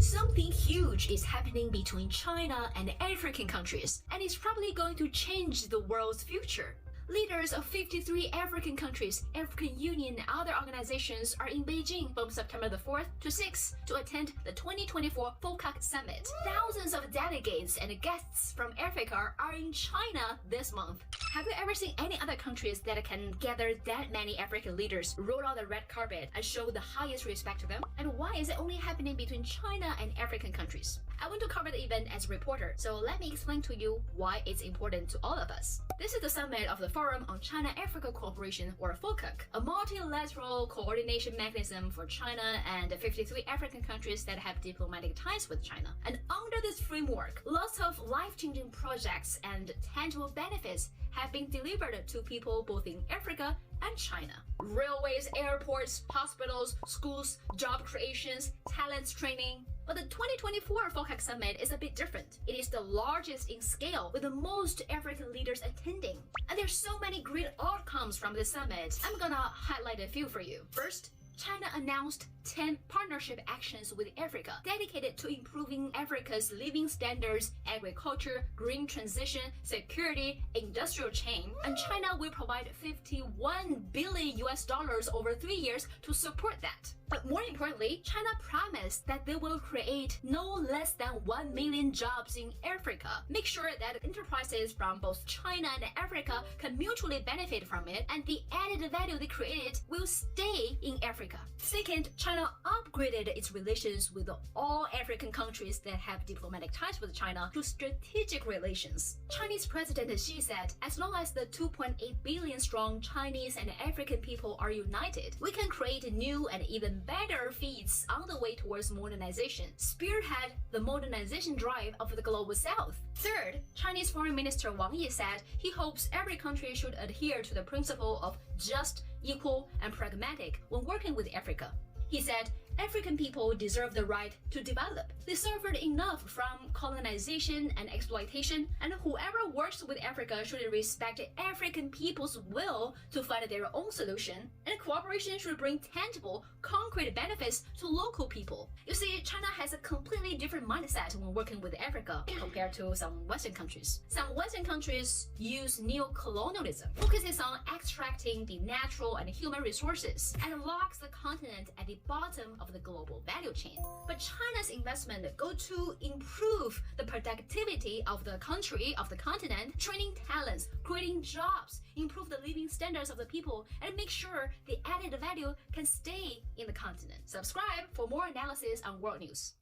Something huge is happening between China and African countries, and it's probably going to change the world's future. Leaders of 53 African countries, African Union, and other organizations are in Beijing from September the 4th to 6th to attend the 2024 FOCAC Summit. Thousands of delegates and guests from Africa are in China this month. Have you ever seen any other countries that can gather that many African leaders, roll out the red carpet, and show the highest respect to them? And why is it only happening between China and African countries? I want to cover the event as a reporter, so let me explain to you why it's important to all of us. This is the summit of the Forum on China-Africa Cooperation, or FOCAC, a multilateral coordination mechanism for China and the 53 African countries that have diplomatic ties with China. And under this framework, lots of life-changing projects and tangible benefits have been delivered to people both in Africa and China. Railways, airports, hospitals, schools, job creations, talents training. But the 2024 FOCAC Summit is a bit different. It is the largest in scale, with the most African leaders attending. And there's so many great outcomes from the summit. I'm gonna highlight a few for you. First, China announced 10 partnership actions with Africa dedicated to improving Africa's living standards, agriculture, green transition, security, industrial chain, and China will provide $51 billion over 3 years to support that. But more importantly, China promised that they will create no less than 1 million jobs in Africa. Make sure that enterprises from both China and Africa can mutually benefit from it, and the added value they created will stay in Africa. Second, China upgraded its relations with all African countries that have diplomatic ties with China to strategic relations. Chinese President Xi said, as long as the 2.8 billion strong Chinese and African people are united, we can create new and even better feats on the way towards modernization, spearhead the modernization drive of the global south. Third, Chinese Foreign Minister Wang Yi said he hopes every country should adhere to the principle of just, equal, and pragmatic when working with Africa. He said, African people deserve the right to develop. They suffered enough from colonization and exploitation, and whoever works with Africa should respect African people's will to find their own solution, and cooperation should bring tangible, concrete benefits to local people. You see, China has a completely different mindset when working with Africa compared to some Western countries. Some Western countries use neo-colonialism, focuses on extracting the natural and human resources, and locks the continent at the bottom of the global value chain. But China's investment go to improve the productivity of the country, of the continent, training talents, creating jobs, improve the living standards of the people, and make sure the added value can stay in the continent. Subscribe for more analysis on world news.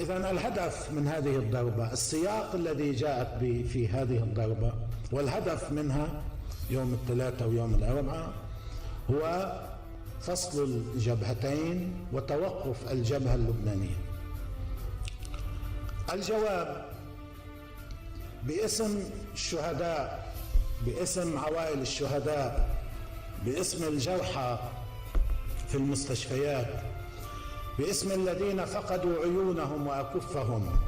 إذن الهدف من هذه الضربة، السياق الذي جاءت به في هذه الضربة والهدف منها يوم الثلاثاء ويوم الأربعاء هو فصل الجبهتين وتوقف الجبهة اللبنانية. الجواب باسم الشهداء، باسم عوائل الشهداء، باسم الجرحى في المستشفيات، باسم الذين فقدوا عيونهم وأكفهم،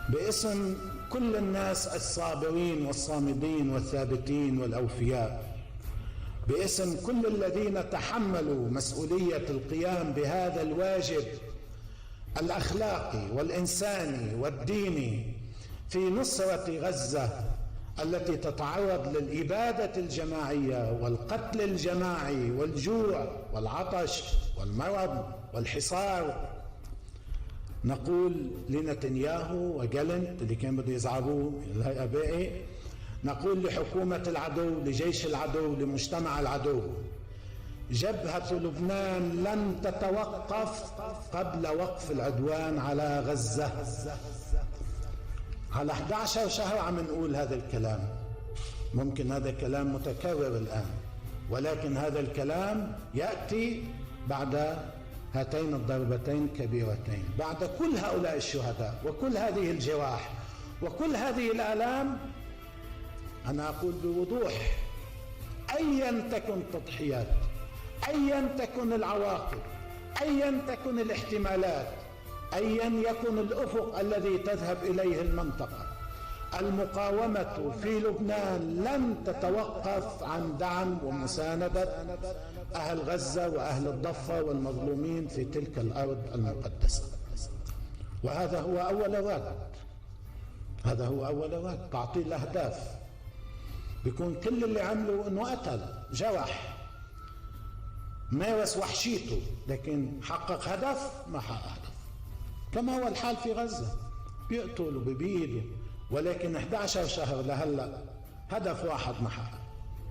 باسم كل الناس الصابرين والصامدين والثابتين والأوفياء، باسم كل الذين تحملوا مسؤولية القيام بهذا الواجب الأخلاقي والإنساني والديني في نصرة غزة التي تتعرض للإبادة الجماعية والقتل الجماعي والجوع والعطش والمرض والحصار، نقول لنتنياهو وجالنت اللي كانوا بده يزعروه الهيئة باقي، نقول لحكومة العدو، لجيش العدو، لمجتمع العدو: جبهة لبنان لن تتوقف قبل وقف العدوان على غزة. على 11 شهر عم نقول هذا الكلام، ممكن هذا الكلام متكرر الآن، ولكن هذا الكلام يأتي بعد هاتين الضربتين الكبيرتين، بعد كل هؤلاء الشهداء وكل هذه الجراح وكل هذه الآلام. أنا أقول بوضوح: أيا تكن التضحيات، أيا تكن العواقب، أيا تكن الاحتمالات، أيا يكن الأفق الذي تذهب إليه المنطقة، المقاومة في لبنان لن تتوقف عن دعم ومساندة أهل غزة وأهل الضفة والمظلومين في تلك الأرض المقدسة. وهذا هو أول رد، هذا هو أول رد، تعطيل الأهداف. بيكون كل اللي عمله أنه قتل، جرح، مارس وحشيته، لكن حقق هدف؟ ما حقق هدف. كما هو الحال في غزة، بيقتلوا وبيبيدوا، ولكن 11 شهر لهلا هدف واحد ما حقق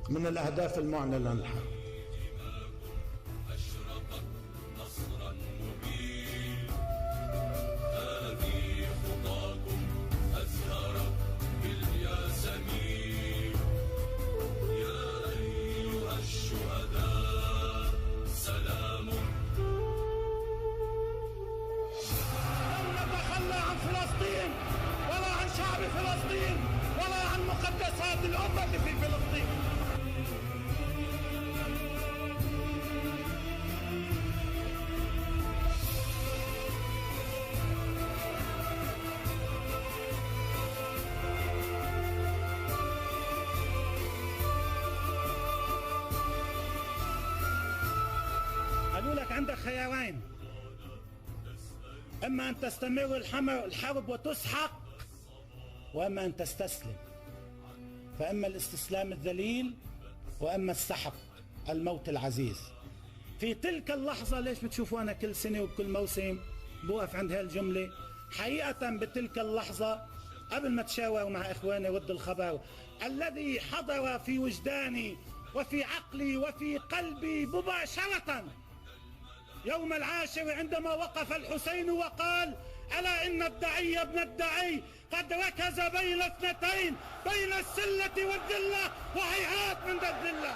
من الأهداف المعلنة للحرب. فلسطين ولا عن مقدسات الأمة في فلسطين. قالوا لك عندك خيارين: إما أن تستمر الحرب وتسحق، وأما أن تستسلم. فأما الاستسلام الذليل وأما السحق الموت العزيز. في تلك اللحظة، ليش بتشوفوا أنا كل سنة وكل موسم بوقف عند هالجملة؟ حقيقة بتلك اللحظة قبل ما تشاور مع إخواني رد الخبر الذي حضر في وجداني وفي عقلي وفي قلبي مباشرة يوم 10 عندما وقف الحسين وقال: ألا إن الدعي ابن الدعي قد ركز بين اثنتين، بين السلة والذلة، وهيهات من ذا الذلة.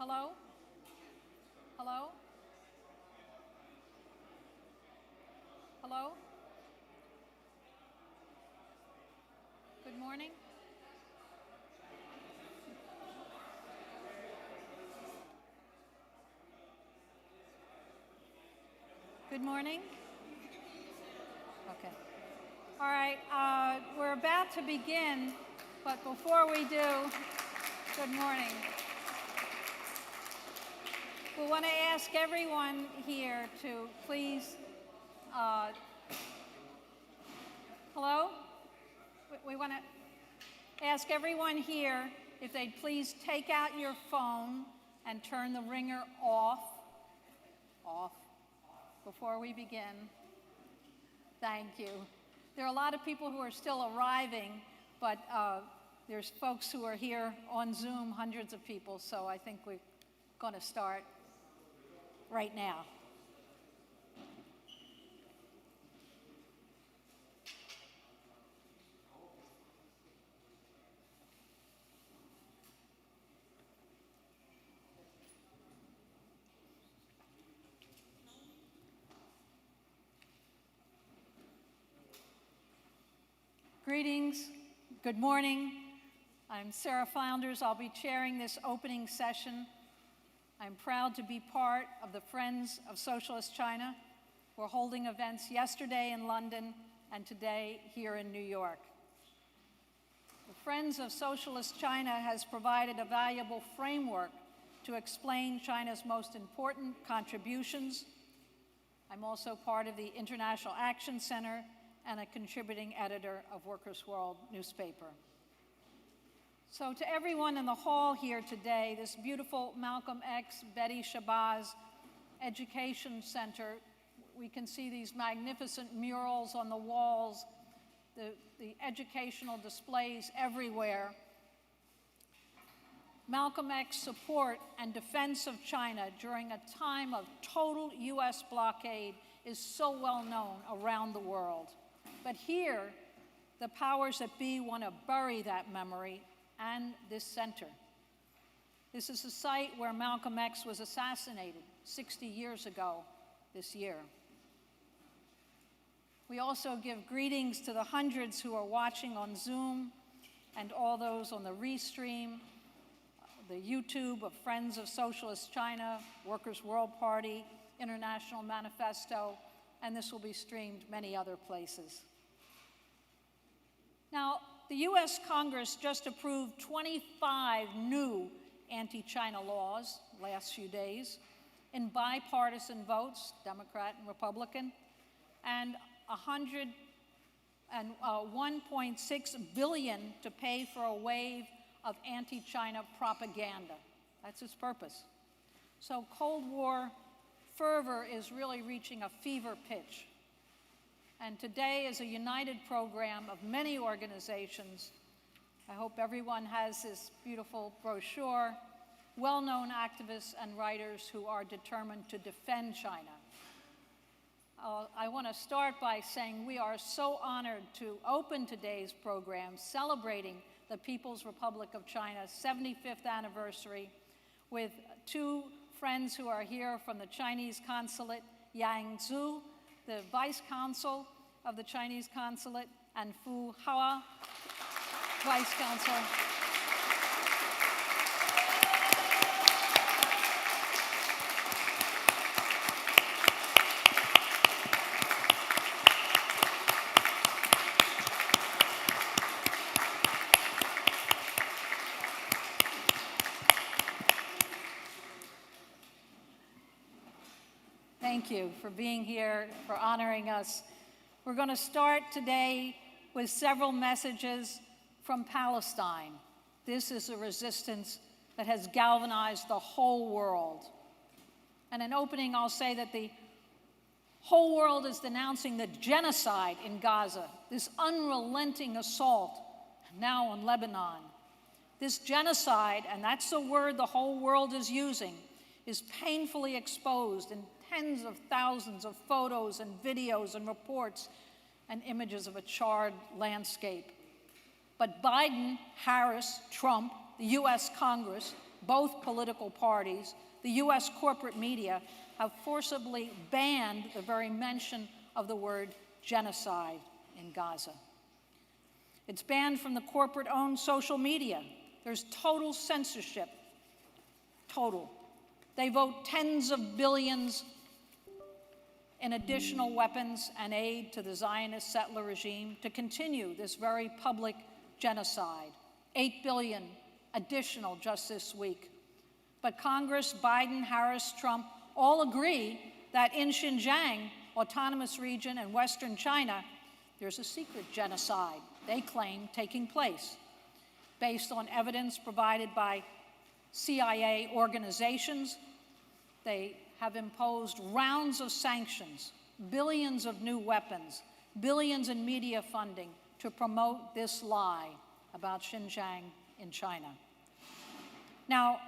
Hello? Hello? Hello? Good morning. Good morning. Okay. All right, we're about to begin, but before we do, good morning. We want to ask everyone here to please, hello? We want to ask everyone here if they'd please take out your phone and turn the ringer off, before we begin. Thank you. There are a lot of people who are still arriving, but there's folks who are here on Zoom, hundreds of people, so I think we're going to start right now. Greetings, good morning. I'm Sara Flounders. I'll be chairing this opening session. I'm proud to be part of the Friends of Socialist China. We're holding events yesterday in London and today here in New York. The Friends of Socialist China has provided a valuable framework to explain China's most important contributions. I'm also part of the International Action Center and a contributing editor of Workers' World newspaper. So to everyone in the hall here today, this beautiful Malcolm X, Betty Shabazz Education Center, we can see these magnificent murals on the walls, the educational displays everywhere. Malcolm X support and defense of China during a time of total US blockade is so well known around the world. But here, the powers that be want to bury that memory and this center. This is the site where Malcolm X was assassinated 60 years ago this year. We also give greetings to the hundreds who are watching on Zoom and all those on the Restream, the YouTube of Friends of Socialist China, Workers' World Party, International Manifesto, and this will be streamed many other places. Now, the US Congress just approved 25 new anti-China laws last few days in bipartisan votes, Democrat and Republican, and $1.6 billion to pay for a wave of anti-China propaganda. That's its purpose. So Cold War fervor is really reaching a fever pitch. And today is a united program of many organizations. I hope everyone has this beautiful brochure, well-known activists and writers who are determined to defend China. I want to start by saying we are so honored to open today's program celebrating the People's Republic of China's 75th anniversary with two friends who are here from the Chinese consulate, Yang Zhu, the Vice Consul of the Chinese Consulate, and Fu Hao, Vice Consul. Thank you for being here, for honoring us. We're going to start today with several messages from Palestine. This is a resistance that has galvanized the whole world. And in opening, I'll say that the whole world is denouncing the genocide in Gaza, this unrelenting assault now on Lebanon. This genocide, and that's the word the whole world is using, is painfully exposed in tens of thousands of photos and videos and reports and images of a charred landscape. But Biden, Harris, Trump, the US Congress both political parties, the US corporate media have forcibly banned the very mention of the word genocide in Gaza. It's banned from the corporate-owned social media. There's total censorship, total. They vote tens of billions in additional weapons and aid to the Zionist settler regime to continue this very public genocide. $8 billion additional just this week. But Congress, Biden, Harris, Trump all agree that in Xinjiang, autonomous region in Western China, there's a secret genocide, they claim, taking place, based on evidence provided by CIA organizations. They have imposed rounds of sanctions, billions of new weapons, billions in media funding to promote this lie about Xinjiang in China. Now,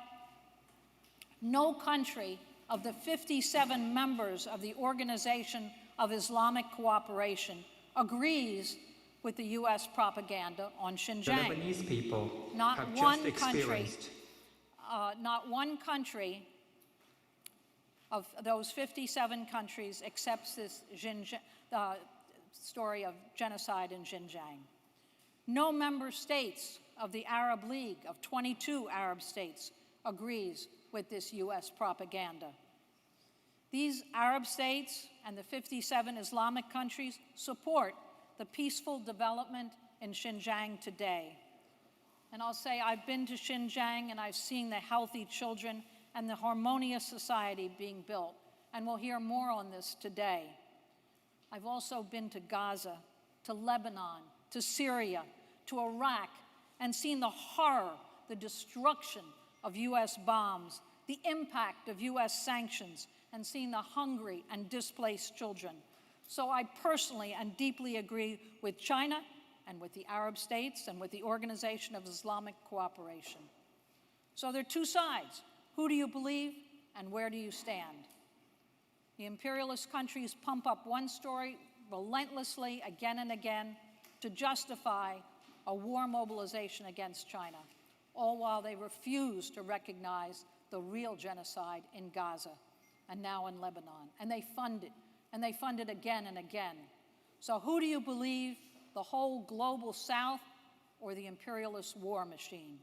no country of the 57 members of the Organization of Islamic Cooperation agrees with the US propaganda on Xinjiang. The Lebanese people Not have one just experienced. Not one country of those 57 countries accepts this story of genocide in Xinjiang. No member states of the Arab League, of 22 Arab states, agrees with this US propaganda. These Arab states and the 57 Islamic countries support the peaceful development in Xinjiang today. And I'll say I've been to Xinjiang and I've seen the healthy children and the harmonious society being built. And we'll hear more on this today. I've also been to Gaza, to Lebanon, to Syria, to Iraq, and seen the horror, the destruction of US bombs, the impact of US sanctions, and seen the hungry and displaced children. So I personally and deeply agree with China and with the Arab states and with the Organization of Islamic Cooperation. So there are two sides. Who do you believe and where do you stand? The imperialist countries pump up one story relentlessly again and again to justify a war mobilization against China, all while they refuse to recognize the real genocide in Gaza and now in Lebanon. And they fund it again and again. So who do you believe, the whole global South or the imperialist war machine?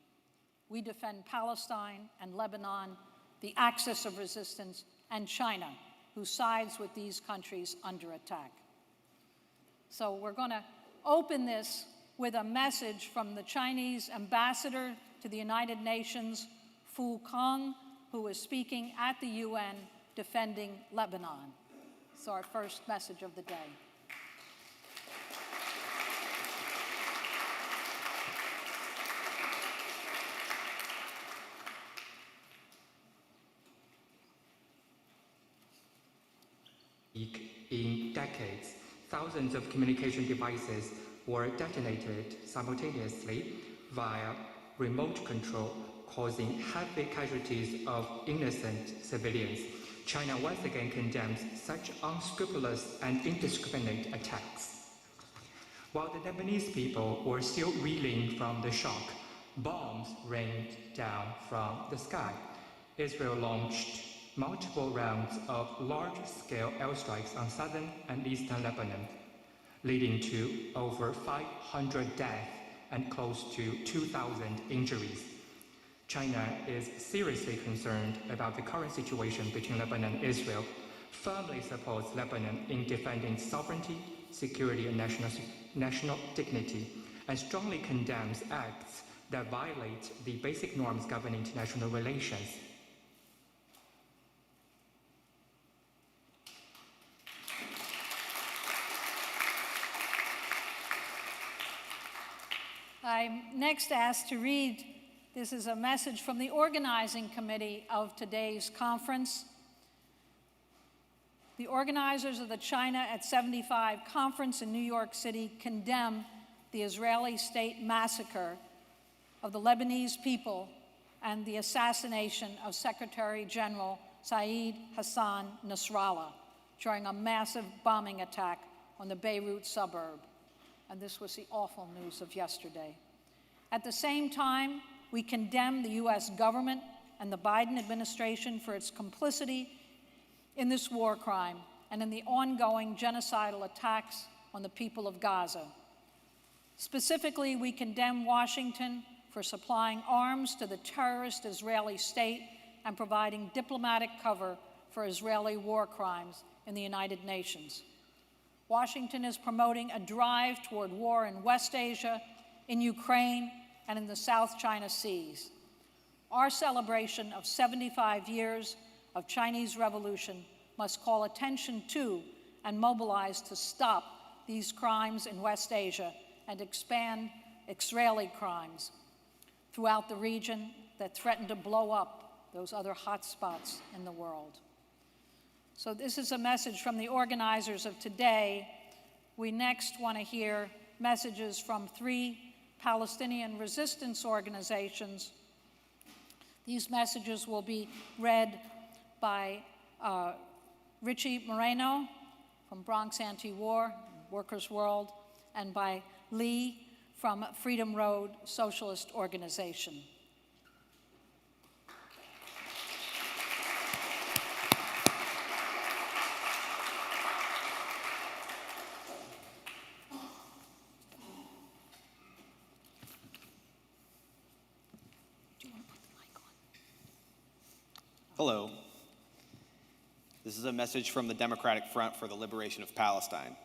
We defend Palestine and Lebanon, the axis of resistance, and China, who sides with these countries under attack. So we're going to open this with a message from the Chinese ambassador to the United Nations, Fu Kong, who is speaking at the UN defending Lebanon. It's our first message of the day. In decades, thousands of communication devices were detonated simultaneously via remote control, causing heavy casualties of innocent civilians. China once again condemns such unscrupulous and indiscriminate attacks. While the Lebanese people were still reeling from the shock, bombs rained down from the sky. Israel launched multiple rounds of large-scale airstrikes on southern and eastern Lebanon, leading to over 500 deaths and close to 2,000 injuries. China is seriously concerned about the current situation between Lebanon and Israel, firmly supports Lebanon in defending sovereignty, security, and national dignity, and strongly condemns acts that violate the basic norms governing international relations. I'm next asked to read, this is a message from the organizing committee of today's conference. The organizers of the China at 75 conference in New York City condemn the Israeli state massacre of the Lebanese people and the assassination of Secretary General Saeed Hassan Nasrallah during a massive bombing attack on the Beirut suburb. And this was the awful news of yesterday. At the same time, we condemn the US government and the Biden administration for its complicity in this war crime and in the ongoing genocidal attacks on the people of Gaza. Specifically, we condemn Washington for supplying arms to the terrorist Israeli state and providing diplomatic cover for Israeli war crimes in the United Nations. Washington is promoting a drive toward war in West Asia, in Ukraine, and in the South China Seas. Our celebration of 75 years of Chinese Revolution must call attention to and mobilize to stop these crimes in West Asia and expand Israeli crimes throughout the region that threaten to blow up those other hotspots in the world. So this is a message from the organizers of today. We next want to hear messages from 3 Palestinian resistance organizations. These messages will be read by Richie Moreno from Bronx Anti-War, Workers' World, and by Lee from Freedom Road Socialist Organization. Hello. This is a message from the Democratic Front for the Liberation of Palestine.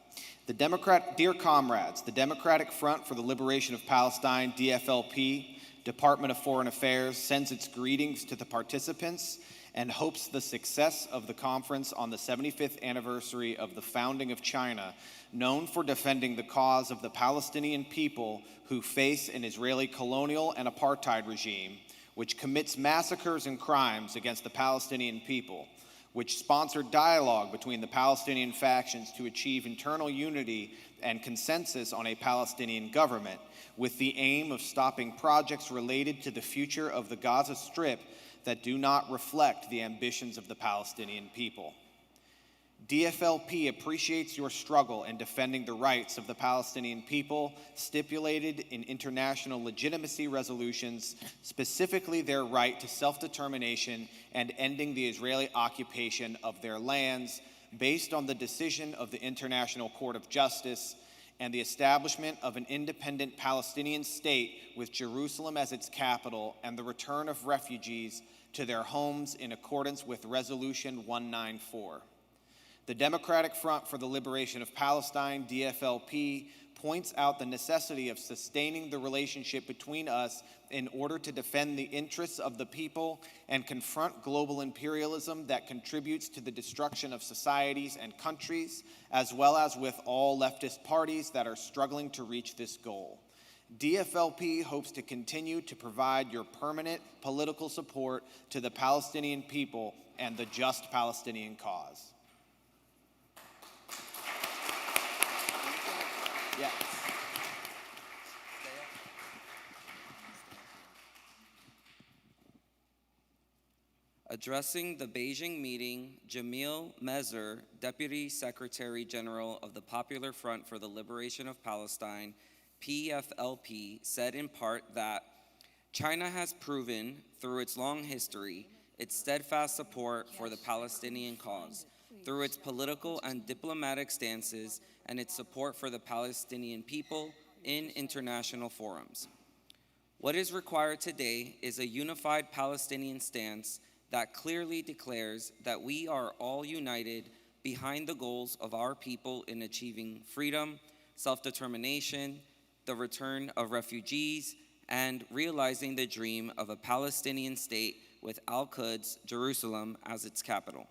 Dear comrades, the Democratic Front for the Liberation of Palestine, DFLP, Department of Foreign Affairs, sends its greetings to the participants and hopes the success of the conference on the 75th anniversary of the founding of China, known for defending the cause of the Palestinian people who face an Israeli colonial and apartheid regime, which commits massacres and crimes against the Palestinian people, which sponsored dialogue between the Palestinian factions to achieve internal unity and consensus on a Palestinian government, with the aim of stopping projects related to the future of the Gaza Strip that do not reflect the ambitions of the Palestinian people. DFLP appreciates your struggle in defending the rights of the Palestinian people stipulated in international legitimacy resolutions, specifically their right to self-determination and ending the Israeli occupation of their lands based on the decision of the International Court of Justice and the establishment of an independent Palestinian state with Jerusalem as its capital and the return of refugees to their homes in accordance with Resolution 194. The Democratic Front for the Liberation of Palestine, DFLP, points out the necessity of sustaining the relationship between us in order to defend the interests of the people and confront global imperialism that contributes to the destruction of societies and countries, as well as with all leftist parties that are struggling to reach this goal. DFLP hopes to continue to provide your permanent political support to the Palestinian people and the just Palestinian cause. Yes. Addressing the Beijing meeting, Jamil Mezer, Deputy Secretary General of the Popular Front for the Liberation of Palestine, PFLP, said in part that China has proven through its long history its steadfast support for the Palestinian cause, through its political and diplomatic stances and its support for the Palestinian people in international forums. What is required today is a unified Palestinian stance that clearly declares that we are all united behind the goals of our people in achieving freedom, self-determination, the return of refugees, and realizing the dream of a Palestinian state with Al-Quds, Jerusalem, as its capital.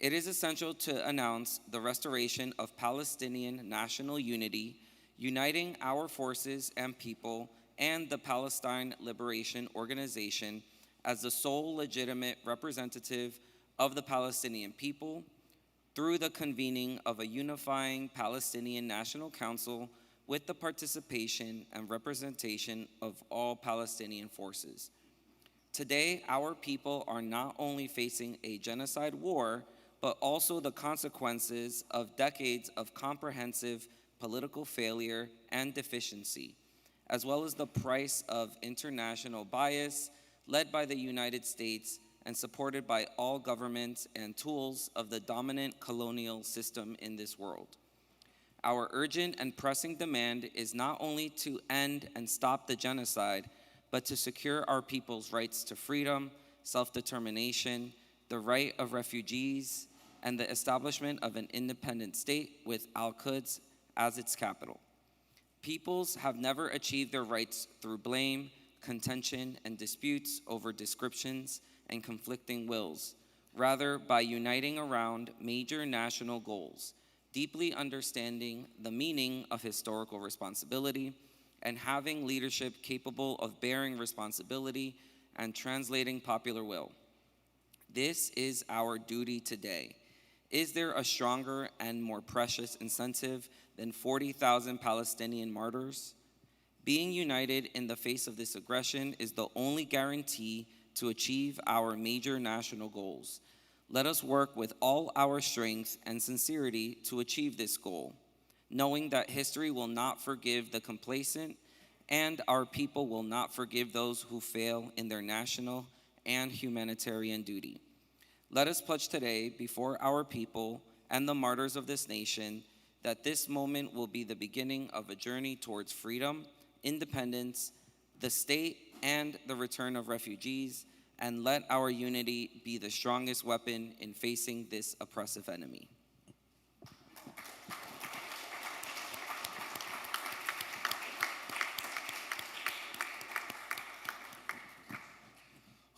It is essential to announce the restoration of Palestinian national unity, uniting our forces and people and the Palestine Liberation Organization as the sole legitimate representative of the Palestinian people through the convening of a unifying Palestinian National Council with the participation and representation of all Palestinian forces. Today, our people are not only facing a genocide war, but also the consequences of decades of comprehensive political failure and deficiency, as well as the price of international bias, led by the United States and supported by all governments and tools of the dominant colonial system in this world. Our urgent and pressing demand is not only to end and stop the genocide, but to secure our people's rights to freedom, self-determination, the right of refugees, and the establishment of an independent state with Al-Quds as its capital. Peoples have never achieved their rights through blame, contention, and disputes over descriptions and conflicting wills, rather by uniting around major national goals, deeply understanding the meaning of historical responsibility, and having leadership capable of bearing responsibility and translating popular will. This is our duty today. Is there a stronger and more precious incentive than 40,000 Palestinian martyrs? Being united in the face of this aggression is the only guarantee to achieve our major national goals. Let us work with all our strength and sincerity to achieve this goal, knowing that history will not forgive the complacent and our people will not forgive those who fail in their national and humanitarian duty. Let us pledge today before our people and the martyrs of this nation that this moment will be the beginning of a journey towards freedom, independence, the state, and the return of refugees, and let our unity be the strongest weapon in facing this oppressive enemy.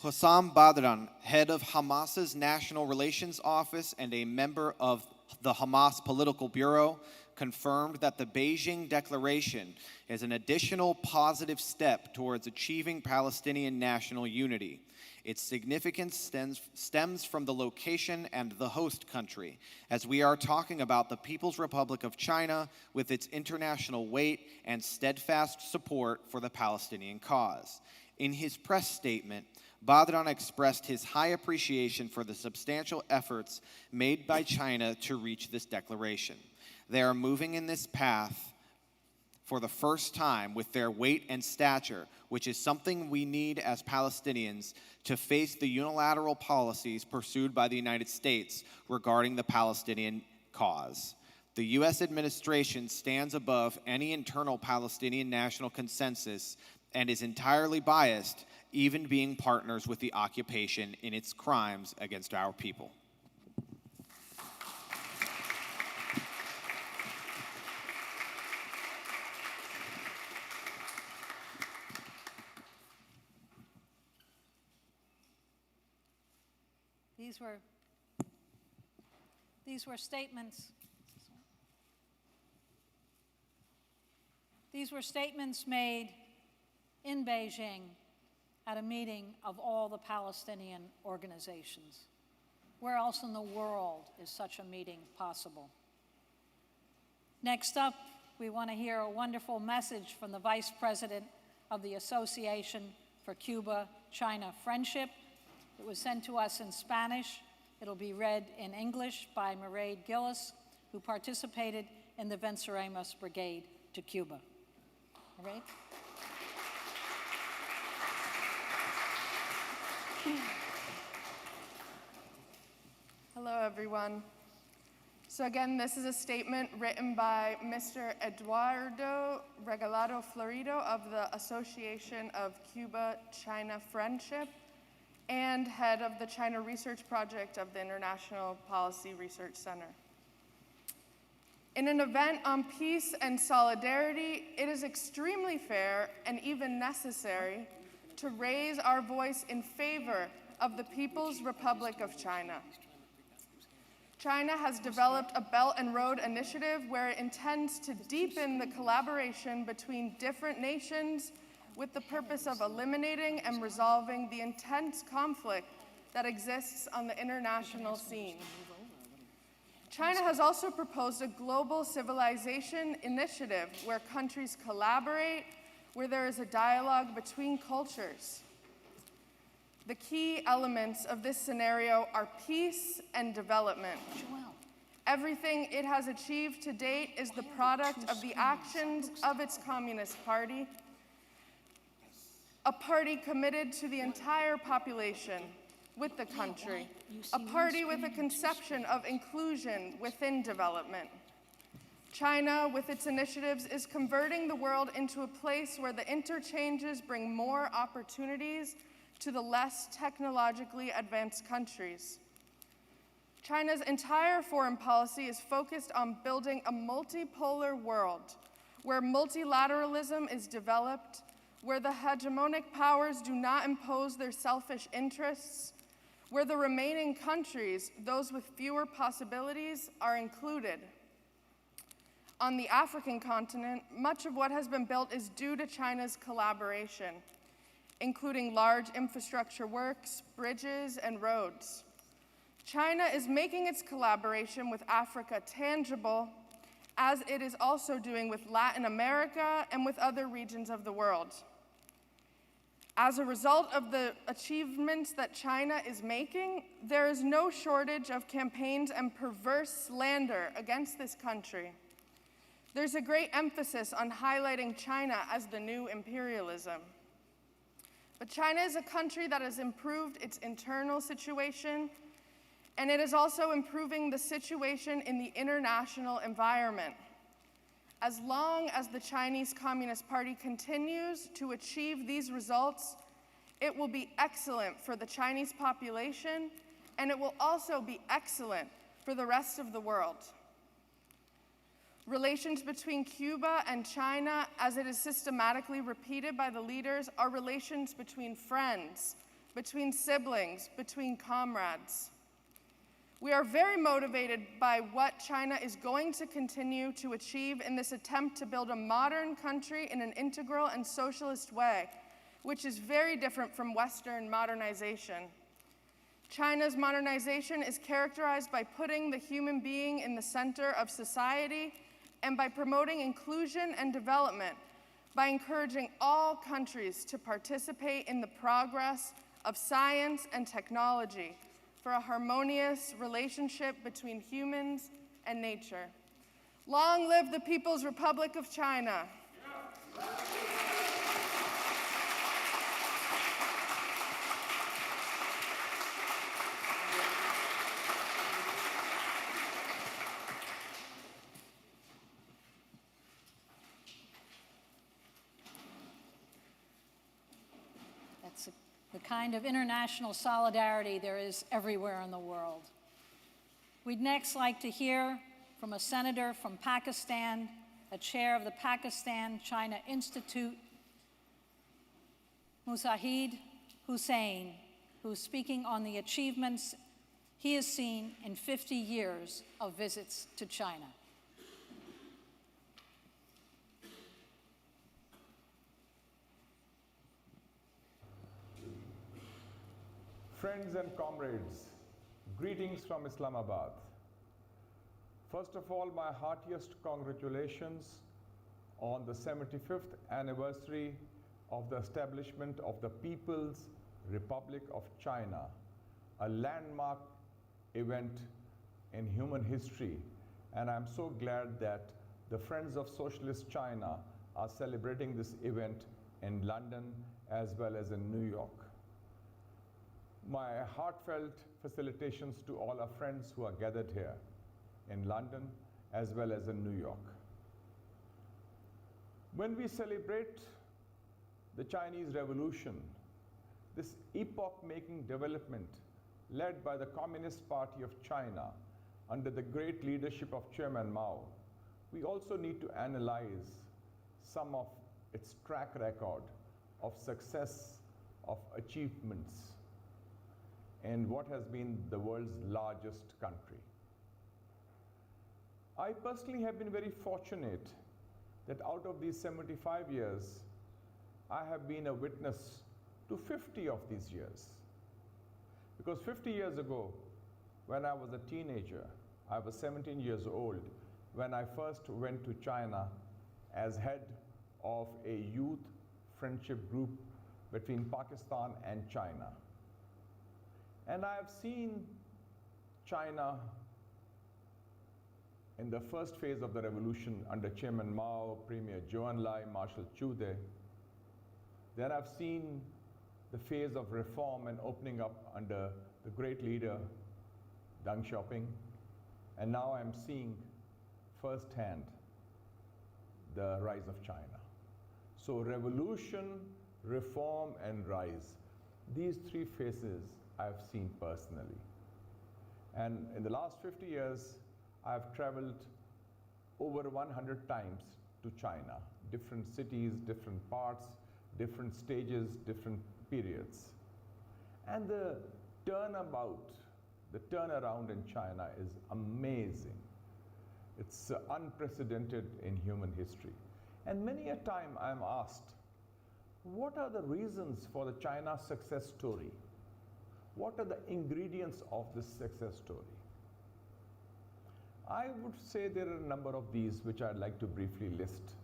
Hossam Badran, head of Hamas's National Relations Office and a member of the Hamas Political Bureau, confirmed that the Beijing Declaration is an additional positive step towards achieving Palestinian national unity. Its significance stems from the location and the host country, as we are talking about the People's Republic of China with its international weight and steadfast support for the Palestinian cause. In his press statement, Badran expressed his high appreciation for the substantial efforts made by China to reach this declaration. They are moving in this path for the first time with their weight and stature, which is something we need as Palestinians to face the unilateral policies pursued by the United States regarding the Palestinian cause. The U.S. administration stands above any internal Palestinian national consensus and is entirely biased, even being partners with the occupation in its crimes against our people. These were statements. These were statements made in Beijing at a meeting of all the Palestinian organizations. Where else in the world is such a meeting possible? Next up, we want to hear a wonderful message from the Vice President of the Association for Cuba-China Friendship. It was sent to us in Spanish. It'll be read in English by Moorehead Gillis, who participated in the Venceremos Brigade to Cuba. All right? Hello, everyone. So again, this is a statement written by Mr. Eduardo Regalado Florido of the Association of Cuba-China Friendship and head of the China Research Project of the International Policy Research Center. In an event on peace and solidarity, it is extremely fair and even necessary to raise our voice in favor of the People's Republic of China. China has developed a Belt and Road Initiative where it intends to deepen the collaboration between different nations with the purpose of eliminating and resolving the intense conflict that exists on the international scene. China has also proposed a global civilization initiative where countries collaborate, where there is a dialogue between cultures. The key elements of this scenario are peace and development. Everything it has achieved to date is the product of the actions of its Communist Party. a party committed to the entire population with the country, a party with a conception of inclusion within development. China, with its initiatives, is converting the world into a place where the interchanges bring more opportunities to the less technologically advanced countries. China's entire foreign policy is focused on building a multipolar world where multilateralism is developed, where the hegemonic powers do not impose their selfish interests, where the remaining countries, those with fewer possibilities, are included. On the African continent, much of what has been built is due to China's collaboration, including large infrastructure works, bridges, and roads. China is making its collaboration with Africa tangible, as it is also doing with Latin America and with other regions of the world. As a result of the achievements that China is making, there is no shortage of campaigns and perverse slander against this country. There's a great emphasis on highlighting China as the new imperialism. But China is a country that has improved its internal situation, and it is also improving the situation in the international environment. As long as the Chinese Communist Party continues to achieve these results, it will be excellent for the Chinese population, and it will also be excellent for the rest of the world. Relations between Cuba and China, as it is systematically repeated by the leaders, are relations between friends, between siblings, between comrades. We are very motivated by what China is going to continue to achieve in this attempt to build a modern country in an integral and socialist way, which is very different from Western modernization. China's modernization is characterized by putting the human being in the center of society and by promoting inclusion and development, by encouraging all countries to participate in the progress of science and technology for a harmonious relationship between humans and nature. Long live the People's Republic of China. That's the kind of international solidarity there is everywhere in the world. We'd next like to hear from a senator from Pakistan, a chair of the Pakistan-China Institute, Moorehead Hussain, who's speaking on the achievements he has seen in 50 years of visits to China. Friends and comrades, greetings from Islamabad. First of all, my heartiest congratulations on the 75th anniversary of the establishment of the People's Republic of China, a landmark event in human history. And I'm so glad that the Friends of Socialist China are celebrating this event in London as well as in New York. My heartfelt felicitations to all our friends who are gathered here in London as well as in New York. When we celebrate the Chinese Revolution, this epoch-making development led by the Communist Party of China under the great leadership of Chairman Mao, we also need to analyze some of its track record of success, of achievements, in what has been the world's largest country. I personally have been very fortunate that out of these 75 years, I have been a witness to 50 of these years. Because 50 years ago, when I was a teenager, I was 17 years old, when I first went to China as head of a youth friendship group between Pakistan and China. And I have seen China in the first phase of the revolution under Chairman Mao, Premier Zhou Enlai, Marshal Chude, Then I've seen the phase of reform and opening up under the great leader, Deng Xiaoping. And now I'm seeing firsthand the rise of China. So revolution, reform, and rise. These three phases I've seen personally. And in the last 50 years, I've traveled over 100 times to China, different cities, different parts, different stages, different periods. And the turnabout, the turnaround in China is amazing. It's unprecedented in human history. And many a time I'm asked, what are the reasons for the China success story? What are the ingredients of this success story? I would say there are a number of these which I'd like to briefly list.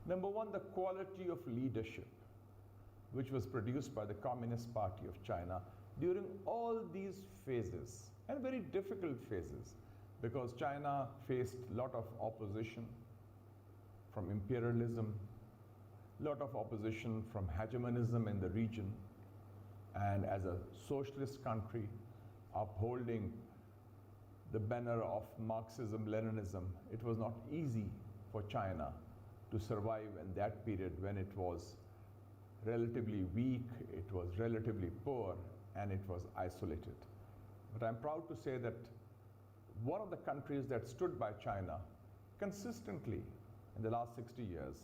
Number one, the quality of leadership, which was produced by the Communist Party of China during all these phases, and very difficult phases, because China faced a lot of opposition from imperialism, a lot of opposition from hegemonism in the region, and as a socialist country upholding the banner of Marxism-Leninism, it was not easy for China to survive in that period when it was relatively weak, it was relatively poor, and it was isolated. But I'm proud to say that one of the countries that stood by China consistently in the last 60 years,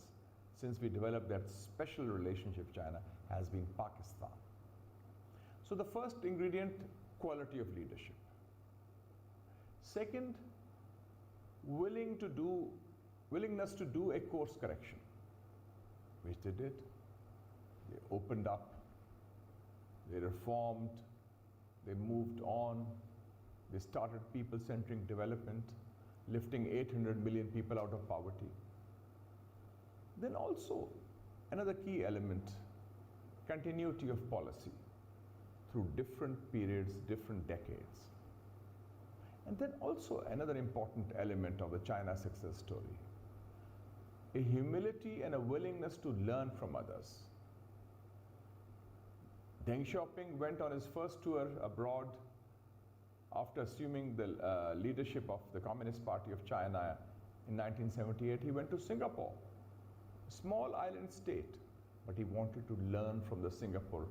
since we developed that special relationship with China, has been Pakistan. So the first ingredient, quality of leadership. Second, willingness to do a course correction, which they did. They opened up, they reformed, they moved on, they started people-centric development, lifting 800 million people out of poverty. Then also, another key element, continuity of policy through different periods, different decades. And then also another important element of the China success story, a humility and a willingness to learn from others. Deng Xiaoping went on his first tour abroad after assuming the leadership of the Communist Party of China in 1978. He went to Singapore, a small island state, but he wanted to learn from the Singapore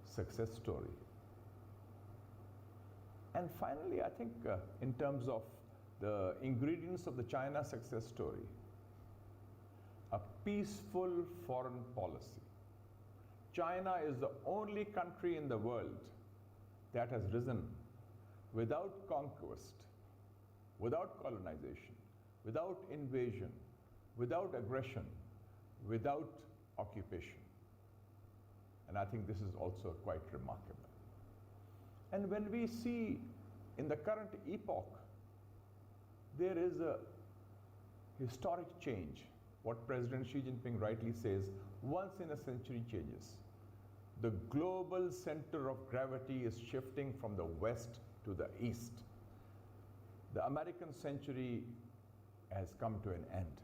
success story. And finally, I think in terms of the ingredients of the China success story, a peaceful foreign policy. China is the only country in the world that has risen without conquest, without colonization, without invasion, without aggression, without occupation. And I think this is also quite remarkable. And when we see in the current epoch, there is a historic change. What President Xi Jinping rightly says, once in a century changes. The global center of gravity is shifting from the west to the east. The American century has come to an end.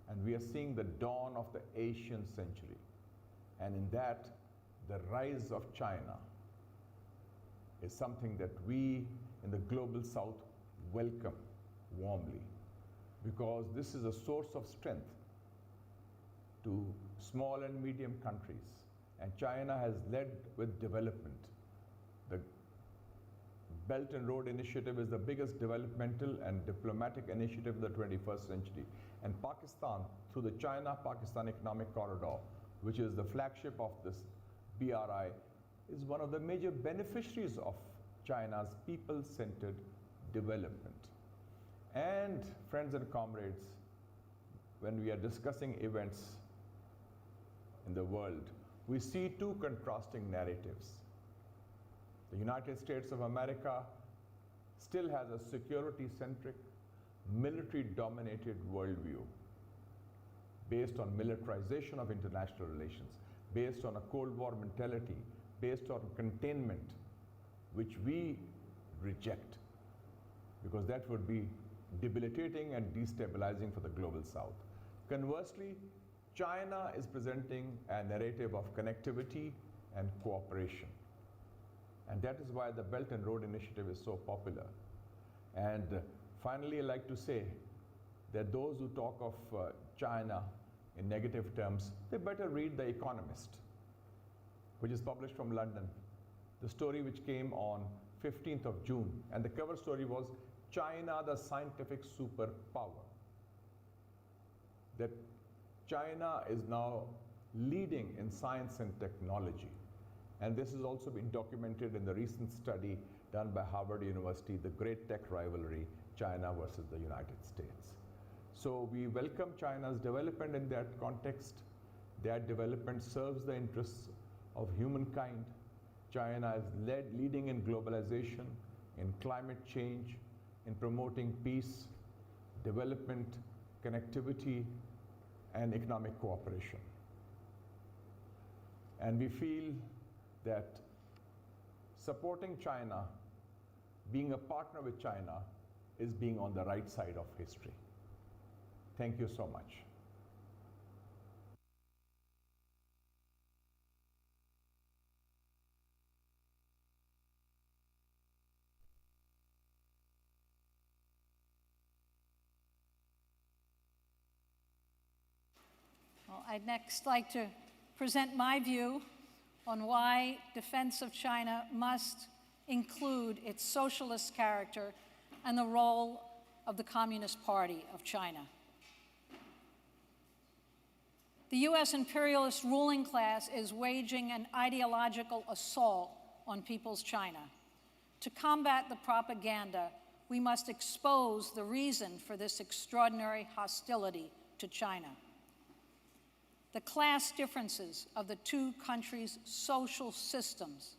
And we are seeing the dawn of the Asian century. And in that, the rise of China is something that we in the global south welcome warmly, because this is a source of strength to small and medium countries. And China has led with development. The Belt and Road Initiative is the biggest developmental and diplomatic initiative of the 21st century. And Pakistan, through the China-Pakistan Economic Corridor, which is the flagship of this BRI, is one of the major beneficiaries of China's people-centered development. And friends and comrades, when we are discussing events in the world, we see two contrasting narratives. The United States of America still has a security-centric, military-dominated worldview based on militarization of international relations, based on a Cold War mentality, based on containment, which we reject, because that would be debilitating and destabilizing for the global south. Conversely, China is presenting a narrative of connectivity and cooperation. And that is why the Belt and Road Initiative is so popular. And finally, I'd like to say that those who talk of China in negative terms, they better read The Economist, which is published from London. The story which came on 15th of June, and the cover story was China, the scientific superpower. That China is now leading in science and technology. And this has also been documented in the recent study done by Harvard University, the great tech rivalry, China versus the United States. So we welcome China's development in that context. That development serves the interests of humankind. China is leading in globalization, in climate change, in promoting peace, development, connectivity, and economic cooperation. And we feel that supporting China, being a partner with China, is being on the right side of history. Thank you so much. Well, I'd next like to present my view on why defense of China must include its socialist character and the role of the Communist Party of China. The US imperialist ruling class is waging an ideological assault on people's China. To combat the propaganda, we must expose the reason for this extraordinary hostility to China. The class differences of the two countries' social systems.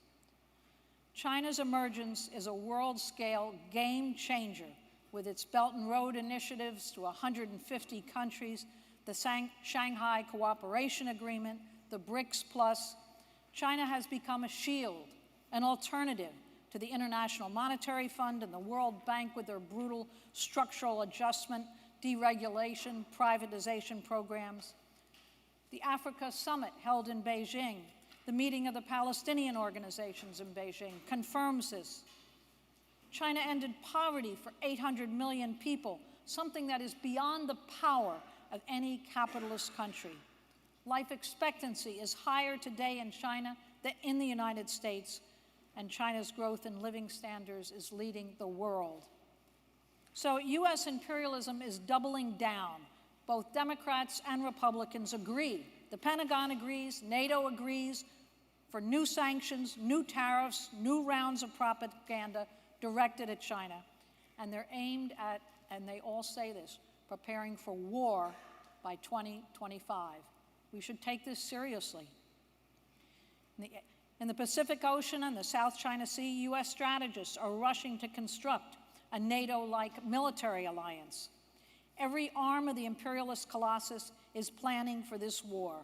China's emergence is a world-scale game changer with its Belt and Road initiatives to 150 countries, the Shanghai Cooperation Agreement, the BRICS Plus. China has become a shield, an alternative to the International Monetary Fund and the World Bank with their brutal structural adjustment, deregulation, privatization programs. The Africa Summit held in Beijing, the meeting of the Palestinian organizations in Beijing, confirms this. China ended poverty for 800 million people, something that is beyond the power of any capitalist country. Life expectancy is higher today in China than in the United States, and China's growth in living standards is leading the world. So US imperialism is doubling down. Both Democrats and Republicans agree. The Pentagon agrees, NATO agrees for new sanctions, new tariffs, new rounds of propaganda directed at China. And they're aimed at, and they all say this, preparing for war by 2025. We should take this seriously. In the Pacific Ocean and the South China Sea, US strategists are rushing to construct a NATO-like military alliance. Every arm of the imperialist colossus is planning for this war.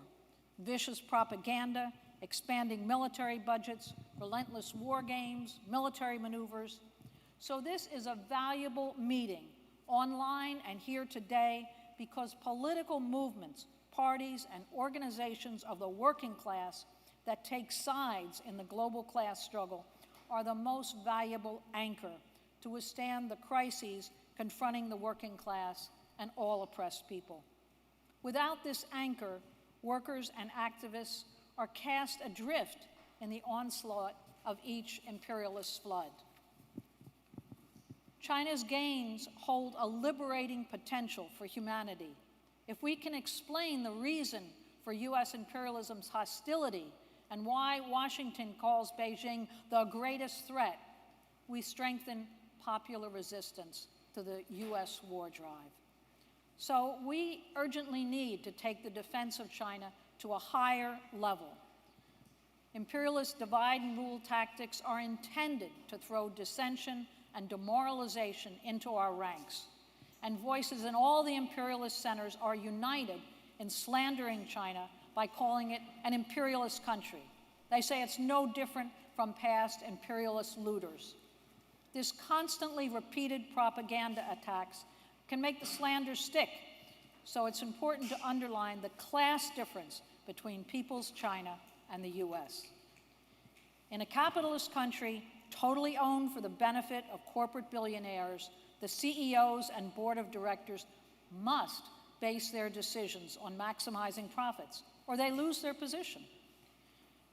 Vicious propaganda, expanding military budgets, relentless war games, military maneuvers. So this is a valuable meeting, online and here today, because political movements, parties, and organizations of the working class that take sides in the global class struggle are the most valuable anchor to withstand the crises confronting the working class and all oppressed people. Without this anchor, workers and activists are cast adrift in the onslaught of each imperialist flood. China's gains hold a liberating potential for humanity. If we can explain the reason for US imperialism's hostility and why Washington calls Beijing the greatest threat, we strengthen popular resistance to the US war drive. So we urgently need to take the defense of China to a higher level. Imperialist divide and rule tactics are intended to throw dissension and demoralization into our ranks. And voices in all the imperialist centers are united in slandering China by calling it an imperialist country. They say it's no different from past imperialist looters. This constantly repeated propaganda attacks can make the slander stick, so it's important to underline the class difference between People's China and the US. In a capitalist country, totally owned for the benefit of corporate billionaires, the CEOs and board of directors must base their decisions on maximizing profits, or they lose their position.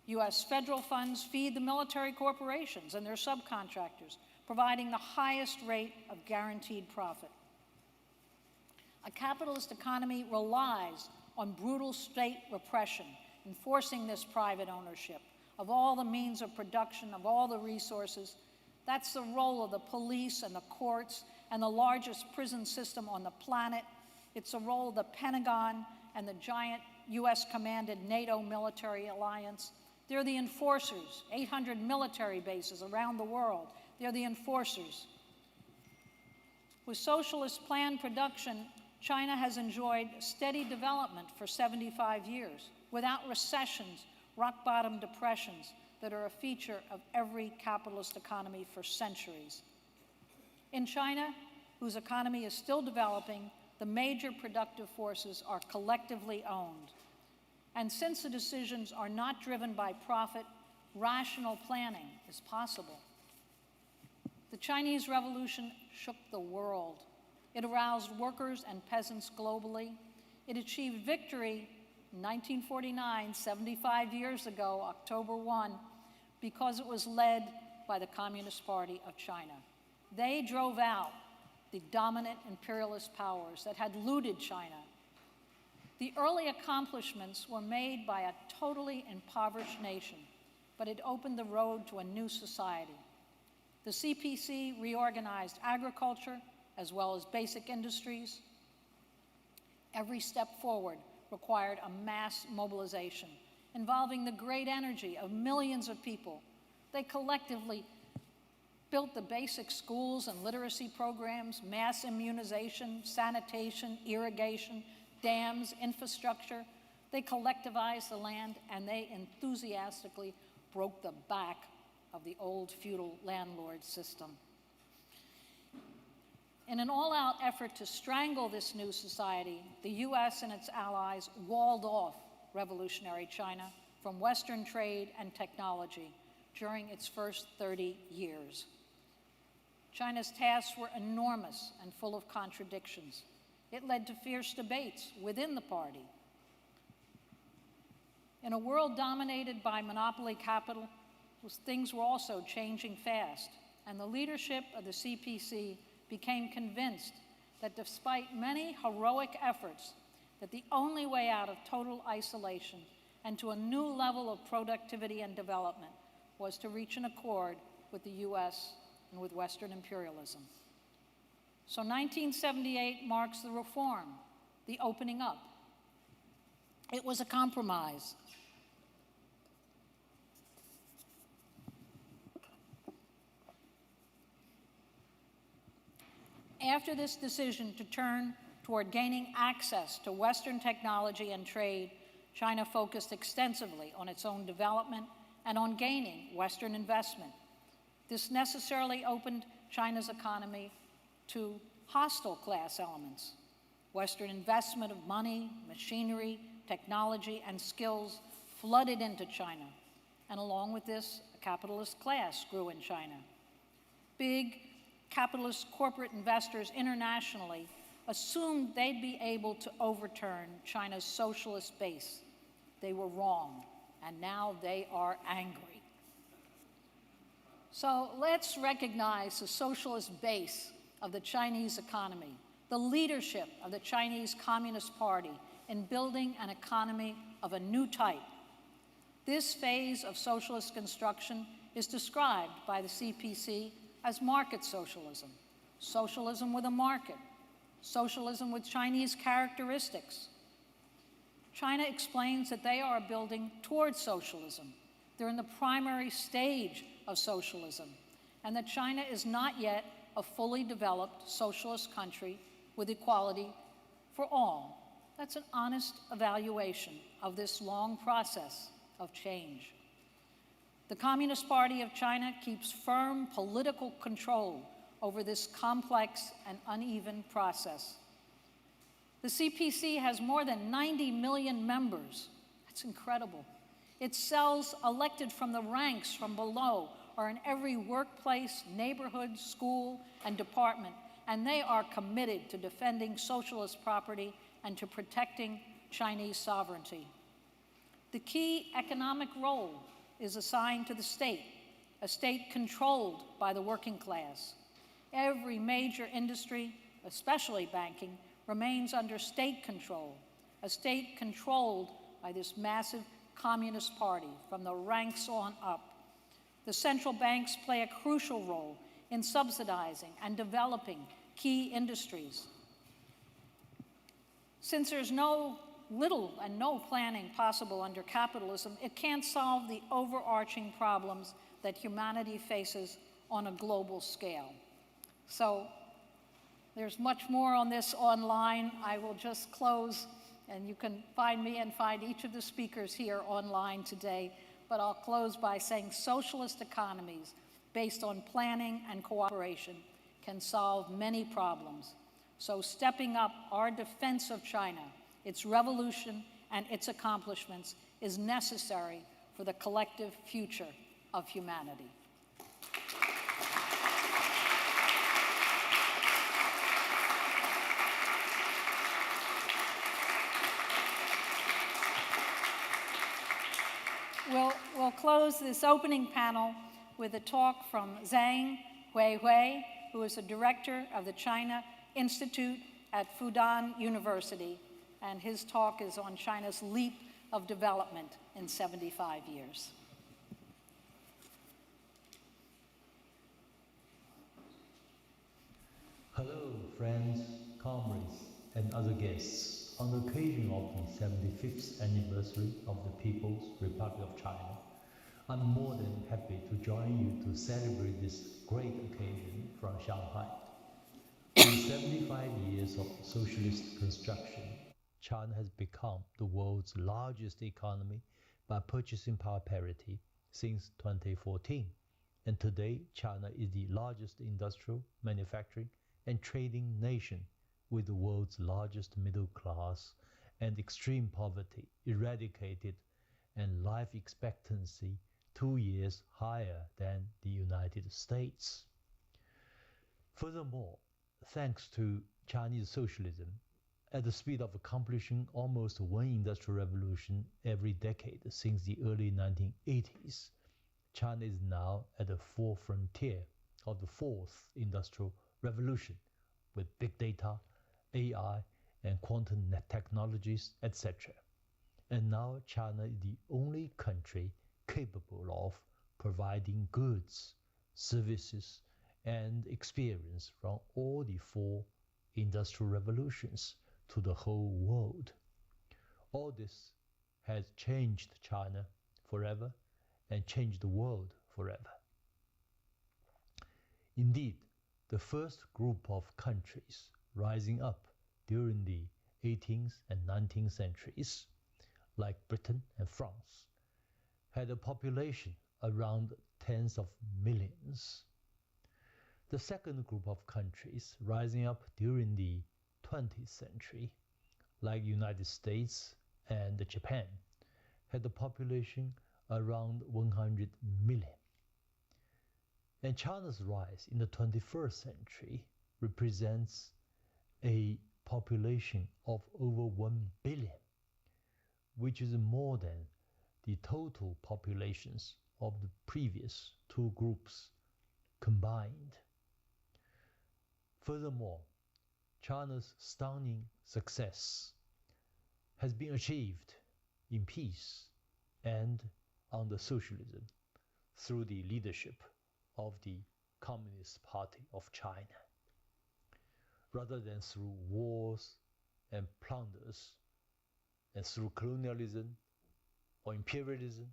US federal funds feed the military corporations and their subcontractors, providing the highest rate of guaranteed profit. A capitalist economy relies on brutal state repression, enforcing this private ownership of all the means of production, of all the resources. That's the role of the police and the courts and the largest prison system on the planet. It's the role of the Pentagon and the giant US-commanded NATO military alliance. They're the enforcers, 800 military bases around the world. They're the enforcers. With socialist planned production, China has enjoyed steady development for 75 years, without recessions, rock-bottom depressions that are a feature of every capitalist economy for centuries. In China, whose economy is still developing, the major productive forces are collectively owned. And since the decisions are not driven by profit, rational planning is possible. The Chinese Revolution shook the world. It aroused workers and peasants globally. It achieved victory in 1949, 75 years ago, October 1, because it was led by the Communist Party of China. They drove out the dominant imperialist powers that had looted China. The early accomplishments were made by a totally impoverished nation, but it opened the road to a new society. The CPC reorganized agriculture as well as basic industries. Every step forward required a mass mobilization involving the great energy of millions of people. They collectively built the basic schools and literacy programs, mass immunization, sanitation, irrigation, dams, infrastructure. They collectivized the land, and they enthusiastically broke the back of the old feudal landlord system. In an all-out effort to strangle this new society, the US and its allies walled off revolutionary China from Western trade and technology during its first 30 years. China's tasks were enormous and full of contradictions. It led to fierce debates within the party. In a world dominated by monopoly capital, things were also changing fast, and the leadership of the CPC became convinced that despite many heroic efforts, that the only way out of total isolation and to a new level of productivity and development was to reach an accord with the US and with Western imperialism. So 1978 marks the reform, the opening up. It was a compromise. After this decision to turn toward gaining access to Western technology and trade, China focused extensively on its own development and on gaining Western investment. This necessarily opened China's economy to hostile class elements. Western investment of money, machinery, technology, and skills flooded into China. And along with this, a capitalist class grew in China. Big capitalist corporate investors internationally assumed they'd be able to overturn China's socialist base. They were wrong, and now they are angry. So let's recognize the socialist base of the Chinese economy, the leadership of the Chinese Communist Party in building an economy of a new type. This phase of socialist construction is described by the CPC as market socialism, socialism with a market, socialism with Chinese characteristics. China explains that they are building towards socialism. They're in the primary stage of socialism, and that China is not yet a fully developed socialist country with equality for all. That's an honest evaluation of this long process of change. The Communist Party of China keeps firm political control over this complex and uneven process. The CPC has more than 90 million members. That's incredible. Its cells elected from the ranks from below are in every workplace, neighborhood, school, and department, and they are committed to defending socialist property and to protecting Chinese sovereignty. The key economic role is assigned to the state, a state controlled by the working class. Every major industry, especially banking, remains under state control, a state controlled by this massive Communist Party from the ranks on up. The central banks play a crucial role in subsidizing and developing key industries. Since there's little and no planning possible under capitalism, it can't solve the overarching problems that humanity faces on a global scale. So there's much more on this online. I will just close, and you can find me and find each of the speakers here online today. But I'll close by saying socialist economies based on planning and cooperation can solve many problems. So stepping up our defense of China, its revolution, and its accomplishments is necessary for the collective future of humanity. We'll close this opening panel with a talk from Zhang Huihui, who is the director of the China Institute at Fudan University, and his talk is on China's leap of development in 75 years. Hello, friends, comrades, and other guests. On the occasion of the 75th anniversary of the People's Republic of China, I'm more than happy to join you to celebrate this great occasion from Shanghai. In 75 years of socialist construction, China has become the world's largest economy by purchasing power parity since 2014. And today, China is the largest industrial, manufacturing, and trading nation with the world's largest middle class and extreme poverty eradicated and life expectancy 2 years higher than the United States. Furthermore, thanks to Chinese socialism, at the speed of accomplishing almost one industrial revolution every decade since the early 1980s, China is now at the forefrontier of the fourth industrial revolution with big data, AI, and quantum technologies, etc. And now China is the only country capable of providing goods, services, and experience from all the four industrial revolutions to the whole world. All this has changed China forever and changed the world forever. Indeed, the first group of countries rising up during the 18th and 19th centuries, like Britain and France, had a population around tens of millions. The second group of countries rising up during the 20th century, like United States and Japan, had a population around 100 million. And China's rise in the 21st century represents a population of over 1 billion, which is more than the total populations of the previous two groups combined. Furthermore, China's stunning success has been achieved in peace and under socialism through the leadership of the Communist Party of China, rather than through wars and plunders and through colonialism or imperialism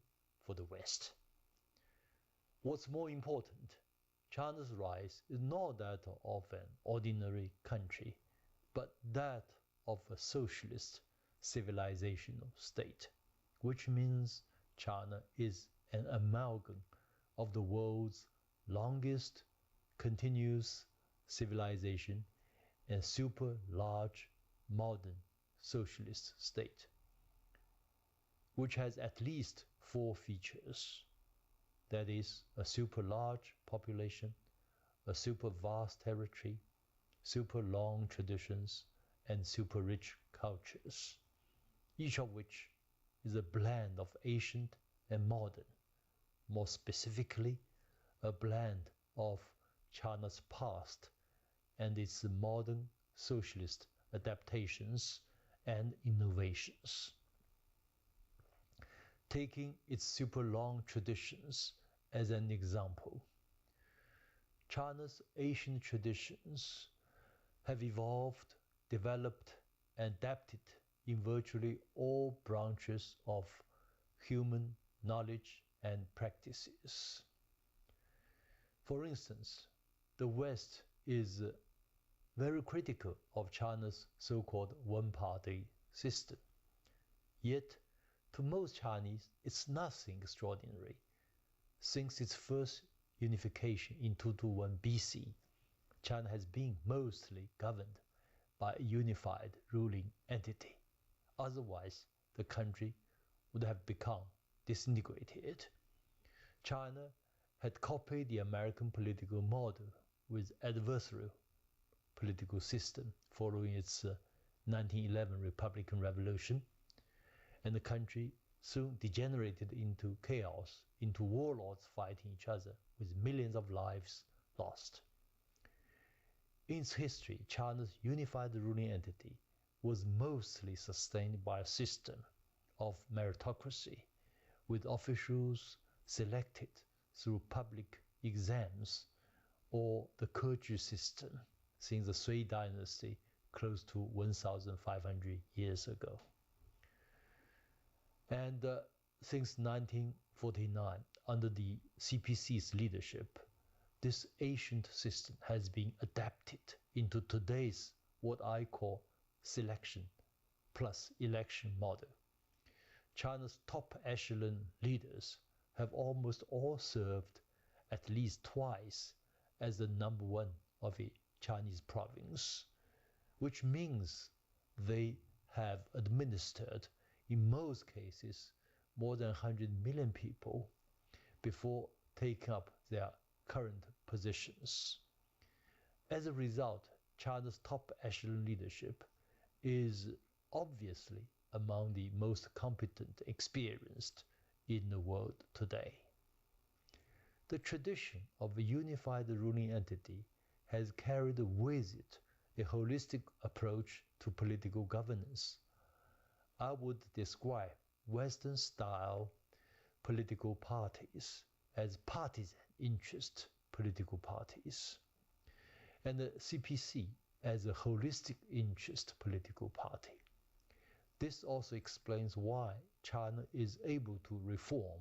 for the West. What's more important, China's rise is not that of an ordinary country, but that of a socialist civilizational state, which means China is an amalgam of the world's longest continuous civilization and super large modern socialist state, which has at least 4 features. That is, a super large population, a super vast territory, super long traditions, and super rich cultures, each of which is a blend of ancient and modern, more specifically, a blend of China's past and its modern socialist adaptations and innovations. Taking its super long traditions as an example, China's ancient traditions have evolved, developed, and adapted in virtually all branches of human knowledge and practices. For instance, the West is very critical of China's so-called one-party system. Yet, to most Chinese, it's nothing extraordinary. Since its first unification in 221 BC, China has been mostly governed by a unified ruling entity. Otherwise, the country would have become disintegrated. China had copied the American political model with adversarial political system following its 1911 Republican Revolution, and the country soon degenerated into chaos, into warlords fighting each other with millions of lives lost. In its history, China's unified ruling entity was mostly sustained by a system of meritocracy, with officials selected through public exams or the Keju system since the Sui dynasty close to 1,500 years ago. And since 1949, under the CPC's leadership, this ancient system has been adapted into today's what I call selection plus election model. China's top echelon leaders have almost all served at least twice as the number 1 of a Chinese province, which means they have administered, in most cases, more than 100 million people before taking up their current positions. As a result, China's top echelon leadership is obviously among the most competent, experienced in the world today. The tradition of a unified ruling entity has carried with it a holistic approach to political governance. I would describe Western-style political parties as partisan interest political parties, and the CPC as a holistic interest political party. This also explains why China is able to reform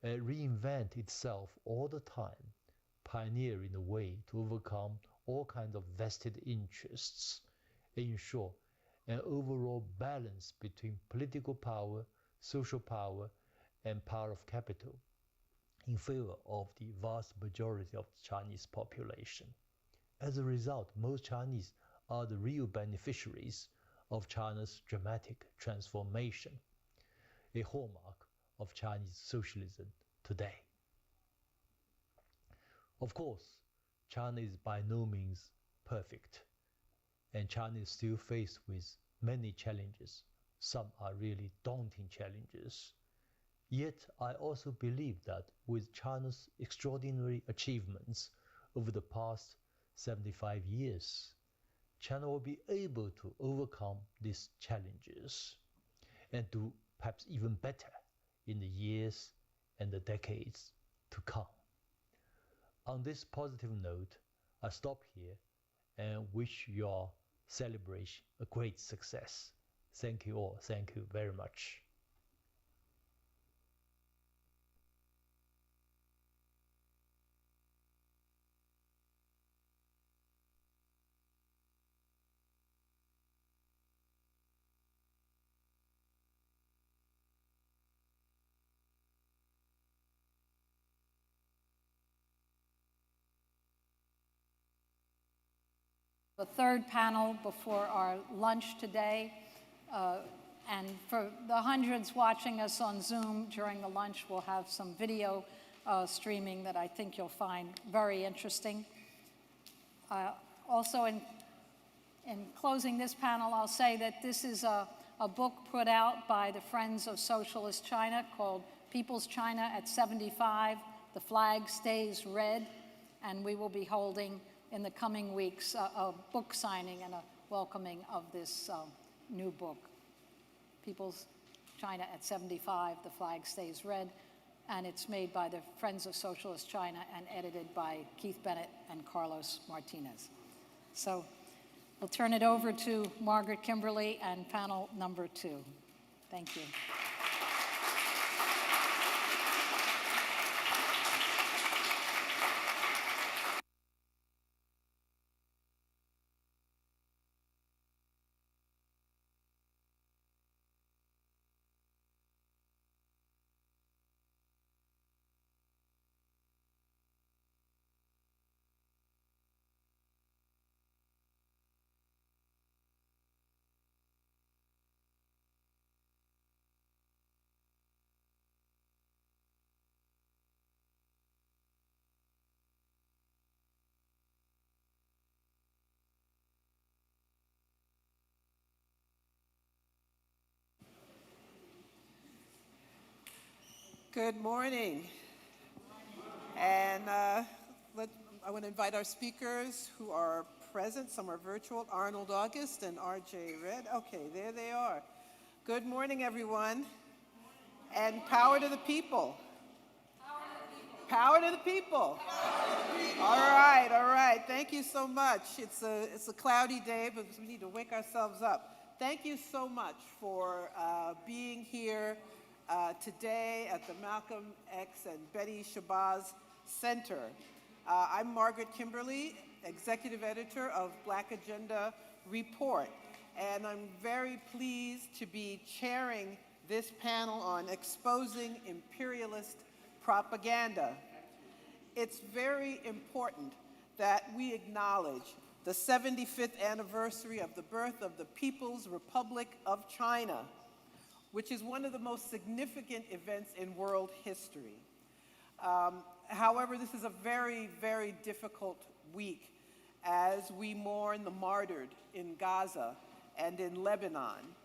and reinvent itself all the time, pioneering a way to overcome all kinds of vested interests, ensure an overall balance between political power, social power, and power of capital in favor of the vast majority of the Chinese population. As a result, most Chinese are the real beneficiaries of China's dramatic transformation, a hallmark of Chinese socialism today. Of course, China is by no means perfect, and China is still faced with many challenges. Some are really daunting challenges. Yet, I also believe that with China's extraordinary achievements over the past 75 years, China will be able to overcome these challenges and do perhaps even better in the years and the decades to come. On this positive note, I stop here and wish your celebration a great success. Thank you all. Thank you very much. A third panel before our lunch today. And for the hundreds watching us on Zoom during the lunch, we'll have some video streaming that I think you'll find very interesting. Also, in closing this panel, I'll say that this is a book put out by the Friends of Socialist China called People's China at 75, The Flag Stays Red, and we will be holding in the coming weeks a book signing and a welcoming of this new book, People's China at 75, The Flag Stays Red, and it's made by the Friends of Socialist China and edited by Keith Bennett and Carlos Martinez. So we'll turn it over to Margaret Kimberley and panel number 2. Thank you. Good morning. And I want to invite our speakers who are present. Some are virtual, Arnold August and R.J. Red. Okay, there they are. Good morning, everyone. And power to the people. Power to the people. All right. Thank you so much. It's a cloudy day, but we need to wake ourselves up. Thank you so much for being here today at the Malcolm X and Betty Shabazz Center. I'm Margaret Kimberley, Executive Editor of Black Agenda Report, and I'm very pleased to be chairing this panel on exposing imperialist propaganda. It's very important that we acknowledge the 75th anniversary of the birth of the People's Republic of China, which is one of the most significant events in world history. However, this is a very, very difficult week as we mourn the martyred in Gaza and in Lebanon.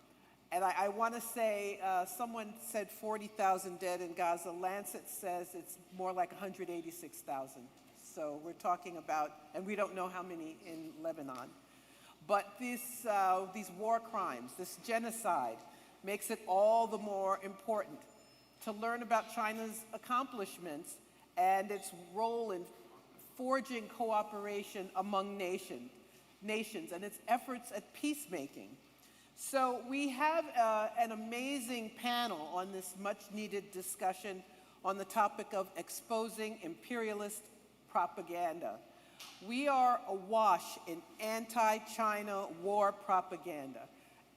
And I want to say, someone said 40,000 dead in Gaza. Lancet says it's more like 186,000. So we're talking about, and we don't know how many in Lebanon. But these war crimes, this genocide, makes it all the more important to learn about China's accomplishments and its role in forging cooperation among nations and its efforts at peacemaking. So we have an amazing panel on this much-needed discussion on the topic of exposing imperialist propaganda. We are awash in anti-China war propaganda.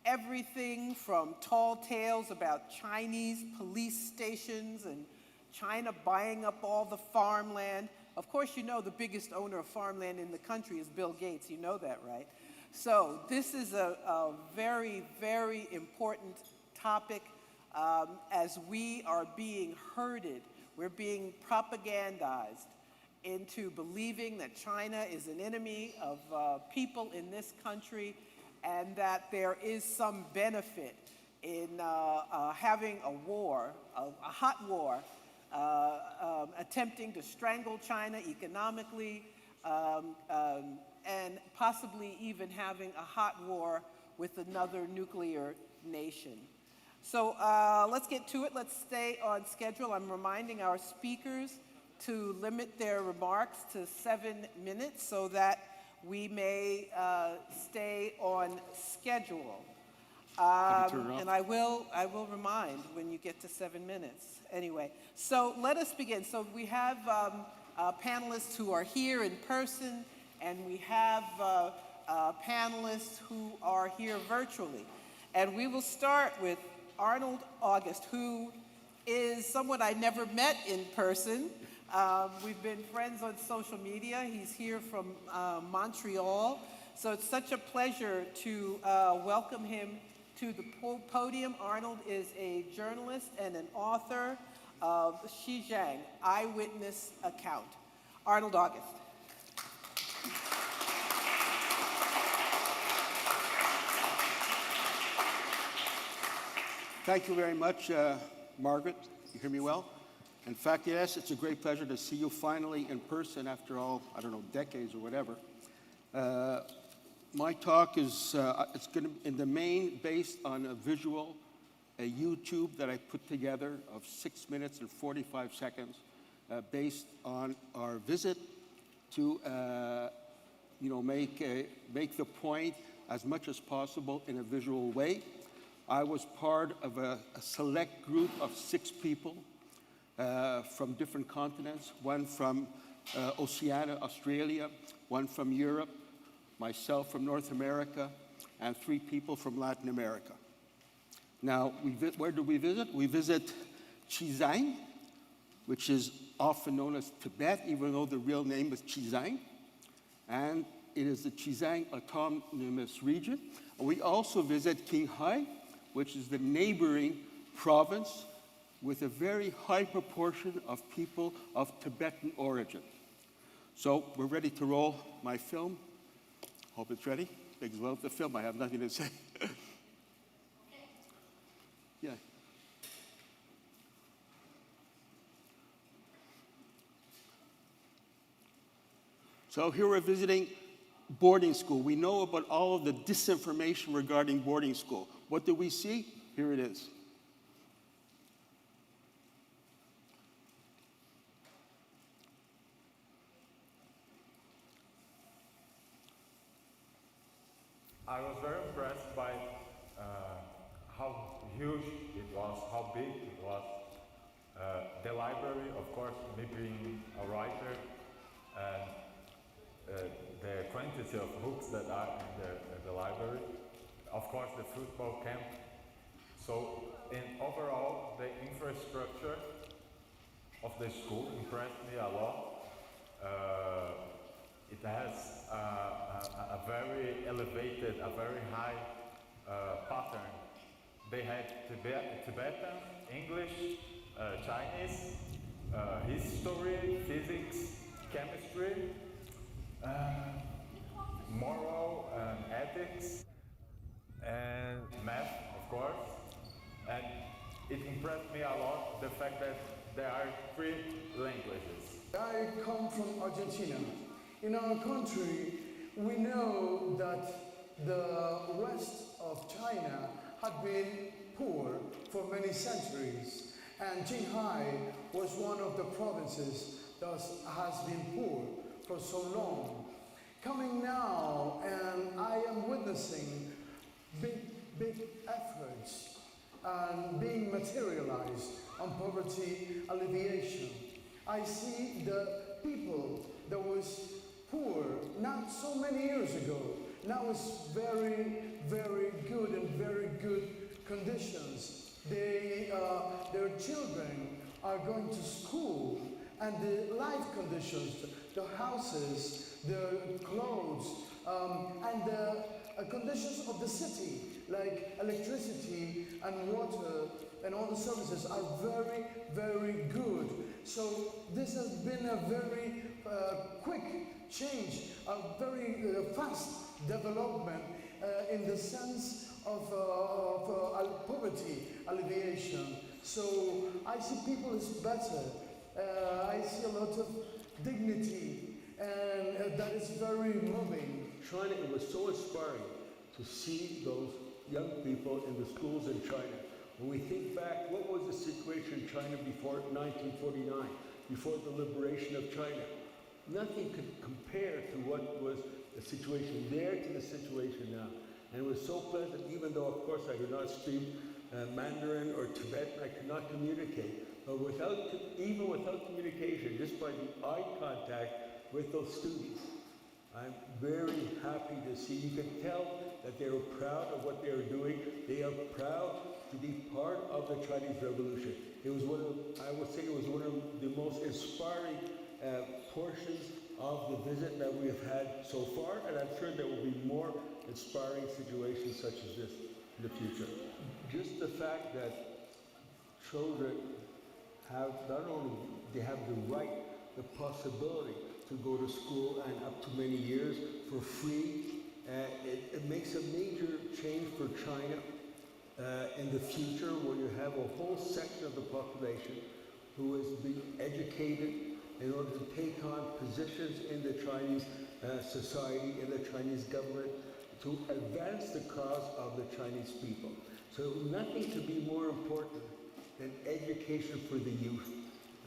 Everything from tall tales about Chinese police stations and China buying up all the farmland. Of course, you know the biggest owner of farmland in the country is Bill Gates. You know that, right? So this is a very, very important topic as we are being herded. We're being propagandized into believing that China is an enemy of people in this country, and that there is some benefit in having a war, a hot war, attempting to strangle China economically, and possibly even having a hot war with another nuclear nation. So let's get to it. Let's stay on schedule. I'm reminding our speakers to limit their remarks to 7 minutes so that we may stay on schedule. And I will remind when you get to 7 minutes. Anyway, so let us begin. So we have panelists who are here in person, and we have panelists who are here virtually. And we will start with Arnold August, who is someone I never met in person. We've been friends on social media. He's here from Montreal. So it's such a pleasure to welcome him to the podium. Arnold is a journalist and an author of Xinjiang, Eyewitness Account. Arnold August. Thank you very much, Margaret. You hear me well? In fact, yes, it's a great pleasure to see you finally in person after all, I don't know, decades or whatever. My talk is it's going to, in the main, based on a visual, a YouTube that I put together of 6 minutes and 45 seconds, based on our visit to, make the point as much as possible in a visual way. I was part of a select group of 6 people from different continents, one from Oceania, Australia, one from Europe, myself from North America, and 3 people from Latin America. Now, where do we visit? We visit Xinjiang, which is often known as Tibet, even though the real name is Xinjiang. And it is the Xinjiang Autonomous Region. And we also visit Qinghai, which is the neighboring province with a very high proportion of people of Tibetan origin. So we're ready to roll my film. Hope it's ready. Because without the film, I have nothing to say. Yeah. So here we're visiting boarding school. We know about all of the disinformation regarding boarding school. What do we see? Here it is. I was very impressed by how huge it was, how big it was. The library, of course, me being a writer, and the quantity of books that are in the library. Of course, the football camp. So, in overall, the infrastructure of the school impressed me a lot. It has a very elevated, a very high pattern. They had Tibetan, English, Chinese, history, physics, chemistry, moral and ethics, and math, of course. And it impressed me a lot the fact that there are 3 languages. I come from Argentina. In our country, we know that the west of China had been poor for many centuries, and Qinghai was one of the provinces that has been poor for so long. Coming now, and I am witnessing big efforts and being materialized on poverty alleviation. I see the people that was poor not so many years ago. Now it's very, very good and very good conditions. Their children are going to school, and the life conditions, the houses, the clothes, and the conditions of the city, like electricity and water and all the services are very, very good. So this has been a very quick change, a very fast development in the sense of poverty alleviation. So I see people as better. I see a lot of dignity, and that is very moving. China, it was so inspiring to see those young people in the schools in China. When we think back, what was the situation in China before 1949, before the liberation of China? Nothing could compare to what was the situation there to the situation now. And it was so pleasant, even though, of course, I do not speak Mandarin or Tibetan, I could not communicate. But even without communication, just by the eye contact with those students, I'm very happy to see. You can tell that they are proud of what they are doing. They are proud to be part of the Chinese Revolution. It was I would say it was one of the most inspiring portions of the visit that we have had so far, and I'm sure there will be more inspiring situations such as this in the future. Just the fact that children have not only they have the right, the possibility to go to school and up to many years for free, it makes a major change for China in the future, where you have a whole section of the population who is being educated in order to take on positions in the Chinese society, in the Chinese government, to advance the cause of the Chinese people. So nothing could be more important than education for the youth.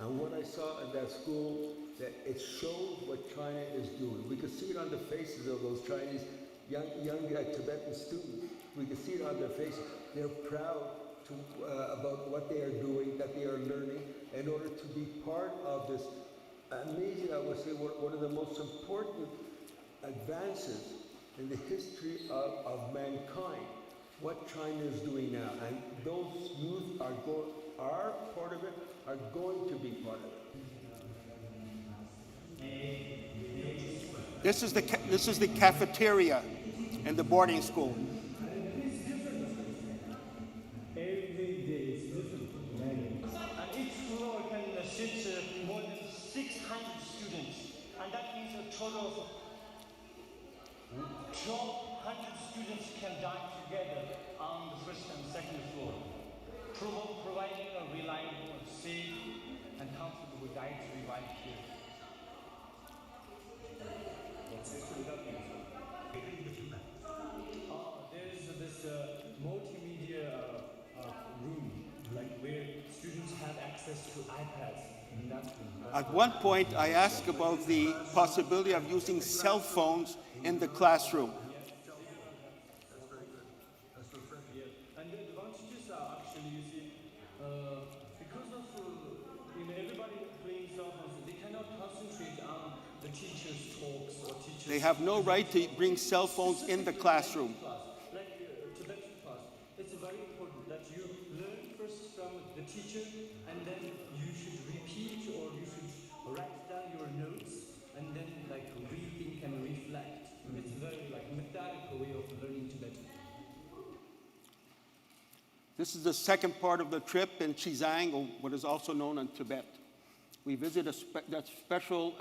And what I saw in that school, that it shows what China is doing. We could see it on the faces of those Chinese young Tibetan students. We could see it on their faces. They're proud about what they are doing, that they are learning, in order to be part of this amazing, I would say, one of the most important advances in the history of mankind, what China is doing now. And those youth are part of it, are going to be part of it. This is the cafeteria in the boarding school. Every day is different. And each floor can sit more than 600 students. And that means a total of 1,200 students can dine together on the first and second floor, providing a reliable, safe, and comfortable dietary right here. There's this multimedia room, like where students have access to iPads. And that At one point, I asked about the possibility of using cell phones in the classroom. And the advantages are actually, you see, because of everybody playing cell phones, they cannot concentrate on the teacher's talks or teachers. They have no right to bring cell phones in the classroom. Like Tibetan class, it's very important that you learn first from the teacher, and then you should repeat or you should write down your notes, and then like rethink and reflect. It's very methodical way of learning Tibetan. This is the second part of the trip in Xizang, or what is also known in Tibet. We visit that special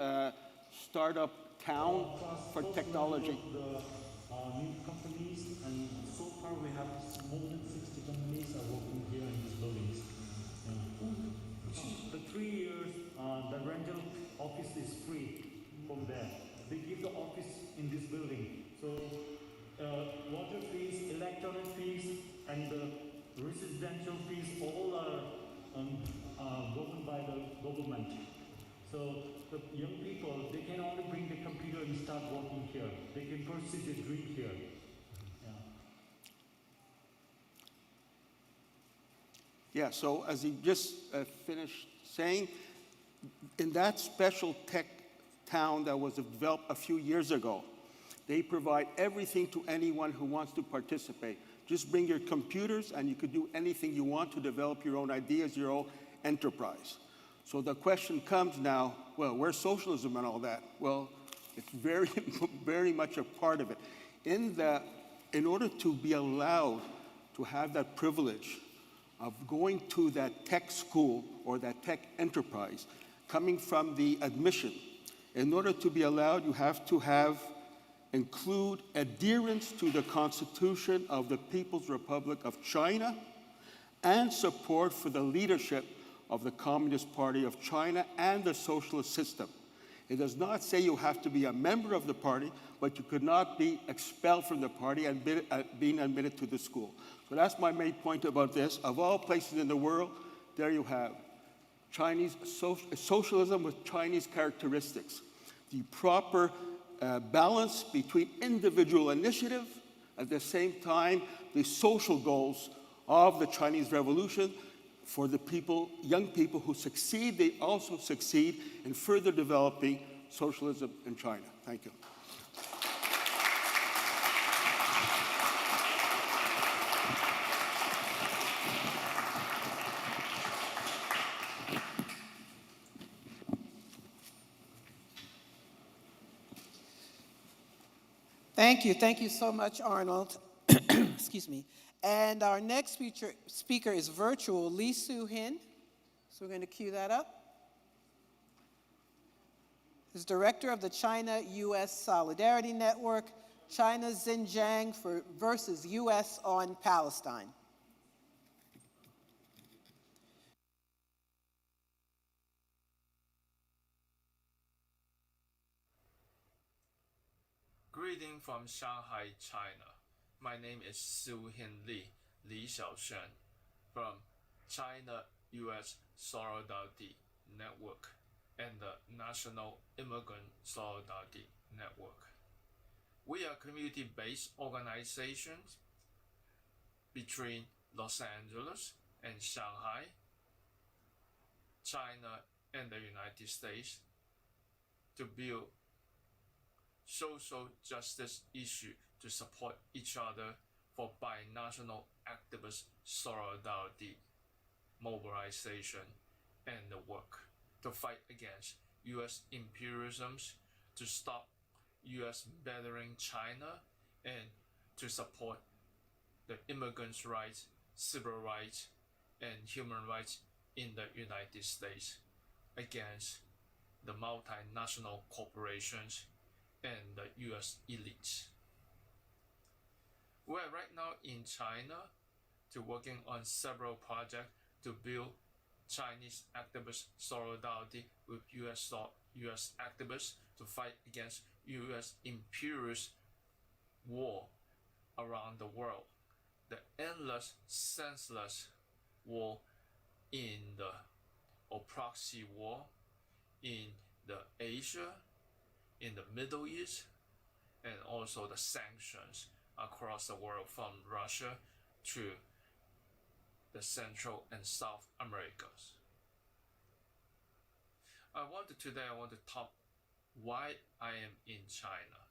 startup town for technology. The new companies, and so far we have more than 60 companies are working here in these buildings. The 3 years, the rental office is free from there. They give the office in this building. So water fees, electronic fees, and the residential fees all are governed by the government. So the young people, they can only bring the computer and start working here. They can pursue their dream here. Yeah, so as he just finished saying, in that special tech town that was developed a few years ago, they provide everything to anyone who wants to participate. Just bring your computers and you could do anything you want to develop your own ideas, your own enterprise. So the question comes now, well, where's socialism and all that? Well, it's very, very much a part of it. In order to be allowed to have that privilege of going to that tech school or that tech enterprise, coming from the admission, in order to be allowed, you have to include adherence to the Constitution of the People's Republic of China and support for the leadership of the Communist Party of China and the socialist system. It does not say you have to be a member of the party, but you could not be expelled from the party and being admitted to the school. So that's my main point about this. Of all places in the world, there you have Chinese socialism with Chinese characteristics. The proper balance between individual initiative, at the same time, the social goals of the Chinese Revolution. For the people, young people who succeed, they also succeed in further developing socialism in China. Thank you. Thank you so much, Arnold. Excuse me. And our next speaker is virtual, Lee Soo-hin. So we're going to cue that up. He's director of the China-U.S. Solidarity Network, China Xinjiang versus U.S. on Palestine. Greeting from Shanghai, China. My name is Soo-hin Lee, Li Xiaoshen, from China-U.S. Solidarity Network and the National Immigrant Solidarity Network. We are community-based organizations between Los Angeles and Shanghai, China and the United States to build social justice issue to support each other for binational activist solidarity, mobilization, and the work to fight against U.S. imperialism, to stop U.S. battering China, and to support the immigrants' rights, civil rights, and human rights in the United States against the multinational corporations and the U.S. elites. We're right now in China to working on several projects to build Chinese activist solidarity with U.S. activists to fight against U.S. imperialist war around the world, the endless, senseless war in the or proxy war in the Asia, in the Middle East, and also the sanctions across the world from Russia to the Central and South Americas. Today I want to talk why I am in China.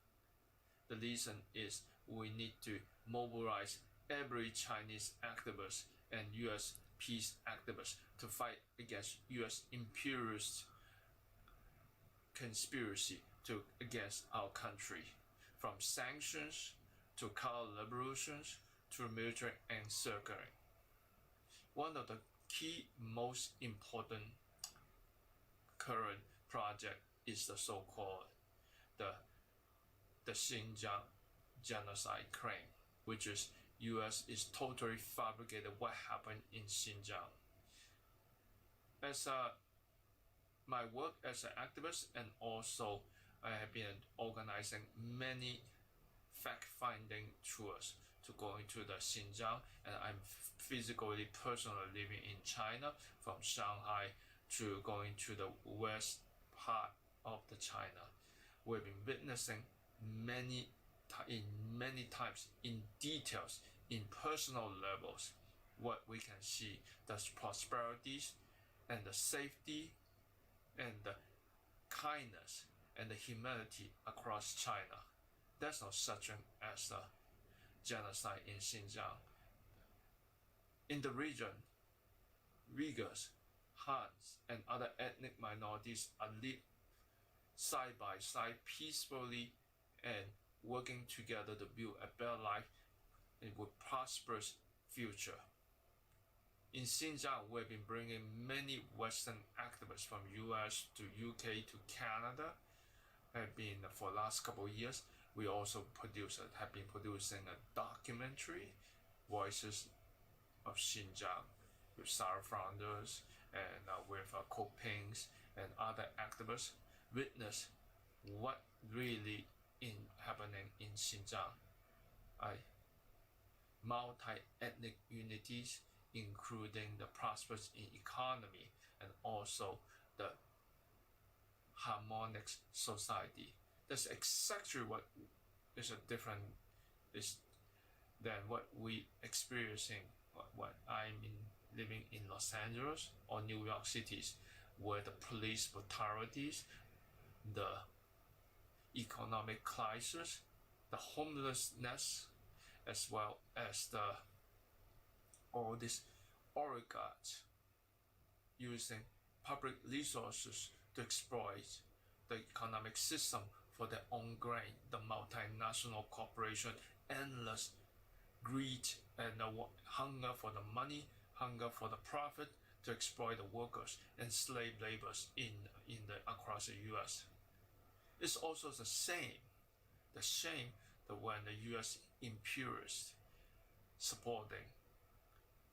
The reason is we need to mobilize every Chinese activist and U.S. peace activist to fight against U.S. imperialist conspiracy against our country, from sanctions to color revolutions to military encirclement. One of the key, most important current project is the so-called the Xinjiang genocide claim, which is U.S. is totally fabricated what happened in Xinjiang. As my work as an activist, and also I have been organizing many fact-finding tours to go into the Xinjiang, and I'm physically, personally living in China, from Shanghai to going to the west part of the China. We've been witnessing many times, in details, in personal levels, what we can see, the prosperities and the safety and the kindness and the humanity across China. There's no such thing as a genocide in Xinjiang. In the region, Uyghurs, Hans, and other ethnic minorities are lived side by side peacefully and working together to build a better life and with prosperous future. In Xinjiang, we've been bringing many Western activists from US to UK to Canada. Have been for the last couple of years. We also have been producing a documentary, Voices of Xinjiang, with Sara Flounders and with Haiphong and other activists, witness what really happening in Xinjiang. Multi-ethnic unities, including the prosperous economy and also the harmonic society. That's exactly what is than what we experiencing, what I'm living in Los Angeles or New York cities, where the police brutalities, the economic crisis, the homelessness, as well as all these oligarchs using public resources to exploit the economic system for their own gain. The multinational corporation, endless greed and hunger for the money, hunger for the profit to exploit the workers and slave laborers across the U.S. It's also the shame that when the U.S. imperialists supporting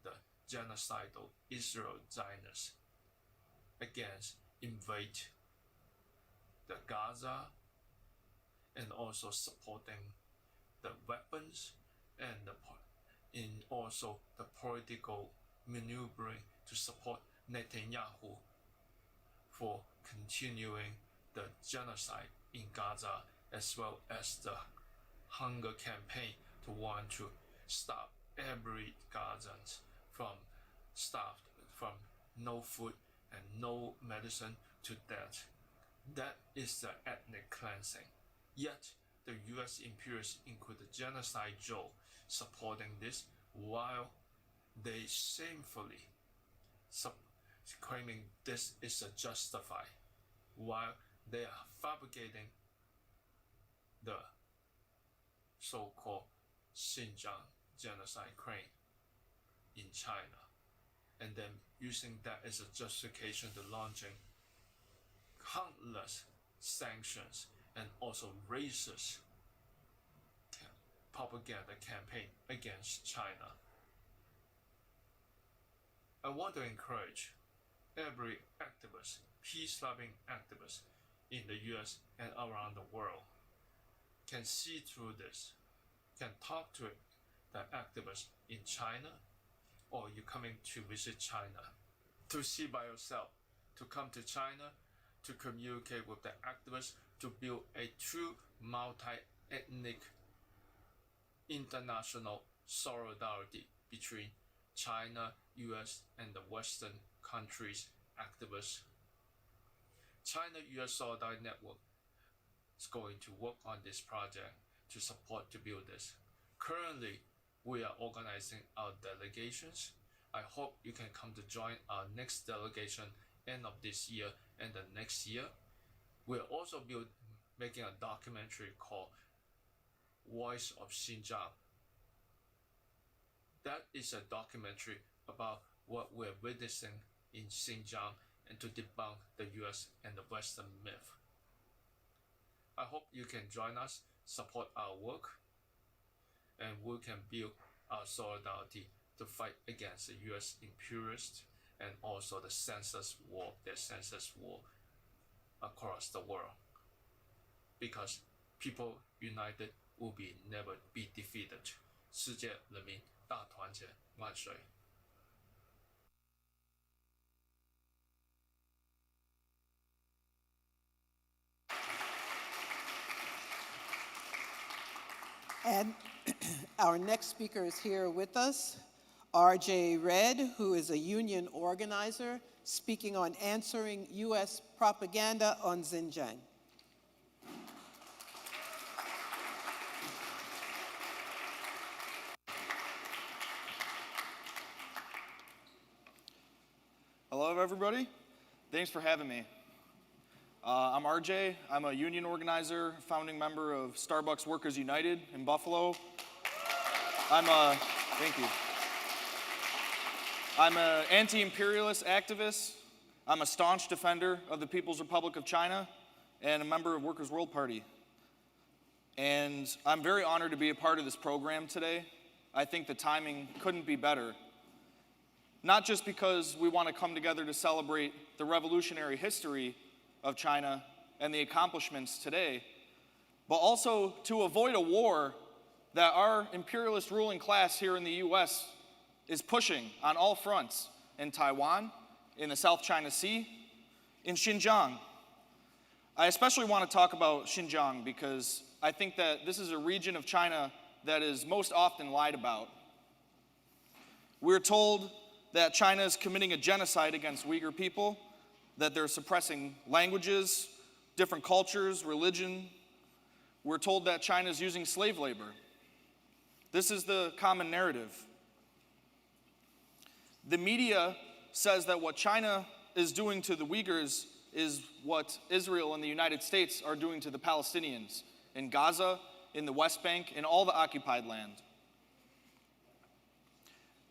the genocidal Israel Zionists against invade the Gaza and also supporting the weapons and also the political maneuvering to support Netanyahu for continuing the genocide in Gaza, as well as the hunger campaign to want to stop every Gazan from no food and no medicine to death. That is the ethnic cleansing. Yet the U.S. imperialists, include the genocide Joe, supporting this, while they shamefully claiming this is a justified, while they are fabricating the so-called Xinjiang genocide claim in China, and then using that as a justification to launching countless sanctions and also racist propaganda campaign against China. I want to encourage every activist, peace-loving activist in the US and around the world can see through this, can talk to the activists in China, or you're coming to visit China, to see by yourself, to come to China, to communicate with the activists, to build a true multi-ethnic international solidarity between China, US, and the Western countries' activists. China-US Solidarity Network is going to work on this project to support to build this. Currently, we are organizing our delegations. I hope you can come to join our next delegation end of this year and the next year. We're also making a documentary called Voice of Xinjiang. That is a documentary about what we're witnessing in Xinjiang and to debunk the US and the Western myth. I hope you can join us, support our work, and we can build our solidarity to fight against the US imperialists and also the census war, their census war across the world. Because people united will never be defeated. 世界人民大团结，万岁！ And our next speaker is here with us, R.J. Redd, who is a union organizer speaking on answering U.S. propaganda on Xinjiang. Hello, everybody. Thanks for having me. I'm RJ. I'm a union organizer, founding member of Starbucks Workers United in Buffalo. Thank you. I'm an anti-imperialist activist. I'm a staunch defender of the People's Republic of China and a member of Workers' World Party. And I'm very honored to be a part of this program today. I think the timing couldn't be better. Not just because we want to come together to celebrate the revolutionary history of China and the accomplishments today, but also to avoid a war that our imperialist ruling class here in the US is pushing on all fronts in Taiwan, in the South China Sea, in Xinjiang. I especially want to talk about Xinjiang because I think that this is a region of China that is most often lied about. We're told that China is committing a genocide against Uyghur people, that they're suppressing languages, different cultures, religion. We're told that China is using slave labor. This is the common narrative. The media says that what China is doing to the Uyghurs is what Israel and the United States are doing to the Palestinians in Gaza, in the West Bank, in all the occupied land.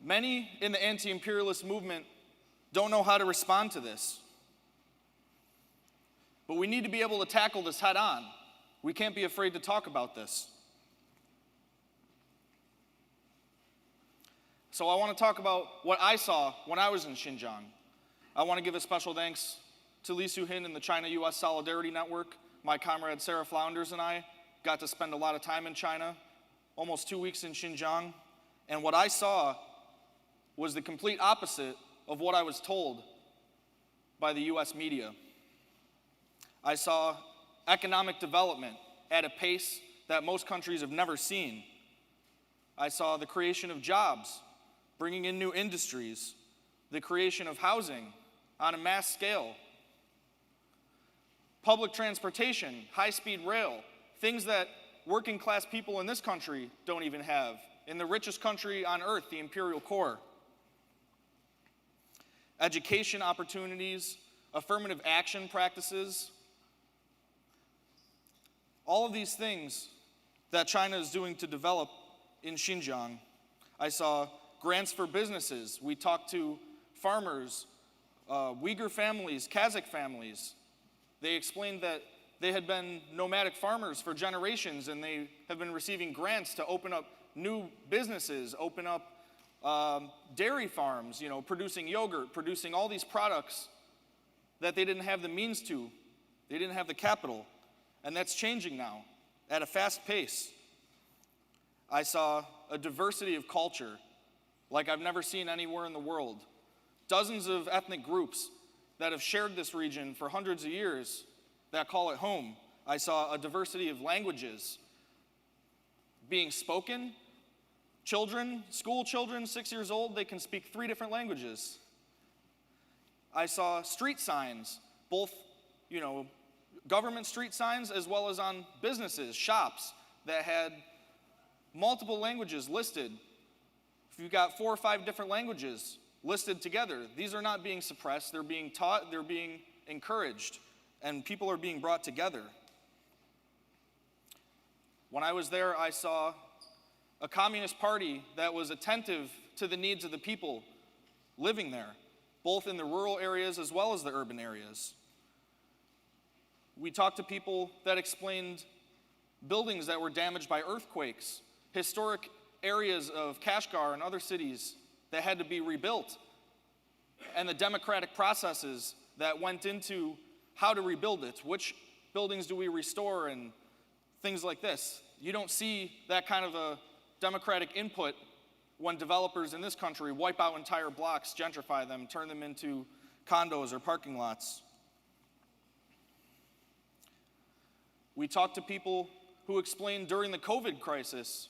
Many in the anti-imperialist movement don't know how to respond to this. But we need to be able to tackle this head on. We can't be afraid to talk about this. So I want to talk about what I saw when I was in Xinjiang. I want to give a special thanks to Li Suhin and the China-US Solidarity Network. My comrade Sara Flounders and I got to spend a lot of time in China, almost 2 weeks in Xinjiang. And what I saw was the complete opposite of what I was told by the US media. I saw economic development at a pace that most countries have never seen. I saw the creation of jobs, bringing in new industries, the creation of housing on a mass scale, public transportation, high-speed rail, things that working class people in this country don't even have, in the richest country on earth, the imperial core. Education opportunities, affirmative action practices, all of these things that China is doing to develop in Xinjiang. I saw grants for businesses. We talked to farmers, Uyghur families, Kazakh families. They explained that they had been nomadic farmers for generations and they have been receiving grants to open up new businesses, open up dairy farms, producing yogurt, producing all these products that they didn't have the means to. They didn't have the capital. And that's changing now at a fast pace. I saw a diversity of culture like I've never seen anywhere in the world. Dozens of ethnic groups that have shared this region for hundreds of years that call it home. I saw a diversity of languages being spoken. Children, school children, 6 years old, they can speak 3 different languages. I saw street signs, both, government street signs as well as on businesses, shops that had multiple languages listed. If you've got 4 or 5 different languages listed together, these are not being suppressed, they're being taught, they're being encouraged, and people are being brought together. When I was there, I saw a communist party that was attentive to the needs of the people living there, both in the rural areas as well as the urban areas. We talked to people that explained buildings that were damaged by earthquakes, historic areas of Kashgar and other cities that had to be rebuilt, and the democratic processes that went into how to rebuild it, which buildings do we restore, and things like this. You don't see that kind of a democratic input when developers in this country wipe out entire blocks, gentrify them, turn them into condos or parking lots. We talked to people who explained during the COVID crisis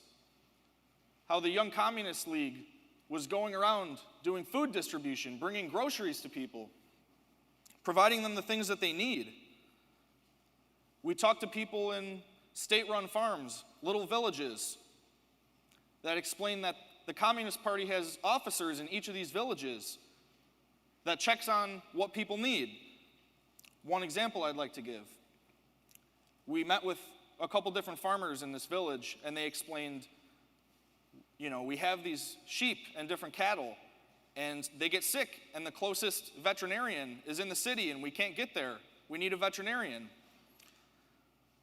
how the Young Communist League was going around doing food distribution, bringing groceries to people, providing them the things that they need. We talked to people in state-run farms, little villages, that explain that the Communist Party has officers in each of these villages that checks on what people need. One example I'd like to give. We met with a couple different farmers in this village, and they explained, we have these sheep and different cattle, and they get sick, and the closest veterinarian is in the city, and we can't get there. We need a veterinarian.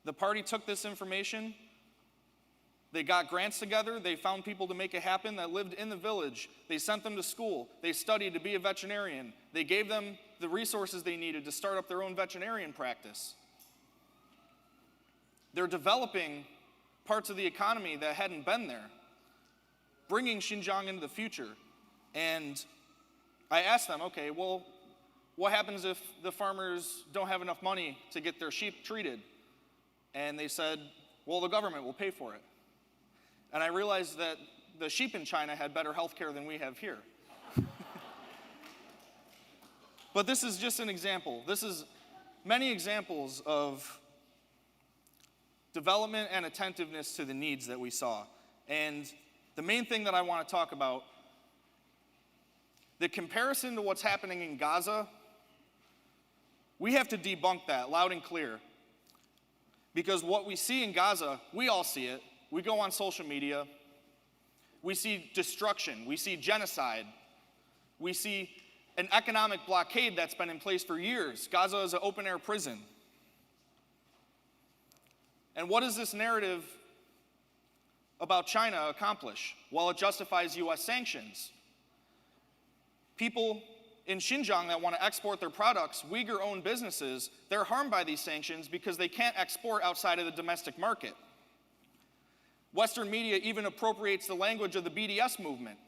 The party took this information, they got grants together, they found people to make it happen that lived in the village, they sent them to school, they studied to be a veterinarian, they gave them the resources they needed to start up their own veterinarian practice. They're developing parts of the economy that hadn't been there, bringing Xinjiang into the future. And I asked them, okay, well, what happens if the farmers don't have enough money to get their sheep treated? And they said, well, the government will pay for it. And I realized that the sheep in China had better health care than we have here. But this is just an example. This is many examples of development and attentiveness to the needs that we saw. And the main thing that I want to talk about, the comparison to what's happening in Gaza We have to debunk that loud and clear. Because what we see in Gaza, we all see it. We go on social media. We see destruction. We see genocide. We see an economic blockade that's been in place for years. Gaza is an open-air prison. And what does this narrative about China accomplish? Well, it justifies U.S. sanctions. People in Xinjiang that want to export their products, Uyghur-owned businesses, they're harmed by these sanctions because they can't export outside of the domestic market. Western media even appropriates the language of the BDS movement,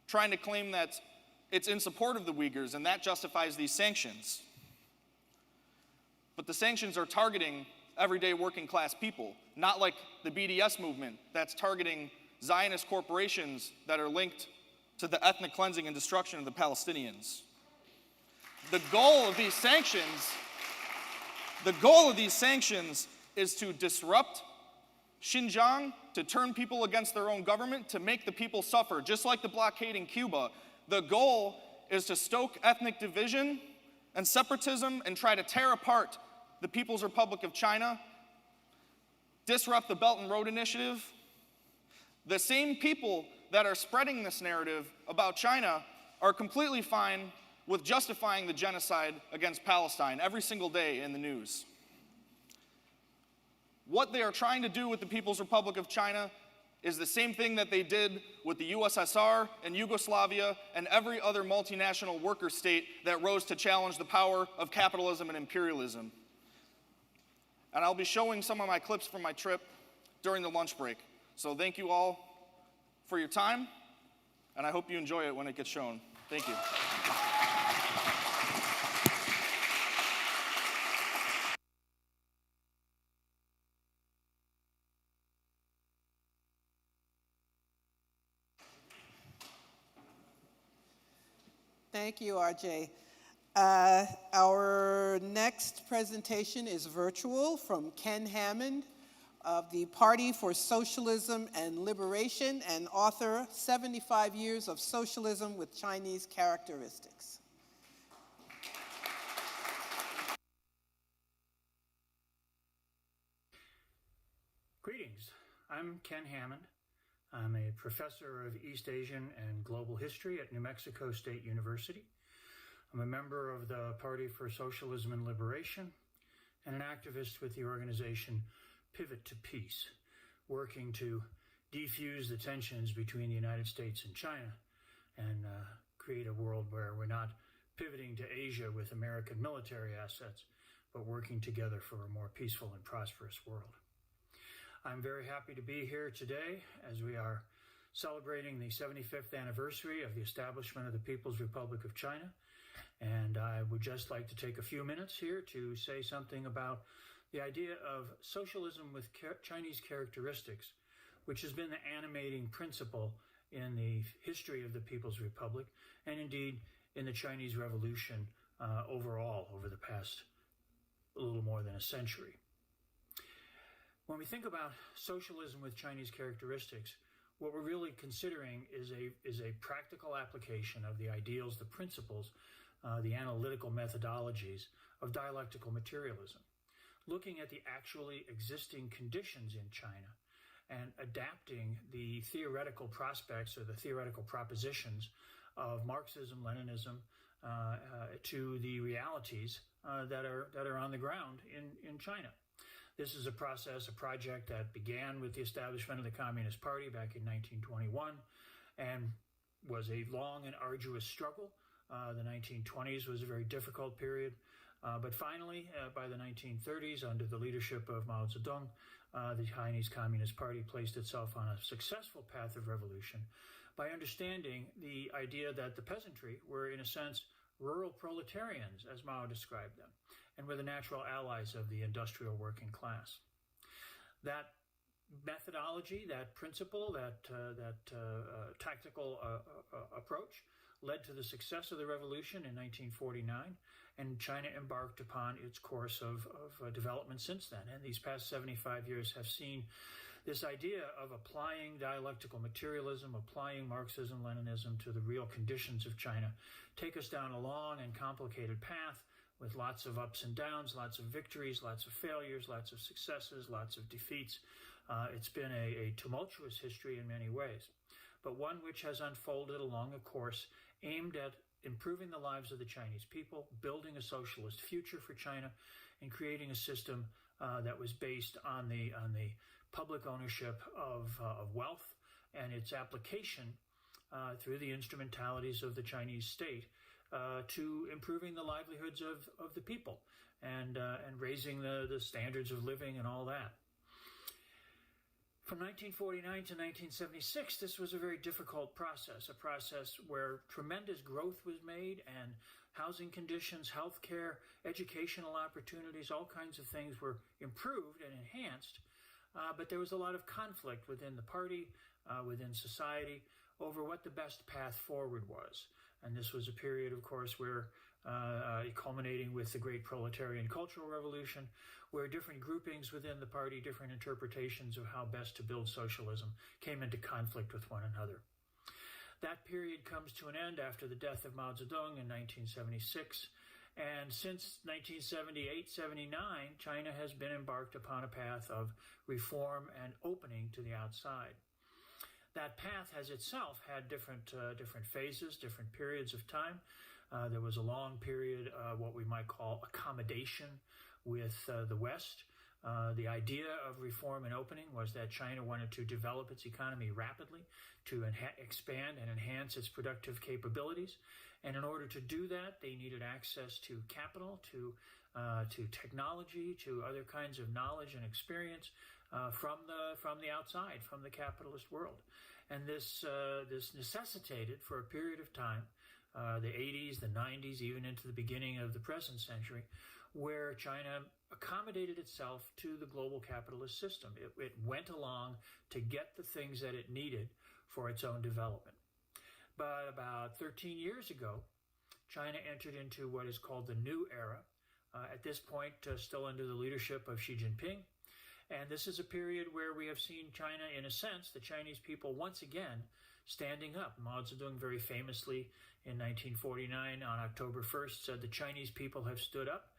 trying to claim that it's in support of the Uyghurs, and that justifies these sanctions. But the sanctions are targeting everyday working class people, not like the BDS movement that's targeting Zionist corporations that are linked to the ethnic cleansing and destruction of the Palestinians. The goal of these sanctions is to disrupt Xinjiang, to turn people against their own government, to make the people suffer, just like the blockade in Cuba. The goal is to stoke ethnic division and separatism and try to tear apart the People's Republic of China, disrupt the Belt and Road Initiative. The same people that are spreading this narrative about China are completely fine with justifying the genocide against Palestine every single day in the news. What they are trying to do with the People's Republic of China is the same thing that they did with the USSR and Yugoslavia and every other multinational worker state that rose to challenge the power of capitalism and imperialism. And I'll be showing some of my clips from my trip during the lunch break. So thank you all for your time, and I hope you enjoy it when it gets shown. Thank you. Thank you, RJ. Our next presentation is virtual from Ken Hammond of the Party for Socialism and Liberation and author 75 Years of Socialism with Chinese Characteristics. Greetings, I'm Ken Hammond. I'm a professor of East Asian and Global History at New Mexico State University. I'm a member of the Party for Socialism and Liberation and an activist with the organization Pivot to Peace, working to defuse the tensions between the United States and China and create a world where we're not pivoting to Asia with American military assets, but working together for a more peaceful and prosperous world. I'm very happy to be here today as we are celebrating the 75th anniversary of the establishment of the People's Republic of China. And I would just like to take a few minutes here to say something about the idea of socialism with Chinese characteristics, which has been the animating principle in the history of the People's Republic and indeed in the Chinese Revolution overall over the past a little more than a century. When we think about socialism with Chinese characteristics, what we're really considering is a practical application of the ideals, the principles, the analytical methodologies of dialectical materialism, looking at the actually existing conditions in China and adapting the theoretical prospects or the theoretical propositions of Marxism, Leninism to the realities that are on the ground in China. This is a project that began with the establishment of the Communist Party back in 1921 and was a long and arduous struggle. The 1920s was a very difficult period, but finally, by the 1930s, under the leadership of Mao Zedong, the Chinese Communist Party placed itself on a successful path of revolution by understanding the idea that the peasantry were, in a sense, rural proletarians, as Mao described them, and were the natural allies of the industrial working class. That methodology, that principle, that tactical approach led to the success of the revolution in 1949, and China embarked upon its course of development since then. And these past 75 years have seen this idea of applying dialectical materialism, applying Marxism, Leninism to the real conditions of China take us down a long and complicated path with lots of ups and downs, lots of victories, lots of failures, lots of successes, lots of defeats. It's been a tumultuous history in many ways, but one which has unfolded along a course aimed at improving the lives of the Chinese people, building a socialist future for China, and creating a system that was based on the public ownership of wealth and its application through the instrumentalities of the Chinese state to improving the livelihoods of the people and raising the standards of living and all that. From 1949 to 1976, this was a very difficult process, a process where tremendous growth was made and housing conditions, healthcare, educational opportunities, all kinds of things were improved and enhanced. But there was a lot of conflict within the party, within society, over what the best path forward was. And this was a period, of course, where culminating with the great proletarian cultural revolution, where different groupings within the party, different interpretations of how best to build socialism came into conflict with one another. That period comes to an end after the death of Mao Zedong in 1976. And since 1978-79, China has been embarked upon a path of reform and opening to the outside. That path has itself had different phases, different periods of time. There was a long period, what we might call accommodation with the West. The idea of reform and opening was that China wanted to develop its economy rapidly, to expand and enhance its productive capabilities. And in order to do that, they needed access to capital, to technology, to other kinds of knowledge and experience from the outside, from the capitalist world. And this necessitated, for a period of time, the 80s, the 90s, even into the beginning of the present century, where China accommodated itself to the global capitalist system. It went along to get the things that it needed for its own development. But about 13 years ago, China entered into what is called the New Era, at this point still under the leadership of Xi Jinping. And this is a period where we have seen China, in a sense, the Chinese people once again standing up. Mao Zedong very famously in 1949 on October 1st said the Chinese people have stood up.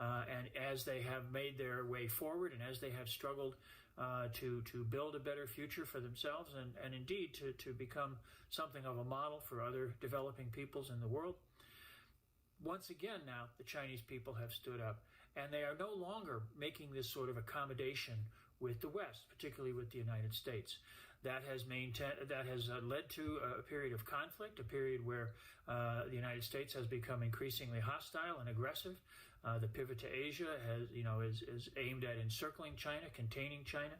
And as they have made their way forward and as they have struggled to build a better future for themselves and indeed to become something of a model for other developing peoples in the world, once again now the Chinese people have stood up. And they are no longer making this sort of accommodation with the West, particularly with the United States. That has led to a period of conflict, a period where the United States has become increasingly hostile and aggressive. The pivot to Asia is aimed at encircling China, containing China,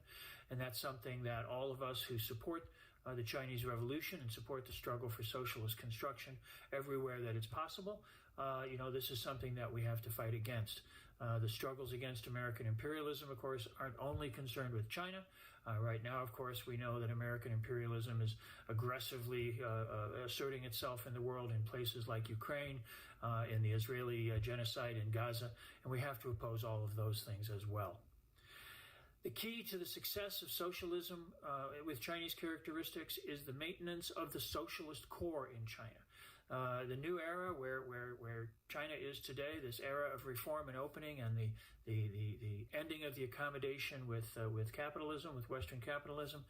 and that's something that all of us who support the Chinese Revolution and support the struggle for socialist construction everywhere that it's possible, this is something that we have to fight against. The struggles against American imperialism, of course, aren't only concerned with China. Right now, of course, we know that American imperialism is aggressively asserting itself in the world in places like Ukraine, in the Israeli genocide in Gaza, and we have to oppose all of those things as well. The key to the success of socialism with Chinese characteristics is the maintenance of the socialist core in China. The new era where China is today, this era of reform and opening and the ending of the accommodation with capitalism, with Western capitalism,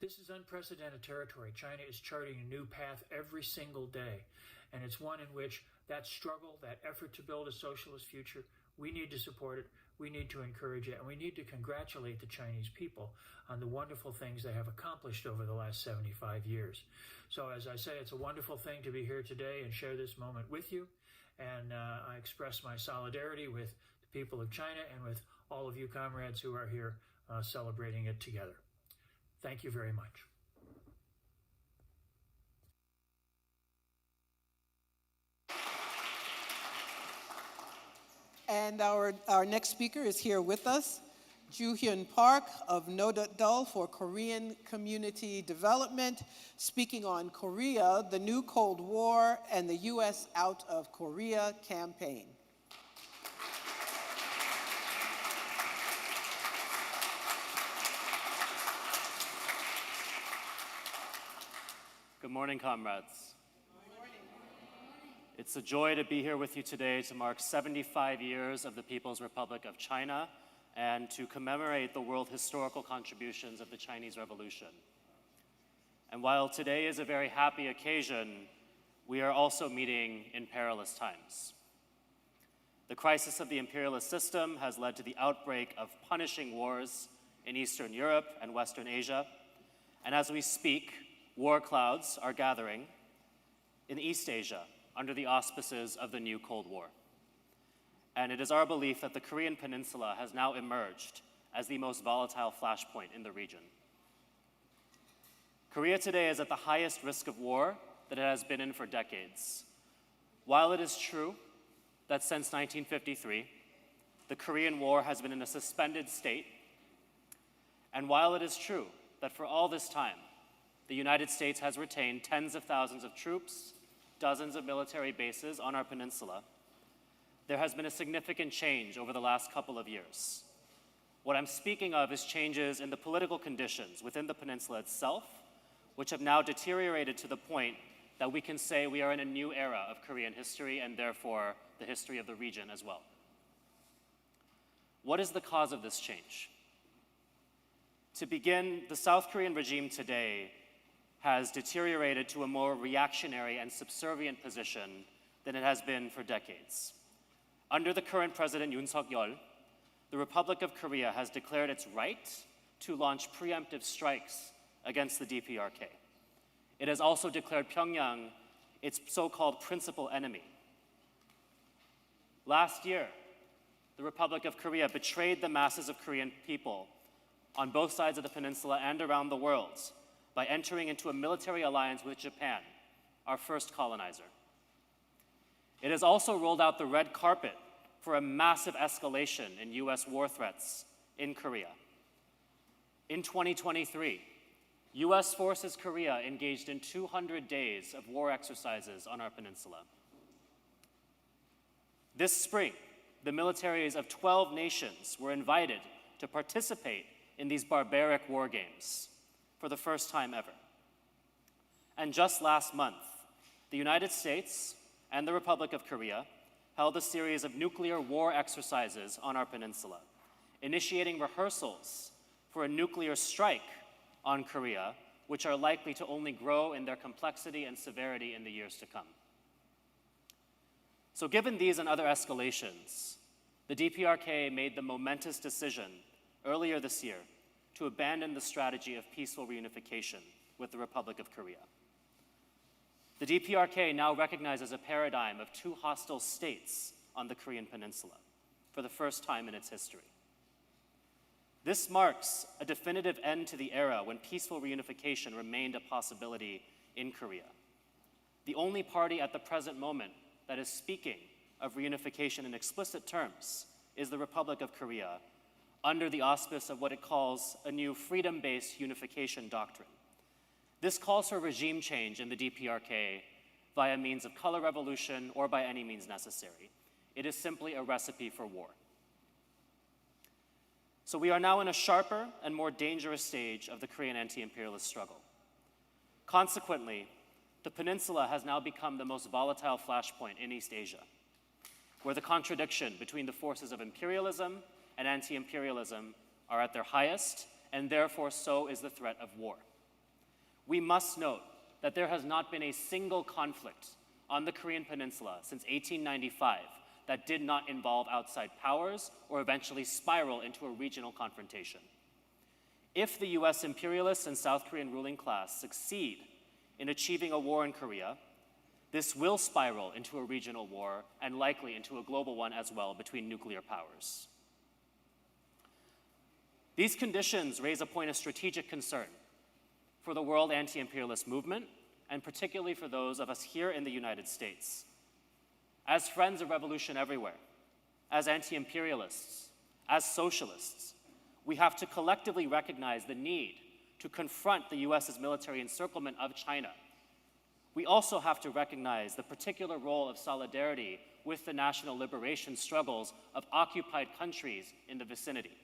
this is unprecedented territory. China is charting a new path every single day, and it's one in which that struggle, that effort to build a socialist future, we need to support it, we need to encourage it, and we need to congratulate the Chinese people on the wonderful things they have accomplished over the last 75 years. So as I say, it's a wonderful thing to be here today and share this moment with you. And I express my solidarity with the people of China and with all of you comrades who are here celebrating it together. Thank you very much. And our next speaker is here with us, Joo-hyun Park of Nodal for Korean Community Development, speaking on Korea, the New Cold War, and the U.S. Out of Korea campaign. Good morning, comrades. It's a joy to be here with you today to mark 75 years of the People's Republic of China and to commemorate the world historical contributions of the Chinese Revolution. And while today is a very happy occasion, we are also meeting in perilous times. The crisis of the imperialist system has led to the outbreak of punishing wars in Eastern Europe and Western Asia. And as we speak, war clouds are gathering in East Asia under the auspices of the new Cold War. And it is our belief that the Korean Peninsula has now emerged as the most volatile flashpoint in the region. Korea today is at the highest risk of war that it has been in for decades. While it is true that since 1953, the Korean War has been in a suspended state, and while it is true that for all this time, the United States has retained tens of thousands of troops, dozens of military bases on our peninsula, there has been a significant change over the last couple of years. What I'm speaking of is changes in the political conditions within the peninsula itself, which have now deteriorated to the point that we can say we are in a new era of Korean history and therefore the history of the region as well. What is the cause of this change? To begin, the South Korean regime today has deteriorated to a more reactionary and subservient position than it has been for decades. Under the current president Yoon Suk-yeol, the Republic of Korea has declared its right to launch preemptive strikes against the DPRK. It has also declared Pyongyang its so-called principal enemy. Last year, the Republic of Korea betrayed the masses of Korean people on both sides of the peninsula and around the world by entering into a military alliance with Japan, our first colonizer. It has also rolled out the red carpet for a massive escalation in US war threats in Korea. In 2023, US forces Korea engaged in 200 days of war exercises on our peninsula. This spring, the militaries of 12 nations were invited to participate in these barbaric war games for the first time ever. And just last month, the United States and the Republic of Korea held a series of nuclear war exercises on our peninsula, initiating rehearsals for a nuclear strike on Korea, which are likely to only grow in their complexity and severity in the years to come. So given these and other escalations, the DPRK made the momentous decision earlier this year to abandon the strategy of peaceful reunification with the Republic of Korea. The DPRK now recognizes a paradigm of two hostile states on the Korean Peninsula for the first time in its history. This marks a definitive end to the era when peaceful reunification remained a possibility in Korea. The only party at the present moment that is speaking of reunification in explicit terms is the Republic of Korea, under the auspice of what it calls a new freedom-based unification doctrine. This calls for regime change in the DPRK via means of color revolution or by any means necessary. It is simply a recipe for war. So we are now in a sharper and more dangerous stage of the Korean anti-imperialist struggle. Consequently, the peninsula has now become the most volatile flashpoint in East Asia, where the contradiction between the forces of imperialism and anti-imperialism are at their highest, and therefore so is the threat of war. We must note that there has not been a single conflict on the Korean Peninsula since 1895 that did not involve outside powers or eventually spiral into a regional confrontation. If the US imperialists and South Korean ruling class succeed in achieving a war in Korea, this will spiral into a regional war and likely into a global one as well between nuclear powers. These conditions raise a point of strategic concern for the world anti-imperialist movement, and particularly for those of us here in the United States. As friends of revolution everywhere, as anti-imperialists, as socialists, we have to collectively recognize the need to confront the US's military encirclement of China. We also have to recognize the particular role of solidarity with the national liberation struggles of occupied countries in the vicinity.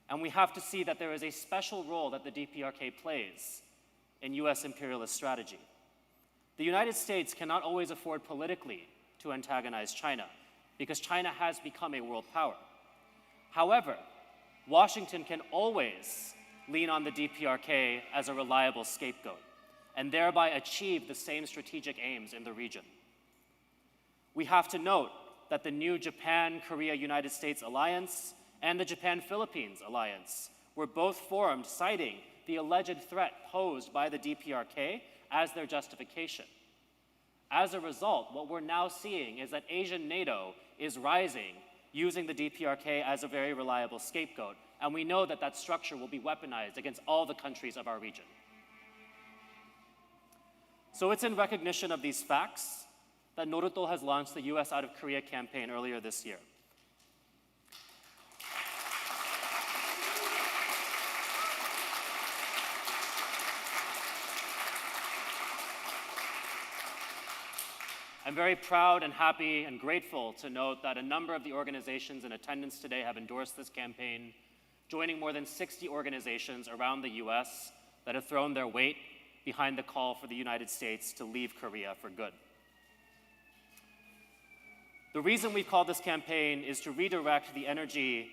And we have to see that there is a special role that the DPRK plays in US imperialist strategy. The United States cannot always afford politically to antagonize China, because China has become a world power. However, Washington can always lean on the DPRK as a reliable scapegoat, and thereby achieve the same strategic aims in the region. We have to note that the new Japan-Korea-United States alliance and the Japan-Philippines alliance were both formed citing the alleged threat posed by the DPRK as their justification. As a result, what we're now seeing is that Asian NATO is rising using the DPRK as a very reliable scapegoat, and we know that that structure will be weaponized against all the countries of our region. So it's in recognition of these facts that Noruto has launched the US Out of Korea campaign earlier this year. I'm very proud and happy and grateful to note that a number of the organizations in attendance today have endorsed this campaign, joining more than 60 organizations around the US that have thrown their weight behind the call for the United States to leave Korea for good. The reason we've called this campaign is to redirect the energy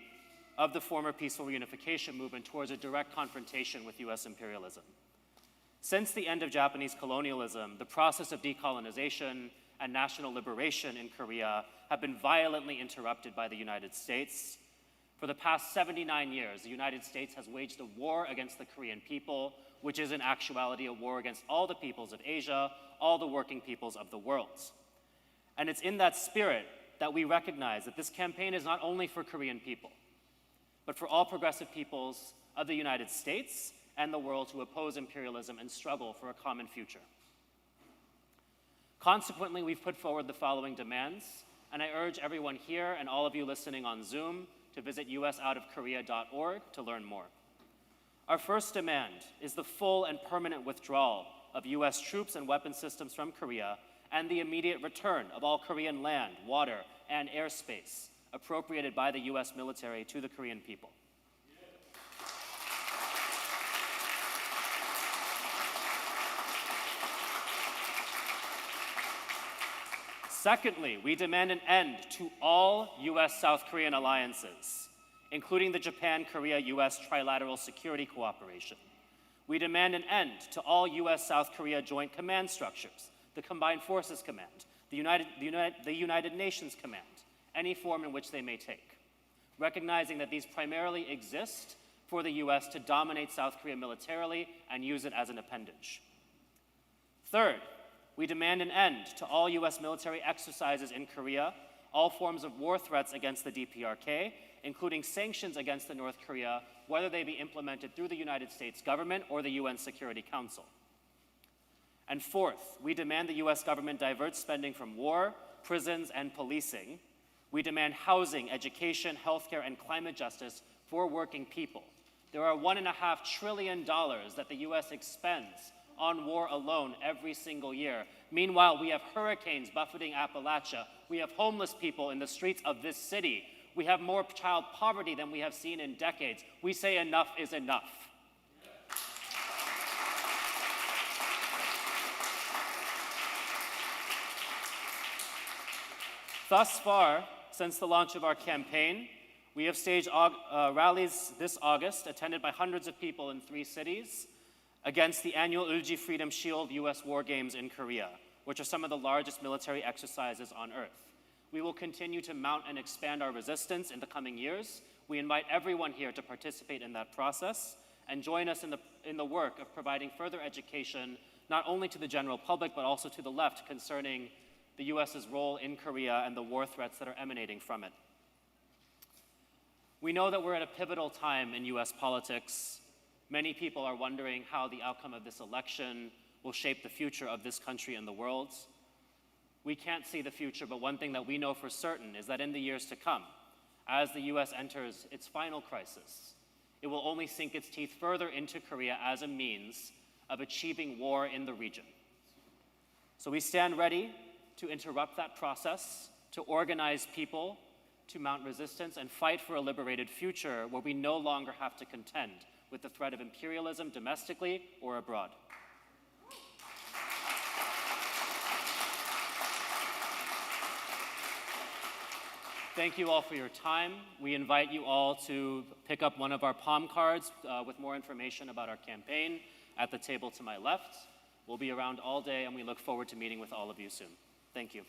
of the former peaceful reunification movement towards a direct confrontation with US imperialism. Since the end of Japanese colonialism, the process of decolonization and national liberation in Korea have been violently interrupted by the United States. For the past 79 years, the United States has waged a war against the Korean people, which is in actuality a war against all the peoples of Asia, all the working peoples of the world. And it's in that spirit that we recognize that this campaign is not only for Korean people, but for all progressive peoples of the United States and the world who oppose imperialism and struggle for a common future. Consequently, we've put forward the following demands, and I urge everyone here and all of you listening on Zoom to visit usoutofkorea.org to learn more. Our first demand is the full and permanent withdrawal of US troops and weapon systems from Korea and the immediate return of all Korean land, water, and airspace appropriated by the US military to the Korean people. Secondly, we demand an end to all US-South Korean alliances, including the Japan-Korea-US Trilateral Security Cooperation. We demand an end to all US-South Korea joint command structures, the Combined Forces Command, the United Nations Command, any form in which they may take, recognizing that these primarily exist for the US to dominate South Korea militarily and use it as an appendage. Third, we demand an end to all US military exercises in Korea, all forms of war threats against the DPRK, including sanctions against the North Korea, whether they be implemented through the United States government or the UN Security Council. And fourth, we demand the US government divert spending from war, prisons, and policing. We demand housing, education, healthcare, and climate justice for working people. There are $1.5 trillion that the US expends on war alone every single year. Meanwhile, we have hurricanes buffeting Appalachia. We have homeless people in the streets of this city. We have more child poverty than we have seen in decades. We say enough is enough. Thus far, since the launch of our campaign, we have staged rallies this August, attended by hundreds of people in 3 cities, against the annual Ulji Freedom Shield US War Games in Korea, which are some of the largest military exercises on Earth. We will continue to mount and expand our resistance in the coming years. We invite everyone here to participate in that process and join us in the work of providing further education, not only to the general public, but also to the left concerning the US's role in Korea and the war threats that are emanating from it. We know that we're at a pivotal time in US politics. Many people are wondering how the outcome of this election will shape the future of this country and the world. We can't see the future, but one thing that we know for certain is that in the years to come, as the US enters its final crisis, it will only sink its teeth further into Korea as a means of achieving war in the region. So we stand ready to interrupt that process, to organize people, to mount resistance, and fight for a liberated future where we no longer have to contend with the threat of imperialism domestically or abroad. Thank you all for your time. We invite you all to pick up one of our palm cards with more information about our campaign at the table to my left. We'll be around all day, and we look forward to meeting with all of you soon. Thank you.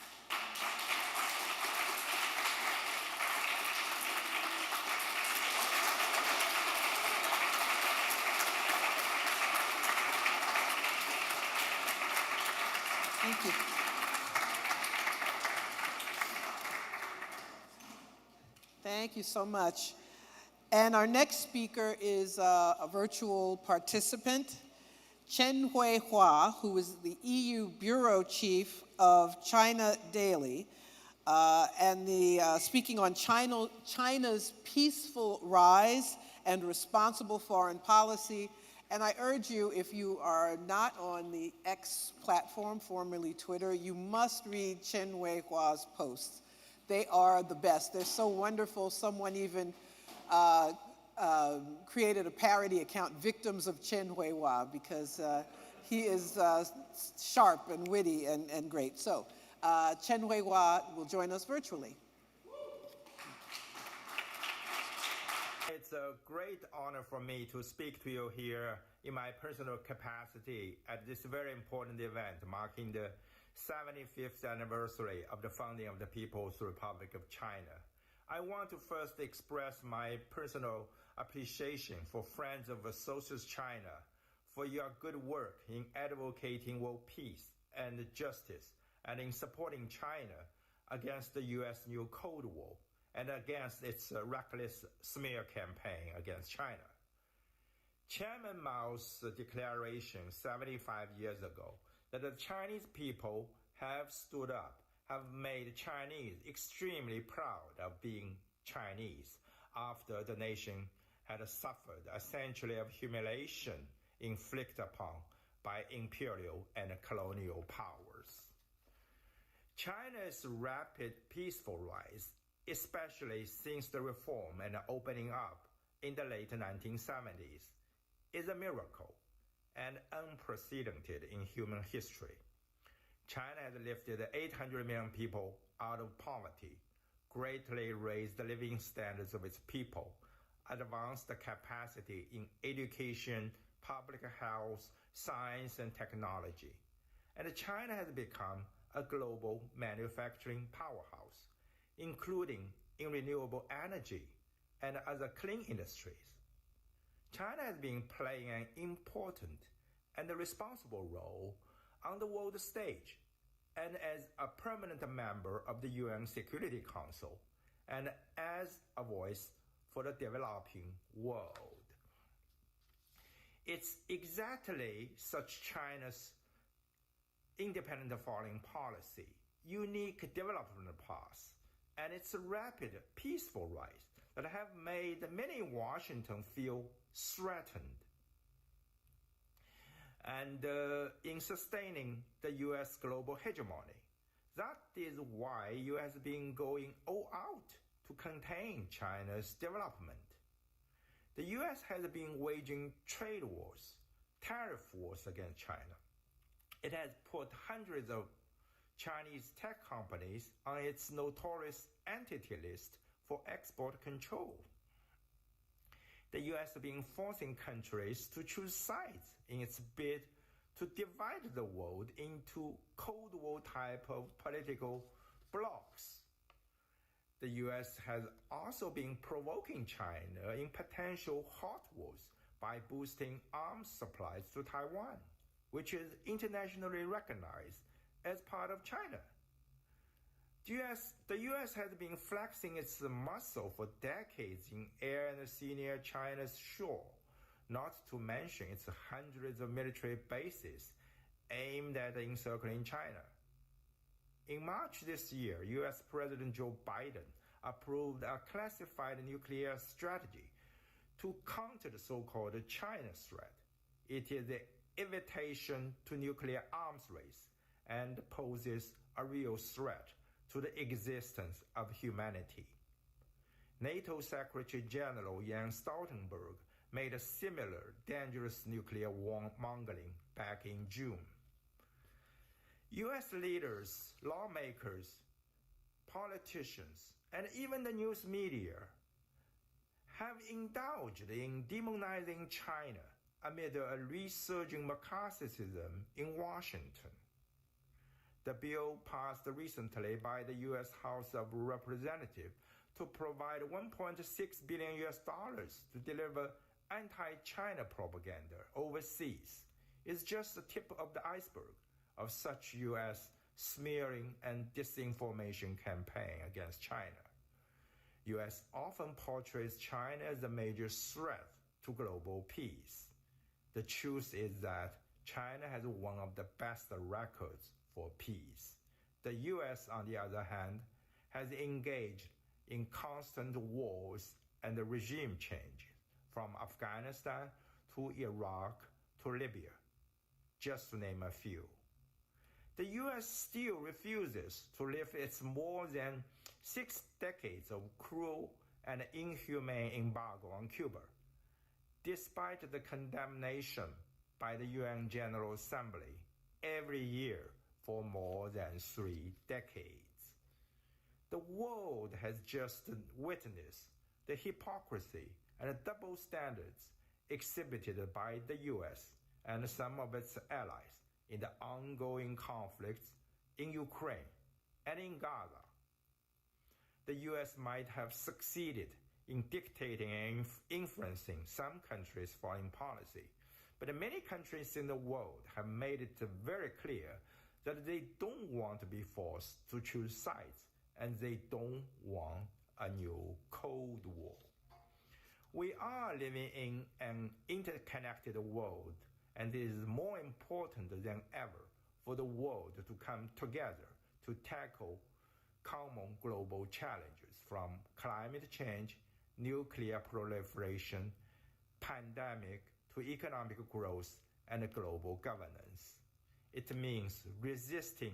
Thank you. Thank you so much. And our next speaker is a virtual participant, Chen Huihua, who is the EU Bureau Chief of China Daily, and speaking on China's peaceful rise and responsible foreign policy. And I urge you, if you are not on the X platform, formerly Twitter, you must read Chen Huihua's posts. They are the best. They're so wonderful. Someone even created a parody account, Victims of Chen Huihua, because he is sharp and witty and great. So Chen Huihua will join us virtually. It's a great honor for me to speak to you here in my personal capacity at this very important event marking the 75th anniversary of the founding of the People's Republic of China. I want to first express my personal appreciation for Friends of Socialist China for your good work in advocating world peace and justice and in supporting China against the U.S. new Cold War and against its reckless smear campaign against China. Chairman Mao's declaration 75 years ago that the Chinese people have stood up, have made Chinese extremely proud of being Chinese after the nation had suffered a century of humiliation inflicted upon by imperial and colonial powers. China's rapid peaceful rise, especially since the reform and opening up in the late 1970s, is a miracle and unprecedented in human history. China has lifted 800 million people out of poverty, greatly raised the living standards of its people, advanced the capacity in education, public health, science, and technology. And China has become a global manufacturing powerhouse, including in renewable energy and other clean industries. China has been playing an important and responsible role on the world stage and as a permanent member of the UN Security Council and as a voice for the developing world. It's exactly such China's independent foreign policy, unique development path, and its rapid peaceful rise that have made many in Washington feel threatened. And in sustaining the U.S. global hegemony. That is why U.S. has been going all out to contain China's development. The U.S. has been waging trade wars, tariff wars against China. It has put hundreds of Chinese tech companies on its notorious entity list for export control. The U.S. has been forcing countries to choose sides in its bid to divide the world into Cold War type of political blocs. The U.S. has also been provoking China in potential hot wars by boosting arms supplies to Taiwan, which is internationally recognized as part of China. The U.S. has been flexing its muscle for decades in air and sea near China's shore, not to mention its hundreds of military bases aimed at encircling China. In March this year, U.S. President Joe Biden approved a classified nuclear strategy to counter the so-called China threat. It is the invitation to nuclear arms race and poses a real threat to the existence of humanity. NATO Secretary General Jens Stoltenberg made a similar dangerous nuclear warmongering back in June. U.S. leaders, lawmakers, politicians, and even the news media have indulged in demonizing China amid a resurging Marxism in Washington. The bill passed recently by the U.S. House of Representatives to provide $1.6 billion to deliver anti-China propaganda overseas is just the tip of the iceberg of such U.S. smearing and disinformation campaign against China. U.S. often portrays China as a major threat to global peace. The truth is that China has one of the best records for peace. The U.S., on the other hand, has engaged in constant wars and regime change, from Afghanistan to Iraq to Libya, just to name a few. The U.S. still refuses to lift its more than 6 decades of cruel and inhumane embargo on Cuba, despite the condemnation by the UN General Assembly every year for more than 3 decades. The world has just witnessed the hypocrisy and double standards exhibited by the U.S. and some of its allies in the ongoing conflicts in Ukraine and in Gaza. The U.S. might have succeeded in dictating and influencing some countries' foreign policy, but many countries in the world have made it very clear that they don't want to be forced to choose sides, and they don't want a new Cold War. We are living in an interconnected world, and it is more important than ever for the world to come together to tackle common global challenges, from climate change, nuclear proliferation, pandemic, to economic growth and global governance. It means resisting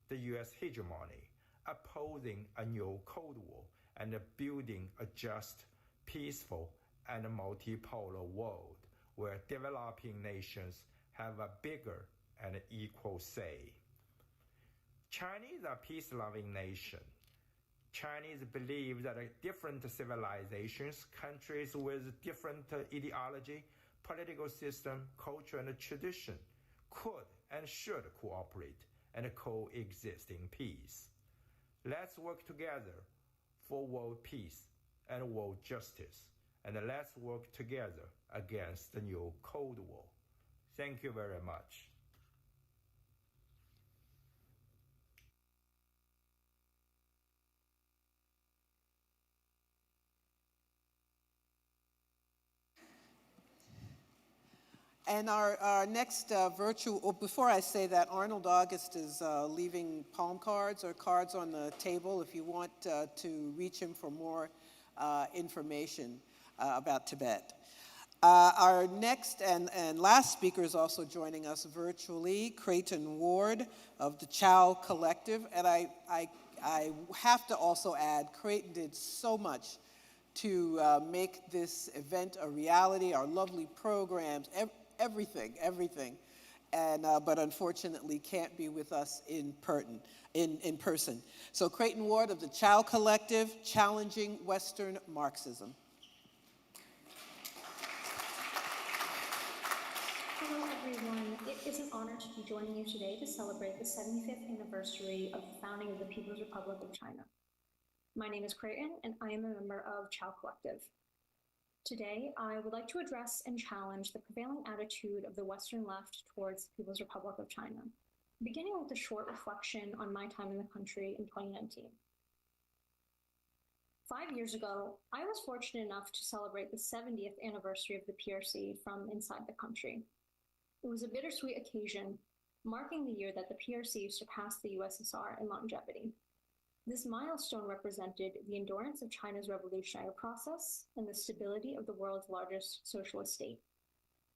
the U.S. hegemony, opposing a new Cold War, and building a just, peaceful, and multipolar world where developing nations have a bigger and equal say. Chinese are a peace-loving nation. Chinese believe that different civilizations, countries with different ideology, political system, culture, and tradition could and should cooperate and coexist in peace. Let's work together for world peace and world justice, and let's work together against the new Cold War. Thank you very much. And our next virtual, before I say that, Arnold August is leaving palm cards or cards on the table if you want to reach him for more information about Tibet. Our next and last speaker is also joining us virtually, Creighton Ward of the Chow Collective. And I have to also add, Creighton did so much to make this event a reality, our lovely programs, everything, and but unfortunately can't be with us in person. So Creighton Ward of the Chow Collective, Challenging Western Marxism. Hello everyone, it is an honor to be joining you today to celebrate the 75th anniversary of the founding of the People's Republic of China. My name is Creighton and I am a member of Chow Collective. Today, I would like to address and challenge the prevailing attitude of the Western left towards the People's Republic of China, beginning with a short reflection on my time in the country in 2019. 5 years ago, I was fortunate enough to celebrate the 70th anniversary of the PRC from inside the country. It was a bittersweet occasion, marking the year that the PRC surpassed the USSR in longevity. This milestone represented the endurance of China's revolutionary process and the stability of the world's largest socialist state.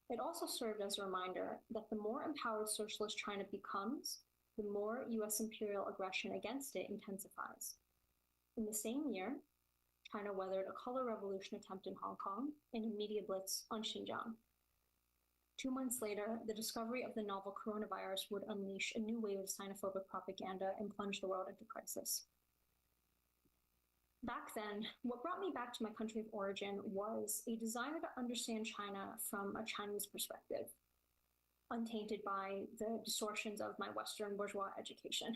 It also served as a reminder that the more empowered socialist China becomes, the more US imperial aggression against it intensifies. In the same year, China weathered a color revolution attempt in Hong Kong and a media blitz on Xinjiang. 2 months later, the discovery of the novel coronavirus would unleash a new wave of xenophobic propaganda and plunge the world into crisis. Back then, what brought me back to my country of origin was a desire to understand China from a Chinese perspective, untainted by the distortions of my Western bourgeois education.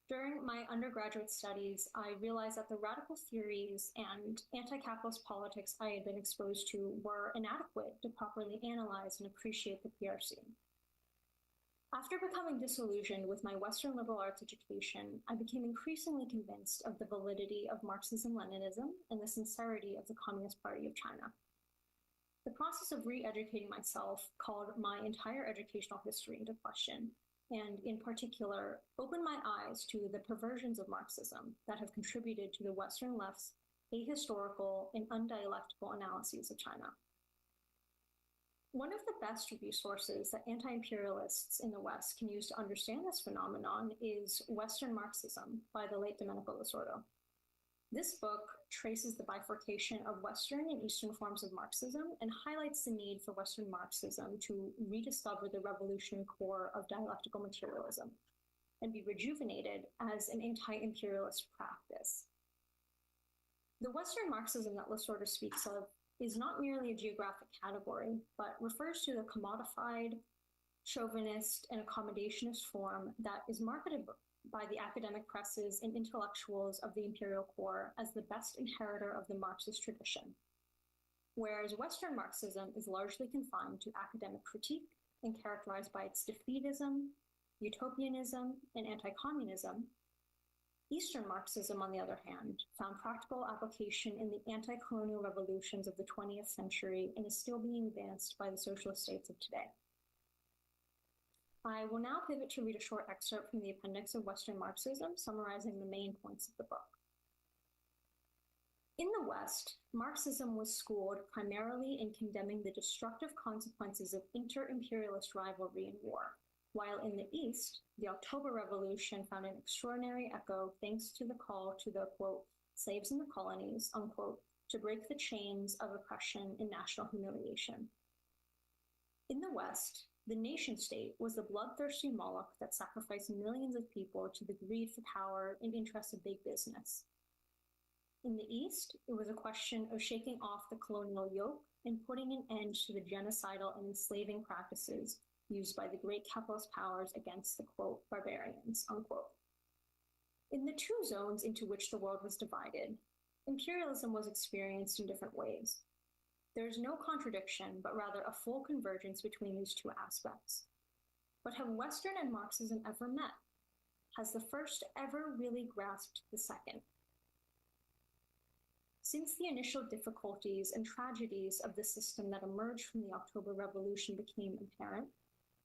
During my undergraduate studies, I realized that the radical theories and anti-capitalist politics I had been exposed to were inadequate to properly analyze and appreciate the PRC. After becoming disillusioned with my Western liberal arts education, I became increasingly convinced of the validity of Marxism-Leninism and the sincerity of the Communist Party of China. The process of re-educating myself called my entire educational history into question, and in particular, opened my eyes to the perversions of Marxism that have contributed to the Western left's ahistorical and undialectical analyses of China. One of the best resources that anti-imperialists in the West can use to understand this phenomenon is Western Marxism by the late Domenico Losordo. This book traces the bifurcation of Western and Eastern forms of Marxism and highlights the need for Western Marxism to rediscover the revolutionary core of dialectical materialism and be rejuvenated as an anti-imperialist practice. The Western Marxism that Losordo speaks of is not merely a geographic category, but refers to the commodified, chauvinist, and accommodationist form that is marketed by the academic presses and intellectuals of the imperial core as the best inheritor of the Marxist tradition, whereas Western Marxism is largely confined to academic critique and characterized by its defeatism, utopianism, and anti-communism. Eastern Marxism, on the other hand, found practical application in the anti-colonial revolutions of the 20th century and is still being advanced by the socialist states of today. I will now pivot to read a short excerpt from the appendix of Western Marxism, summarizing the main points of the book. In the West, Marxism was schooled primarily in condemning the destructive consequences of inter-imperialist rivalry and war, while in the East, the October Revolution found an extraordinary echo thanks to the call to the, quote, slaves in the colonies, unquote, to break the chains of oppression and national humiliation. In the West, the nation-state was the bloodthirsty Moloch that sacrificed millions of people to the greed for power and interests of big business. In the East, it was a question of shaking off the colonial yoke and putting an end to the genocidal and enslaving practices used by the great capitalist powers against the, quote, barbarians, unquote. In the two zones into which the world was divided, imperialism was experienced in different ways. There is no contradiction, but rather a full convergence between these two aspects. But have Western and Marxism ever met? Has the first ever really grasped the second? Since the initial difficulties and tragedies of the system that emerged from the October Revolution became apparent,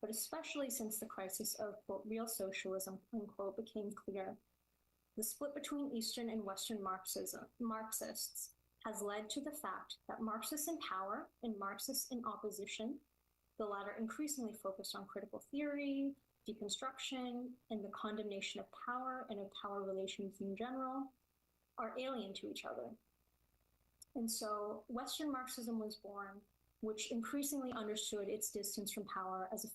but especially since the crisis of, quote, real socialism, unquote, became clear, the split between Eastern and Western Marxists has led to the fact that Marxists in power and Marxists in opposition, the latter increasingly focused on critical theory, deconstruction, and the condemnation of power and of power relations in general, are alien to each other. And so Western Marxism was born, which increasingly understood its distance from power as a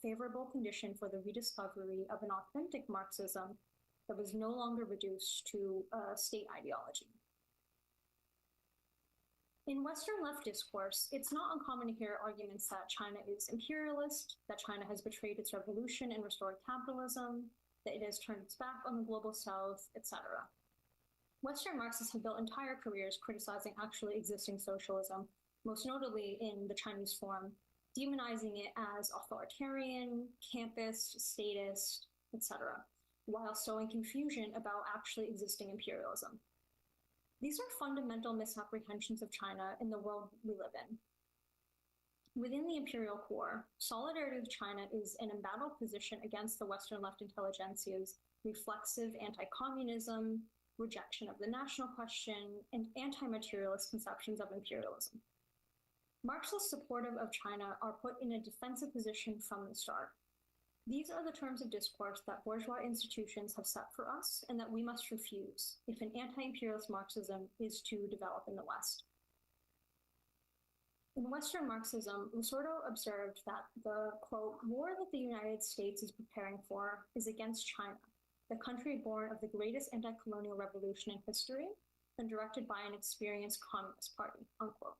favorable condition for the rediscovery of an authentic Marxism that was no longer reduced to a state ideology. In Western left discourse, it's not uncommon to hear arguments that China is imperialist, that China has betrayed its revolution and restored capitalism, that it has turned its back on the global South, etc. Western Marxists have built entire careers criticizing actually existing socialism, most notably in the Chinese form, demonizing it as authoritarian, campist, statist, etc., while sowing confusion about actually existing imperialism. These are fundamental misapprehensions of China in the world we live in. Within the imperial core, solidarity with China is an embattled position against the Western left intelligentsia's reflexive anti-communism, rejection of the national question, and anti-materialist conceptions of imperialism. Marxists supportive of China are put in a defensive position from the start. These are the terms of discourse that bourgeois institutions have set for us and that we must refuse if an anti-imperialist Marxism is to develop in the West. In Western Marxism, Losordo observed that the, quote, war that the United States is preparing for is against China, the country born of the greatest anti-colonial revolution in history, and directed by an experienced Communist Party, unquote.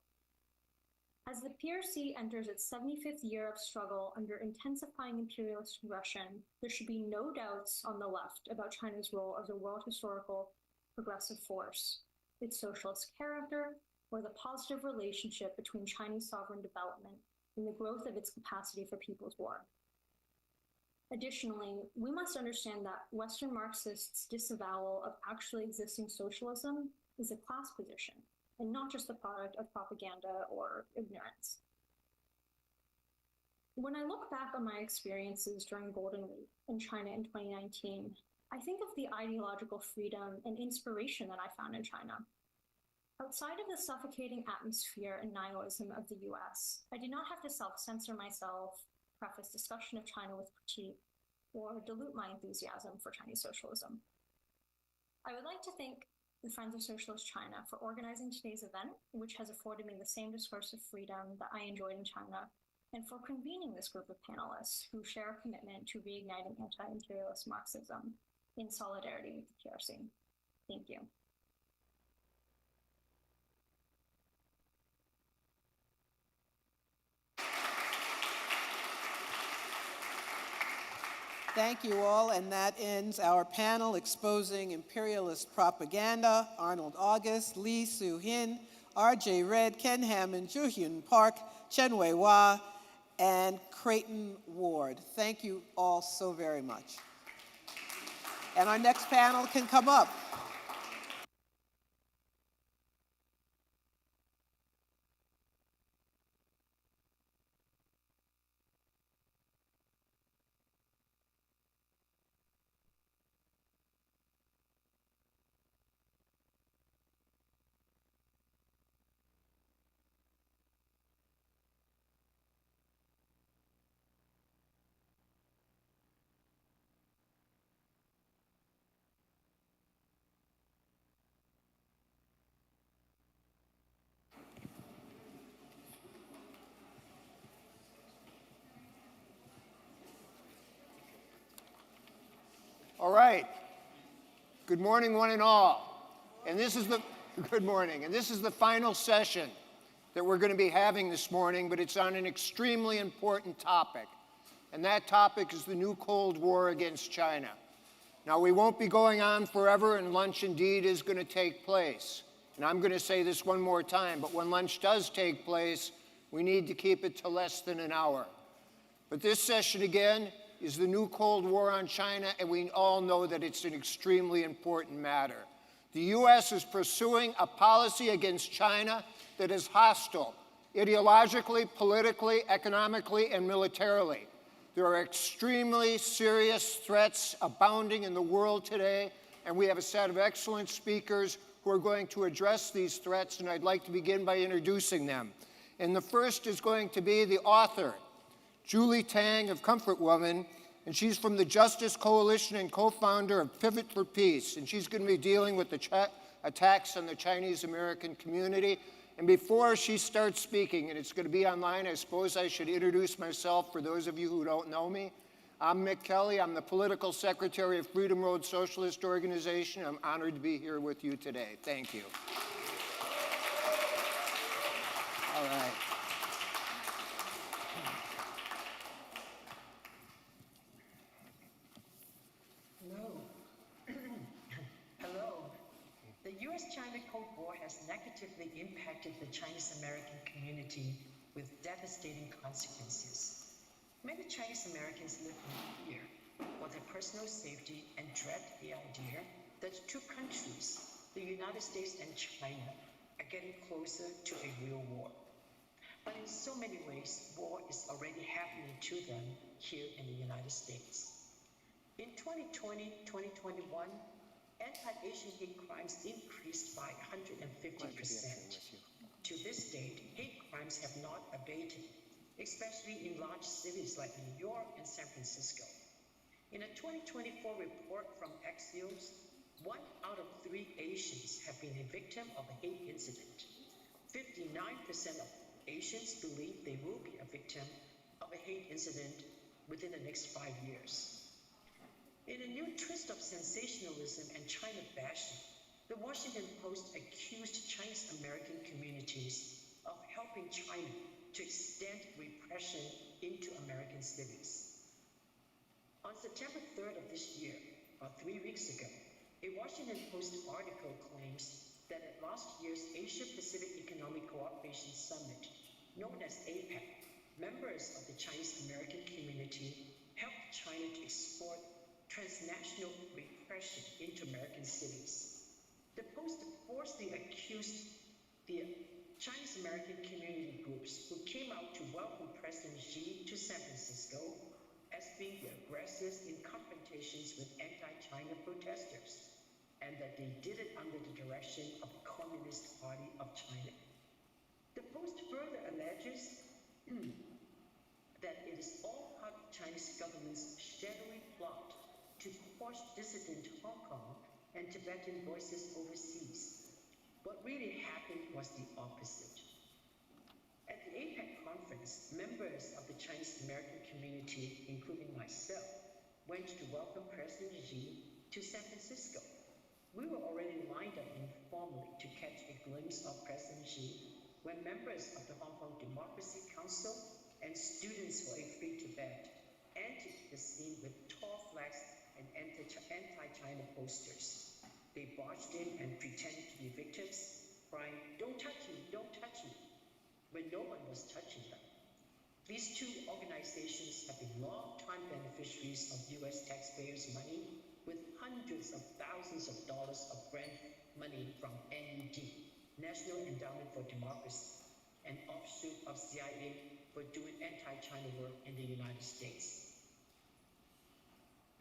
As the PRC enters its 75th year of struggle under intensifying imperialist aggression, there should be no doubts on the left about China's role as a world historical progressive force, its socialist character, or the positive relationship between Chinese sovereign development and the growth of its capacity for people's war. Additionally, we must understand that Western Marxists' disavowal of actually existing socialism is a class position, and not just the product of propaganda or ignorance. When I look back on my experiences during Golden Week in China in 2019, I think of the ideological freedom and inspiration that I found in China. Outside of the suffocating atmosphere and nihilism of the US, I did not have to self-censor myself, preface discussion of China with critique, or dilute my enthusiasm for Chinese socialism. I would like to thank the Friends of Socialist China for organizing today's event, which has afforded me the same discursive freedom that I enjoyed in China, and for convening this group of panelists who share a commitment to reigniting anti-imperialist Marxism in solidarity with the PRC. Thank you. Thank you all, and that ends our panel exposing imperialist propaganda. Arnold August, Lee Soo-hin, R.J. Red, Ken Hammond, Joo-Hyun Park, Chen Wei-Hwa, and Creighton Ward. Thank you all so very much. And our next panel can come up. All right. Good morning, one and all. And this is the good morning. And this is the final session that we're going to be having this morning, but it's on an extremely important topic. And that topic is the new Cold War against China. Now, we won't be going on forever, and lunch indeed is going to take place. And I'm going to say this one more time, but when lunch does take place, we need to keep it to less than an hour. But this session, again, is the new Cold War on China, and we all know that it's an extremely important matter. The U.S. is pursuing a policy against China that is hostile, ideologically, politically, economically, and militarily. There are extremely serious threats abounding in the world today, and we have a set of excellent speakers who are going to address these threats, and I'd like to begin by introducing them. And the first is going to be the author, Julie Tang of Comfort Woman, and she's from the Justice Coalition and co-founder of Pivot for Peace, and she's going to be dealing with the attacks on the Chinese American community. And before she starts speaking, and it's going to be online, I suppose I should introduce myself for those of you who don't know me. I'm Mick Kelly. I'm the political secretary of Freedom Road Socialist Organization. I'm honored to be here with you today. Thank you. All right. The U.S.-China Cold War has negatively impacted the Chinese-American community with devastating consequences. Many Chinese Americans live in fear for their personal safety and dread the idea that two countries, the United States and China, are getting closer to a real war. But in so many ways, war is already happening to them here in the United States. In 2020-2021, anti-Asian hate crimes increased by 150%. To this date, hate crimes have not abated, especially in large cities like New York and San Francisco. In a 2024 report from Axios, 1 out of 3 Asians have been a victim of a hate incident. 59% of Asians believe they will be a victim of a hate incident within the next 5 years. In a new twist of sensationalism and China bashing, The Washington Post accused Chinese American communities of helping China to extend repression into American cities. On September 3rd of this year, or 3 weeks ago, a Washington Post article claims that at last year's Asia-Pacific Economic Cooperation Summit, known as APEC, members of the Chinese American community helped China to export transnational repression into American cities. The Post falsely accused the Chinese American community groups who came out to welcome President Xi to San Francisco as being the aggressors in confrontations with anti-China protesters, and that they did it under the direction of the Communist Party of China. The Post further alleges that it is all part of Chinese government's shadowy plot to quash dissident Hong Kong and Tibetan voices overseas. What really happened was the opposite. At the APEC conference, members of the Chinese American community, including myself, went to welcome President Xi to San Francisco. We were already lined up informally to catch a glimpse of President Xi when members of the Hong Kong Democracy Council and Students for a Free Tibet entered the scene with tall flags and anti-China posters. They barged in and pretended to be victims, crying, "Don't touch me, don't touch me," when no one was touching them. These two organizations have been long-time beneficiaries of US taxpayers' money, with hundreds of thousands of dollars of grant money from NED, National Endowment for Democracy, an offshoot of CIA for doing anti-China work in the United States.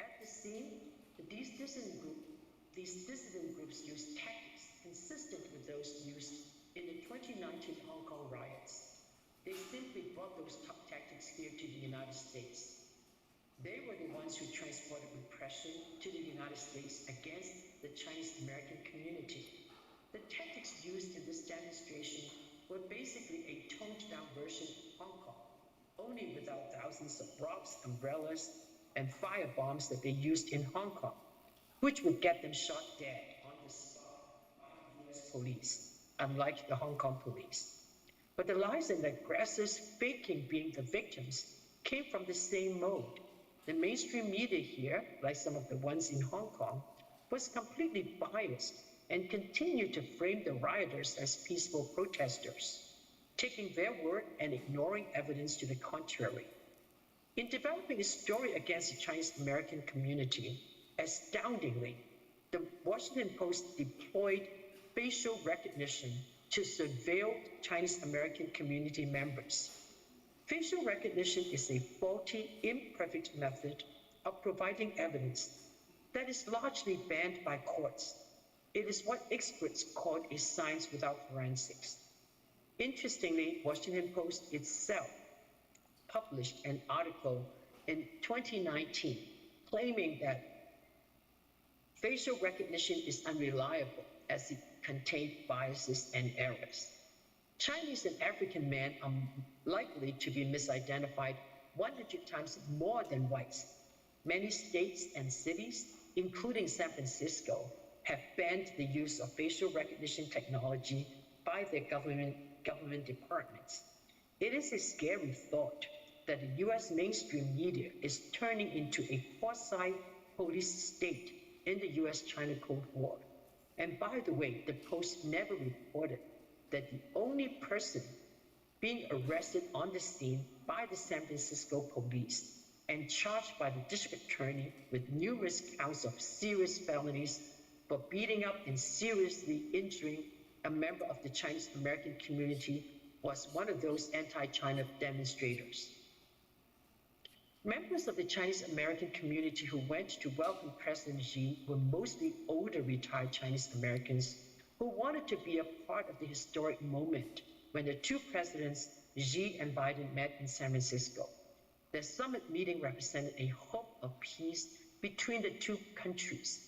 At the scene, these dissident groups used tactics consistent with those used in the 2019 Hong Kong riots. They simply brought those tactics here to the United States. They were the ones who transported repression to the United States against the Chinese American community. The tactics used in this demonstration were basically a toned-down version of Hong Kong, only without thousands of rocks, umbrellas, and firebombs that they used in Hong Kong, which would get them shot dead on the spot by US police, unlike the Hong Kong police. But the lies and the aggressors faking being the victims came from the same mode. The mainstream media here, like some of the ones in Hong Kong, was completely biased and continued to frame the rioters as peaceful protesters, taking their word and ignoring evidence to the contrary. In developing a story against the Chinese American community, astoundingly, the Washington Post deployed facial recognition to surveil Chinese American community members. Facial recognition is a faulty, imperfect method of providing evidence that is largely banned by courts. It is what experts call a science without forensics. Interestingly, Washington Post itself published an article in 2019 claiming that facial recognition is unreliable as it contained biases and errors. Chinese and African men are likely to be misidentified 100 times more than whites. Many states and cities, including San Francisco, have banned the use of facial recognition technology by their government departments. It is a scary thought that the US mainstream media is turning into a quasi-police state in the US-China Cold War. And by the way, the Post never reported that the only person being arrested on the scene by the San Francisco police and charged by the district attorney with numerous counts of serious felonies for beating up and seriously injuring a member of the Chinese American community was one of those anti-China demonstrators. Members of the Chinese American community who went to welcome President Xi were mostly older retired Chinese Americans who wanted to be a part of the historic moment when the two presidents, Xi and Biden, met in San Francisco. The summit meeting represented a hope of peace between the two countries,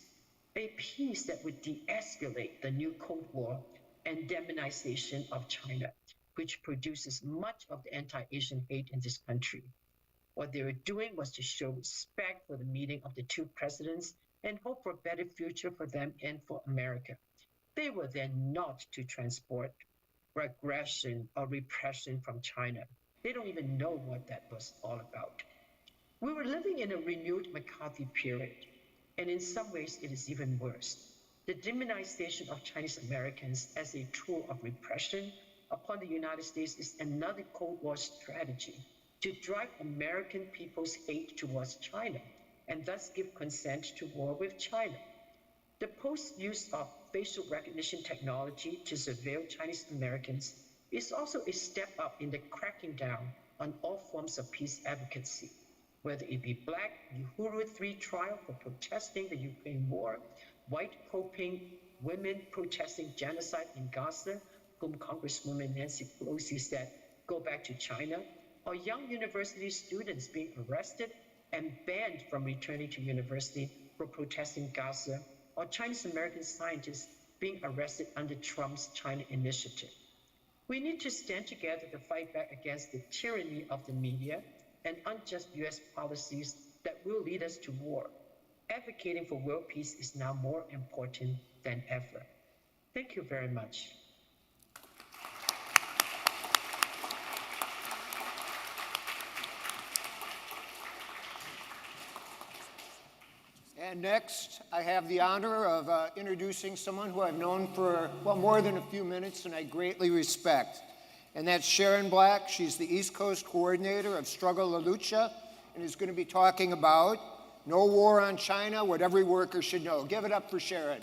a peace that would de-escalate the new Cold War and demonization of China, which produces much of the anti-Asian hate in this country. What they were doing was to show respect for the meeting of the two presidents and hope for a better future for them and for America. They were then not to transport aggression or repression from China. They don't even know what that was all about. We were living in a renewed McCarthy period, and in some ways it is even worse. The demonization of Chinese Americans as a tool of repression upon the United States is another Cold War strategy to drive American people's hate towards China and thus give consent to war with China. The post-use of facial recognition technology to surveil Chinese Americans is also a step up in the cracking down on all forms of peace advocacy, whether it be Black Uhuru 3 trial for protesting the Ukraine war, white coping women protesting genocide in Gaza, whom Congresswoman Nancy Pelosi said, go back to China, or young university students being arrested and banned from returning to university for protesting Gaza, or Chinese American scientists being arrested under Trump's China initiative. We need to stand together to fight back against the tyranny of the media and unjust US policies that will lead us to war. Advocating for world peace is now more important than ever. Thank you very much. And next, I have the honor of introducing someone who I've known for, well, more than a few minutes and I greatly respect. And that's Sharon Black. She's the East Coast coordinator of Struggle La Lucha and is going to be talking about no war on China, what every worker should know. Give it up for Sharon.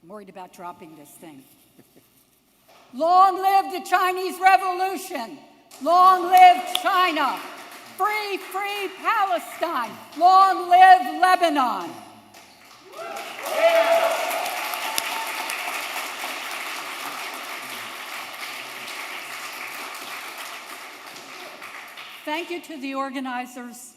I'm worried about dropping this thing. Long live the Chinese Revolution! Long live China! Free, free Palestine! Long live Lebanon! Thank you to the organizers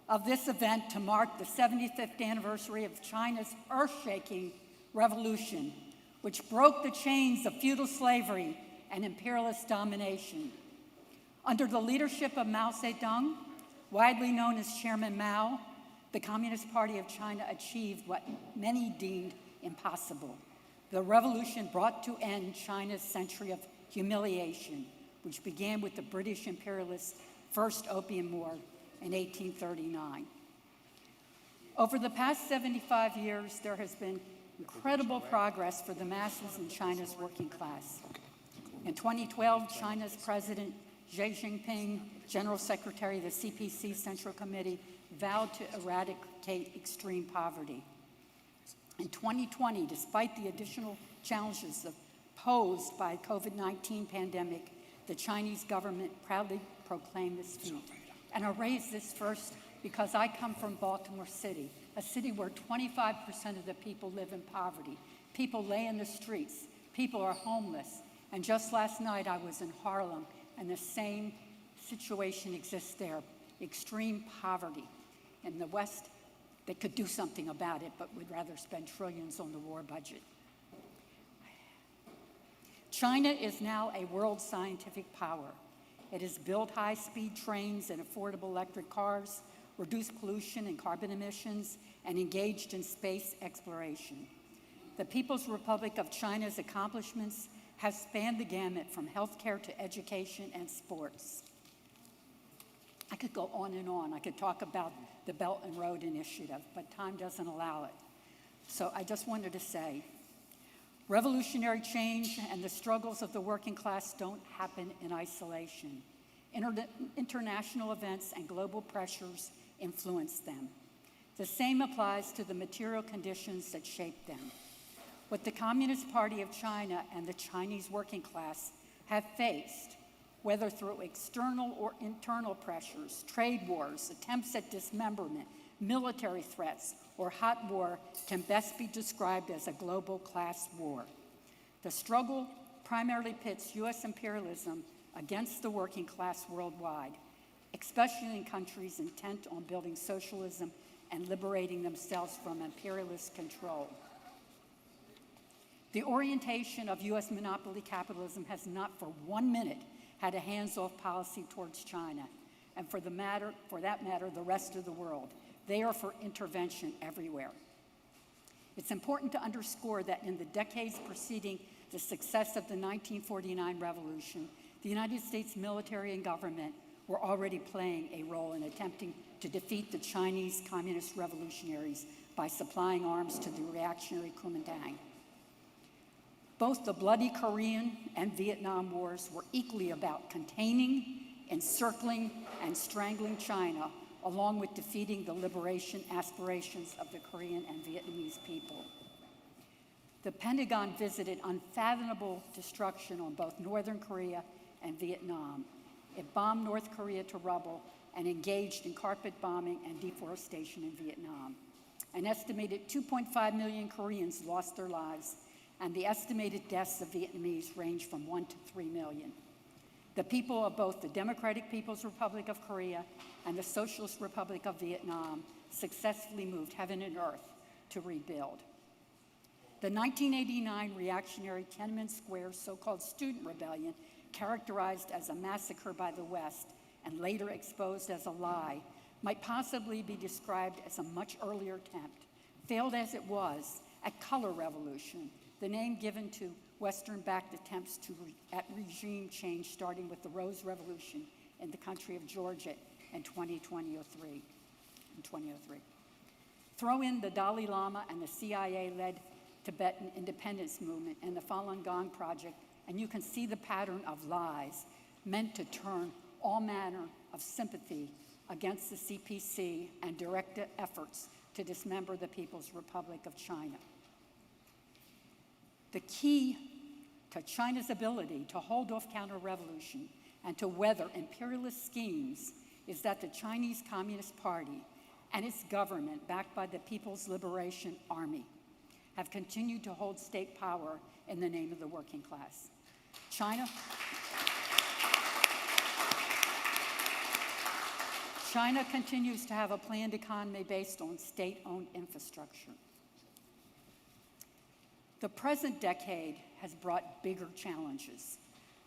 of this event to mark the 75th anniversary of China's earth-shaking revolution, which broke the chains of feudal slavery and imperialist domination. Under the leadership of Mao Zedong, widely known as Chairman Mao, the Communist Party of China achieved what many deemed impossible. The revolution brought to end China's century of humiliation, which began with the British imperialists' First Opium War in 1839. Over the past 75 years, there has been incredible progress for the masses in China's working class. In 2012, China's President Xi Jinping, General Secretary of the CPC Central Committee, vowed to eradicate extreme poverty. In 2020, despite the additional challenges posed by the COVID-19 pandemic, the Chinese government proudly proclaimed this feat. And I raise this first because I come from Baltimore City, a city where 25% of the people live in poverty. People lay in the streets. People are homeless. And just last night, I was in Harlem, and the same situation exists there, extreme poverty. In the West, they could do something about it, but would rather spend trillions on the war budget. China is now a world scientific power. It has built high-speed trains and affordable electric cars, reduced pollution and carbon emissions, and engaged in space exploration. The People's Republic of China's accomplishments have spanned the gamut from healthcare to education and sports. I could go on and on. I could talk about the Belt and Road Initiative, but time doesn't allow it. So I just wanted to say, revolutionary change and the struggles of the working class don't happen in isolation. International events and global pressures influence them. The same applies to the material conditions that shape them. What the Communist Party of China and the Chinese working class have faced, whether through external or internal pressures, trade wars, attempts at dismemberment, military threats, or hot war, can best be described as a global class war. The struggle primarily pits U.S. imperialism against the working class worldwide, especially in countries intent on building socialism and liberating themselves from imperialist control. The orientation of U.S. monopoly capitalism has not for 1 minute had a hands-off policy towards China, and for that matter, the rest of the world. They are for intervention everywhere. It's important to underscore that in the decades preceding the success of the 1949 revolution, the United States military and government were already playing a role in attempting to defeat the Chinese communist revolutionaries by supplying arms to the reactionary Kuomintang. Both the bloody Korean and Vietnam wars were equally about containing, encircling, and strangling China, along with defeating the liberation aspirations of the Korean and Vietnamese people. The Pentagon visited unfathomable destruction on both Northern Korea and Vietnam. It bombed North Korea to rubble and engaged in carpet bombing and deforestation in Vietnam. An estimated 2.5 million Koreans lost their lives, and the estimated deaths of Vietnamese range from 1 to 3 million. The people of both the Democratic People's Republic of Korea and the Socialist Republic of Vietnam successfully moved heaven and earth to rebuild. The 1989 reactionary Tiananmen Square so-called student rebellion, characterized as a massacre by the West and later exposed as a lie, might possibly be described as a much earlier attempt, failed as it was, at color revolution, the name given to Western-backed attempts at regime change, starting with the Rose Revolution in the country of Georgia in 2003. Throw in the Dalai Lama and the CIA-led Tibetan independence movement and the Falun Gong project, and you can see the pattern of lies meant to turn all manner of sympathy against the CPC and direct efforts to dismember the People's Republic of China. The key to China's ability to hold off counter-revolution and to weather imperialist schemes is that the Chinese Communist Party and its government, backed by the People's Liberation Army, have continued to hold state power in the name of the working class. China continues to have a planned economy based on state-owned infrastructure. The present decade has brought bigger challenges.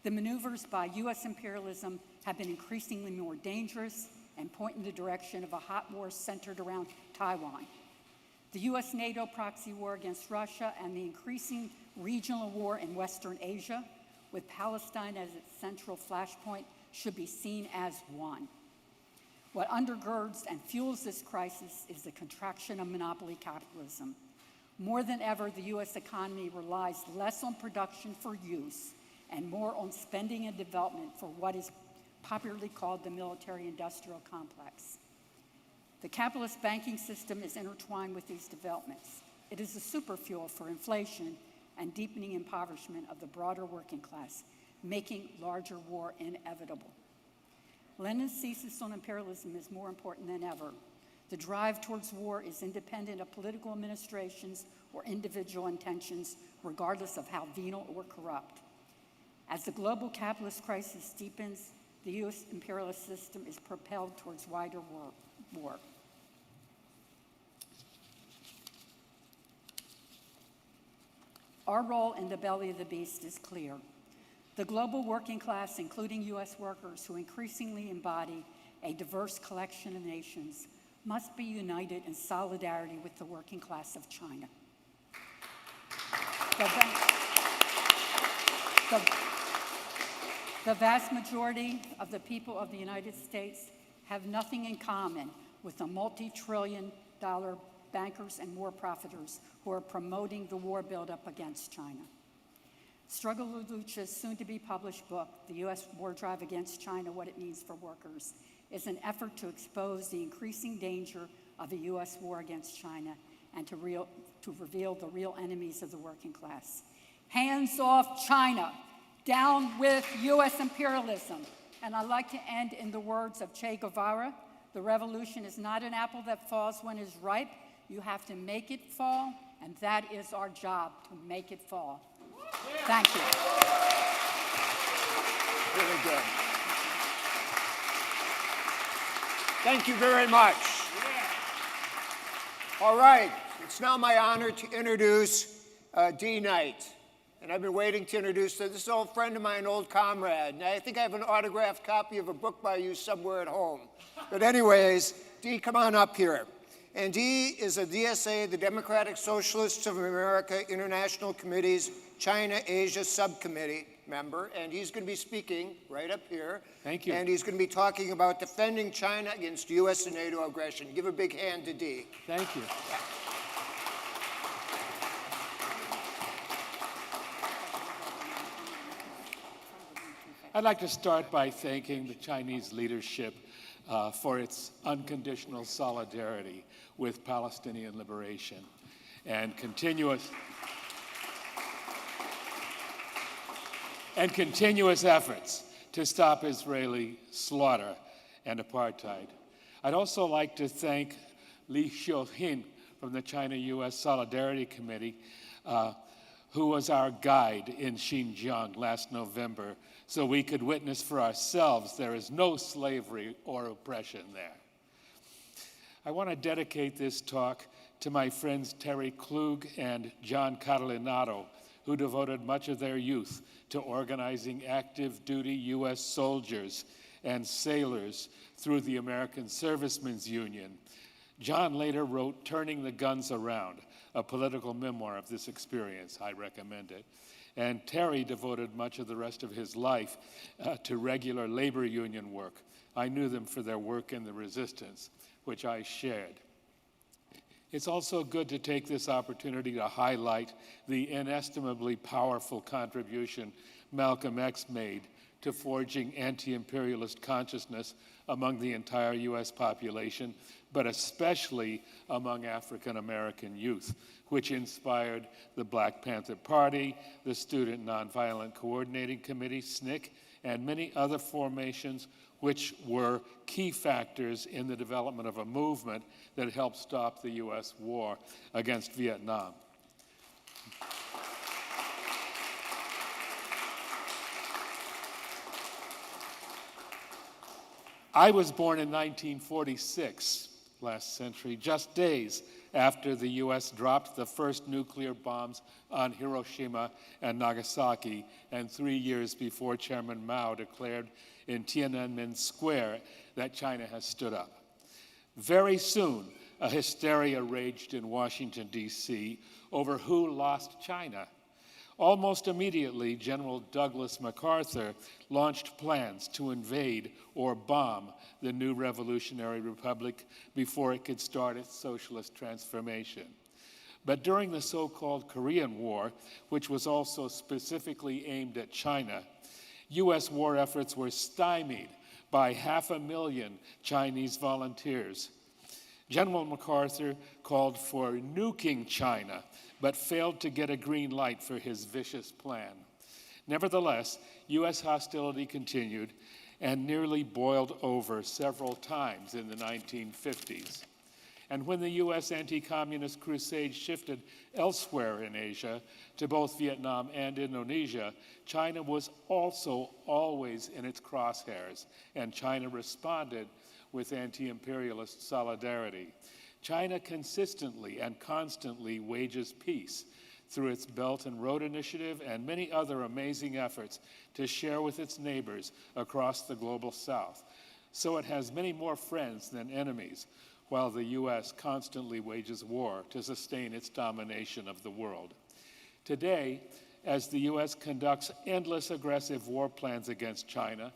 The maneuvers by US imperialism have been increasingly more dangerous and point in the direction of a hot war centered around Taiwan. The US-NATO proxy war against Russia and the increasing regional war in Western Asia, with Palestine as its central flashpoint, should be seen as one. What undergirds and fuels this crisis is the contraction of monopoly capitalism. More than ever, the US economy relies less on production for use and more on spending and development for what is popularly called the military-industrial complex. The capitalist banking system is intertwined with these developments. It is a superfuel for inflation and deepening impoverishment of the broader working class, making larger war inevitable. Lenin's thesis on imperialism is more important than ever. The drive towards war is independent of political administrations or individual intentions, regardless of how venal or corrupt. As the global capitalist crisis deepens, the US imperialist system is propelled towards wider war. Our role in the belly of the beast is clear. The global working class, including US workers who increasingly embody a diverse collection of nations, must be united in solidarity with the working class of China. The vast majority of the people of the United States have nothing in common with the multi-trillion-dollar bankers and war profiteers who are promoting the war buildup against China. Struggle Lucha's soon-to-be published book, The U.S. War Drive Against China, What It Means for Workers, is an effort to expose the increasing danger of a U.S. war against China and to reveal the real enemies of the working class. Hands off China, down with U.S. imperialism. And I'd like to end in the words of Che Guevara, the revolution is not an apple that falls when it's ripe. You have to make it fall, and that is our job, to make it fall. Thank you. Really good. Thank you very much. All right, it's now my honor to introduce D. Knight. And I've been waiting to introduce her. This is an old friend of mine, an old comrade. And I think I have an autographed copy of a book by you somewhere at home. But anyways, Dee, come on up here. And Dee is a DSA, the Democratic Socialists of America International Committee's China-Asia Subcommittee member. And he's going to be speaking right up here. Thank you. And he's going to be talking about defending China against U.S. and NATO aggression. Give a big hand to Dee. Thank you. Yeah. I'd like to start by thanking the Chinese leadership for its unconditional solidarity with Palestinian liberation and continuous efforts to stop Israeli slaughter and apartheid. I'd also like to thank Li Xiuhin from the China-U.S. Solidarity Committee, who was our guide in Xinjiang last November, so we could witness for ourselves there is no slavery or oppression there. I want to dedicate this talk to my friends Terry Klug and John Catalinato, who devoted much of their youth to organizing active duty U.S. soldiers and sailors through the American Servicemen's Union. John later wrote Turning the Guns Around, a political memoir of this experience. I recommend it. And Terry devoted much of the rest of his life to regular labor union work. I knew them for their work in the resistance, which I shared. It's also good to take this opportunity to highlight the inestimably powerful contribution Malcolm X made to forging anti-imperialist consciousness among the entire U.S. population, but especially among African American youth, which inspired the Black Panther Party, the Student Nonviolent Coordinating Committee, SNCC, and many other formations which were key factors in the development of a movement that helped stop the U.S. war against Vietnam. I was born in 1946, last century, just days after the U.S. dropped the first nuclear bombs on Hiroshima and Nagasaki, and 3 years before Chairman Mao declared in Tiananmen Square that China has stood up. Very soon, a hysteria raged in Washington, D.C. over who lost China. Almost immediately, General Douglas MacArthur launched plans to invade or bomb the new revolutionary republic before it could start its socialist transformation. But during the so-called Korean War, which was also specifically aimed at China, U.S. war efforts were stymied by 500,000 Chinese volunteers. General MacArthur called for nuking China, but failed to get a green light for his vicious plan. Nevertheless, U.S. hostility continued and nearly boiled over several times in the 1950s. And when the U.S. anti-communist crusade shifted elsewhere in Asia to both Vietnam and Indonesia, China was also always in its crosshairs, and China responded with anti-imperialist solidarity. China consistently and constantly wages peace through its Belt and Road Initiative and many other amazing efforts to share with its neighbors across the global South. So it has many more friends than enemies, while the U.S. constantly wages war to sustain its domination of the world. Today, as the U.S. conducts endless aggressive war plans against China,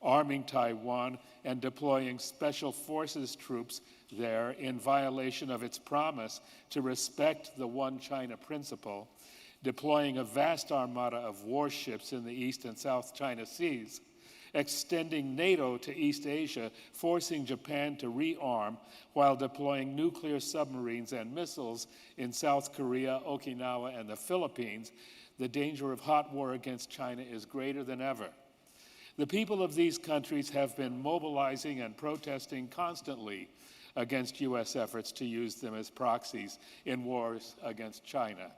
arming Taiwan and deploying special forces troops there in violation of its promise to respect the One China principle, deploying a vast armada of warships in the East and South China Seas, extending NATO to East Asia, forcing Japan to rearm while deploying nuclear submarines and missiles in South Korea, Okinawa, and the Philippines, the danger of hot war against China is greater than ever. The people of these countries have been mobilizing and protesting constantly against U.S. efforts to use them as proxies in wars against China.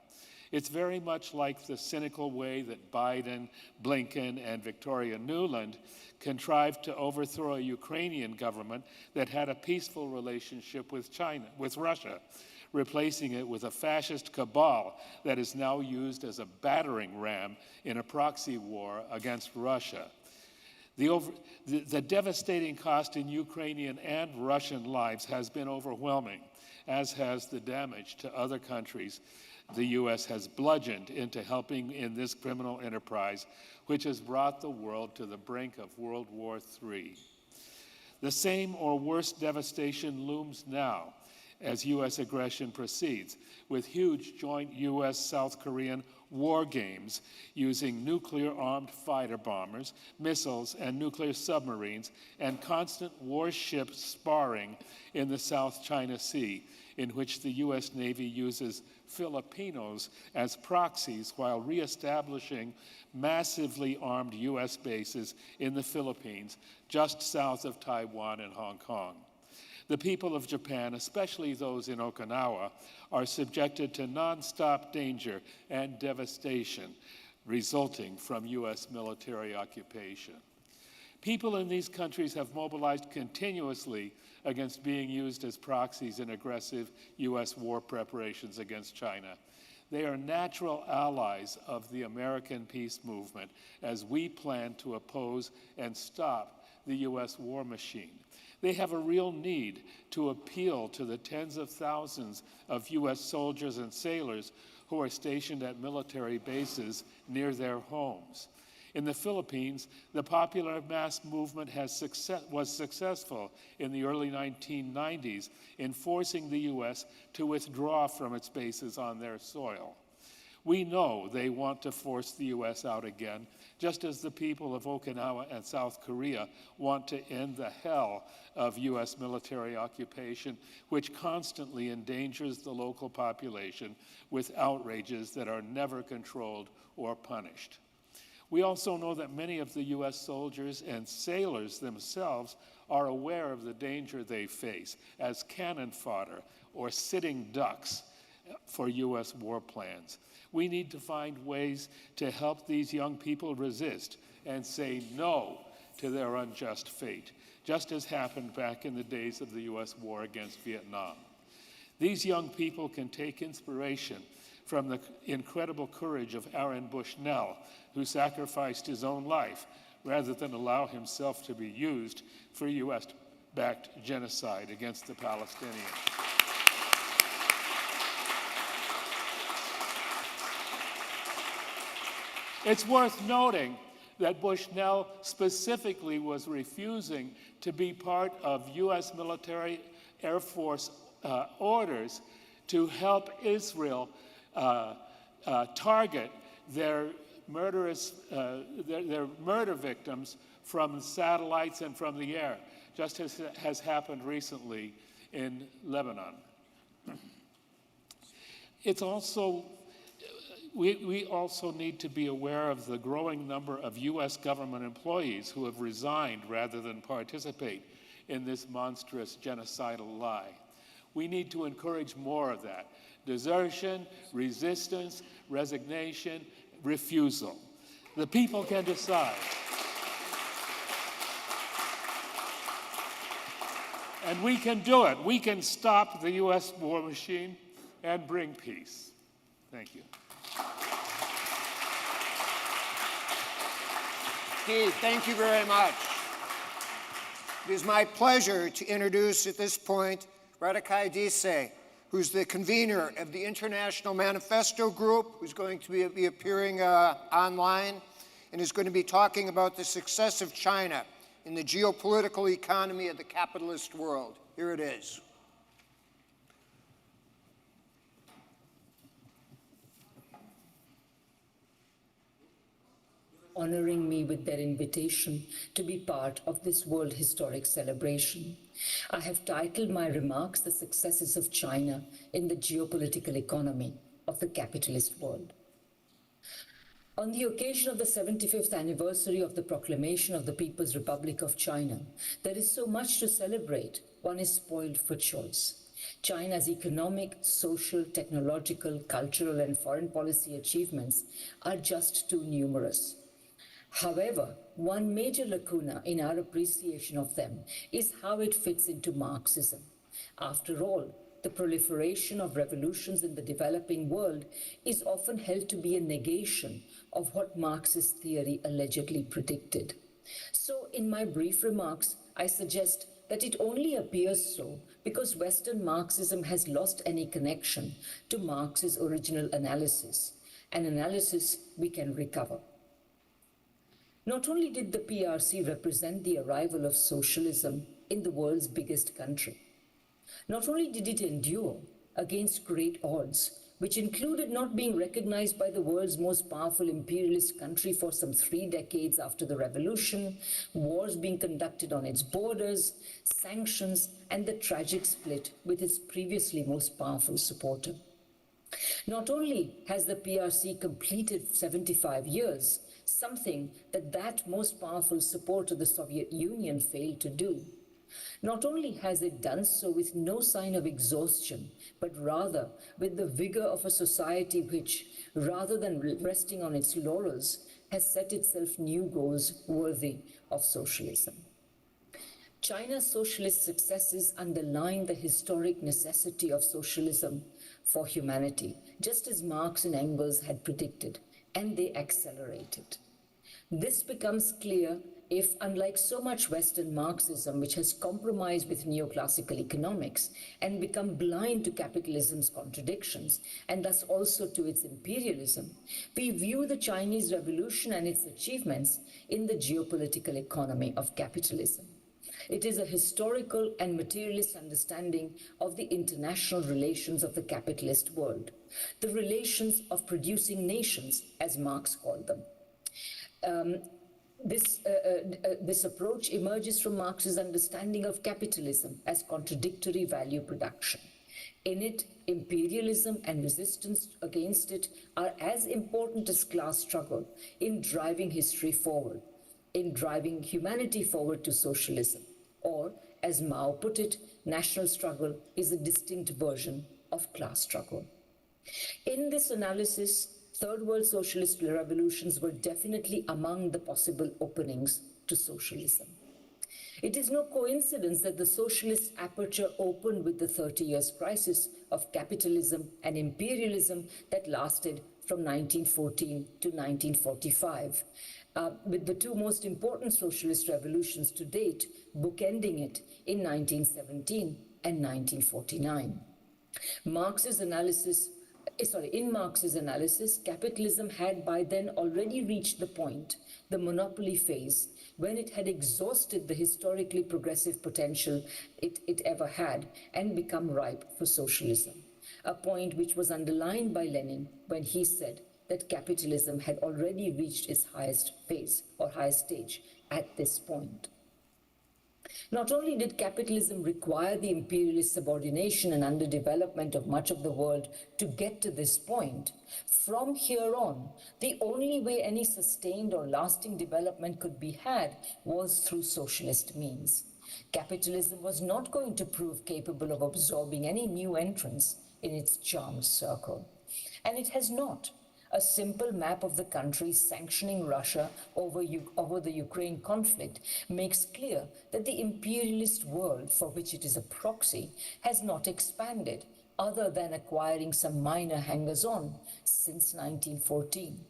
It's very much like the cynical way that Biden, Blinken, and Victoria Nuland contrived to overthrow a Ukrainian government that had a peaceful relationship with Russia, replacing it with a fascist cabal that is now used as a battering ram in a proxy war against Russia. The devastating cost in Ukrainian and Russian lives has been overwhelming, as has the damage to other countries the U.S. has bludgeoned into helping in this criminal enterprise, which has brought the world to the brink of World War III. The same or worse devastation looms now as U.S. aggression proceeds, with huge joint U.S.-South Korean war games using nuclear-armed fighter bombers, missiles, and nuclear submarines, and constant warship sparring in the South China Sea, in which the U.S. Navy uses Filipinos as proxies while reestablishing massively armed U.S. bases in the Philippines, just south of Taiwan and Hong Kong. The people of Japan, especially those in Okinawa, are subjected to nonstop danger and devastation resulting from U.S. military occupation. People in these countries have mobilized continuously against being used as proxies in aggressive U.S. war preparations against China. They are natural allies of the American peace movement as we plan to oppose and stop the U.S. war machine. They have a real need to appeal to the tens of thousands of U.S. soldiers and sailors who are stationed at military bases near their homes. In the Philippines, the popular mass movement was successful in the early 1990s in forcing the U.S. to withdraw from its bases on their soil. We know they want to force the U.S. out again, just as the people of Okinawa and South Korea want to end the hell of U.S. military occupation, which constantly endangers the local population with outrages that are never controlled or punished. We also know that many of the U.S. soldiers and sailors themselves are aware of the danger they face as cannon fodder or sitting ducks for U.S. war plans. We need to find ways to help these young people resist and say no to their unjust fate, just as happened back in the days of the U.S. war against Vietnam. These young people can take inspiration from the incredible courage of Aaron Bushnell, who sacrificed his own life rather than allow himself to be used for U.S.-backed genocide against the Palestinians. It's worth noting that Bushnell specifically was refusing to be part of U.S. military Air Force orders to help Israel target their murderous, their murder victims from satellites and from the air, just as has happened recently in Lebanon. It's also, we also need to be aware of the growing number of U.S. government employees who have resigned rather than participate in this monstrous genocidal lie. We need to encourage more of that. Desertion, resistance, resignation, refusal. The people can decide. And we can do it. We can stop the U.S. war machine and bring peace. Thank you. Keith, thank you very much. It is my pleasure to introduce at this point Radakai Dise, who's the convener of the International Manifesto Group, who's going to be appearing online and is going to be talking about the success of China in the geopolitical economy of the capitalist world. Here it is. Honoring me with their invitation to be part of this World Historic Celebration. I have titled my remarks, "The Successes of China in the Geopolitical Economy of the Capitalist World." On the occasion of the 75th anniversary of the proclamation of the People's Republic of China, there is so much to celebrate, one is spoiled for choice. China's economic, social, technological, cultural, and foreign policy achievements are just too numerous. However, one major lacuna in our appreciation of them is how it fits into Marxism. After all, the proliferation of revolutions in the developing world is often held to be a negation of what Marxist theory allegedly predicted. So, in my brief remarks, I suggest that it only appears so because Western Marxism has lost any connection to Marx's original analysis, an analysis we can recover. Not only did the PRC represent the arrival of socialism in the world's biggest country, not only did it endure against great odds, which included not being recognized by the world's most powerful imperialist country for some 3 decades after the revolution, wars being conducted on its borders, sanctions, and the tragic split with its previously most powerful supporter. Not only has the PRC completed 75 years, something that most powerful supporter, the Soviet Union, failed to do. Not only has it done so with no sign of exhaustion, but rather with the vigor of a society which, rather than resting on its laurels, has set itself new goals worthy of socialism. China's socialist successes underline the historic necessity of socialism for humanity, just as Marx and Engels had predicted, and they accelerated. This becomes clear if, unlike so much Western Marxism, which has compromised with neoclassical economics and become blind to capitalism's contradictions, and thus also to its imperialism, we view the Chinese Revolution and its achievements in the geopolitical economy of capitalism. It is a historical and materialist understanding of the international relations of the capitalist world, the relations of producing nations, as Marx called them. This approach emerges from Marx's understanding of capitalism as contradictory value production. In it, imperialism and resistance against it are as important as class struggle in driving history forward, in driving humanity forward to socialism. Or, as Mao put it, national struggle is a distinct version of class struggle. In this analysis, Third World socialist revolutions were definitely among the possible openings to socialism. It is no coincidence that the socialist aperture opened with the 30 Years' crisis of capitalism and imperialism that lasted from 1914 to 1945, with the 2 most important socialist revolutions to date bookending it in 1917 and 1949. In Marx's analysis, capitalism had by then already reached the point, the monopoly phase, when it had exhausted the historically progressive potential it ever had and become ripe for socialism, a point which was underlined by Lenin when he said that capitalism had already reached its highest phase or highest stage at this point. Not only did capitalism require the imperialist subordination and underdevelopment of much of the world to get to this point, from here on, the only way any sustained or lasting development could be had was through socialist means. Capitalism was not going to prove capable of absorbing any new entrants in its charmed circle. And it has not. A simple map of the countries sanctioning Russia over the Ukraine conflict makes clear that the imperialist world for which it is a proxy has not expanded, other than acquiring some minor hangers-on since 1914.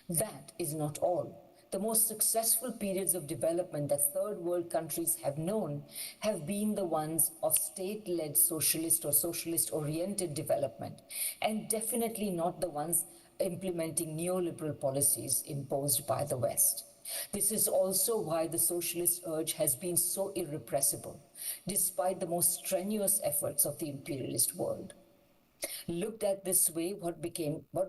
That is not all. The most successful periods of development that Third World countries have known have been the ones of state-led socialist or socialist-oriented development, and definitely not the ones implementing neoliberal policies imposed by the West. This is also why the socialist urge has been so irrepressible, despite the most strenuous efforts of the imperialist world. Looked at this way, what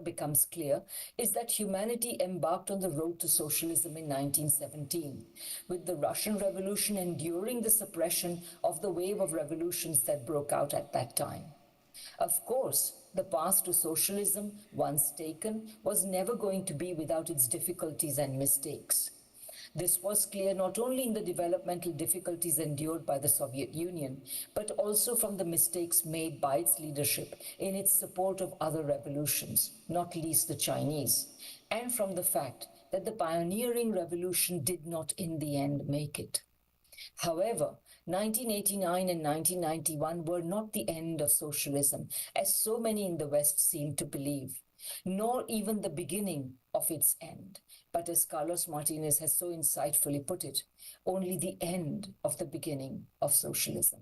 becomes clear is that humanity embarked on the road to socialism in 1917, with the Russian Revolution enduring the suppression of the wave of revolutions that broke out at that time. Of course, the path to socialism, once taken, was never going to be without its difficulties and mistakes. This was clear not only in the developmental difficulties endured by the Soviet Union, but also from the mistakes made by its leadership in its support of other revolutions, not least the Chinese, and from the fact that the pioneering revolution did not in the end make it. However, 1989 and 1991 were not the end of socialism, as so many in the West seem to believe, nor even the beginning of its end, but as Carlos Martinez has so insightfully put it, only the end of the beginning of socialism.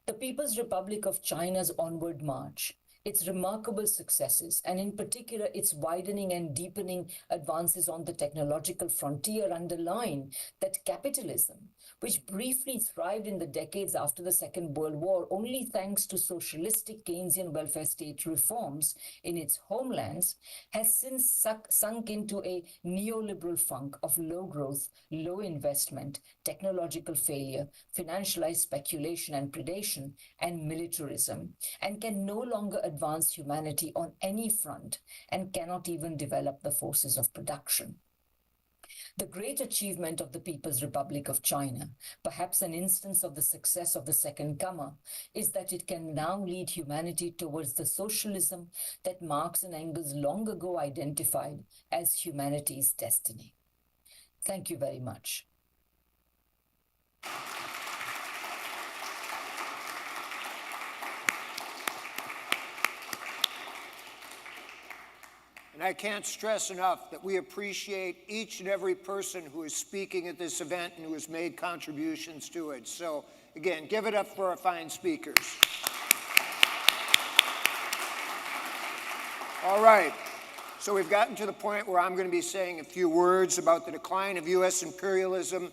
The People's Republic of China's onward march, its remarkable successes, and in particular its widening and deepening advances on the technological frontier underline that capitalism, which briefly thrived in the decades after the Second World War only thanks to socialistic Keynesian welfare state reforms in its homelands, has since sunk into a neoliberal funk of low growth, low investment, technological failure, financialized speculation and predation, and militarism, and can no longer advance humanity on any front and cannot even develop the forces of production. The great achievement of the People's Republic of China, perhaps an instance of the success of the second comer, is that it can now lead humanity towards the socialism that Marx and Engels long ago identified as humanity's destiny. Thank you very much. And I can't stress enough that we appreciate each and every person who is speaking at this event and who has made contributions to it. So again, give it up for our fine speakers. All right, so we've gotten to the point where I'm going to be saying a few words about the decline of U.S. imperialism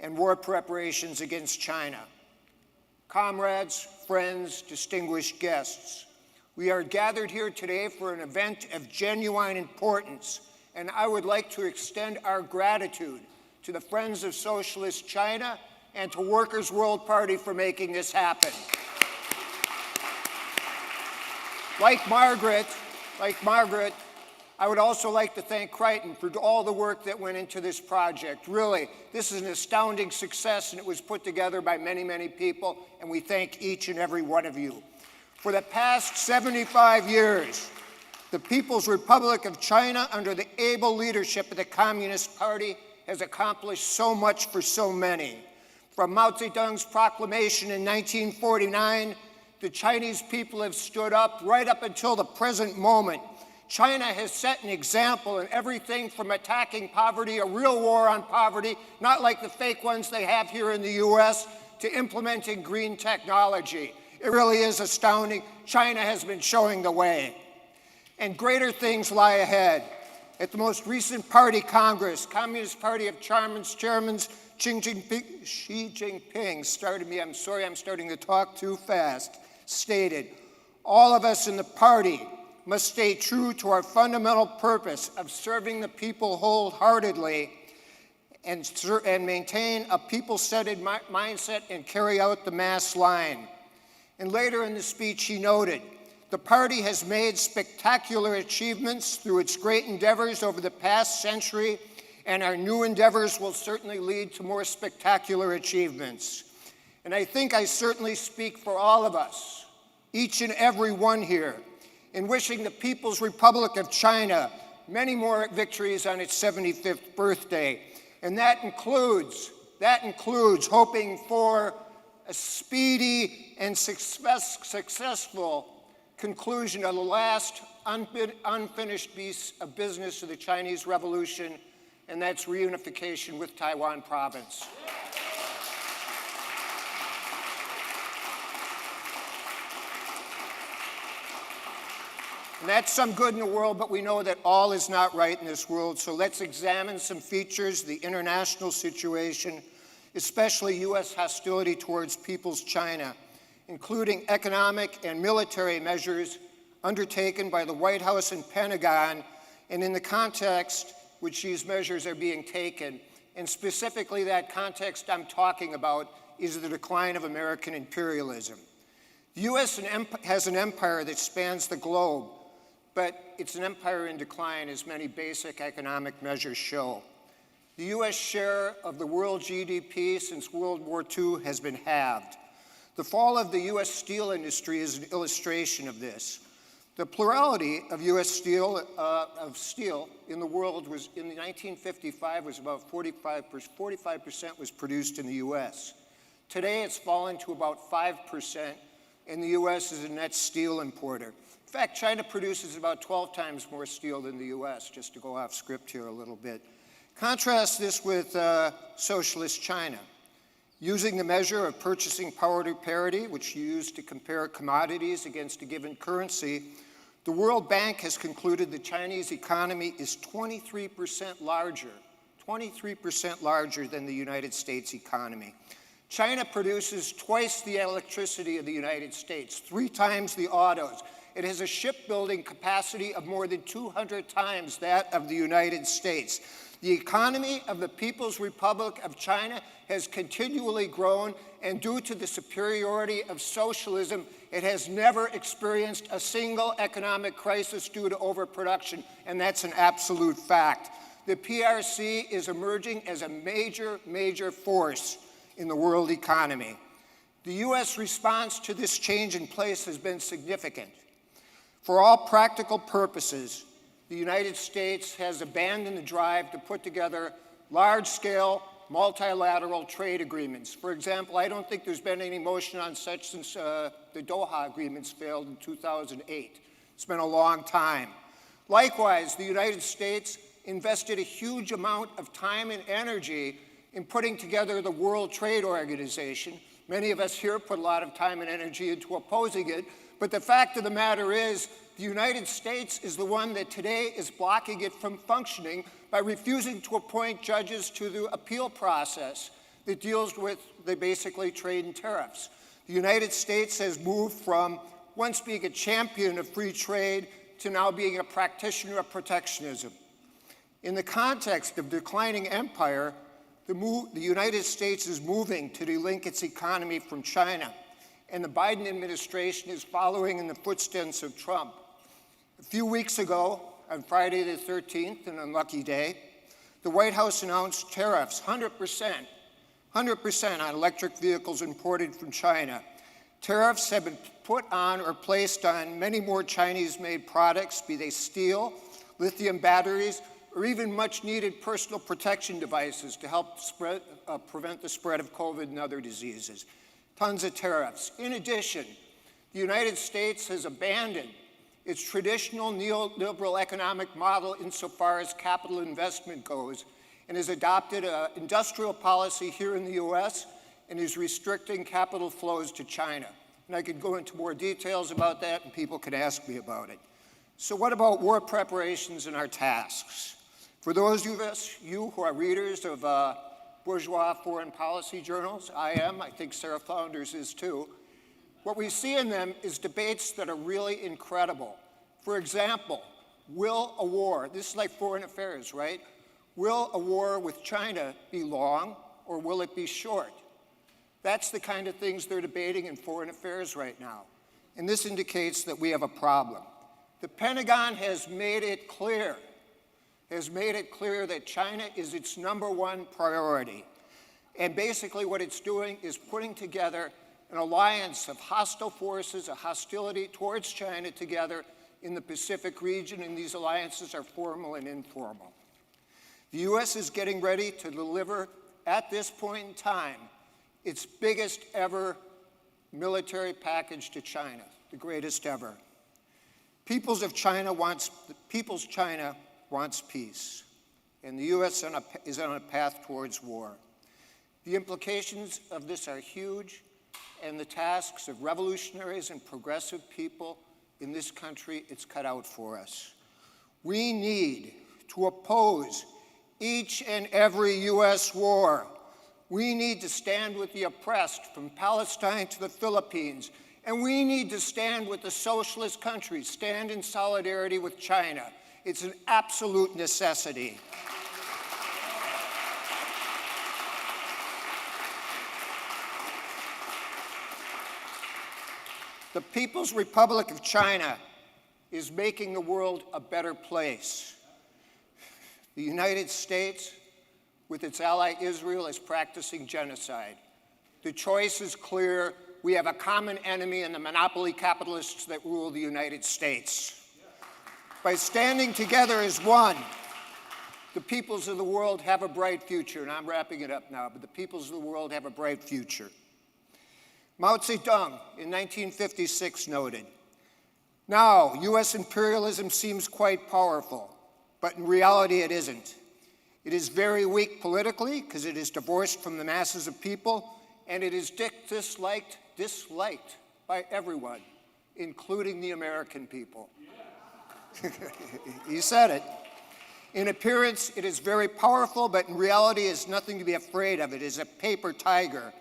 and war preparations against China. Comrades, friends, distinguished guests, we are gathered here today for an event of genuine importance, and I would like to extend our gratitude to the Friends of Socialist China and to Workers' World Party for making this happen. Like Margaret, I would also like to thank Crichton for all the work that went into this project. Really, this is an astounding success, and it was put together by many, many people, and we thank each and every one of you. For the past 75 years, the People's Republic of China, under the able leadership of the Communist Party, has accomplished so much for so many. From Mao Zedong's proclamation in 1949, the Chinese people have stood up right up until the present moment. China has set an example in everything from attacking poverty, a real war on poverty, not like the fake ones they have here in the US, to implementing green technology. It really is astounding. China has been showing the way. And greater things lie ahead. At the most recent party congress, Communist Party of China's chairman Xi Jinping started me, I'm sorry I'm starting to talk too fast, stated, all of us in the party must stay true to our fundamental purpose of serving the people wholeheartedly and maintain a people-centered mindset and carry out the mass line. And later in the speech, he noted, the party has made spectacular achievements through its great endeavors over the past century, and our new endeavors will certainly lead to more spectacular achievements. And I think I certainly speak for all of us, each and every one here, in wishing the People's Republic of China many more victories on its 75th birthday. And that includes hoping for a speedy and successful conclusion of the last unfinished piece of business of the Chinese Revolution, and that's reunification with Taiwan province. And that's some good in the world, but we know that all is not right in this world, so let's examine some features of the international situation, especially U.S. hostility towards People's China, including economic and military measures undertaken by the White House and Pentagon, and in the context which these measures are being taken. And specifically that context I'm talking about is the decline of American imperialism. The U.S. has an empire that spans the globe, but it's an empire in decline, as many basic economic measures show. The U.S. share of the world GDP since World War II has been halved. The fall of the U.S. steel industry is an illustration of this. The plurality of U.S. steel in the world was, in 1955, was about 45% was produced in the U.S. Today, it's fallen to about 5%, and the U.S. is a net steel importer. In fact, China produces about 12 times more steel than the U.S., just to go off script here a little bit. Contrast this with socialist China. Using the measure of purchasing power parity, which you use to compare commodities against a given currency, the World Bank has concluded the Chinese economy is 23% larger than the United States economy. China produces twice the electricity of the United States, 3 times the autos. It has a shipbuilding capacity of more than 200 times that of the United States. The economy of the People's Republic of China has continually grown, and due to the superiority of socialism, it has never experienced a single economic crisis due to overproduction, and that's an absolute fact. The PRC is emerging as a major force in the world economy. The U.S. response to this change in place has been significant. For all practical purposes, the United States has abandoned the drive to put together large-scale, multilateral trade agreements. For example, I don't think there's been any motion on such since the Doha agreements failed in 2008. It's been a long time. Likewise, the United States invested a huge amount of time and energy in putting together the World Trade Organization. Many of us here put a lot of time and energy into opposing it, but the fact of the matter is, the United States is the one that today is blocking it from functioning by refusing to appoint judges to the appeal process that deals with basically trade and tariffs. The United States has moved from once being a champion of free trade to now being a practitioner of protectionism. In the context of declining empire, the United States is moving to delink its economy from China, and the Biden administration is following in the footsteps of Trump. A few weeks ago, on Friday the 13th, an unlucky day, the White House announced tariffs, 100% on electric vehicles imported from China. Tariffs have been put on or placed on many more Chinese-made products, be they steel, lithium batteries, or even much-needed personal protection devices to help prevent the spread of COVID and other diseases. Tons of tariffs. In addition, the United States has abandoned its traditional neoliberal economic model insofar as capital investment goes, and has adopted an industrial policy here in the U.S. and is restricting capital flows to China. And I could go into more details about that, and people could ask me about it. So what about war preparations and our tasks? For those of you who are readers of bourgeois foreign policy journals, I am, I think Sara Flounders is too, what we see in them is debates that are really incredible. For example, will a war, this is like foreign affairs, right? Will a war with China be long or will it be short? That's the kind of things they're debating in foreign affairs right now. And this indicates that we have a problem. The Pentagon has made it clear that China is its #1 priority. And basically what it's doing is putting together an alliance of hostile forces, a hostility towards China together in the Pacific region, and these alliances are formal and informal. The U.S. is getting ready to deliver, at this point in time, its biggest ever military package to China, the greatest ever. People's China wants peace, and the U.S. is on a path towards war. The implications of this are huge, and the tasks of revolutionaries and progressive people in this country, it's cut out for us. We need to oppose each and every U.S. war. We need to stand with the oppressed from Palestine to the Philippines, and we need to stand with the socialist countries, stand in solidarity with China. It's an absolute necessity. The People's Republic of China is making the world a better place. The United States, with its ally Israel, is practicing genocide. The choice is clear. We have a common enemy in the monopoly capitalists that rule the United States. By standing together as one, the peoples of the world have a bright future. And I'm wrapping it up now, but the peoples of the world have a bright future. Mao Zedong in 1956 noted, "Now, US imperialism seems quite powerful, but in reality it isn't. It is very weak politically because it is divorced from the masses of people, and it is disliked by everyone, including the American people." He said it. "In appearance, it is very powerful, but in reality, it is nothing to be afraid of. It is a paper tiger.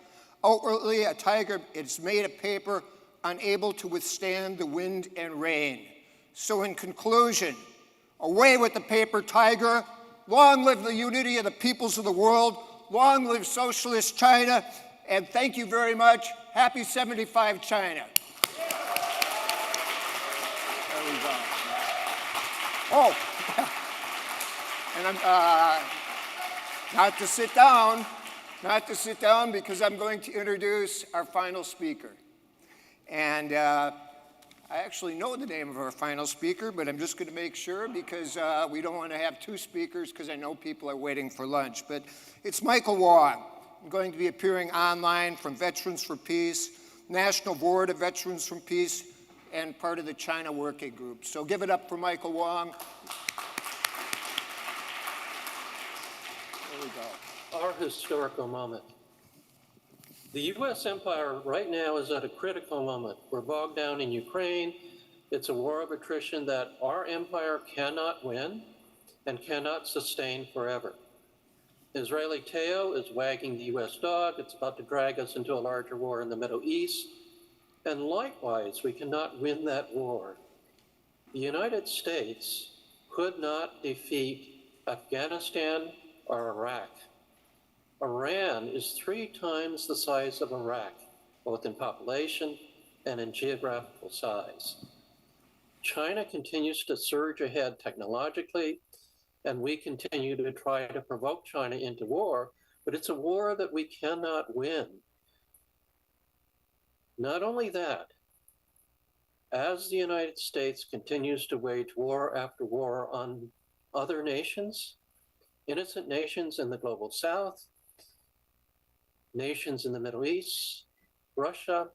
Outwardly, a tiger, it's made of paper, unable to withstand the wind and rain." So in conclusion, away with the paper tiger. Long live the unity of the peoples of the world. Long live socialist China. And thank you very much. Happy 75 China. There we go. Oh, and I'm not to sit down because I'm going to introduce our final speaker. And I actually know the name of our final speaker, but I'm just going to make sure because we don't want to have two speakers because I know people are waiting for lunch. But it's Michael Wong. I'm going to be appearing online from Veterans for Peace, National Board of Veterans for Peace, and part of the China Working Group. So give it up for Michael Wong. There we go. Our historical moment. The U.S. empire right now is at a critical moment. We're bogged down in Ukraine. It's a war of attrition that our empire cannot win and cannot sustain forever. Israeli tail is wagging the U.S. dog. It's about to drag us into a larger war in the Middle East. And likewise, we cannot win that war. The United States could not defeat Afghanistan or Iraq. Iran is 3 times the size of Iraq, both in population and in geographical size. China continues to surge ahead technologically, and we continue to try to provoke China into war, but it's a war that we cannot win. Not only that, as the United States continues to wage war after war on other nations, innocent nations in the global south, nations in the Middle East, Russia,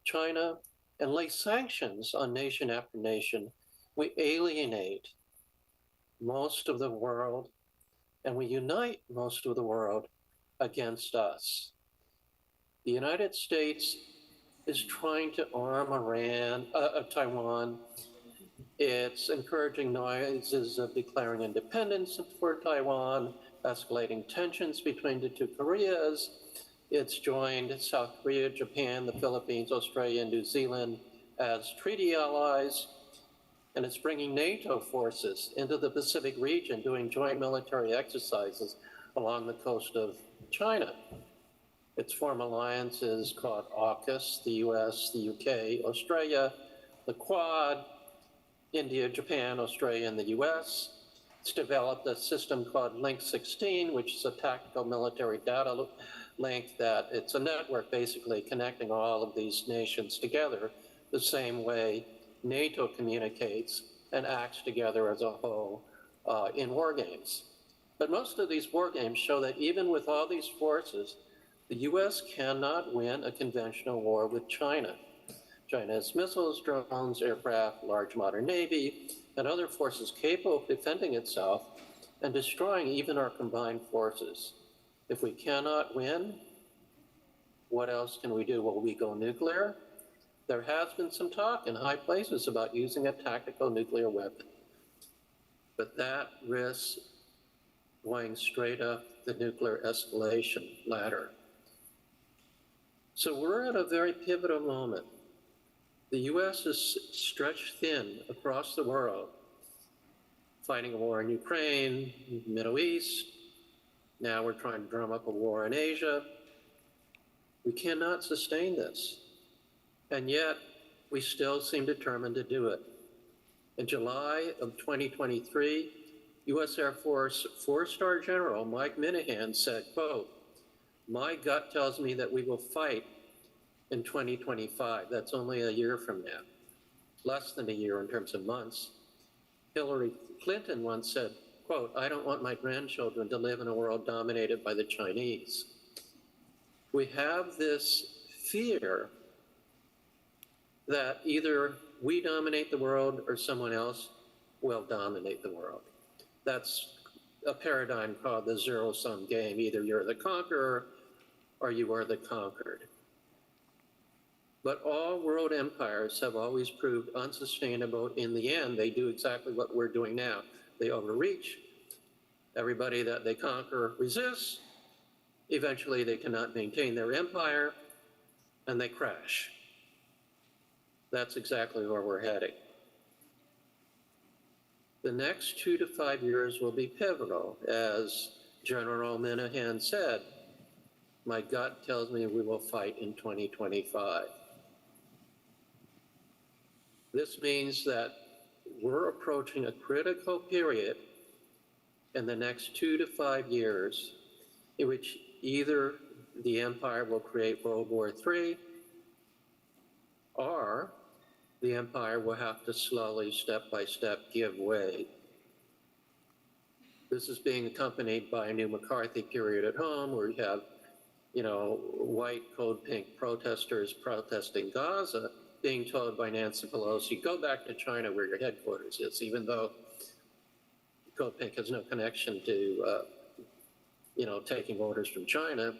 China, and lay sanctions on nation after nation, we alienate most of the world and we unite most of the world against us. The United States is trying to arm Taiwan. It's encouraging noises of declaring independence for Taiwan, escalating tensions between the 2 Koreas. It's joined South Korea, Japan, the Philippines, Australia, and New Zealand as treaty allies. And it's bringing NATO forces into the Pacific region, doing joint military exercises along the coast of China. Its formed alliances called AUKUS, the US, the UK, Australia, the Quad, India, Japan, Australia, and the US. It's developed a system called Link 16, which is a tactical military data link that it's a network basically connecting all of these nations together the same way NATO communicates and acts together as a whole in war games. But most of these war games show that even with all these forces, the US cannot win a conventional war with China. China has missiles, drones, aircraft, large modern navy, and other forces capable of defending itself and destroying even our combined forces. If we cannot win, what else can we do? Will we go nuclear? There has been some talk in high places about using a tactical nuclear weapon, but that risks going straight up the nuclear escalation ladder. So we're at a very pivotal moment. The US is stretched thin across the world, fighting a war in Ukraine, Middle East. Now we're trying to drum up a war in Asia. We cannot sustain this. And yet we still seem determined to do it. In July of 2023, US Air Force 4-star General Mike Minahan said, quote, "My gut tells me that we will fight in 2025. That's only a year from now, less than a year in terms of months." Hillary Clinton once said, quote, "I don't want my grandchildren to live in a world dominated by the Chinese." We have this fear that either we dominate the world or someone else will dominate the world. That's a paradigm called the zero-sum game. Either you're the conqueror or you are the conquered. But all world empires have always proved unsustainable. In the end, they do exactly what we're doing now. They overreach. Everybody that they conquer resists. Eventually, they cannot maintain their empire, and they crash. That's exactly where we're heading. The next 2 to 5 years will be pivotal. As General Moorehead said, my gut tells me we will fight in 2025. This means that we're approaching a critical period in the next 2 to 5 years in which either the empire will create World War III or the empire will have to slowly, step by step, give way. This is being accompanied by a new McCarthy period at home where you have, white code pink protesters protesting Gaza being told by Nancy Pelosi, go back to China where your headquarters is, even though code pink has no connection to, taking orders from China.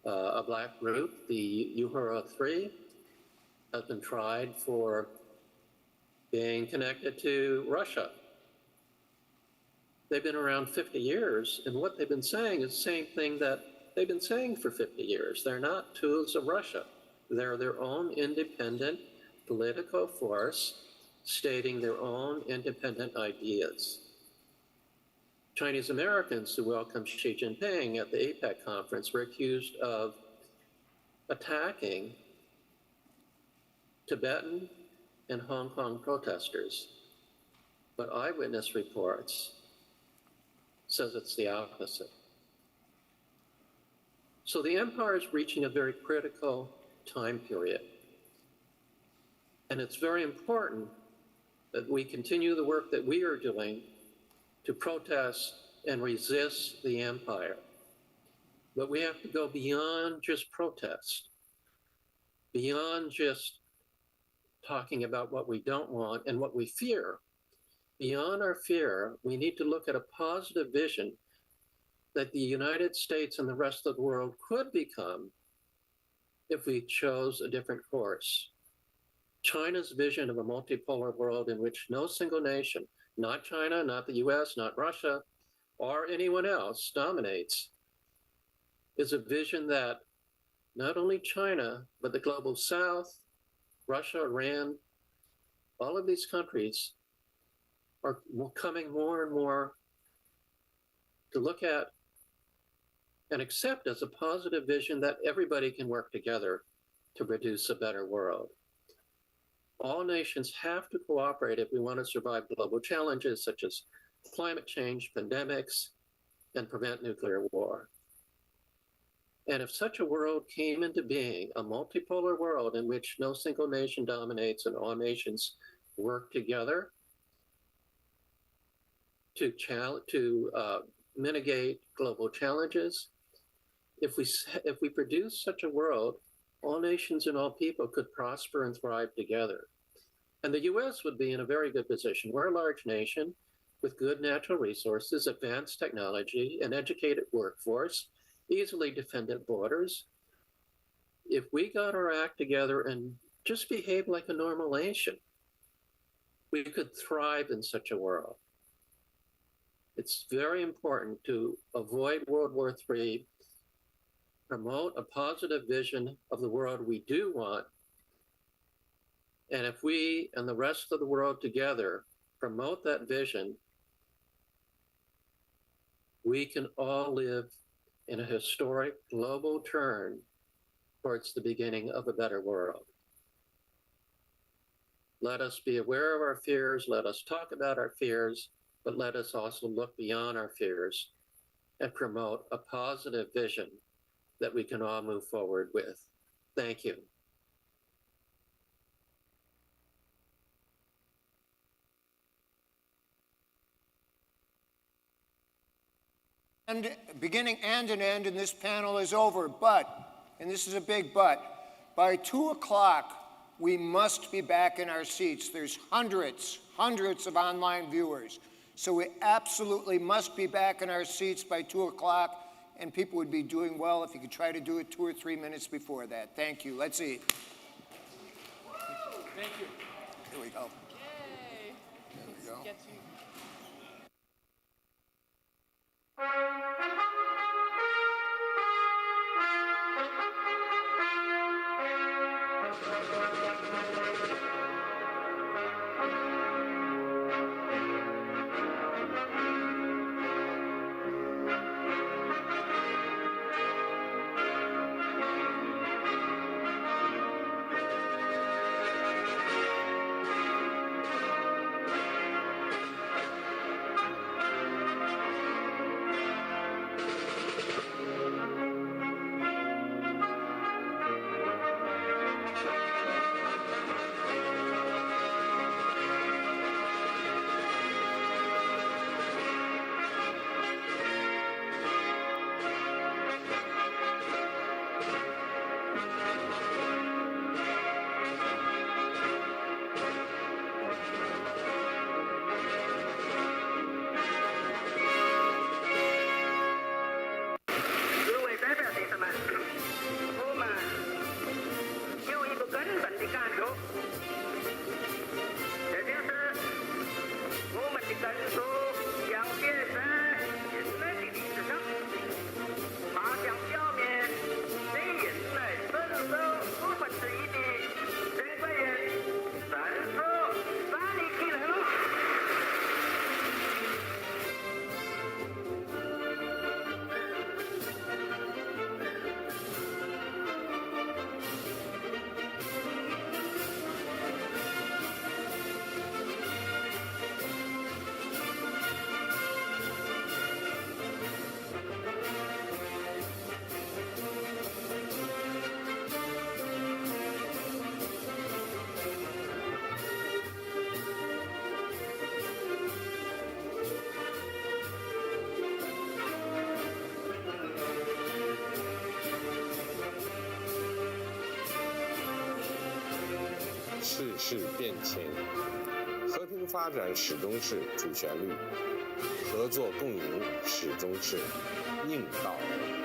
A black group, the Uhura 3, has been tried for being connected to Russia. They've been around 50 years, and what they've been saying is the same thing that they've been saying for 50 years. They're not tools of Russia. They're their own independent political force stating their own independent ideas. Chinese Americans who welcomed Xi Jinping at the APEC conference were accused of attacking Tibetan and Hong Kong protesters, but eyewitness reports says it's the opposite. So the empire is reaching a very critical time period. And it's very important that we continue the work that we are doing to protest and resist the empire. But we have to go beyond just protest, beyond just talking about what we don't want and what we fear. Beyond our fear, we need to look at a positive vision that the United States and the rest of the world could become if we chose a different course. China's vision of a multipolar world in which no single nation, not China, not the US, not Russia, or anyone else dominates, is a vision that not only China, but the global South, Russia, Iran, all of these countries are coming more and more to look at and accept as a positive vision that everybody can work together to produce a better world. All nations have to cooperate if we want to survive global challenges such as climate change, pandemics, and prevent nuclear war. And if such a world came into being, a multipolar world in which no single nation dominates and all nations work together to mitigate global challenges, if we produce such a world, all nations and all people could prosper and thrive together. And the US would be in a very good position. We're a large nation with good natural resources, advanced technology, an educated workforce, easily defended borders. If we got our act together and just behave like a normal nation, we could thrive in such a world. It's very important to avoid World War III, promote a positive vision of the world we do want. And if we and the rest of the world together promote that vision, we can all live in a historic global turn towards the beginning of a better world. Let us be aware of our fears, let us talk about our fears, but let us also look beyond our fears and promote a positive vision that we can all move forward with. Thank you. And beginning and an end, and this panel is over, but, and this is a big but, By 2 o'clock, we must be back in our seats. There's hundreds of online viewers. So we absolutely must be back in our seats by 2 o'clock, and people would be doing well if you could try to do it 2 or 3 minutes before that. Thank you. Let's eat. Thank you. Here we go. Yay. There we go. Get you.世事变迁，和平发展始终是主旋律，合作共赢始终是硬道理。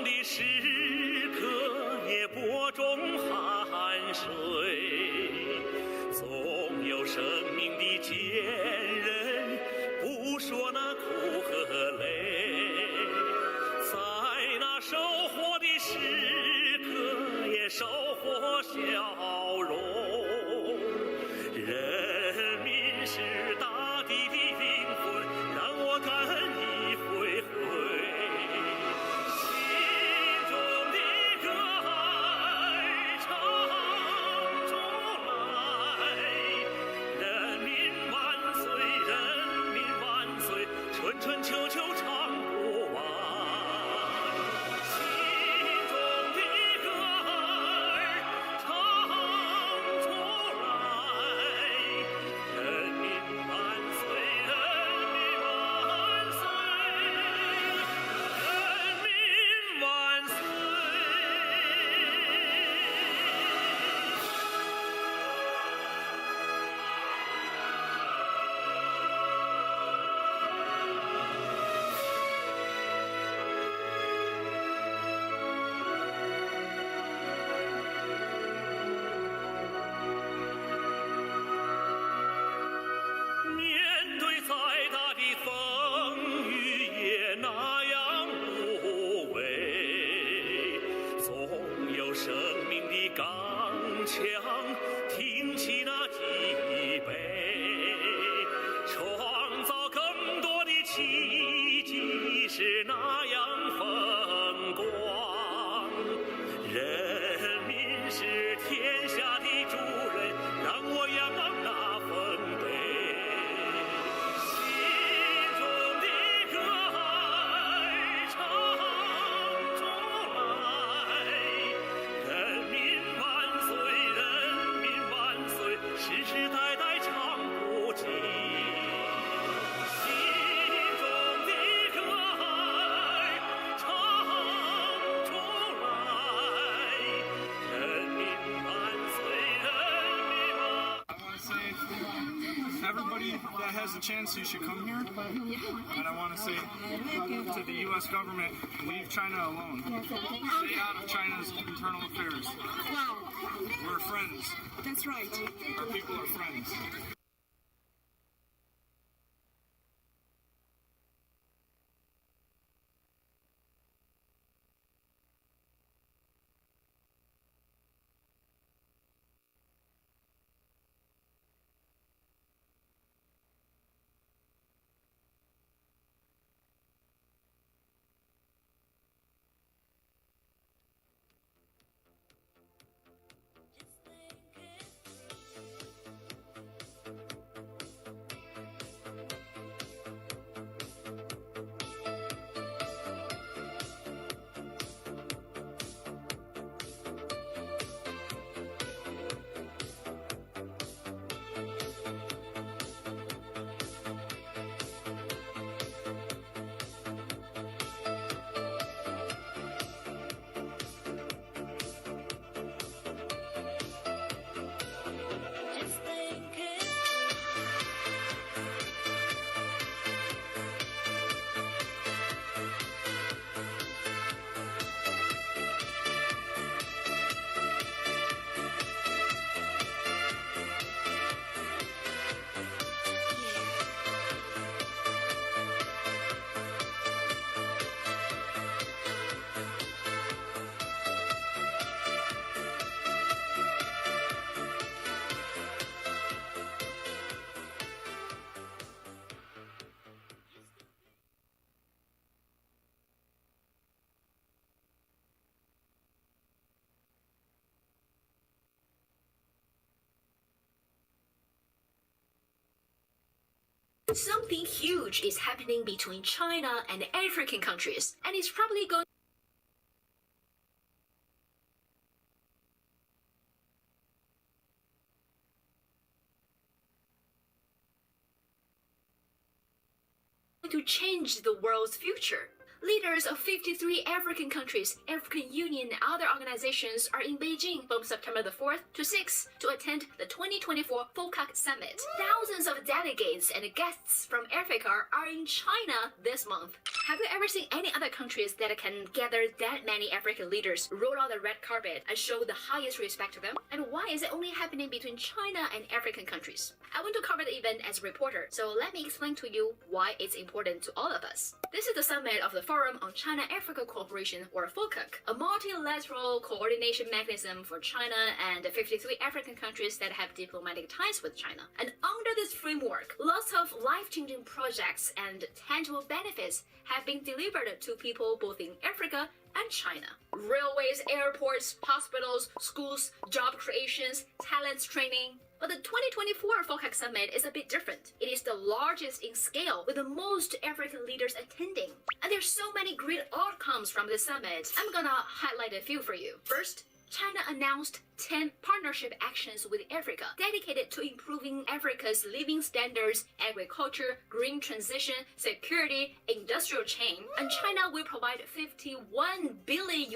的时刻也播种汗水，总有生命的坚韧，不说那苦和累，在那收获的时刻也收获笑容。人民是大地的灵魂，让我感一回回。心中的歌儿唱出来，人民万岁，人民万岁，春春秋秋唱不完。心中的歌儿唱出来，人民万岁，人民万岁，人民万岁。面对再大的风雨也那样无畏，总有生命的刚强挺起那脊背，创造更多的奇迹是那样风光。人民是天下的主人，让我仰望那丰碑。心中的歌儿唱出来，人民万岁，人民万岁，世世代代唱不尽。心中的歌儿唱出来，人民万岁，人民万。I want to say, everybody that has a chance, you should come here. And I want to say to the U.S. government, leave China alone. Stay out of China's internal affairs. Wow. We're friends. That's right. Our people are friends. Something huge is happening between China and African countries, and it's probably going to change the world's future. leaders of 53 African countries, African Union, and other organizations are in Beijing from September the 4th to 6th to attend the 2024 FOCAC Summit. Thousands of delegates and guests from Africa are in China this month. Have you ever seen any other countries that can gather that many African leaders, roll out the red carpet, and show the highest respect to them? And why is it only happening between China and African countries? I want to cover the event as a reporter, so let me explain to you why it's important to all of us. This is the summit of the Forum on China-Africa Cooperation, or FOCAC, a multilateral coordination mechanism for China and the 53 African countries that have diplomatic ties with China. And under this framework, lots of life-changing projects and tangible benefits have been delivered to people both in Africa and China. Railways, airports, hospitals, schools, job creations, talents training. But the 2024 FOCAC Summit is a bit different. It is the largest in scale, with the most African leaders attending. And there's so many great outcomes from the summit. I'm gonna highlight a few for you. First, China announced 10 partnership actions with Africa dedicated to improving Africa's living standards, agriculture, green transition, security, industrial chain. And China will provide $51 billion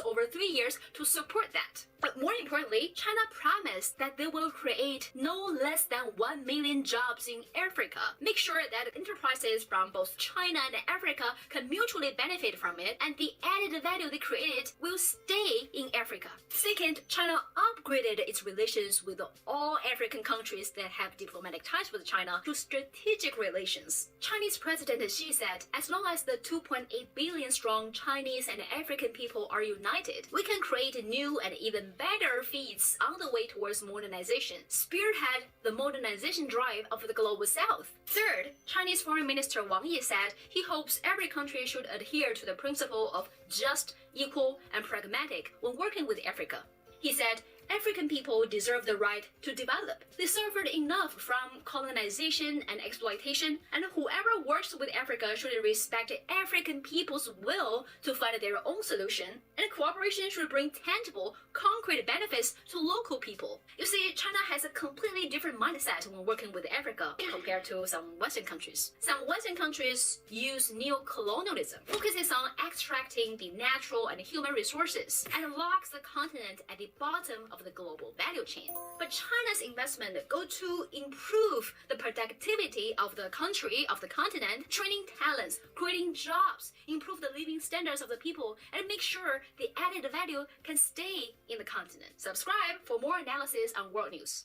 over 3 years to support that. But more importantly, China promised that they will create no less than 1 million jobs in Africa. Make sure that enterprises from both China and Africa can mutually benefit from it, and the added value they created will stay in Africa. Second, China upgraded its relations with all African countries that have diplomatic ties with China to strategic relations. Chinese President Xi said, as long as the 2.8 billion strong Chinese and African people are united, we can create new and even better feats on the way towards modernization, spearhead the modernization drive of the global south. Third, Chinese Foreign Minister Wang Yi said he hopes every country should adhere to the principle of just, equal, and pragmatic when working with Africa. He said, African people deserve the right to develop. They suffered enough from colonization and exploitation, and whoever works with Africa should respect African people's will to find their own solution, and cooperation should bring tangible, concrete benefits to local people. You see, China has a completely different mindset when working with Africa compared to some Western countries. Some Western countries use neo-colonialism, focuses on extracting the natural and human resources, and locks the continent at the bottom of the global value chain. But China's investment go to improve the productivity of the country, of the continent, training talents, creating jobs, improve the living standards of the people, and make sure the added value can stay in the continent. Subscribe for more analysis on World News.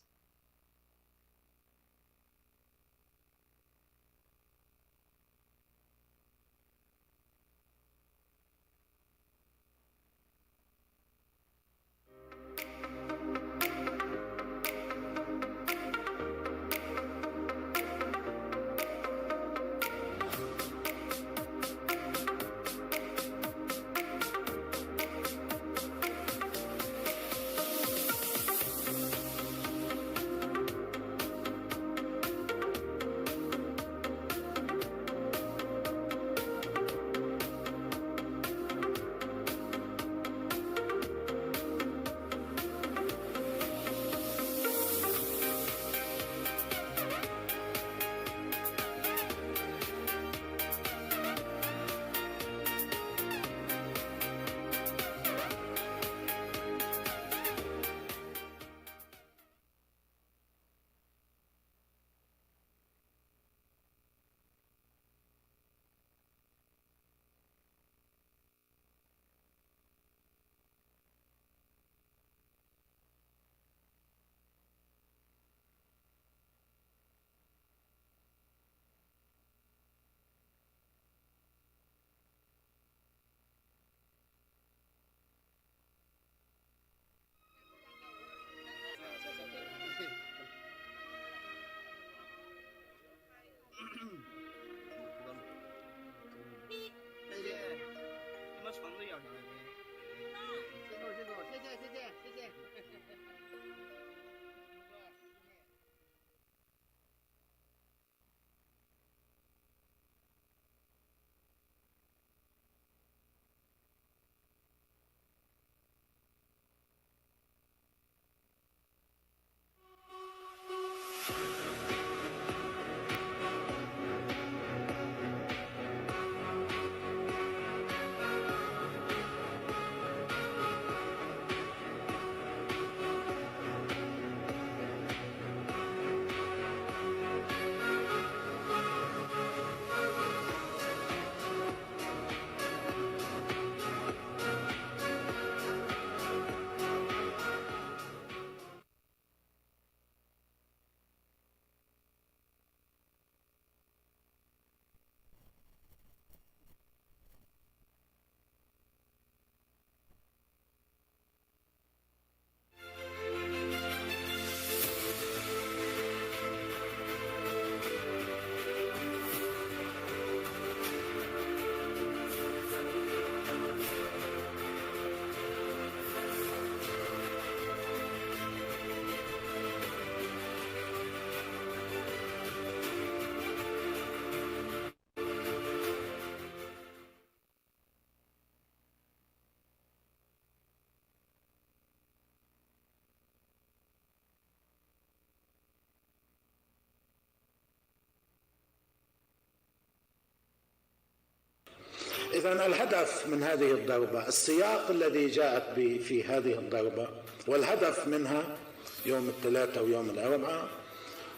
إذن الهدف من هذه الضربة، السياق الذي جاءت في هذه الضربة والهدف منها يوم الثلاثاء ويوم الأربعاء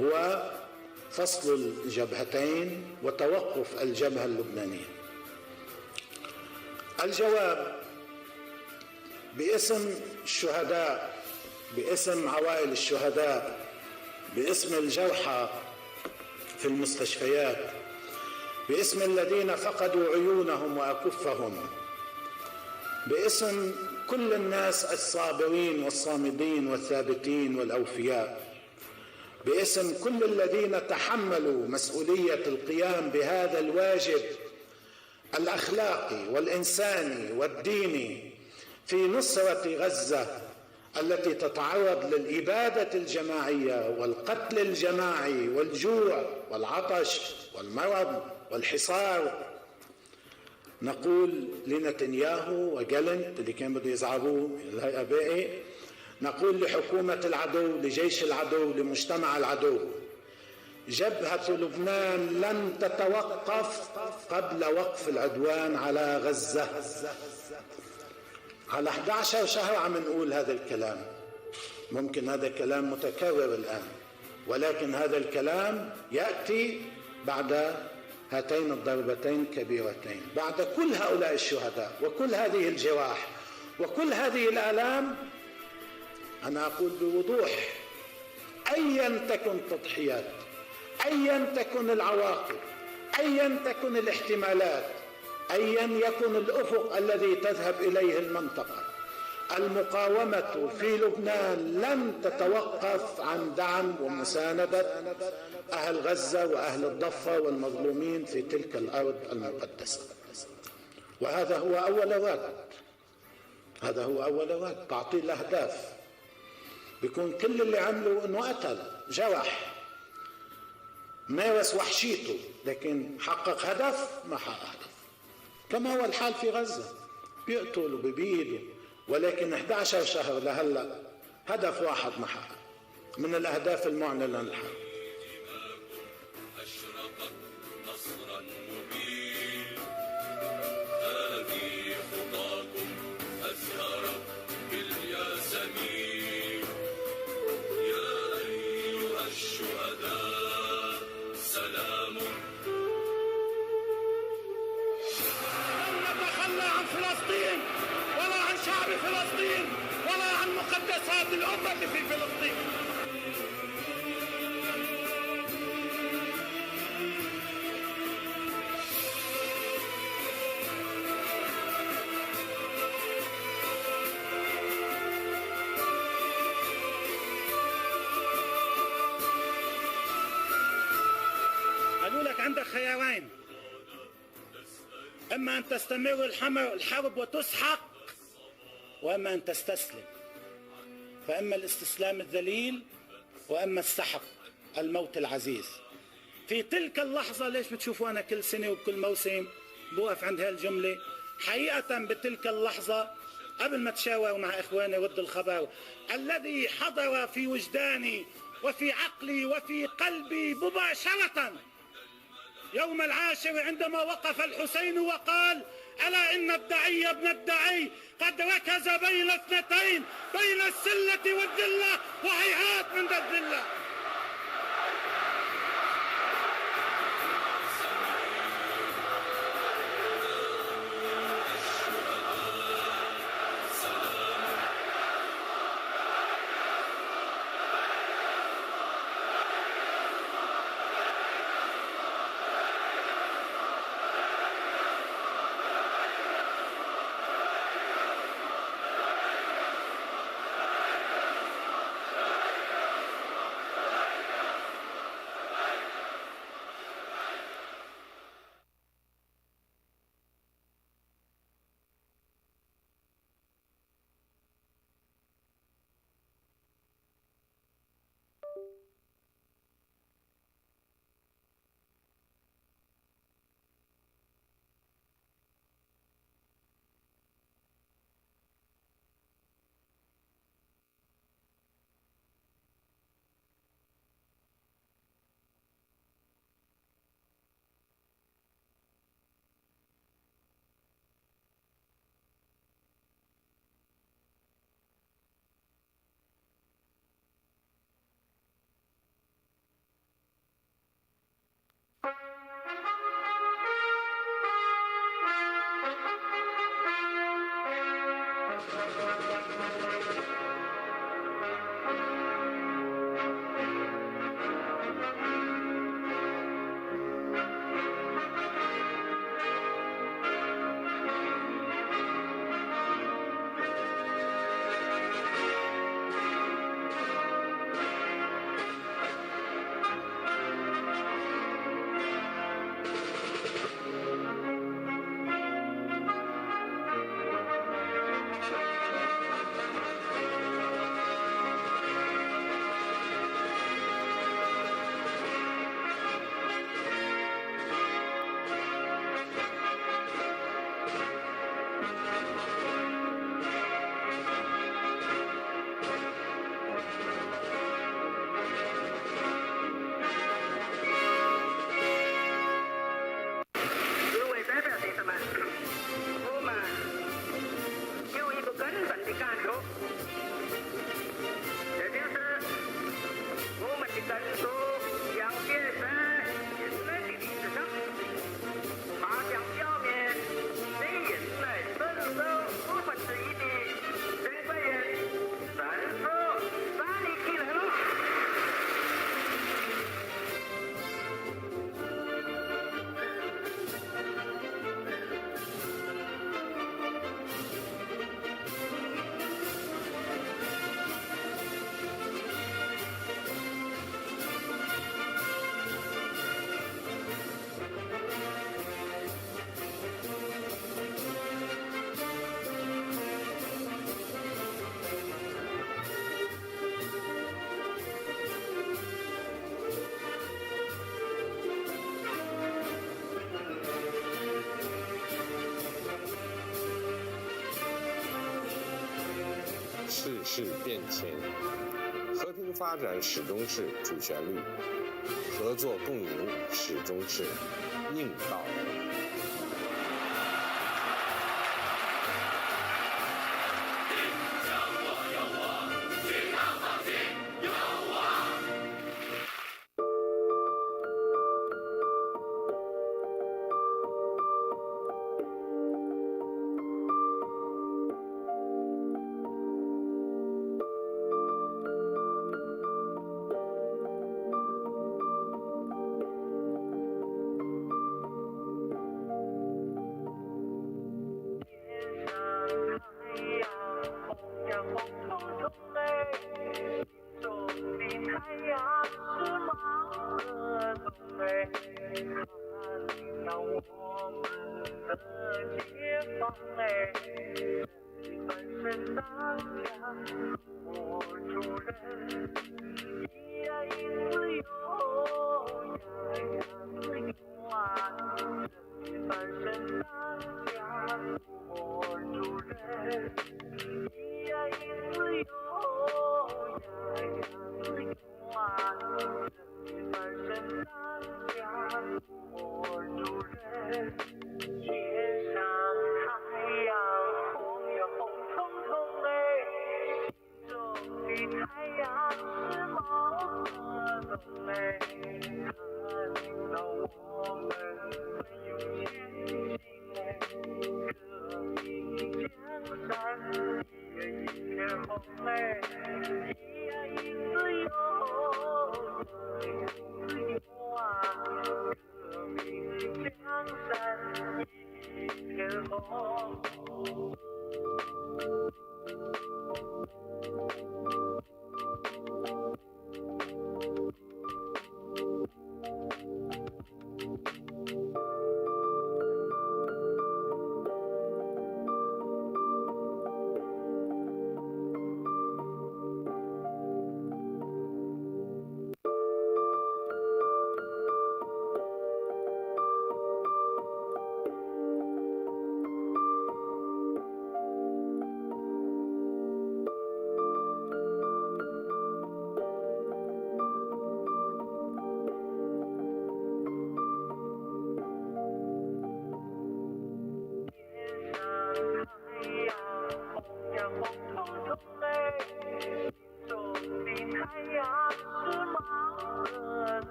هو فصل الجبهتين وتوقف الجبهة اللبنانية. الجواب باسم الشهداء، باسم عوائل الشهداء، باسم الجرحى في المستشفيات، باسم الذين فقدوا عيونهم وأكفهم، باسم كل الناس الصابرين والصامدين والثابتين والأوفياء، باسم كل الذين تحملوا مسؤولية القيام بهذا الواجب الأخلاقي والإنساني والديني في نصرة غزة التي تتعرض للإبادة الجماعية والقتل الجماعي والجوع والعطش والمرض والحصار، نقول لنتنياهو وجالنت اللي كانوا بده يزعروه الهيئة باقي، نقول لحكومة العدو، لجيش العدو، لمجتمع العدو: جبهة لبنان لن تتوقف قبل وقف العدوان على غزة. على 11 شهر عم نقول هذا الكلام، ممكن هذا الكلام متكرر الآن، ولكن هذا الكلام يأتي بعد هاتين الضربتين الكبيرتين، بعد كل هؤلاء الشهداء وكل هذه الجراح وكل هذه الآلام. أنا أقول بوضوح: أيا تكن التضحيات، أيا تكن العواقب، أيا تكن الاحتمالات، أيا يكن الأفق الذي تذهب إليه المنطقة، المقاومة في لبنان لن تتوقف عن دعم ومساندة أهل غزة وأهل الضفة والمظلومين في تلك الأرض المقدسة. وهذا هو أول رد، هذا هو أول رد. تعطيل الأهداف، بيكون كل اللي عمله أنه قتل، جرح، مارس وحشيته، لكن حقق هدف؟ ما حقق هدف. كما هو الحال في غزة، بيقتل وبيبيد، ولكن 11 شهر لهلا هدف واحد ما حقق من الأهداف المعلنة للحرب. أشرقت نصرا مبين، هذه خطاكم أزهرت بالياسمين، يا أيها الشهداء سلام. لن نتخلى عن فلسطين ولا عن شعب فلسطين ولا عن مقدسات الأمة في فلسطين. قالوا لك عندك خيارين: إما أن تستمر الحرب وتسحق، وإما أن تستسلم. فإما الاستسلام الذليل وإما السحق، الموت العزيز. في تلك اللحظة، ليش بتشوفوا أنا كل سنة وكل موسم بوقف عند هالجملة؟ حقيقة بتلك اللحظة قبل ما تشاور مع إخواني ود الخبر، الذي حضر في وجداني وفي عقلي وفي قلبي مباشرة يوم 10 عندما وقف الحسين وقال: ألا إن الدعي ابن الدعي قد ركز بين اثنتين، بين السلة والذلة، وهيهات من ذا الذلة. 世事变迁，和平发展始终是主旋律，合作共赢始终是硬道理。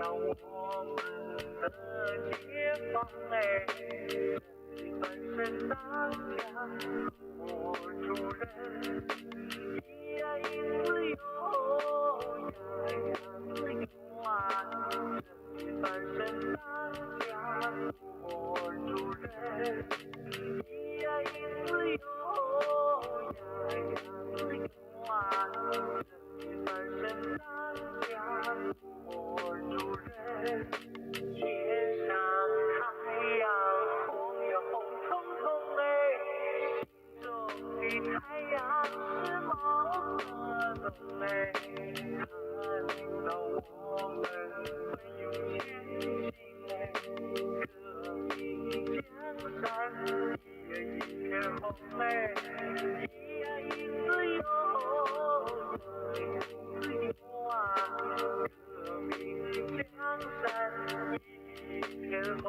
到我们的解放嘞，翻身当家做主人，咿呀咿自由，呀呀自由啊，翻身当家做主人，咿呀咿自由，呀呀自由啊，翻身当家做主人，天上太阳红呀红彤彤嘞，心中的太阳是毛泽东嘞，他领导我们奋勇前行嘞，革命江山一个一片红嘞，咿呀咿自由，自由啊，革命江山一片红。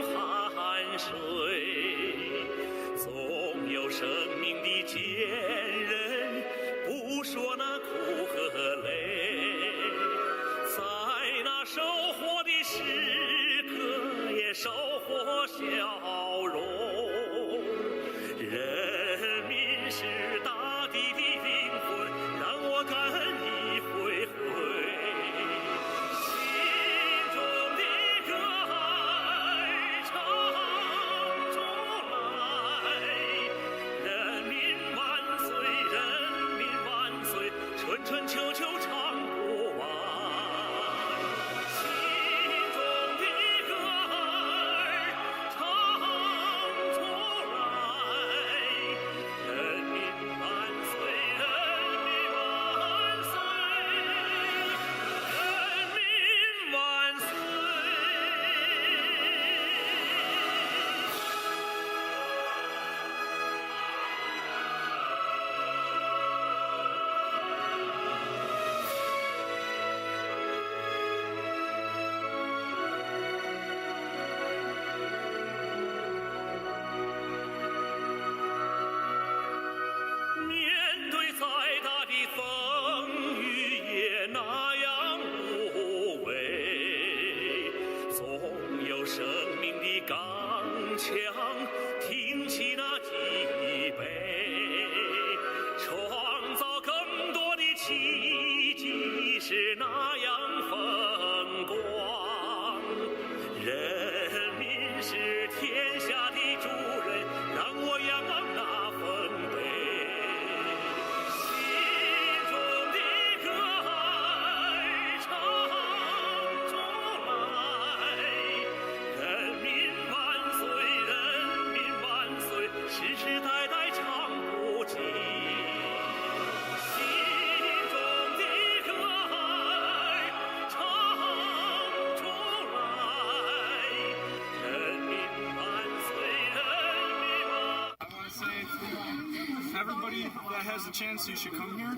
汗水，总有生命的坚韧，不说那苦和累，在那收获的时刻也收获笑容。人民是大地的灵魂，让我感恩一回回。心中的歌儿唱出来，人民万岁，人民万岁，春春秋秋唱不完。心中的歌儿唱出来，人民万岁，人民万岁，人民万岁。面对再大的风雨也那样无畏，总有生命的刚强挺起那脊背，创造更多的奇迹是那样风光。人民是天下的主人，让我仰望那丰碑。心中的歌儿唱出来，人民万岁，人民万岁，世世代代唱不尽。心中的歌儿唱出来，人民万岁，人民万岁。I want to say, everybody that has a chance, you should come here.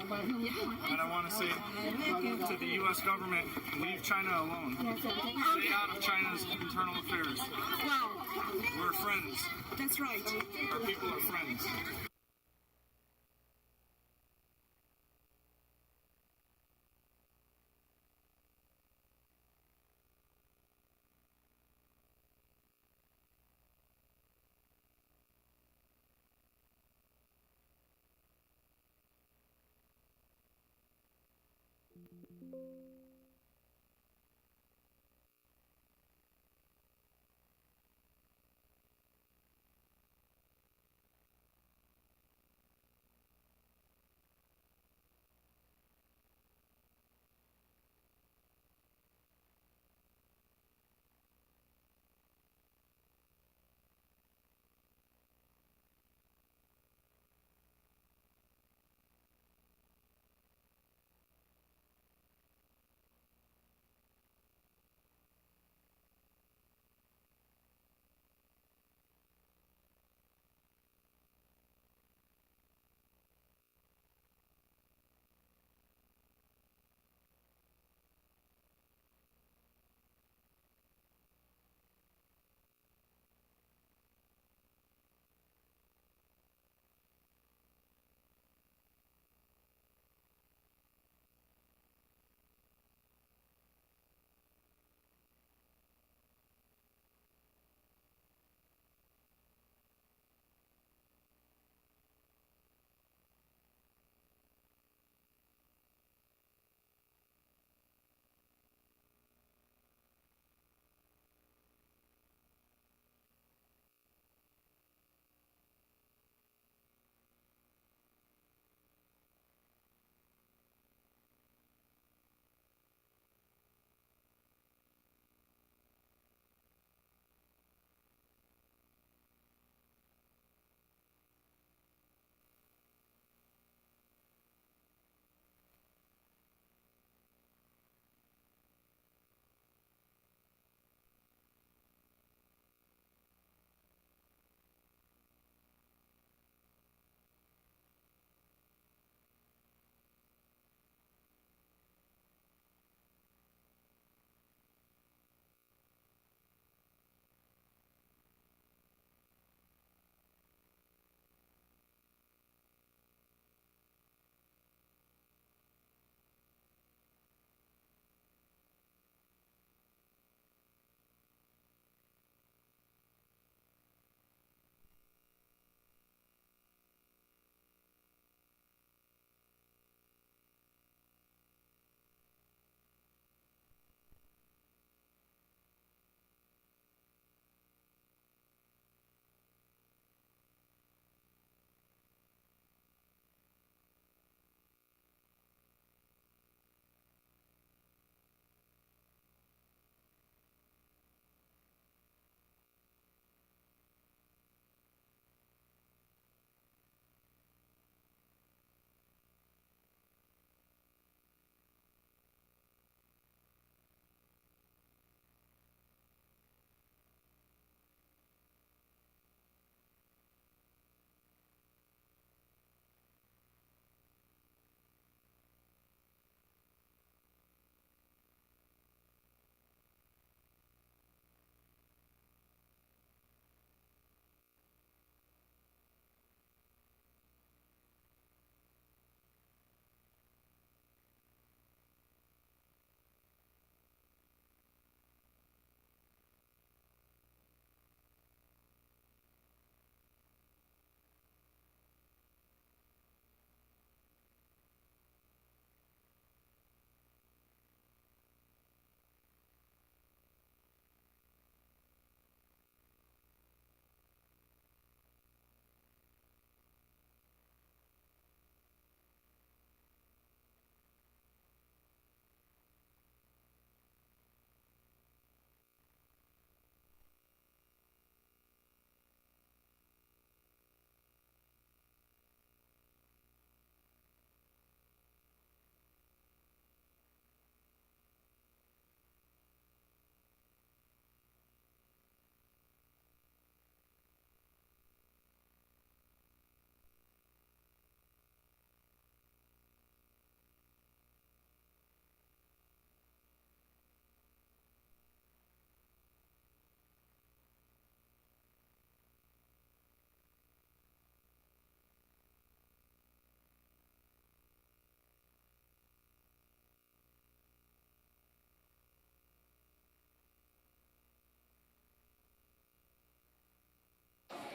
And I want to say to the U.S. government, leave China alone. Stay out of China's internal affairs. Wow. We're friends. That's right. Our people are friends.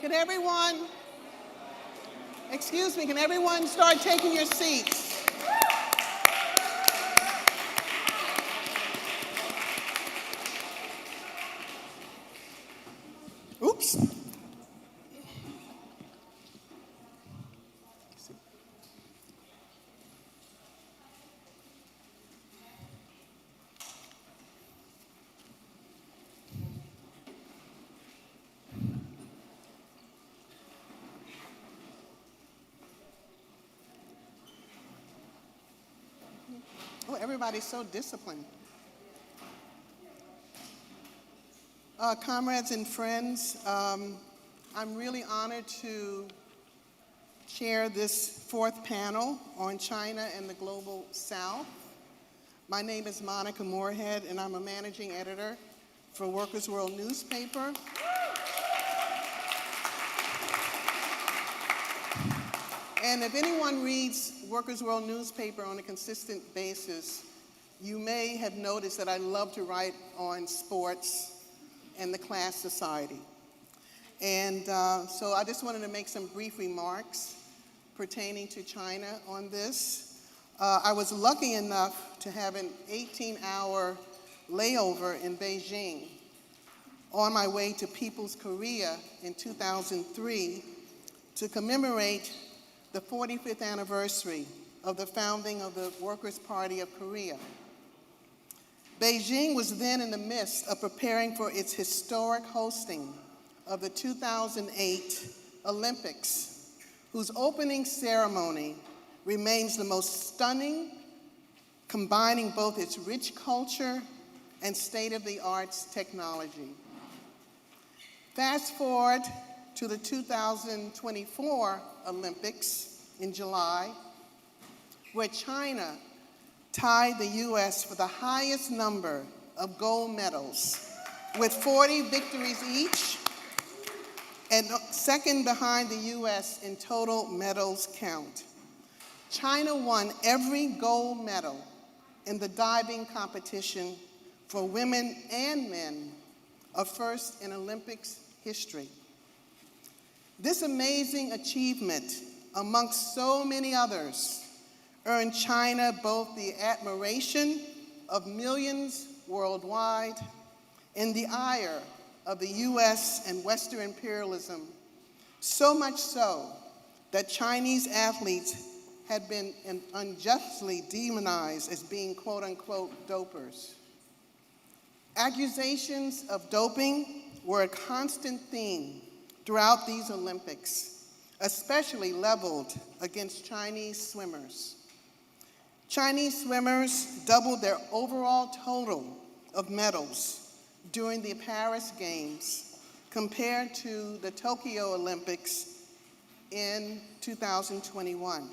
Can everyone, excuse me, can everyone start taking your seats? Oops. Oh, everybody's so disciplined. Comrades and friends, I'm really honored to chair this fourth panel on China and the Global South. My name is Moorehead, and I'm a managing editor for Workers' World newspaper. And if anyone reads Workers' World newspaper on a consistent basis, you may have noticed that I love to write on sports and the class society. And so I just wanted to make some brief remarks pertaining to China on this. I was lucky enough to have an 18-hour layover in Beijing on my way to People's Korea in 2003 to commemorate the 45th anniversary of the founding of the Workers' Party of Korea. Beijing was then in the midst of preparing for its historic hosting of the 2008 Olympics, whose opening ceremony remains the most stunning, combining both its rich culture and state-of-the-art technology. Fast forward to the 2024 Olympics in July, where China tied the U.S. for the highest number of gold medals, with 40 victories each, and second behind the U.S. in total medals count. China won every gold medal in the diving competition for women and men, a first in Olympics history. This amazing achievement, amongst so many others, earned China both the admiration of millions worldwide and the ire of the US and Western imperialism, so much so that Chinese athletes had been unjustly demonized as being quote-unquote dopers. Accusations of doping were a constant theme throughout these Olympics, especially leveled against Chinese swimmers. Chinese swimmers doubled their overall total of medals during the Paris Games compared to the Tokyo Olympics in 2021.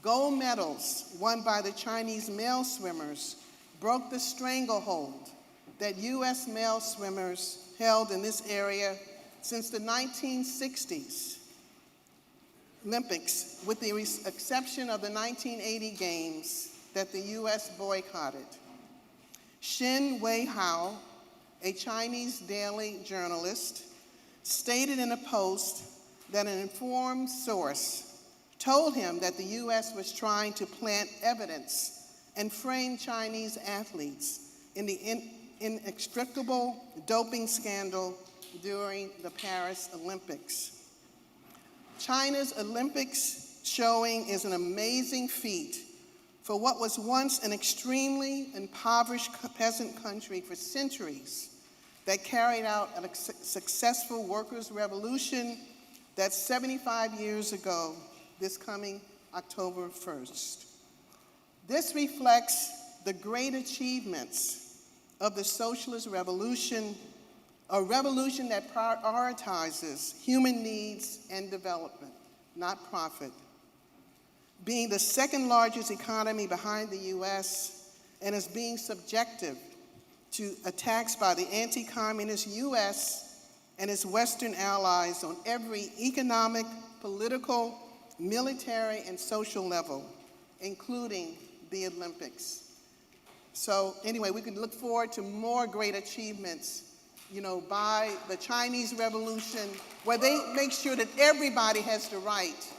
Gold medals won by the Chinese male swimmers broke the stranglehold that US male swimmers held in this area since the 1960s Olympics, with the exception of the 1980 Games that the US boycotted. Xin Weihao, a Chinese daily journalist, stated in a post that an informed source told him that the US was trying to plant evidence and frame Chinese athletes in the inextricable doping scandal during the Paris Olympics. China's Olympics showing is an amazing feat for what was once an extremely impoverished peasant country for centuries that carried out a successful workers' revolution that's 75 years ago, this coming October 1st. This reflects the great achievements of the socialist revolution, a revolution that prioritizes human needs and development, not profit. Being the second largest economy behind the US and is being subjective to attacks by the anti-communist US and its Western allies on every economic, political, military, and social level, including the Olympics. So anyway, we can look forward to more great achievements by the Chinese Revolution, where they make sure that everybody has the right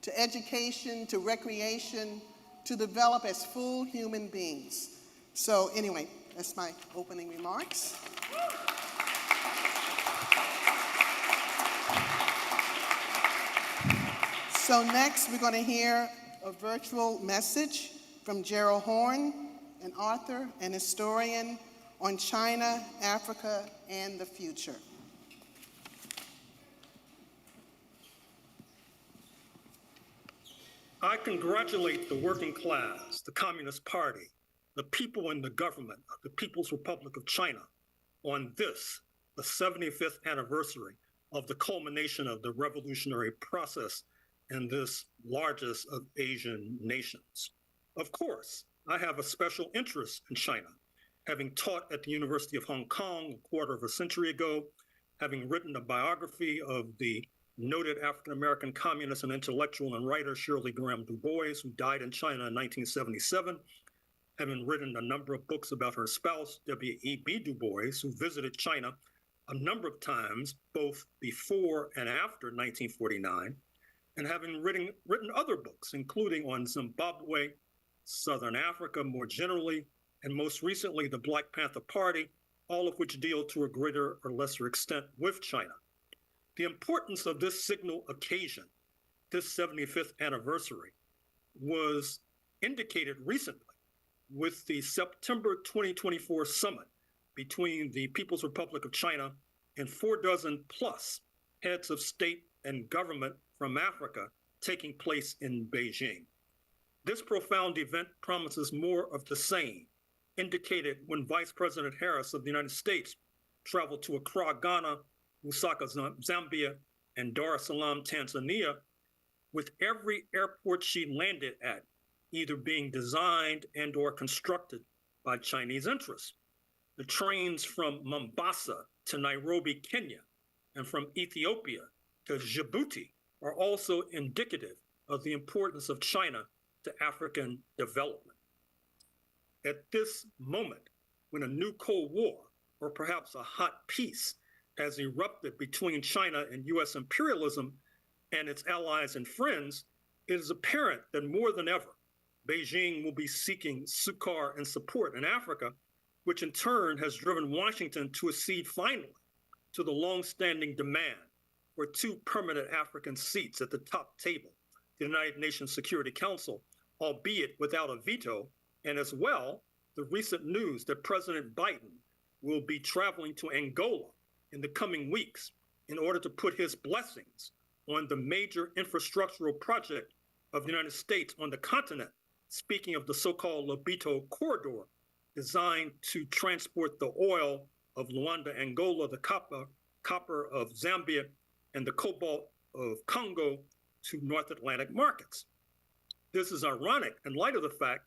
to education, to recreation, to develop as full human beings. So anyway, that's my opening remarks. So next, we're going to hear a virtual message from Gerald Horne, an author and historian on China, Africa, and the future. I congratulate the working class, the Communist Party, the people in the government of the People's Republic of China on this, the 75th anniversary of the culmination of the revolutionary process in this largest of Asian nations. Of course, I have a special interest in China, having taught at the University of Hong Kong a quarter of a century ago, having written a biography of the noted African-American communist and intellectual and writer Shirley Graham Du Bois, who died in China in 1977, having written a number of books about her spouse, W.E.B. Du Bois, who visited China a number of times, both before and after 1949, and having written other books, including on Zimbabwe, Southern Africa more generally, and most recently the Black Panther Party, all of which deal to a greater or lesser extent with China. The importance of this signal occasion, this 75th anniversary, was indicated recently with the September 2024 summit between the People's Republic of China and 46 plus heads of state and government from Africa taking place in Beijing. This profound event promises more of the same, indicated when Vice President Harris of the United States traveled to Accra, Ghana, Lusaka, Zambia, and Dar es Salaam, Tanzania, with every airport she landed at either being designed and or constructed by Chinese interests. The trains from Mombasa to Nairobi, Kenya, and from Ethiopia to Djibouti are also indicative of the importance of China to African development. At this moment, when a new Cold War, or perhaps a hot peace, has erupted between China and U.S. imperialism and its allies and friends, it is apparent that more than ever, Beijing will be seeking succor and support in Africa, which in turn has driven Washington to accede finally to the long-standing demand for 2 permanent African seats at the top table, the United Nations Security Council, albeit without a veto, and as well, the recent news that President Biden will be traveling to Angola in the coming weeks in order to put his blessings on the major infrastructural project of the United States on the continent, speaking of the so-called Lobito Corridor, designed to transport the oil of Luanda, Angola, the copper of Zambia, and the cobalt of Congo to North Atlantic markets. This is ironic in light of the fact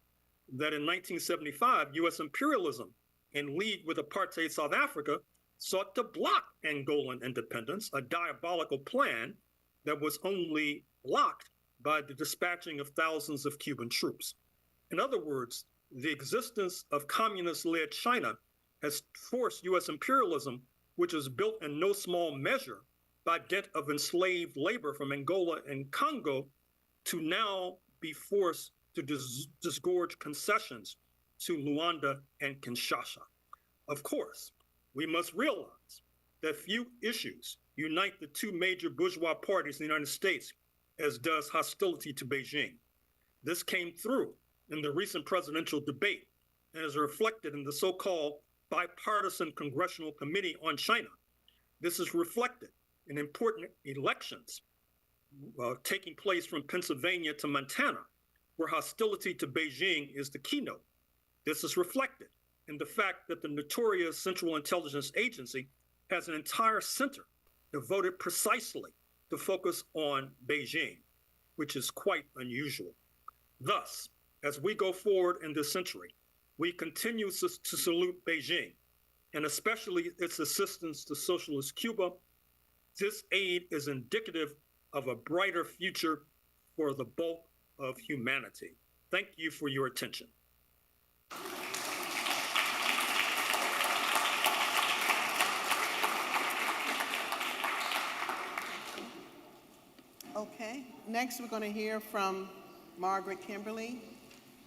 that in 1975, U.S. imperialism, in league with apartheid South Africa, sought to block Angolan independence, a diabolical plan that was only blocked by the dispatching of thousands of Cuban troops. In other words, the existence of communist-led China has forced U.S. imperialism, which is built in no small measure by dint of enslaved labor from Angola and Congo, to now be forced to disgorge concessions to Luanda and Kinshasa. Of course, we must realize that few issues unite the 2 major bourgeois parties in the United States as does hostility to Beijing. This came through in the recent presidential debate and is reflected in the so-called bipartisan Congressional Committee on China. This is reflected in important elections taking place from Pennsylvania to Montana, where hostility to Beijing is the keynote. This is reflected in the fact that the notorious Central Intelligence Agency has an entire center devoted precisely to focus on Beijing, which is quite unusual. Thus, as we go forward in this century, we continue to salute Beijing, and especially its assistance to socialist Cuba. This aid is indicative of a brighter future for the bulk of humanity. Thank you for your attention. Okay, next we're going to hear from Margaret Kimberley,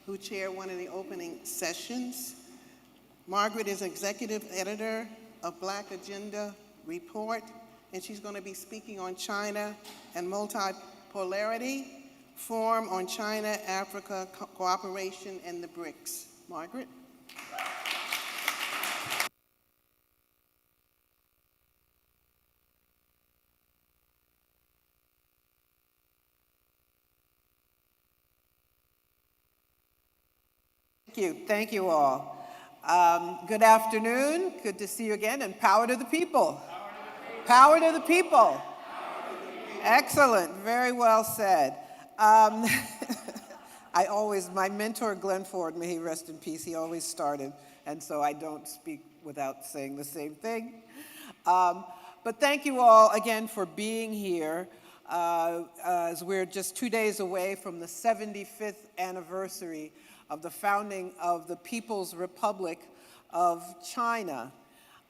who chaired one of the opening sessions. Margaret is executive editor of Black Agenda Report, and she's going to be speaking on China and multipolarity, Forum on China, Africa, Cooperation, and the BRICS. Margaret? Thank you all. Good afternoon, good to see you again, and power to the people. Power to the people. Excellent, very well said. My mentor Glenn Ford, may he rest in peace, he always started, and so I don't speak without saying the same thing. But thank you all again for being here, as we're just 2 days away from the 75th anniversary of the founding of the People's Republic of China.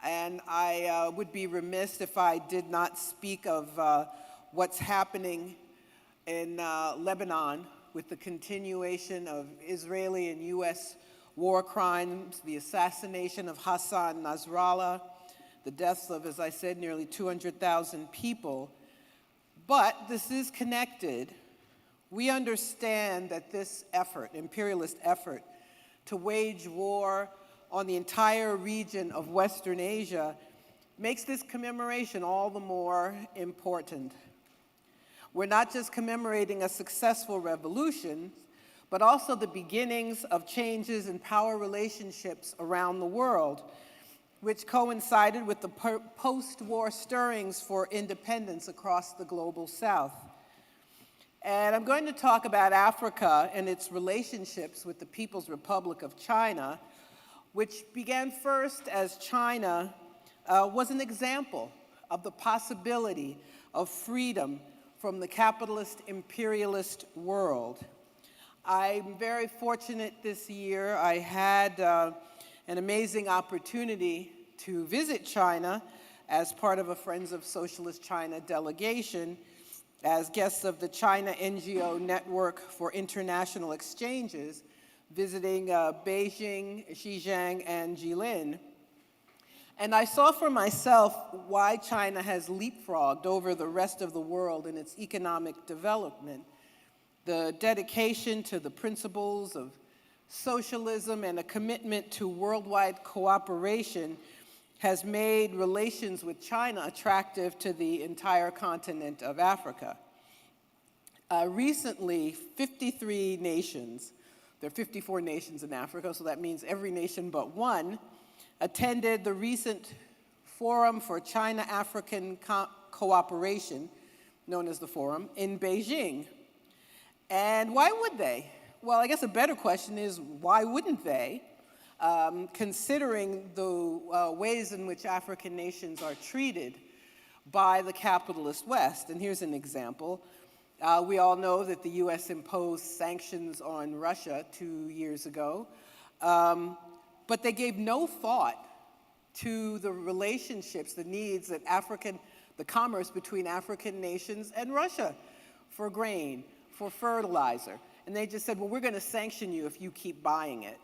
And I would be remiss if I did not speak of what's happening in Lebanon with the continuation of Israeli and US war crimes, the assassination of Hassan Nasrallah, the deaths of, as I said, nearly 200,000 people. But this is connected. We understand that this effort, imperialist effort, to wage war on the entire region of Western Asia makes this commemoration all the more important. We're not just commemorating a successful revolution, but also the beginnings of changes in power relationships around the world, which coincided with the post-war stirrings for independence across the global South. And I'm going to talk about Africa and its relationships with the People's Republic of China, which began first as China was an example of the possibility of freedom from the capitalist imperialist world. I'm very fortunate this year. I had an amazing opportunity to visit China as part of a Friends of Socialist China delegation, as guests of the China NGO Network for International Exchanges, visiting Beijing, Xizang, and Jilin. And I saw for myself why China has leapfrogged over the rest of the world in its economic development. The dedication to the principles of socialism and a commitment to worldwide cooperation has made relations with China attractive to the entire continent of Africa. Recently, 53 nations, there are 54 nations in Africa, so that means every nation but one, attended the recent Forum for China-African Cooperation, known as the Forum, in Beijing. And why would they? Well, I guess a better question is, why wouldn't they? Considering the ways in which African nations are treated by the capitalist West. And here's an example. We all know that the US imposed sanctions on Russia 2 years ago, but they gave no thought to the relationships, the needs that the commerce between African nations and Russia for grain, for fertilizer. And they just said, well, we're going to sanction you if you keep buying it.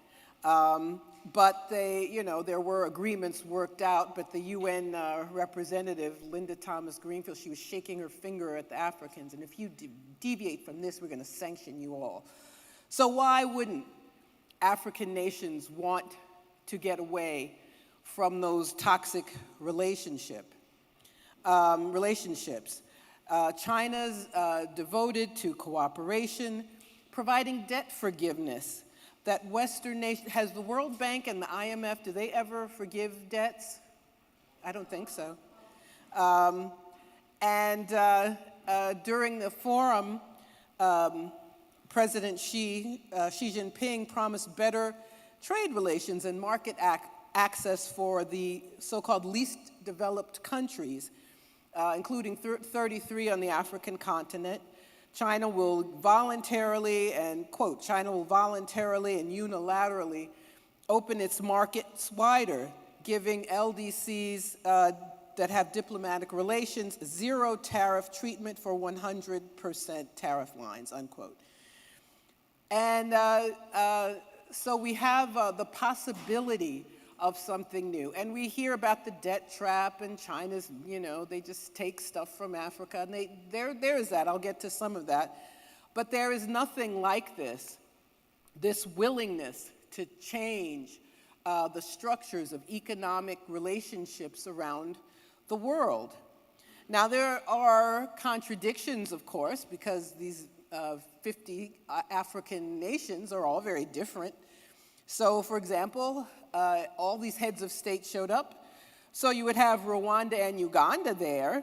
But there were agreements worked out, but the UN representative, Linda Thomas Greenfield, she was shaking her finger at the Africans, and if you deviate from this, we're going to sanction you all. So why wouldn't African nations want to get away from those toxic relationships? China's devoted to cooperation, providing debt forgiveness. That Western nation, has the World Bank and the IMF, do they ever forgive debts? I don't think so. During the forum, President Xi Jinping promised better trade relations and market access for the so-called least developed countries, including 33 on the African continent. China will voluntarily and, quote, China will voluntarily and unilaterally open its markets wider, giving LDCs that have diplomatic relations, zero tariff treatment for 100% tariff lines, unquote. And so we have the possibility of something new. And we hear about the debt trap and China's, they just take stuff from Africa. And there is that. I'll get to some of that. But there is nothing like this willingness to change the structures of economic relationships around the world. Now, there are contradictions, of course, because these 50 African nations are all very different. So, for example, all these heads of state showed up. So you would have Rwanda and Uganda there,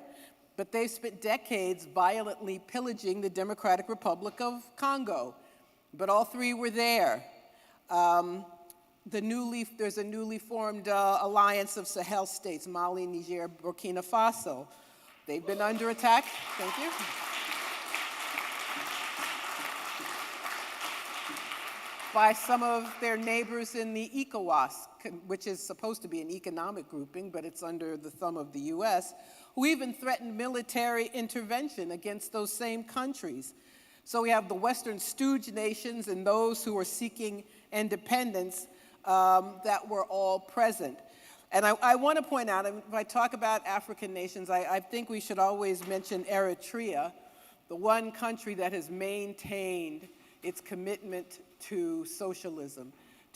but they've spent decades violently pillaging the Democratic Republic of Congo. But all three were there. There's a newly formed alliance of Sahel states, Mali, Niger, Burkina Faso. They've been under attack. Thank you. By some of their neighbors in the ECOWAS, which is supposed to be an economic grouping, but it's under the thumb of the US, who even threatened military intervention against those same countries. So we have the Western stooge nations and those who are seeking independence that were all present. And I want to point out, if I talk about African nations, I think we should always mention Eritrea, the one country that has maintained its commitment to socialism,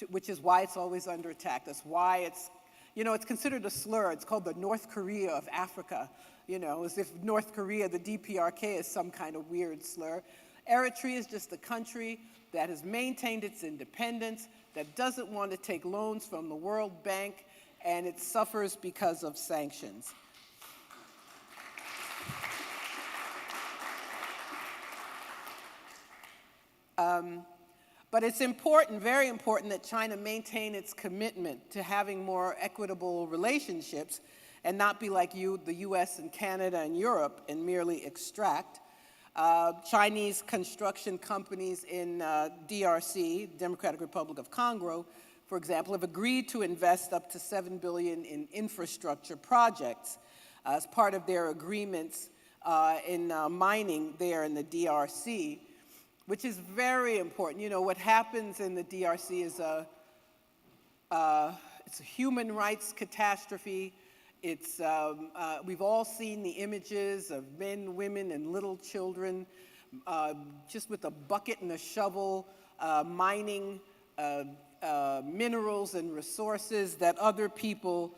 which is why it's always under attack. That's why it's considered a slur. It's called the North Korea of Africa, as if North Korea, the DPRK, is some kind of weird slur. Eritrea is just a country that has maintained its independence, that doesn't want to take loans from the World Bank, and it suffers because of sanctions. But it's important, very important, that China maintain its commitment to having more equitable relationships and not be like the US and Canada and Europe and merely extract. Chinese construction companies in DRC, Democratic Republic of Congo, for example, have agreed to invest up to $7 billion in infrastructure projects as part of their agreements in mining there in the DRC, which is very important. What happens in the DRC is it's a human rights catastrophe. We've all seen the images of men, women, and little children just with a bucket and a shovel mining minerals and resources that other people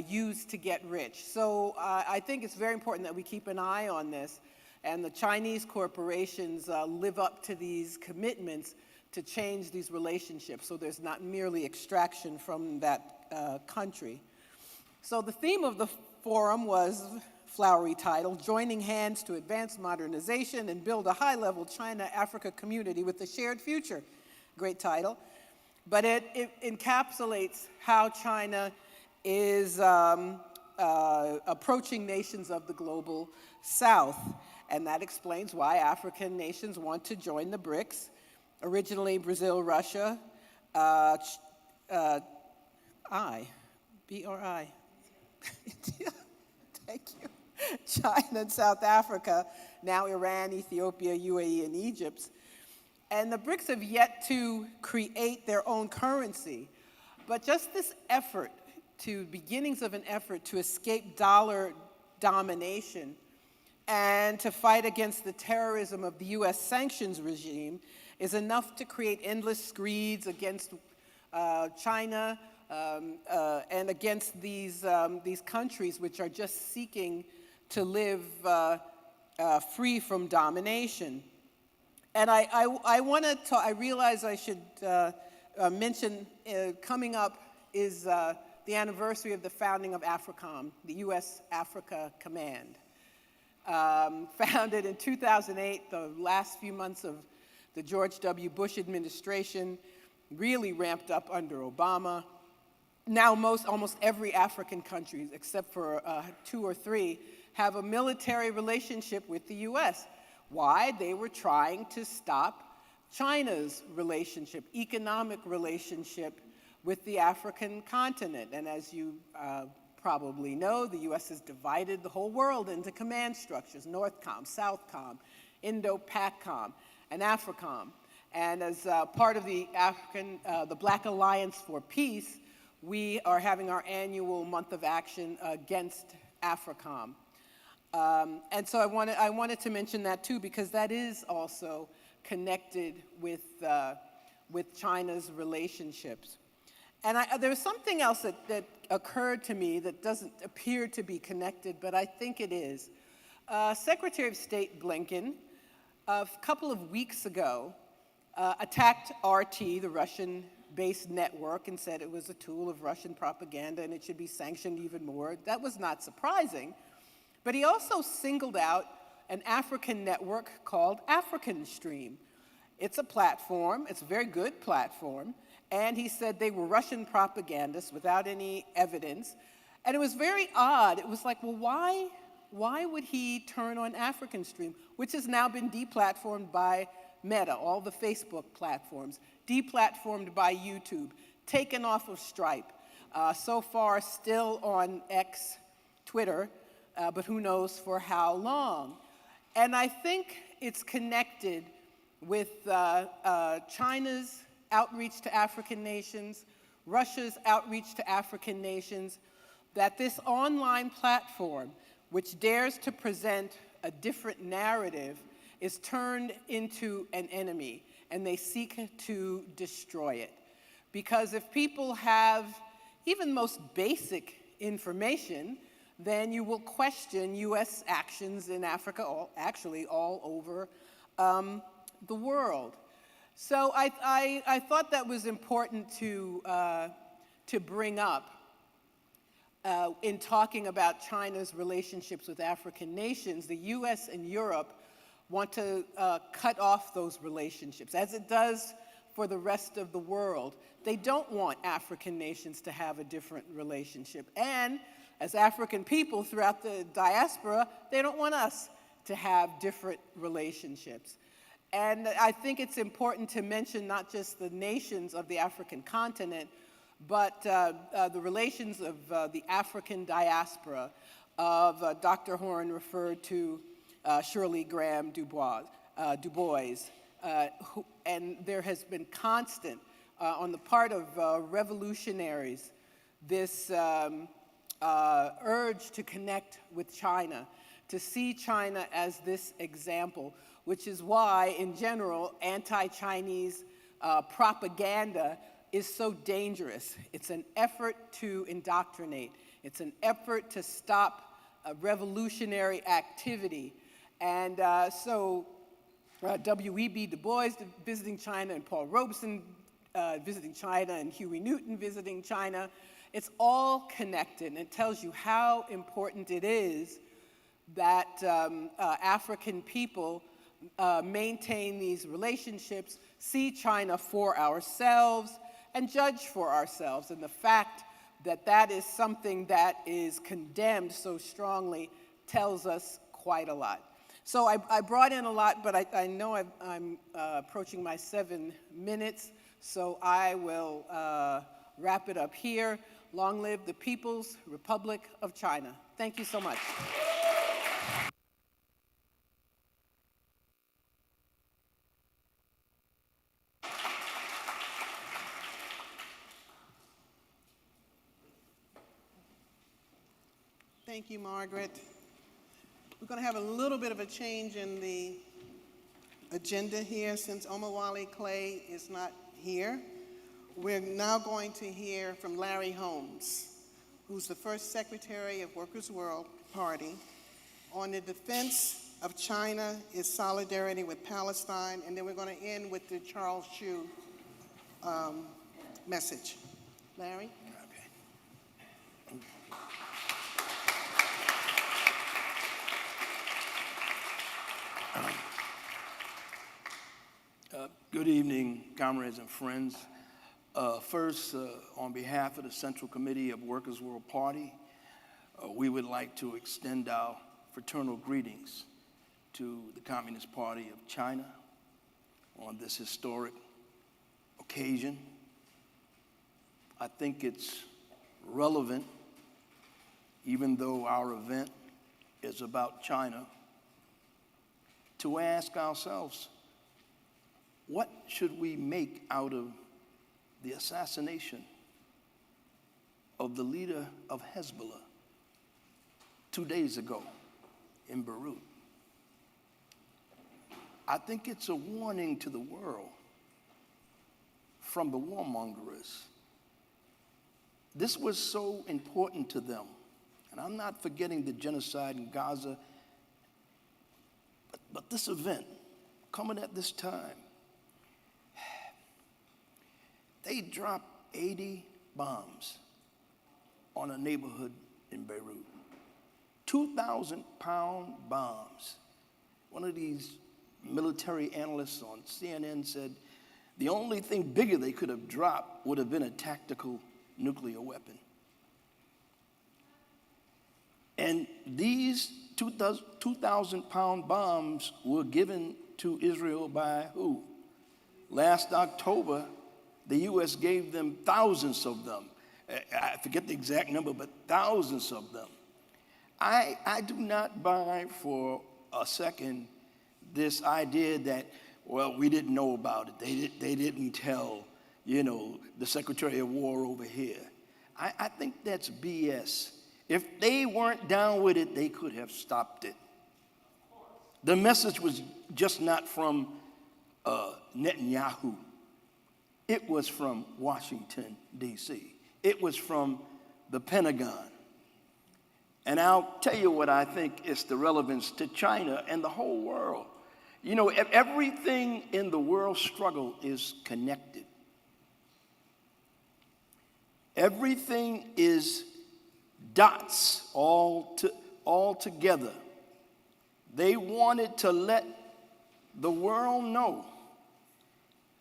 use to get rich. So I think it's very important that we keep an eye on this. And the Chinese corporations live up to these commitments to change these relationships so there's not merely extraction from that country. So the theme of the forum was flowery title, Joining Hands to Advance Modernization and Build a High-Level China-Africa Community with a Shared Future. Great title. But it encapsulates how China is approaching nations of the global South. And that explains why African nations want to join the BRICS. Originally, Brazil, Russia, BRI. Thank you. China and South Africa, now Iran, Ethiopia, UAE, and Egypt. And the BRICS have yet to create their own currency. But just this effort, beginnings of an effort to escape dollar domination and to fight against the terrorism of the US sanctions regime is enough to create endless screeds against China and against these countries which are just seeking to live free from domination. And I realize I should mention coming up is the anniversary of the founding of AFRICOM, the US Africa Command. Founded in 2008, the last few months of the George W. Bush administration really ramped up under Obama. Now almost every African country, except for 2 or 3, have a military relationship with the US. Why? They were trying to stop China's relationship, economic relationship with the African continent. And as you probably know, the U.S. has divided the whole world into command structures: NORTHCOM, SOUTHCOM, INDO-PACOM, and AFRICOM. And as part of the Black Alliance for Peace, we are having our annual month of action against AFRICOM. And so I wanted to mention that too, because that is also connected with China's relationships. And there was something else that occurred to me that doesn't appear to be connected, but I think it is. Secretary of State Blinken, a couple of weeks ago, attacked RT, the Russian-based network, and said it was a tool of Russian propaganda and it should be sanctioned even more. That was not surprising. But he also singled out an African network called African Stream. It's a platform, it's a very good platform, and he said they were Russian propagandists without any evidence. And it was very odd. It was like, well, why would he turn on African Stream, which has now been deplatformed by Meta, all the Facebook platforms, deplatformed by YouTube, taken off of Stripe, so far still on X, Twitter, but who knows for how long. And I think it's connected with China's outreach to African nations, Russia's outreach to African nations, that this online platform, which dares to present a different narrative, is turned into an enemy, and they seek to destroy it. Because if people have even most basic information, then you will question U.S. actions in Africa, actually all over the world. So I thought that was important to bring up in talking about China's relationships with African nations. The U.S. and Europe want to cut off those relationships, as it does for the rest of the world. They don't want African nations to have a different relationship. And as African people throughout the diaspora, they don't want us to have different relationships. And I think it's important to mention not just the nations of the African continent, but the relations of the African diaspora, of Dr. Horn referred to Shirley Graham Du Bois, and there has been constant, on the part of revolutionaries, this urge to connect with China, to see China as this example, which is why, in general, anti-Chinese propaganda is so dangerous. It's an effort to indoctrinate. It's an effort to stop revolutionary activity. And so W.E.B. Du Bois visiting China, and Paul Robeson visiting China, and Huey Newton visiting China, it's all connected, and it tells you how important it is that African people maintain these relationships, see China for ourselves, and judge for ourselves. And the fact that that is something that is condemned so strongly tells us quite a lot. So I brought in a lot, but I know I'm approaching my 7 minutes, so I will wrap it up here. Long live the People's Republic of China. Thank you so much. Thank you, Margaret. We're going to have a little bit of a change in the agenda here since Omawale Clay is not here. We're now going to hear from Larry Holmes, who's the first Secretary of Workers' World Party, on the defense of China is solidarity with Palestine, and then we're going to end with the Charles Chu message. Larry? Good evening, comrades and friends. First, on behalf of the Central Committee of Workers' World Party, we would like to extend our fraternal greetings to the Communist Party of China on this historic occasion. I think it's relevant even though our event is about China, to ask ourselves, what should we make out of the assassination of the leader of Hezbollah 2 days ago in Beirut? I think it's a warning to the world from the warmongers. This was so important to them. And I'm not forgetting the genocide in Gaza, but this event coming at this time, they dropped 80 bombs on a neighborhood in Beirut. 2,000-pound bombs. One of these military analysts on CNN said the only thing bigger they could have dropped would have been a tactical nuclear weapon. And these 2,000-pound bombs were given to Israel by who? Last October, the U.S. gave them thousands of them. I forget the exact number, but thousands of them. I do not buy for a second this idea that, well, we didn't know about it. They didn't tell, the Secretary of War over here. I think that's BS. If they weren't down with it, they could have stopped it. The message was just not from Netanyahu. It was from Washington, D.C. It was from the Pentagon. And I'll tell you what I think is the relevance to China and the whole world. Everything in the world struggle is connected. Everything is dots all together. They wanted to let the world know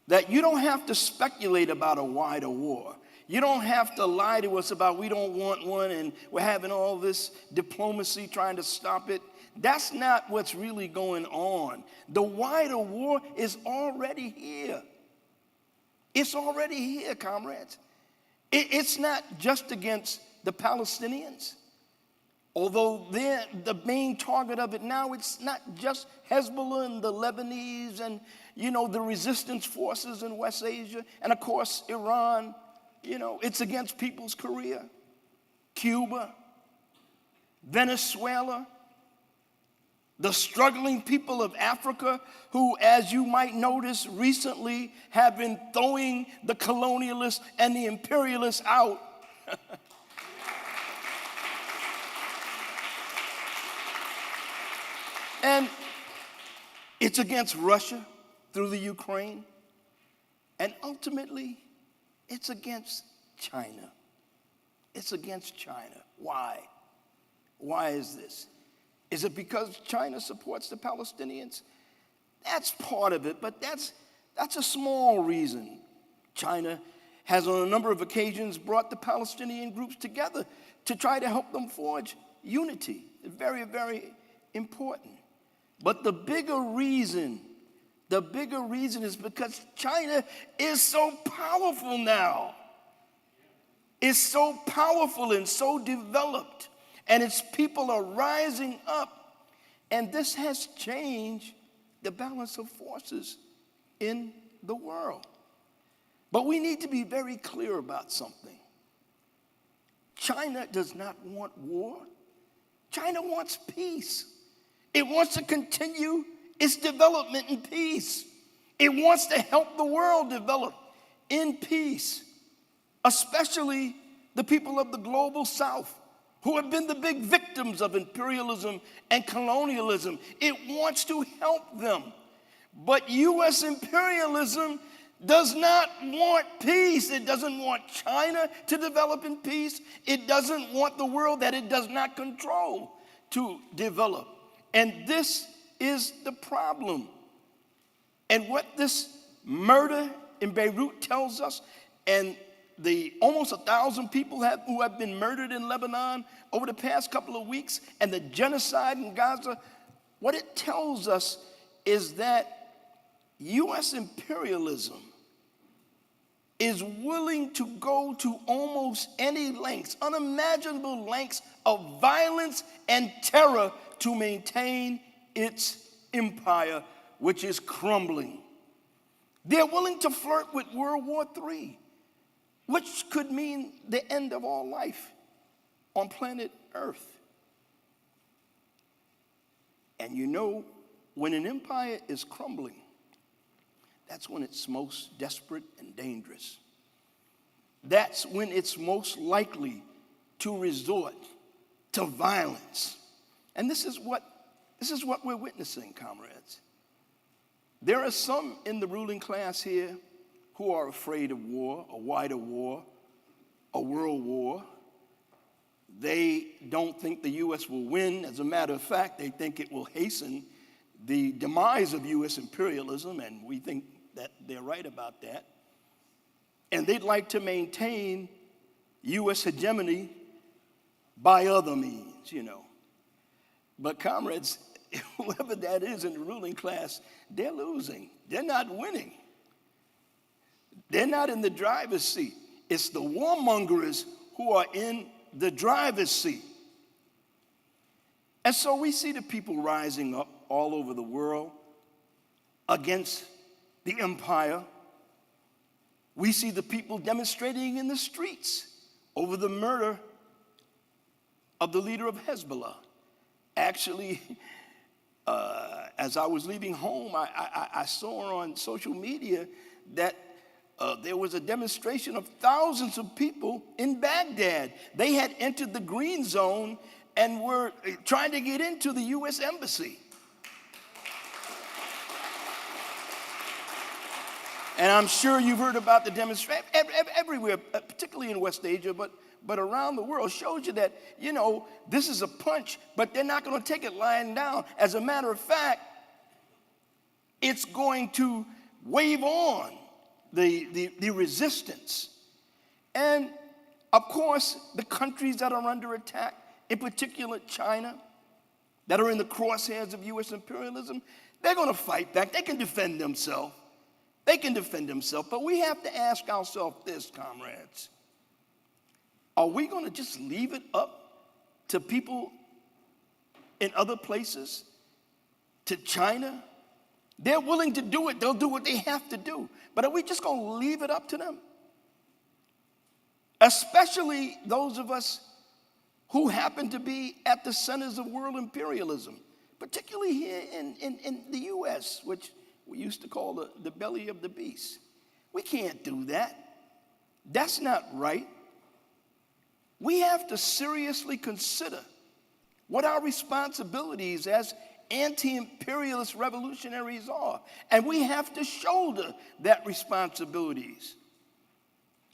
that you don't have to speculate about a wider war. You don't have to lie to us about we don't want one and we're having all this diplomacy trying to stop it. That's not what's really going on. The wider war is already here. It's already here, comrades. It's not just against the Palestinians. Although they're the main target of it now, it's not just Hezbollah and the Lebanese and, the resistance forces in West Asia. And, of course, Iran. It's against People's Korea, Cuba, Venezuela, the struggling people of Africa who, as you might notice recently, have been throwing the colonialists and the imperialists out. And it's against Russia through the Ukraine. And ultimately, it's against China. It's against China. Why? Why is this? Is it because China supports the Palestinians? That's part of it, but that's a small reason. China has on a number of occasions brought the Palestinian groups together to try to help them forge unity. It's very, very important. But the bigger reason is because China is so powerful now. It's so powerful and so developed, and its people are rising up. And this has changed the balance of forces in the world. But we need to be very clear about something. China does not want war. China wants peace. It wants to continue its development in peace. It wants to help the world develop in peace, especially the people of the global south who have been the big victims of imperialism and colonialism. It wants to help them. But U.S. imperialism does not want peace. It doesn't want China to develop in peace. It doesn't want the world that it does not control to develop. And this is the problem. And what this murder in Beirut tells us, and the almost 1,000 people who have been murdered in Lebanon over the past couple of weeks, and the genocide in Gaza, what it tells us is that U.S. imperialism is willing to go to almost any lengths, unimaginable lengths of violence and terror to maintain its empire, which is crumbling. They're willing to flirt with World War III, which could mean the end of all life on planet Earth. And you know, when an empire is crumbling, that's when it's most desperate and dangerous. That's when it's most likely to resort to violence. And this is what we're witnessing, comrades. There are some in the ruling class here who are afraid of war, a wider war, a world war. They don't think the U.S. will win. As a matter of fact, they think it will hasten the demise of U.S. imperialism, and we think that they're right about that. And they'd like to maintain U.S. hegemony by other means, you know. But comrades, whoever that is in the ruling class, they're losing. They're not winning. They're not in the driver's seat. It's the warmongers who are in the driver's seat. And so we see the people rising up all over the world against the empire. We see the people demonstrating in the streets over the murder of the leader of Hezbollah. Actually, as I was leaving home, I saw on social media that there was a demonstration of thousands of people in Baghdad. They had entered the green zone and were trying to get into the U.S. embassy. And I'm sure you've heard about the demonstration everywhere, particularly in West Asia, but around the world. Shows you that, you know, this is a punch, but they're not going to take it lying down. As a matter of fact, it's going to wave on the resistance. And, of course, the countries that are under attack, in particular China, that are in the crosshairs of U.S. imperialism, they're going to fight back. They can defend themselves. They can defend themselves. But we have to ask ourselves this, comrades. Are we going to just leave it up to people in other places, to China? They're willing to do it. They'll do what they have to do. But are we just going to leave it up to them? Especially those of us who happen to be at the centers of world imperialism, particularly here in the U.S., which we used to call the belly of the beast. We can't do that. That's not right. We have to seriously consider what our responsibilities as anti-imperialist revolutionaries are. And we have to shoulder that responsibilities.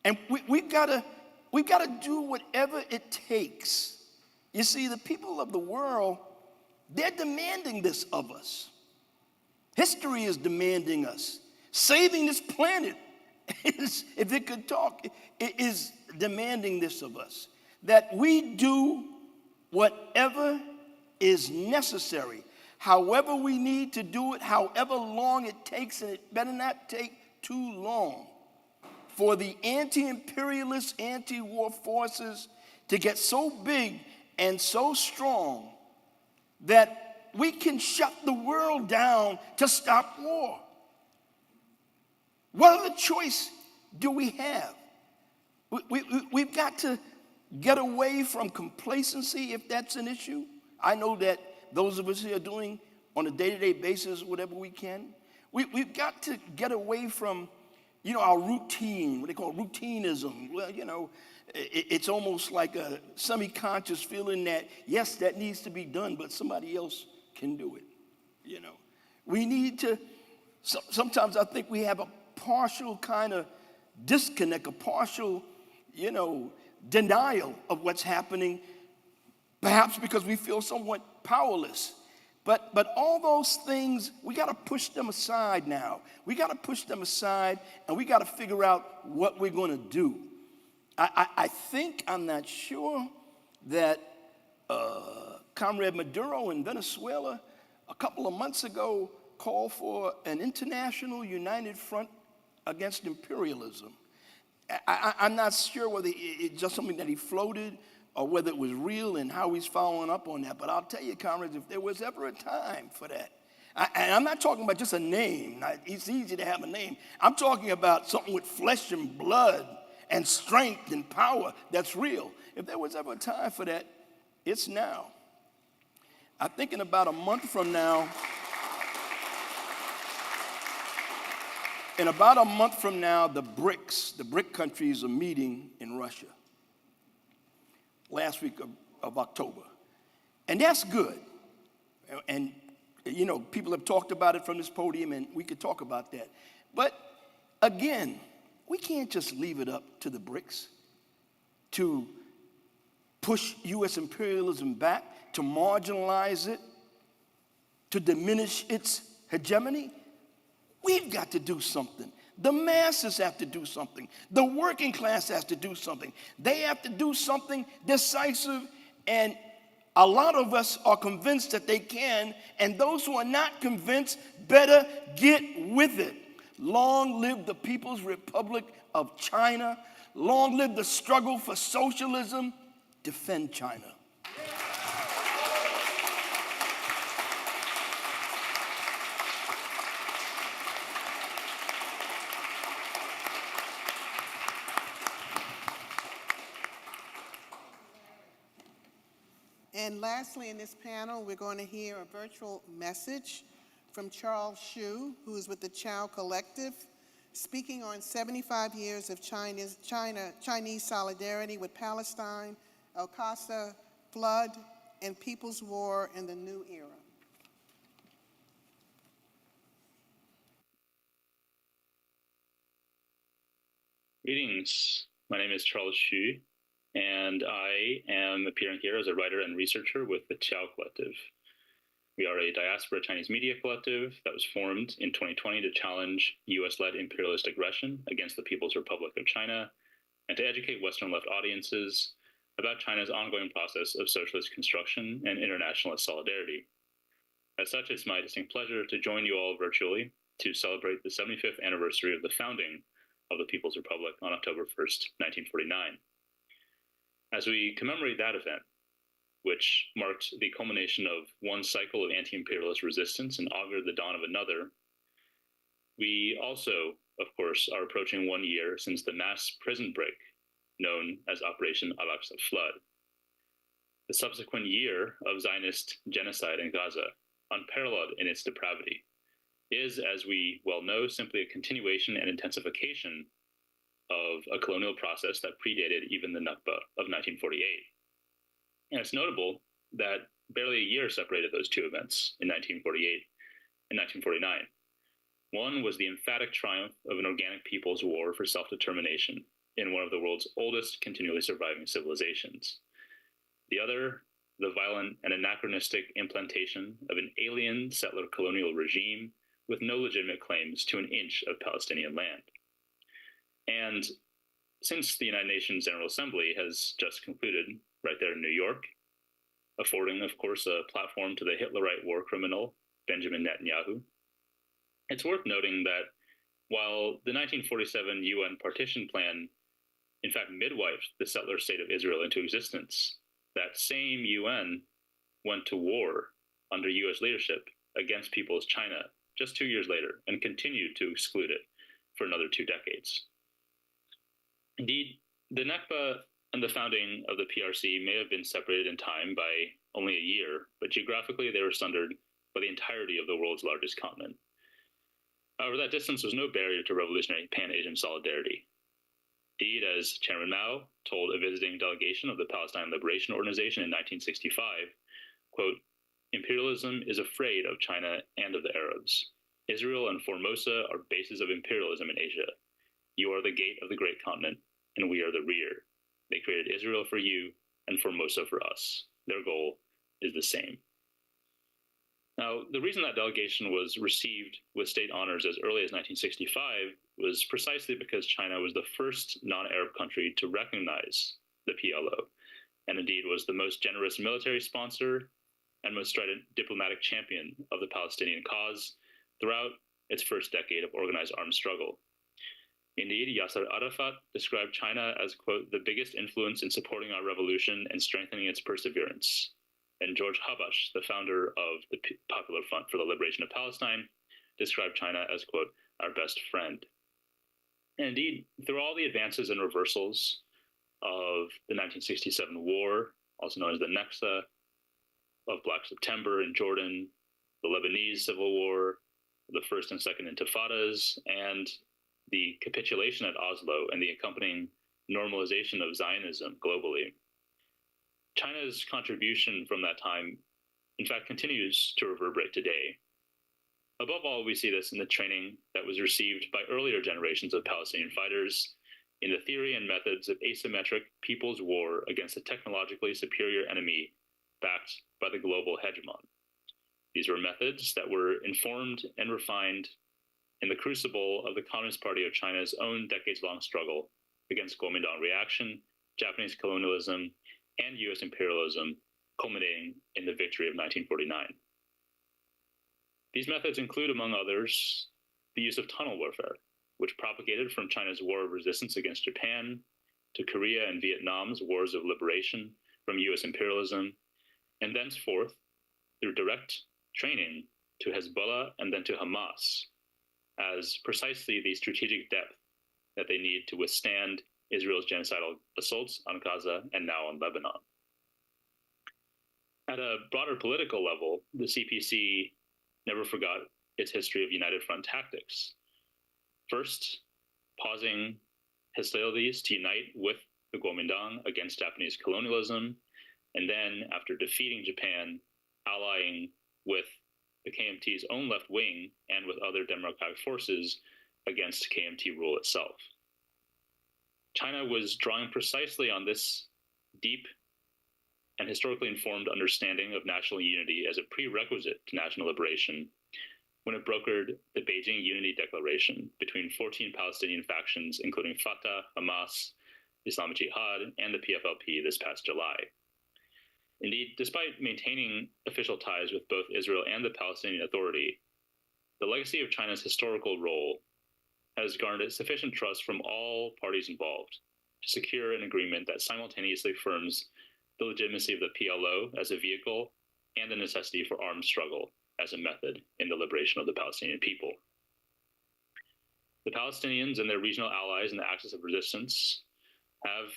And we've got to do whatever it takes. You see, the people of the world, they're demanding this of us. History is demanding us. Saving this planet, if it could talk, it is demanding this of us. That we do whatever is necessary, however we need to do it, however long it takes, and it better not take too long, for the anti-imperialist, anti-war forces to get so big and so strong that we can shut the world down to stop war. What other choice do we have? We've got to get away from complacency if that's an issue. I know that those of us here are doing on a day-to-day basis whatever we can. We've got to get away from, you know, our routine, what they call routinism. Well, you know, it's almost like a semi-conscious feeling that, yes, that needs to be done, but somebody else can do it, you know. We need to, sometimes I think we have a partial kind of disconnect, a partial, you know, denial of what's happening, perhaps because we feel somewhat powerless. But all those things, we got to push them aside now. We got to push them aside, and we got to figure out what we're going to do. I think, I'm not sure, that Comrade Maduro in Venezuela a couple of months ago called for an international united front against imperialism. I'm not sure whether it's just something that he floated or whether it was real and how he's following up on that. But I'll tell you, comrades, if there was ever a time for that, and I'm not talking about just a name. It's easy to have a name. I'm talking about something with flesh and blood and strength and power that's real. If there was ever a time for that, it's now. I think in about a month from now, the BRIC countries are meeting in Russia. Last week of October. And that's good. And, you know, people have talked about it from this podium, and we could talk about that. But, again, we can't just leave it up to the BRICS to push U.S. imperialism back, to marginalize it, to diminish its hegemony. We've got to do something. The masses have to do something. The working class has to do something. They have to do something decisive, and a lot of us are convinced that they can, and those who are not convinced better get with it. Long live the People's Republic of China. Long live the struggle for socialism. Defend China. And lastly, in this panel, we're going to hear a virtual message from Charles Hsu, who is with the Chow Collective, speaking on 75 years of Chinese solidarity with Palestine, Al-Aqsa flood, and People's War in the New Era. Greetings. My name is Charles Hsu, and I am appearing here as a writer and researcher with the Chow Collective. We are a diaspora Chinese media collective that was formed in 2020 to challenge US-led imperialist aggression against the People's Republic of China and to educate Western left audiences about China's ongoing process of socialist construction and internationalist solidarity. As such, it's my distinct pleasure to join you all virtually to celebrate the 75th anniversary of the founding of the People's Republic on October 1st, 1949. As we commemorate that event, which marked the culmination of one cycle of anti-imperialist resistance and augured the dawn of another, we also, of course, are approaching 1 year since the mass prison break known as Operation Al-Aqsa Flood. The subsequent year of Zionist genocide in Gaza, unparalleled in its depravity, is, as we well know, simply a continuation and intensification of a colonial process that predated even the Nakba of 1948. And it's notable that barely a year separated those two events in 1948 and 1949. One was the emphatic triumph of an organic people's war for self-determination in one of the world's oldest continually surviving civilizations. The other, the violent and anachronistic implantation of an alien settler colonial regime with no legitimate claims to an inch of Palestinian land. And since the United Nations General Assembly has just concluded right there in New York, affording, of course, a platform to the Hitlerite war criminal, Benjamin Netanyahu, it's worth noting that while the 1947 UN partition plan, in fact, midwifed the settler state of Israel into existence, that same UN went to war under US leadership against People's China just 2 years later and continued to exclude it for another 2 decades. Indeed, the Nakba and the founding of the PRC may have been separated in time by only a year, but geographically they were sundered by the entirety of the world's largest continent. However, that distance was no barrier to revolutionary Pan-Asian solidarity. Indeed, as Chairman Mao told a visiting delegation of the Palestine Liberation Organization in 1965, quote, "Imperialism is afraid of China and of the Arabs. Israel and Formosa are bases of imperialism in Asia. You are the gate of the great continent, and we are the rear. They created Israel for you and Formosa for us. Their goal is the same." Now, the reason that delegation was received with state honors as early as 1965 was precisely because China was the first non-Arab country to recognize the PLO, and indeed was the most generous military sponsor and most strident diplomatic champion of the Palestinian cause throughout its first decade of organized armed struggle. Indeed, Yasser Arafat described China as, quote, the biggest influence in supporting our revolution and strengthening its perseverance. And George Habash, the founder of the Popular Front for the Liberation of Palestine, described China as, quote, our best friend. And indeed, through all the advances and reversals of the 1967 war, also known as the Nakba, of Black September in Jordan, the Lebanese Civil War, the First and Second Intifadas, and the capitulation at Oslo and the accompanying normalization of Zionism globally, China's contribution from that time, in fact, continues to reverberate today. Above all, we see this in the training that was received by earlier generations of Palestinian fighters in the theory and methods of asymmetric people's war against a technologically superior enemy backed by the global hegemon. These were methods that were informed and refined in the crucible of the Communist Party of China's own decades-long struggle against Kuomintang reaction, Japanese colonialism, and US imperialism, culminating in the victory of 1949. These methods include, among others, the use of tunnel warfare, which propagated from China's war of resistance against Japan to Korea and Vietnam's wars of liberation from US imperialism, and thenceforth, through direct training, to Hezbollah and then to Hamas, as precisely the strategic depth that they need to withstand Israel's genocidal assaults on Gaza and now on Lebanon. At a broader political level, the CPC never forgot its history of United Front tactics. First, pausing hostilities to unite with the Kuomintang against Japanese colonialism, and then, after defeating Japan, allying with the KMT's own left wing and with other democratic forces against KMT rule itself. China was drawing precisely on this deep and historically informed understanding of national unity as a prerequisite to national liberation when it brokered the Beijing Unity Declaration between 14 Palestinian factions, including Fatah, Hamas, Islamic Jihad, and the PFLP this past July. Indeed, despite maintaining official ties with both Israel and the Palestinian Authority, the legacy of China's historical role has garnered sufficient trust from all parties involved to secure an agreement that simultaneously affirms the legitimacy of the PLO as a vehicle and the necessity for armed struggle as a method in the liberation of the Palestinian people. The Palestinians and their regional allies in the axis of resistance have,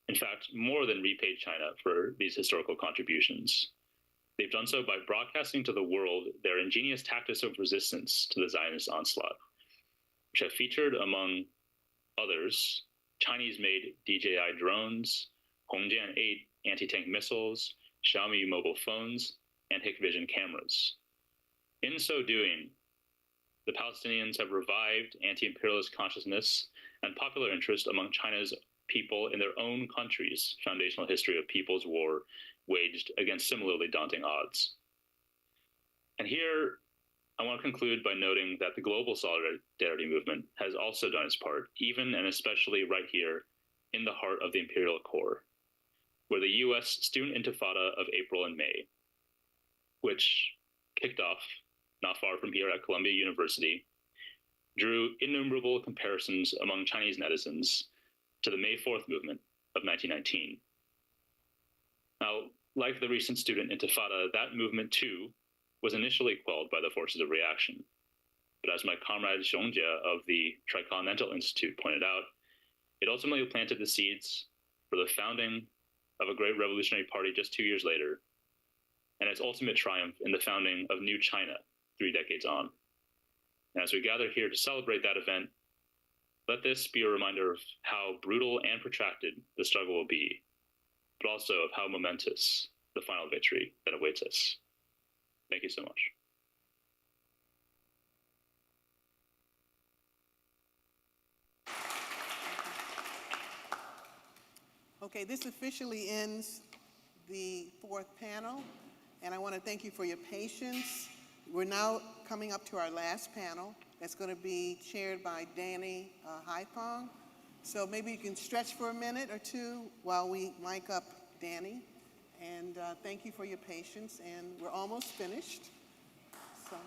in fact, more than repaid China for these historical contributions. They've done so by broadcasting to the world their ingenious tactics of resistance to the Zionist onslaught, which have featured, among others, Chinese-made DJI drones, Hongjian 8 anti-tank missiles, Xiaomi mobile phones, and Hikvision cameras. In so doing, the Palestinians have revived anti-imperialist consciousness and popular interest among China's people in their own country's foundational history of people's war waged against similarly daunting odds. And here, I want to conclude by noting that the global solidarity movement has also done its part, even and especially right here in the heart of the imperial core, where the US student intifada of April and May, which kicked off not far from here at Columbia University, drew innumerable comparisons among Chinese netizens to the May 4th movement of 1919. Now, like the recent student intifada, that movement too was initially quelled by the forces of reaction. But as my comrade Xiongjie of the Tricontinental Institute pointed out, it ultimately planted the seeds for the founding of a great revolutionary party just 2 years later, and its ultimate triumph in the founding of New China 3 decades on. And as we gather here to celebrate that event, let this be a reminder of how brutal and protracted the struggle will be, but also of how momentous the final victory that awaits us. Thank you so much. Okay, this officially ends the 4th panel, and I want to thank you for your patience. We're now coming up to our last panel. That's going to be chaired by Danny Haiphong. So maybe you can stretch for a minute or two while we mic up Danny. And thank you for your patience, and we're almost finished. So.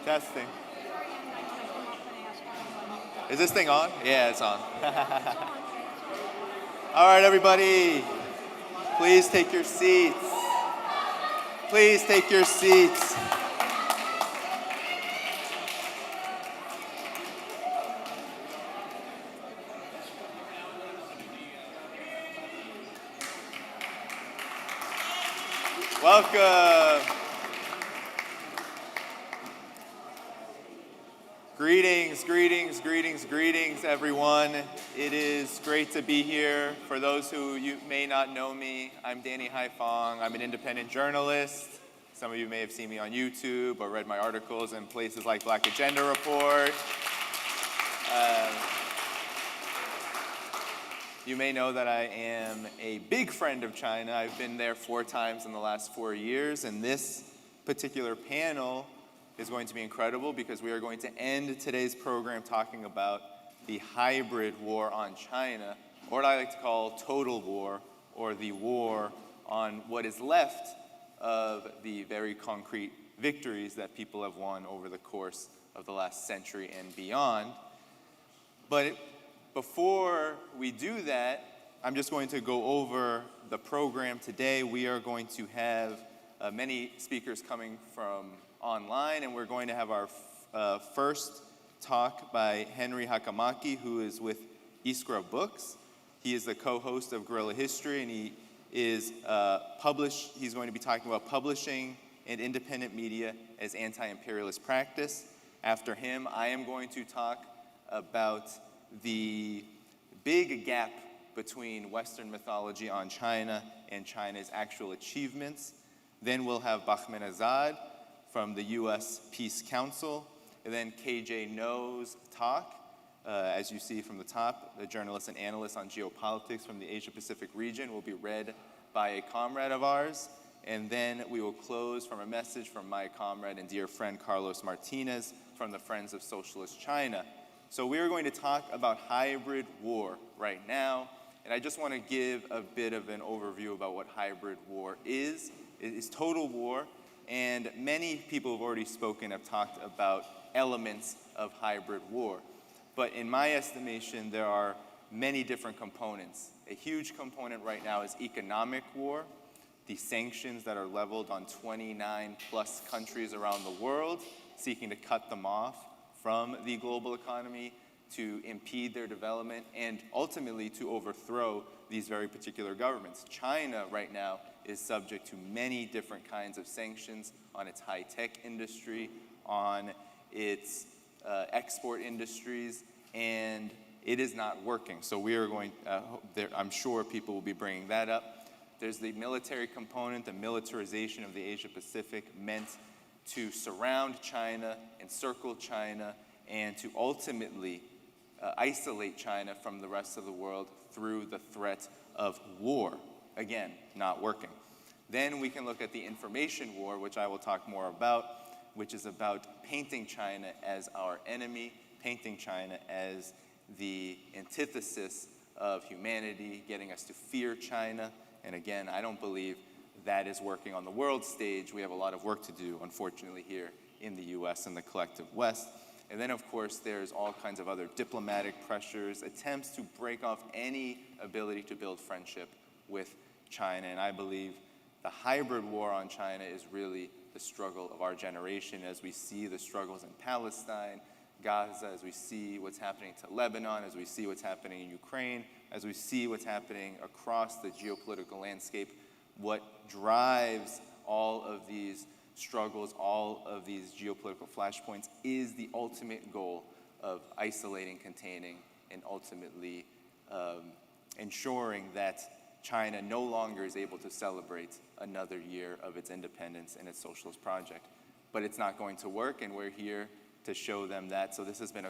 Testing. Is this thing on? Yeah, it's on. All right, everybody. Please take your seats. Please take your seats. Welcome. Greetings, greetings, greetings, greetings, everyone. It is great to be here. For those who you may not know me, I'm Danny Haiphong. I'm an independent journalist. Some of you may have seen me on YouTube or read my articles in places like Black Agenda Report. You may know that I am a big friend of China. I've been there 4 times in the last 4 years, and this particular panel is going to be incredible because we are going to end today's program talking about the hybrid war on China, or what I like to call total war, or the war on what is left of the very concrete victories that people have won over the course of the last century and beyond. But before we do that, I'm just going to go over the program today. We are going to have many speakers coming from online, and we're going to have our first talk by Henry Hakamaki, who is with Iskra Books. He is the co-host of Guerrilla History, and he is he's going to be talking about publishing and independent media as anti-imperialist practice. After him, I am going to talk about the big gap between Western mythology on China and China's actual achievements. Then we'll have Bahmanazad from the U.S. Peace Council, and then KJ No's talk, as you see from the top, the journalist and analyst on geopolitics from the Asia-Pacific region will be read by a comrade of ours, and then we will close from a message from my comrade and dear friend Carlos Martinez from the Friends of Socialist China. So we are going to talk about hybrid war right now, and I just want to give a bit of an overview about what hybrid war is. It is total war, and many people who've already spoken have talked about elements of hybrid war. But in my estimation, there are many different components. A huge component right now is economic war, the sanctions that are leveled on 29 plus countries around the world, seeking to cut them off from the global economy, to impede their development, and ultimately to overthrow these very particular governments. China right now is subject to many different kinds of sanctions on its high-tech industry, on its export industries, and it is not working. So we are going, I'm sure people will be bringing that up. There's the military component, the militarization of the Asia-Pacific meant to surround China, encircle China, and to ultimately isolate China from the rest of the world through the threat of war. Again, not working. Then we can look at the information war, which I will talk more about, which is about painting China as our enemy, painting China as the antithesis of humanity, getting us to fear China. And again, I don't believe that is working on the world stage. We have a lot of work to do, unfortunately, here in the US and the collective West. And then, of course, there's all kinds of other diplomatic pressures, attempts to break off any ability to build friendship with China. And I believe the hybrid war on China is really the struggle of our generation, as we see the struggles in Palestine, Gaza, as we see what's happening to Lebanon, as we see what's happening in Ukraine, as we see what's happening across the geopolitical landscape. What drives all of these struggles, all of these geopolitical flashpoints, is the ultimate goal of isolating, containing, and ultimately ensuring that China no longer is able to celebrate another year of its independence and its socialist project. But it's not going to work, and we're here to show them that. So this has been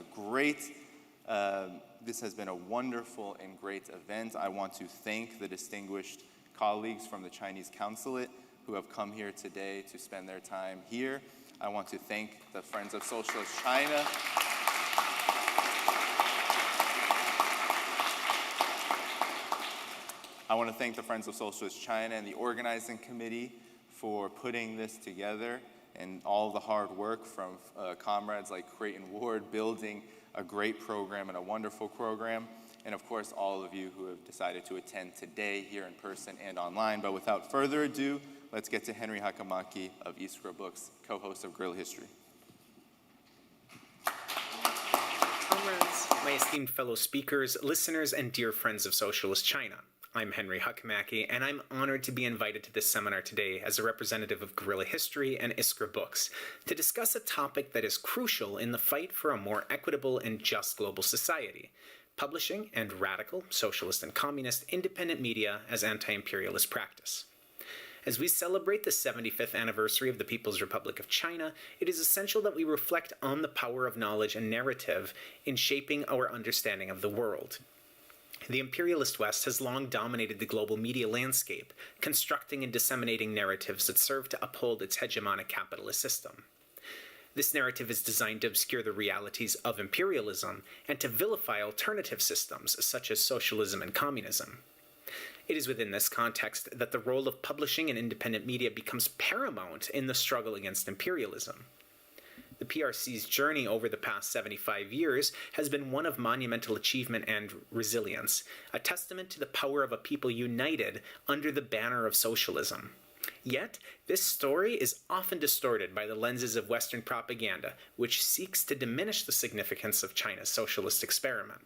a wonderful and great event. I want to thank the distinguished colleagues from the Chinese consulate who have come here today to spend their time here. I want to thank the Friends of Socialist China. I want to thank the Friends of Socialist China and the organizing committee for putting this together. and all the hard work from comrades like Creighton Ward building a great program and a wonderful program, and of course all of you who have decided to attend today here in person and online. But without further ado, let's get to Henry Hakamaki of Iskra Books, co-host of Guerrilla History. Comrades, my esteemed fellow speakers, listeners, and dear friends of Socialist China. I'm Henry Hakamaki, and I'm honored to be invited to this seminar today as a representative of Guerrilla History and Iskra Books to discuss a topic that is crucial in the fight for a more equitable and just global society: publishing and radical, socialist and communist independent media as anti-imperialist practice. As we celebrate the 75th anniversary of the People's Republic of China, it is essential that we reflect on the power of knowledge and narrative in shaping our understanding of the world. The imperialist West has long dominated the global media landscape, constructing and disseminating narratives that serve to uphold its hegemonic capitalist system. This narrative is designed to obscure the realities of imperialism and to vilify alternative systems such as socialism and communism. It is within this context that the role of publishing and independent media becomes paramount in the struggle against imperialism. The PRC's journey over the past 75 years has been one of monumental achievement and resilience, a testament to the power of a people united under the banner of socialism. Yet, this story is often distorted by the lenses of Western propaganda, which seeks to diminish the significance of China's socialist experiment.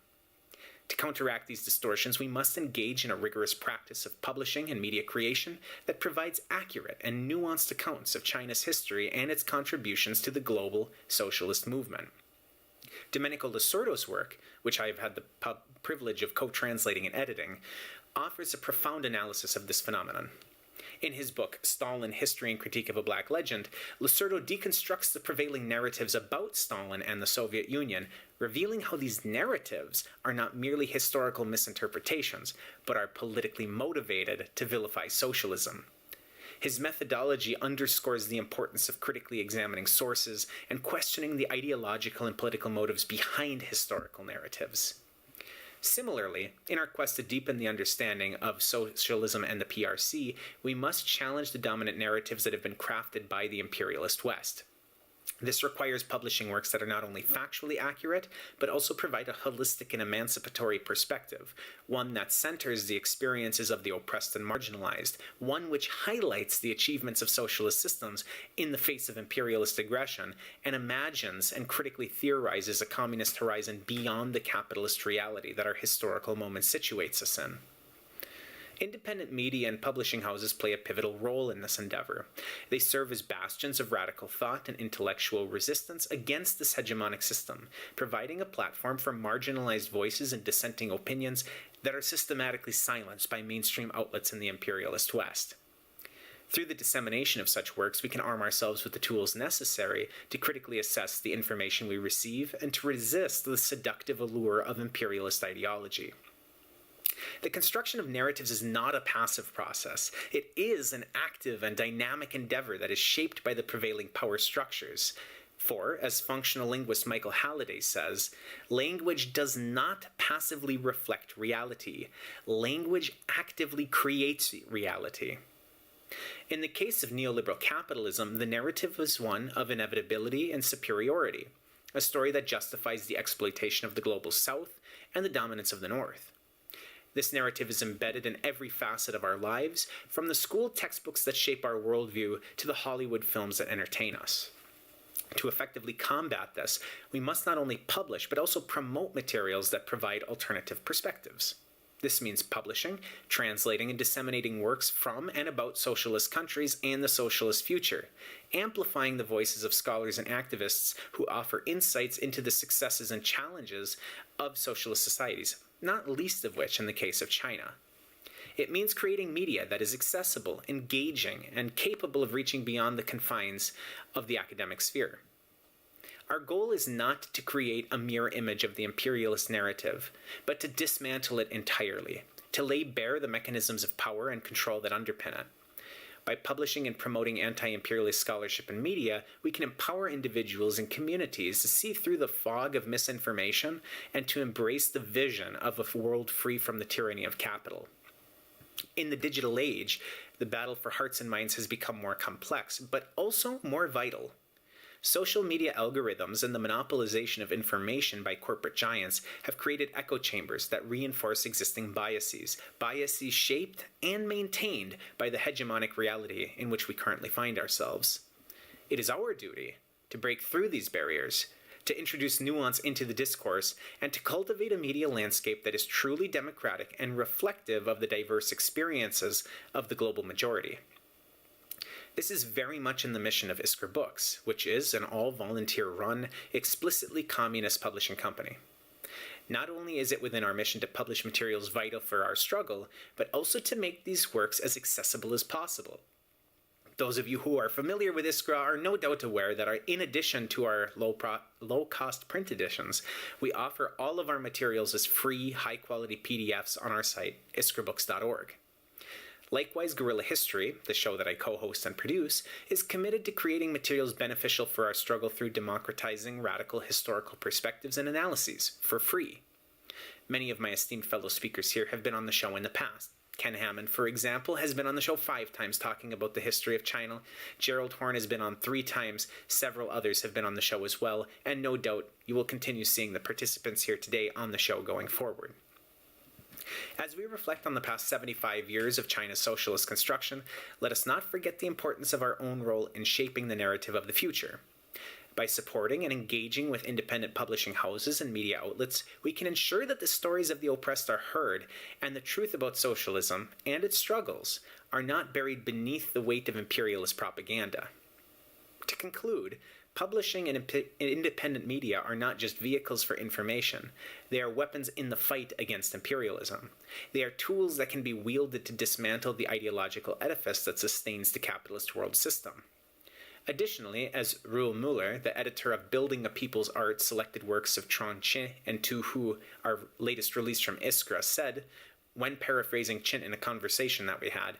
To counteract these distortions, we must engage in a rigorous practice of publishing and media creation that provides accurate and nuanced accounts of China's history and its contributions to the global socialist movement. Domenico Lasordo's work, which I have had the privilege of co-translating and editing, offers a profound analysis of this phenomenon. In his book, Stalin, History and Critique of a Black Legend, Lasordo deconstructs the prevailing narratives about Stalin and the Soviet Union, revealing how these narratives are not merely historical misinterpretations, but are politically motivated to vilify socialism. His methodology underscores the importance of critically examining sources and questioning the ideological and political motives behind historical narratives. Similarly, in our quest to deepen the understanding of socialism and the PRC, we must challenge the dominant narratives that have been crafted by the imperialist West. This requires publishing works that are not only factually accurate, but also provide a holistic and emancipatory perspective, one that centers the experiences of the oppressed and marginalized, one which highlights the achievements of socialist systems in the face of imperialist aggression, and imagines and critically theorizes a communist horizon beyond the capitalist reality that our historical moment situates us in. Independent media and publishing houses play a pivotal role in this endeavor. They serve as bastions of radical thought and intellectual resistance against this hegemonic system, providing a platform for marginalized voices and dissenting opinions that are systematically silenced by mainstream outlets in the imperialist West. Through the dissemination of such works, we can arm ourselves with the tools necessary to critically assess the information we receive and to resist the seductive allure of imperialist ideology. The construction of narratives is not a passive process. It is an active and dynamic endeavor that is shaped by the prevailing power structures. For, as functional linguist Michael Halliday says, language does not passively reflect reality. Language actively creates reality. In the case of neoliberal capitalism, the narrative is one of inevitability and superiority, a story that justifies the exploitation of the global South and the dominance of the North. This narrative is embedded in every facet of our lives, from the school textbooks that shape our worldview to the Hollywood films that entertain us. To effectively combat this, we must not only publish, but also promote materials that provide alternative perspectives. This means publishing, translating, and disseminating works from and about socialist countries and the socialist future, amplifying the voices of scholars and activists who offer insights into the successes and challenges of socialist societies, not least of which in the case of China. It means creating media that is accessible, engaging, and capable of reaching beyond the confines of the academic sphere. Our goal is not to create a mirror image of the imperialist narrative, but to dismantle it entirely, to lay bare the mechanisms of power and control that underpin it. By publishing and promoting anti-imperialist scholarship and media, we can empower individuals and communities to see through the fog of misinformation and to embrace the vision of a world free from the tyranny of capital. In the digital age, The battle for hearts and minds has become more complex, but also more vital. Social media algorithms and the monopolization of information by corporate giants have created echo chambers that reinforce existing biases shaped and maintained by the hegemonic reality in which we currently find ourselves. It is our duty to break through these barriers, to introduce nuance into the discourse, and to cultivate a media landscape that is truly democratic and reflective of the diverse experiences of the global majority. This is very much in the mission of Iskra Books, which is an all-volunteer-run, explicitly communist publishing company. Not only is it within our mission to publish materials vital for our struggle, but also to make these works as accessible as possible. Those of you who are familiar with Iskra are no doubt aware that in addition to our low-cost print editions, we offer all of our materials as free, high-quality PDFs on our site, iskrabooks.org. Likewise, Guerrilla History, the show that I co-host and produce, is committed to creating materials beneficial for our struggle through democratizing radical historical perspectives and analyses for free. Many of my esteemed fellow speakers here have been on the show in the past. Ken Hammond, for example, has been on the show 5 times talking about the history of China. Gerald Horn has been on 3 times. Several others have been on the show as well, and no doubt you will continue seeing the participants here today on the show going forward. As we reflect on the past 75 years of China's socialist construction, let us not forget the importance of our own role in shaping the narrative of the future. By supporting and engaging with independent publishing houses and media outlets, we can ensure that the stories of the oppressed are heard and the truth about socialism and its struggles are not buried beneath the weight of imperialist propaganda. To conclude, publishing and independent media are not just vehicles for information. They are weapons in the fight against imperialism. They are tools that can be wielded to dismantle the ideological edifice that sustains the capitalist world system. Additionally, as Roel Muller, the editor of Building a People's Art Selected Works of Tron Chin and Tu Hu, our latest release from Iskra, said, when paraphrasing Chin in a conversation that we had,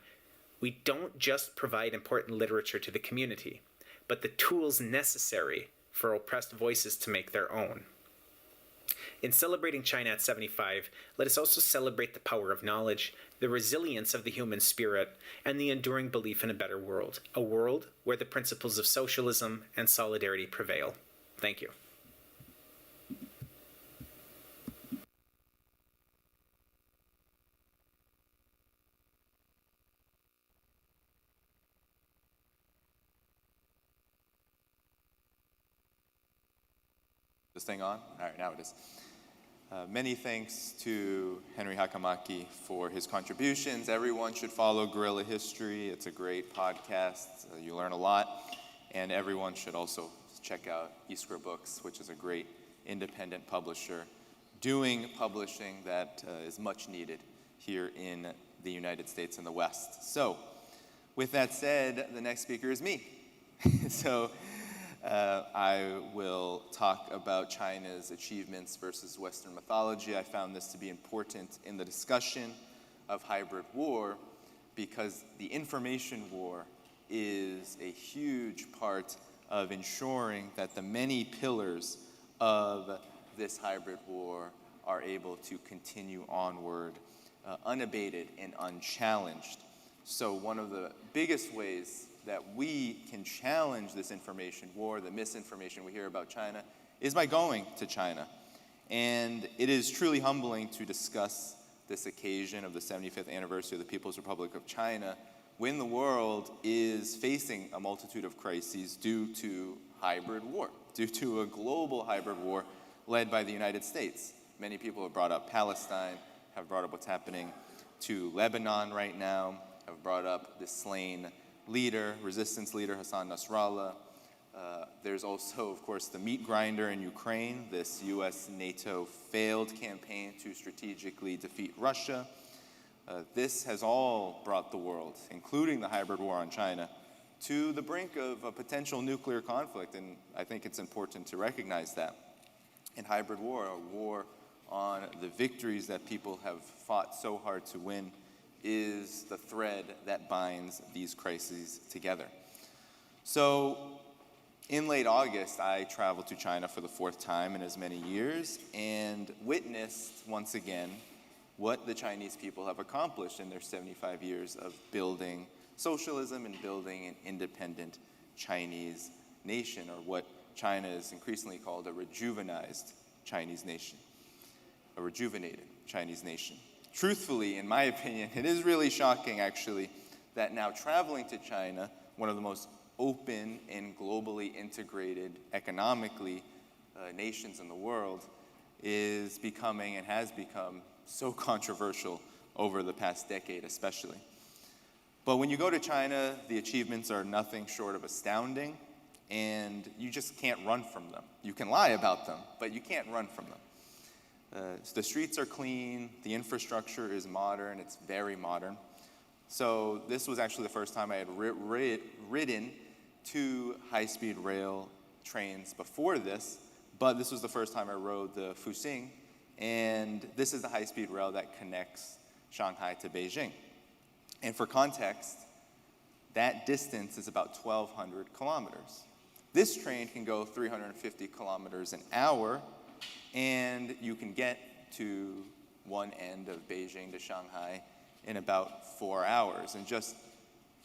we don't just provide important literature to the community, but the tools necessary for oppressed voices to make their own. In celebrating China at 75, let us also celebrate the power of knowledge, the resilience of the human spirit, and the enduring belief in a better world, a world where the principles of socialism and solidarity prevail. Thank you. This thing on? All right, now it is. Many thanks to Henry Hakamaki for his contributions. Everyone should follow Guerrilla History. It's a great podcast. You learn a lot. And everyone should also check out Iskra Books, which is a great independent publisher doing publishing that is much needed here in the United States and the West. So, with that said, the next speaker is me. I will talk about China's achievements versus Western mythology. I found this to be important in the discussion of hybrid war because the information war is a huge part of ensuring that the many pillars of this hybrid war are able to continue onward unabated and unchallenged. So one of the biggest ways that we can challenge this information war, the misinformation we hear about China, is by going to China. And it is truly humbling to discuss this occasion of the 75th anniversary of the People's Republic of China when the world is facing a multitude of crises due to hybrid war, due to a global hybrid war led by the United States. Many people have brought up Palestine, have brought up what's happening to Lebanon right now, have brought up the slain leader, resistance leader Hassan Nasrallah. There's also, of course, the meat grinder in Ukraine, this US-NATO failed campaign to strategically defeat Russia. This has all brought the world, including the hybrid war on China, to the brink of a potential nuclear conflict, and I think it's important to recognize that. In hybrid war, a war on the victories that people have fought so hard to win, is the thread that binds these crises together. So in late August, I traveled to China for the 4th time in as many years and witnessed once again what the Chinese people have accomplished in their 75 years of building socialism and building an independent Chinese nation, or what China is increasingly called a rejuvenated Chinese nation. Truthfully, in my opinion, it is really shocking, actually, that now traveling to China, one of the most open and globally integrated economically nations in the world, is becoming and has become so controversial over the past decade especially. But when you go to China, the achievements are nothing short of astounding, and you just can't run from them. You can lie about them, but you can't run from them. The streets are clean, the infrastructure is modern, it's very modern. So this was actually the first time I had ridden 2 high-speed rail trains before this, but this was the first time I rode the Fuxing, and this is the high-speed rail that connects Shanghai to Beijing. And for context, that distance is about 1,200 kilometers. This train can go 350 kilometers an hour, and you can get to one end of Beijing to Shanghai in about 4 hours. And just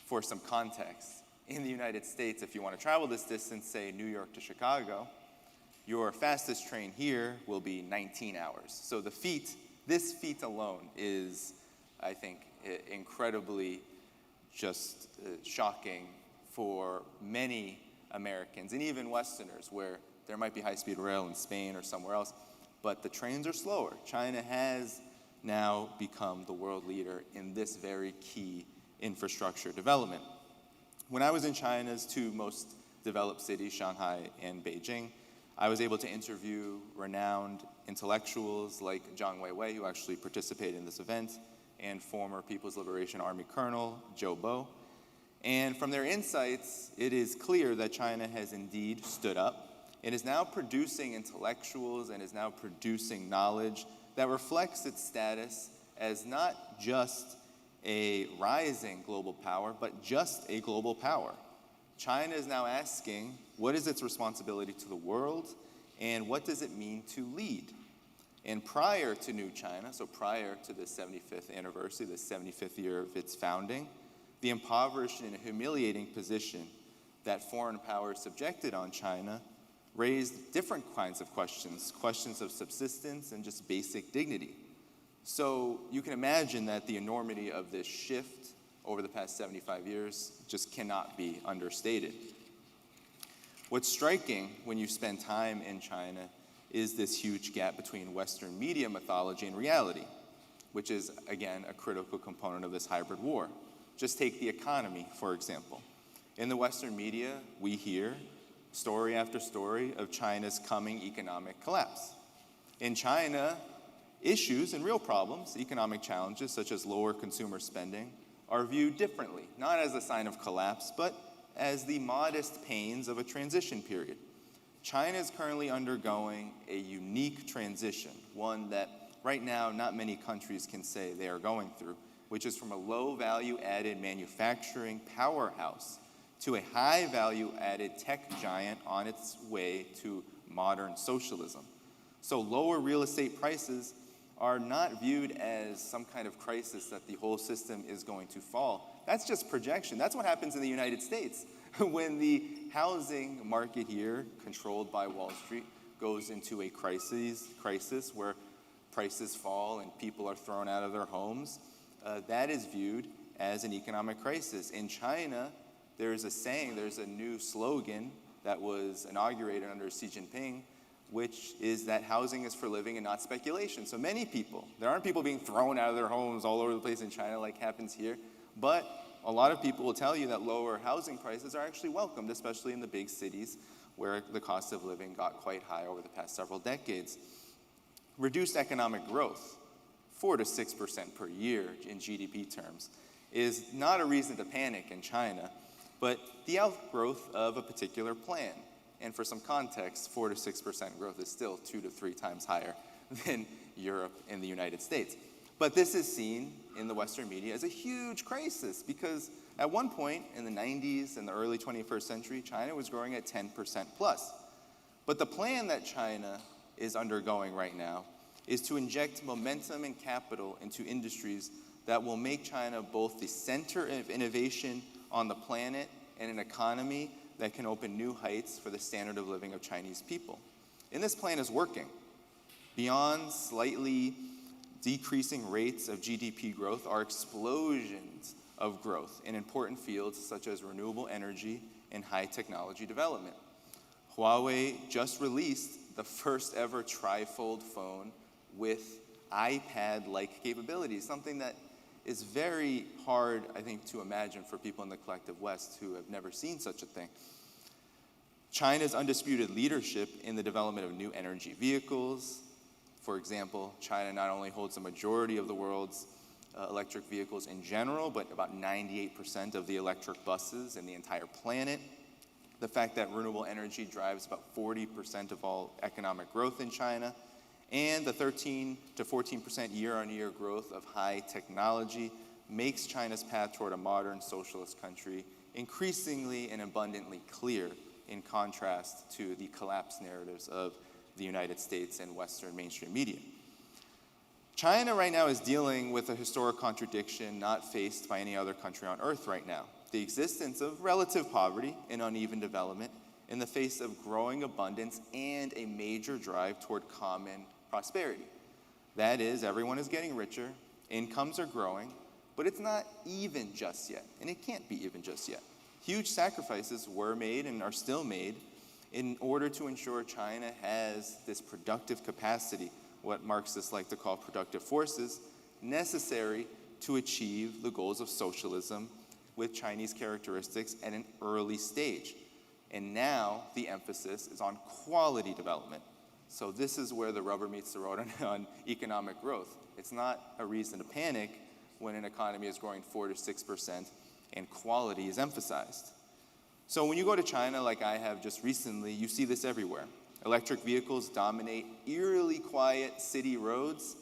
for some context, in the United States, if you want to travel this distance, say New York to Chicago, your fastest train here will be 19 hours. So this feat alone is, I think, incredibly just shocking for many Americans and even Westerners, where there might be high-speed rail in Spain or somewhere else, but the trains are slower. China has now become the world leader in this very key infrastructure development. When I was in China's 2 most developed cities, Shanghai and Beijing, I was able to interview renowned intellectuals like Zhang Weiwei, who actually participated in this event, and former People's Liberation Army Colonel Zhou Bo. And from their insights, it is clear that China has indeed stood up and is now producing intellectuals and is now producing knowledge that reflects its status as not just a rising global power, but just a global power. China is now asking, what is its responsibility to the world, and what does it mean to lead? And prior to New China, so prior to the 75th anniversary, the 75th year of its founding, the impoverished and humiliating position that foreign powers subjected on China raised different kinds of questions of subsistence and just basic dignity. So you can imagine that the enormity of this shift over the past 75 years just cannot be understated. What's striking when you spend time in China is this huge gap between Western media mythology and reality, which is, again, a critical component of this hybrid war. Just take the economy, for example. In the Western media, we hear story after story of China's coming economic collapse. In China, issues and real problems, economic challenges such as lower consumer spending, are viewed differently, not as a sign of collapse, but as the modest pains of a transition period. China is currently undergoing a unique transition, one that right now not many countries can say they are going through, which is from a low value-added manufacturing powerhouse to a high value-added tech giant on its way to modern socialism. So lower real estate prices are not viewed as some kind of crisis that the whole system is going to fall. That's just projection. That's what happens in the United States. When the housing market here, controlled by Wall Street, goes into a crisis where prices fall and people are thrown out of their homes, that is viewed as an economic crisis. In China, there's a saying, there's a new slogan that was inaugurated under Xi Jinping, which is that housing is for living and not speculation. So many people, there aren't people being thrown out of their homes all over the place in China like happens here, but a lot of people will tell you that lower housing prices are actually welcomed, especially in the big cities where the cost of living got quite high over the past several decades. Reduced economic growth, 4 to 6% per year in GDP terms, is not a reason to panic in China, but the outgrowth of a particular plan. And for some context, 4 to 6% growth is still 2 to 3 times higher than Europe and the United States. But this is seen in the Western media as a huge crisis because at one point in the 90s and the early 21st century, China was growing at 10% plus. But the plan that China is undergoing right now is to inject momentum and capital into industries that will make China both the center of innovation on the planet and an economy that can open new heights for the standard of living of Chinese people. And this plan is working. Beyond slightly decreasing rates of GDP growth are explosions of growth in important fields such as renewable energy and high technology development. Huawei just released the first ever trifold phone with iPad-like capabilities, something that is very hard, I think, to imagine for people in the collective West who have never seen such a thing. China's undisputed leadership in the development of new energy vehicles. For example, China not only holds the majority of the world's electric vehicles in general, but about 98% of the electric buses in the entire planet. The fact that renewable energy drives about 40% of all economic growth in China, and the 13 to 14% year-on-year growth of high technology makes China's path toward a modern socialist country increasingly and abundantly clear, in contrast to the collapse narratives of the United States and Western mainstream media. China right now is dealing with a historic contradiction not faced by any other country on earth right now: the existence of relative poverty and uneven development in the face of growing abundance and a major drive toward common prosperity. That is, everyone is getting richer, incomes are growing, but it's not even just yet, and it can't be even just yet. Huge sacrifices were made and are still made in order to ensure China has this productive capacity, what Marxists like to call productive forces, necessary to achieve the goals of socialism with Chinese characteristics at an early stage. And now the emphasis is on quality development. So this is where the rubber meets the road on economic growth. It's not a reason to panic when an economy is growing 4 to 6% and quality is emphasized. So when you go to China, like I have just recently, you see this everywhere. Electric vehicles dominate eerily quiet city roads.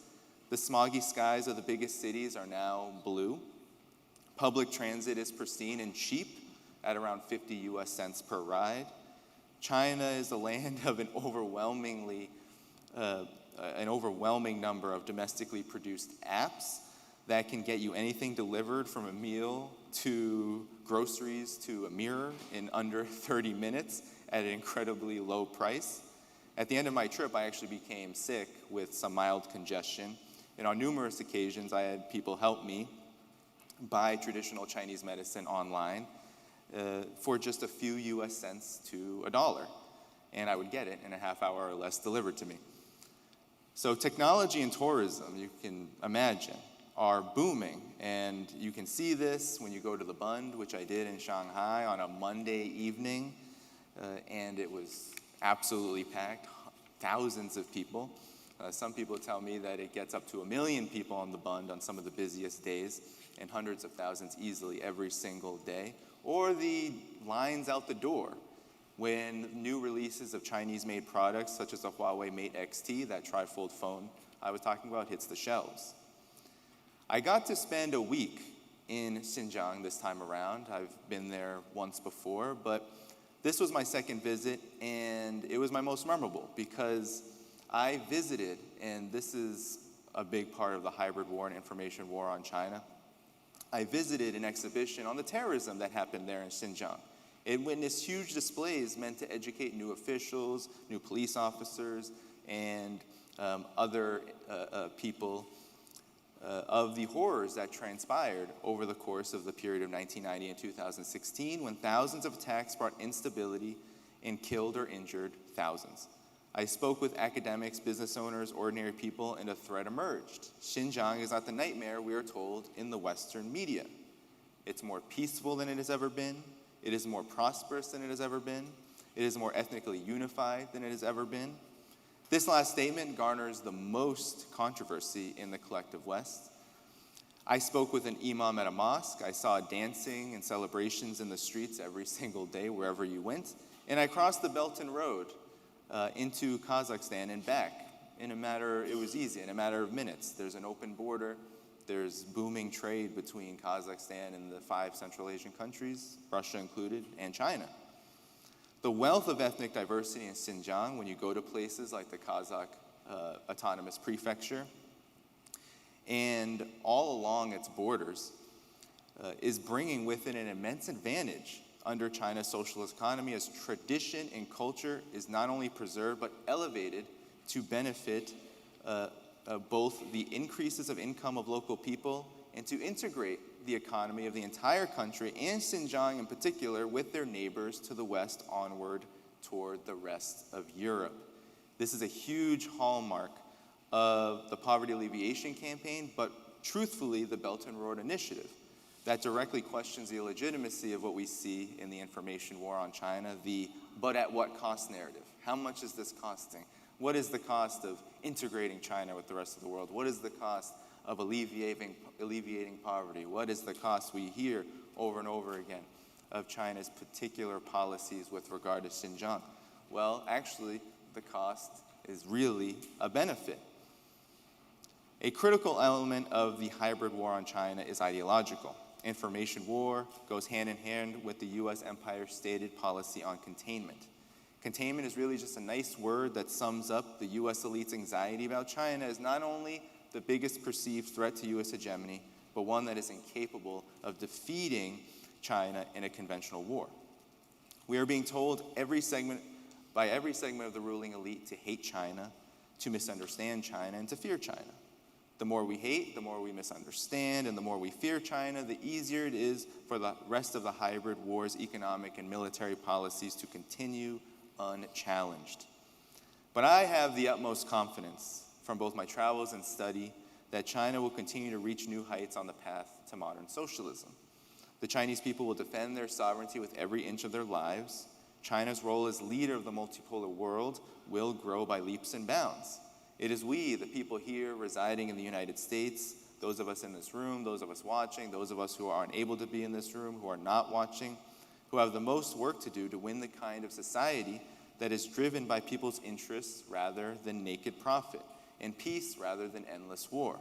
The smoggy skies of the biggest cities are now blue. Public transit is pristine and cheap at around 50 US cents per ride. China is a land of an overwhelming number of domestically produced apps that can get you anything delivered from a meal to groceries to a mirror in under 30 minutes at an incredibly low price. At the end of my trip, I actually became sick with some mild congestion, and on numerous occasions I had people help me buy traditional Chinese medicine online for just a few US cents to $1, and I would get it in a half hour or less delivered to me. So technology and tourism, you can imagine, are booming, and you can see this when you go to the Bund, which I did in Shanghai on a Monday evening, and it was absolutely packed, thousands of people. Some people tell me that it gets up to 1 million people on the Bund on some of the busiest days, and hundreds of thousands easily every single day. Or the lines out the door when new releases of Chinese-made products, such as the Huawei Mate XT, that trifold phone I was talking about, hits the shelves. I got to spend a week in Xinjiang this time around. I've been there once before, but this was my second visit, and it was my most memorable because I visited, and this is a big part of the hybrid war and information war on China. I visited an exhibition on the terrorism that happened there in Xinjiang. It witnessed huge displays meant to educate new officials, new police officers, and other people of the horrors that transpired over the course of the period of 1990 and 2016, when thousands of attacks brought instability and killed or injured thousands. I spoke with academics, business owners, ordinary people, and a threat emerged. Xinjiang is not the nightmare we are told in the Western media. It's more peaceful than it has ever been. It is more prosperous than it has ever been. It is more ethnically unified than it has ever been. This last statement garners the most controversy in the collective West. I spoke with an imam at a mosque. I saw dancing and celebrations in the streets every single day wherever you went. And I crossed the Belt and Road into Kazakhstan and back in it was easy, in a matter of minutes. There's an open border. There's booming trade between Kazakhstan and the 5 Central Asian countries, Russia included, and China. The wealth of ethnic diversity in Xinjiang, when you go to places like the Kazakh Autonomous Prefecture, and all along its borders is bringing with it an immense advantage under China's socialist economy, as tradition and culture is not only preserved but elevated to benefit both the increases of income of local people and to integrate the economy of the entire country and Xinjiang in particular with their neighbors to the west onward toward the rest of Europe. This is a huge hallmark of the poverty alleviation campaign, but truthfully the Belt and Road Initiative that directly questions the legitimacy of what we see in the information war on China, the but at what cost narrative. How much is this costing? What is the cost of integrating China with the rest of the world? What is the cost of alleviating poverty? What is the cost we hear over and over again of China's particular policies with regard to Xinjiang? Well, actually, the cost is really a benefit. A critical element of the hybrid war on China is ideological. Information war goes hand in hand with the US empire's stated policy on containment. Containment is really just a nice word that sums up the US elite's anxiety about China as not only the biggest perceived threat to US hegemony, but one that is incapable of defeating China in a conventional war. We are being told by every segment of the ruling elite to hate China, to misunderstand China, and to fear China. The more we hate, the more we misunderstand, and the more we fear China, the easier it is for the rest of the hybrid war's economic and military policies to continue unchallenged. But I have the utmost confidence from both my travels and study that China will continue to reach new heights on the path to modern socialism. The Chinese people will defend their sovereignty with every inch of their lives. China's role as leader of the multipolar world will grow by leaps and bounds. It is we, the people here residing in the United States, those of us in this room, those of us watching, those of us who are unable to be in this room, who are not watching, who have the most work to do to win the kind of society that is driven by people's interests rather than naked profit, and peace rather than endless war.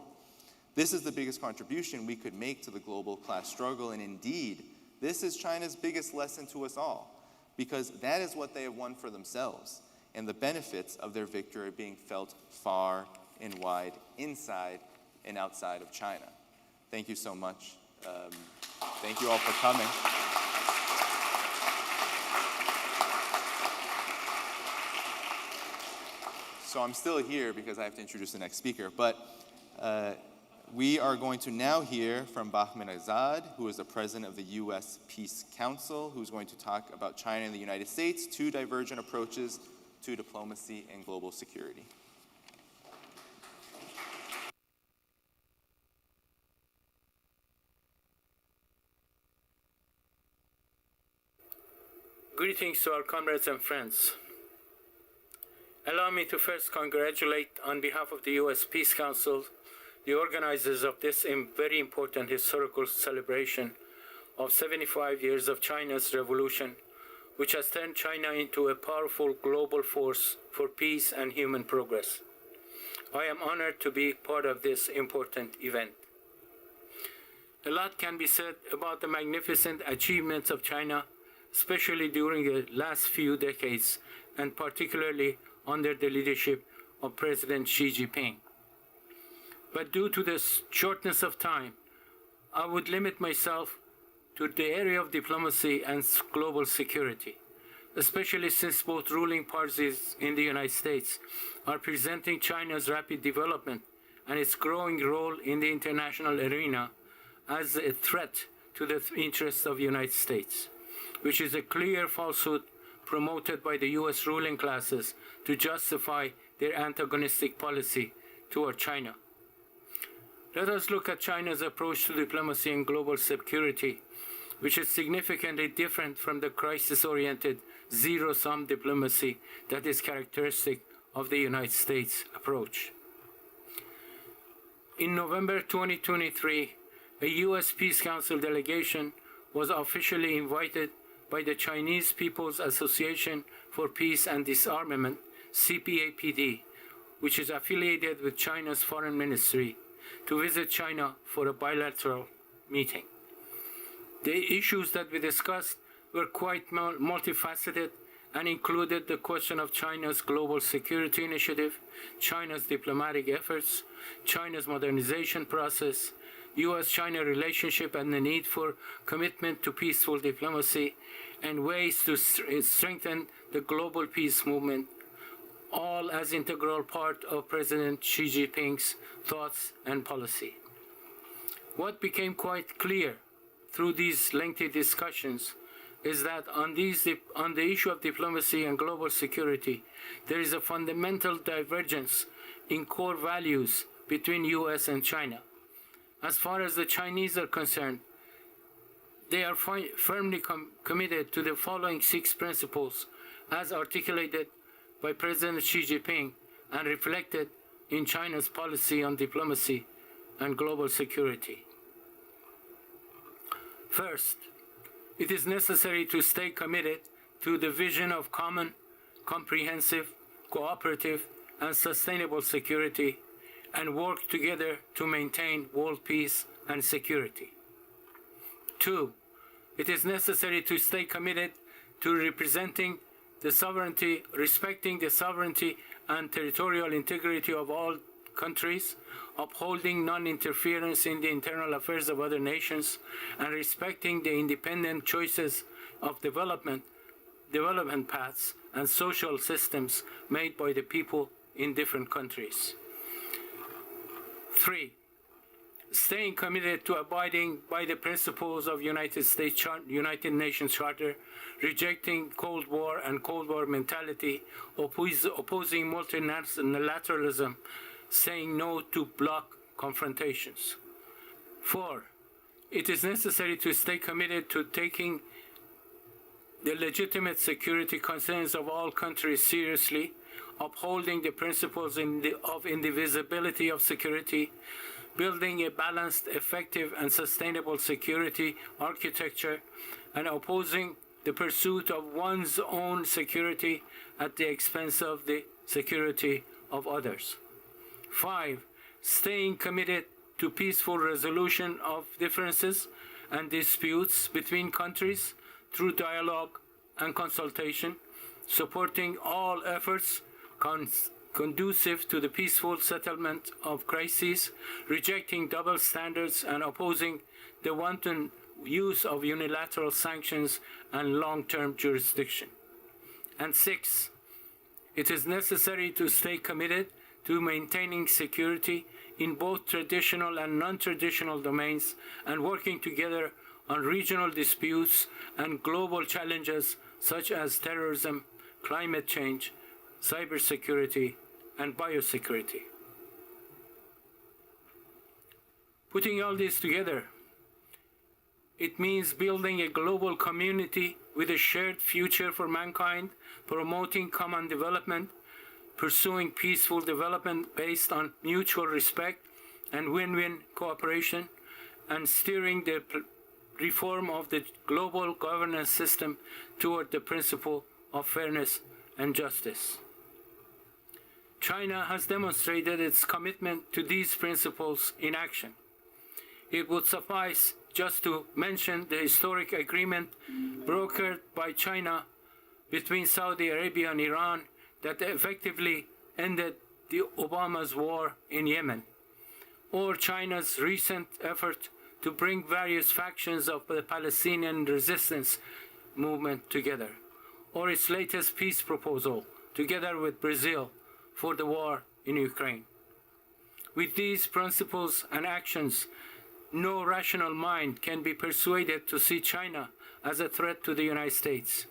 This is the biggest contribution we could make to the global class struggle, and indeed, this is China's biggest lesson to us all, because that is what they have won for themselves, and the benefits of their victory are being felt far and wide, inside and outside of China. Thank you so much. Thank you all for coming. So I'm still here because I have to introduce the next speaker, but we are going to now hear from Bahman Azad, who is the president of the U.S. Peace Council, who's going to talk about China and the United States, two divergent approaches to diplomacy and global security. Greetings to our comrades and friends. Allow me to first congratulate, on behalf of the U.S. Peace Council, the organizers of this very important historical celebration of 75 years of China's revolution, which has turned China into a powerful global force for peace and human progress. I am honored to be part of this important event. A lot can be said about the magnificent achievements of China, especially during the last few decades, and particularly under the leadership of President Xi Jinping. But due to the shortness of time, I would limit myself to the area of diplomacy and global security, especially since both ruling parties in the United States are presenting China's rapid development and its growing role in the international arena as a threat to the interests of the United States, which is a clear falsehood promoted by the U.S. ruling classes to justify their antagonistic policy toward China. Let us look at China's approach to diplomacy and global security, which is significantly different from the crisis-oriented zero-sum diplomacy that is characteristic of the United States approach. In November 2023, a U.S. Peace Council delegation was officially invited by the Chinese People's Association for Peace and Disarmament, CPAPD, which is affiliated with China's Foreign Ministry, to visit China for a bilateral meeting. The issues that we discussed were quite multifaceted and included the question of China's global security initiative, China's diplomatic efforts, China's modernization process, U.S.-China relationship and the need for commitment to peaceful diplomacy, and ways to strengthen the global peace movement, all as integral part of President Xi Jinping's thoughts and policy. What became quite clear through these lengthy discussions is that on the issue of diplomacy and global security, there is a fundamental divergence in core values between U.S. and China. As far as the Chinese are concerned, they are firmly committed to the following 6 principles as articulated by President Xi Jinping and reflected in China's policy on diplomacy and global security. First, it is necessary to stay committed to the vision of common, comprehensive, cooperative, and sustainable security, and work together to maintain world peace and security. 2, it is necessary to stay committed to respecting the sovereignty and territorial integrity of all countries, upholding non-interference in the internal affairs of other nations, and respecting the independent choices of development paths and social systems made by the people in different countries. 3, staying committed to abiding by the principles of United Nations Charter, rejecting Cold War and Cold War mentality, opposing multilateralism, saying no to bloc confrontations. 4, it is necessary to stay committed to taking the legitimate security concerns of all countries seriously, upholding the principles of indivisibility of security, building a balanced, effective, and sustainable security architecture, and opposing the pursuit of one's own security at the expense of the security of others. 5, staying committed to peaceful resolution of differences and disputes between countries through dialogue and consultation, supporting all efforts conducive to the peaceful settlement of crises, rejecting double standards and opposing the wanton use of unilateral sanctions and long-term jurisdiction. And 6, it is necessary to stay committed to maintaining security in both traditional and non-traditional domains and working together on regional disputes and global challenges such as terrorism, climate change, cybersecurity, and biosecurity. Putting all this together, it means building a global community with a shared future for mankind, promoting common development, pursuing peaceful development based on mutual respect and win-win cooperation, and steering the reform of the global governance system toward the principle of fairness and justice. China has demonstrated its commitment to these principles in action. It would suffice just to mention the historic agreement brokered by China between Saudi Arabia and Iran that effectively ended the Obama's war in Yemen, or China's recent effort to bring various factions of the Palestinian resistance movement together, or its latest peace proposal, together with Brazil, for the war in Ukraine. With these principles and actions, no rational mind can be persuaded to see China as a threat to the United States.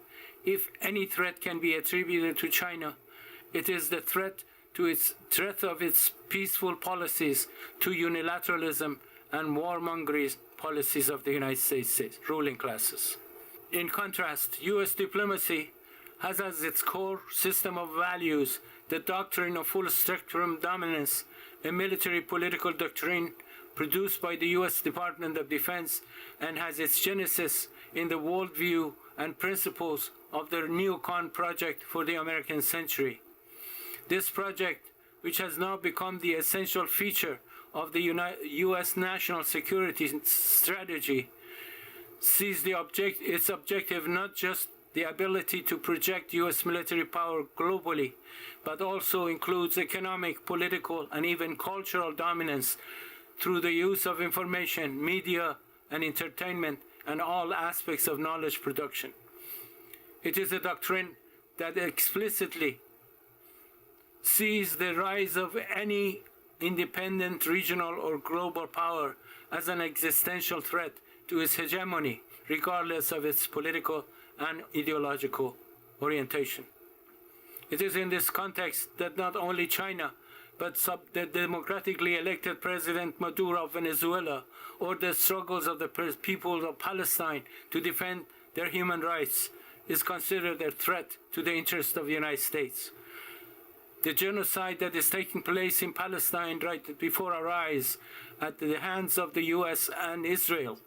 If any threat can be attributed to China, it is the threat of its peaceful policies to unilateralism and warmongering policies of the United States ruling classes. In contrast, U.S. diplomacy has as its core system of values the doctrine of full spectrum dominance, a military political doctrine produced by the U.S. Department of Defense and has its genesis in the worldview and principles of the neocon project for the American century. This project, which has now become the essential feature of the U.S. national security strategy, sees its objective not just the ability to project US military power globally, but also includes economic, political, and even cultural dominance through the use of information, media, and entertainment, and all aspects of knowledge production. It is a doctrine that explicitly sees the rise of any independent regional or global power as an existential threat to its hegemony, regardless of its political and ideological orientation. It is in this context that not only China, but the democratically elected President Maduro of Venezuela, or the struggles of the people of Palestine to defend their human rights, is considered a threat to the interests of the United States. The genocide that is taking place in Palestine right before our eyes at the hands of the US and Israel,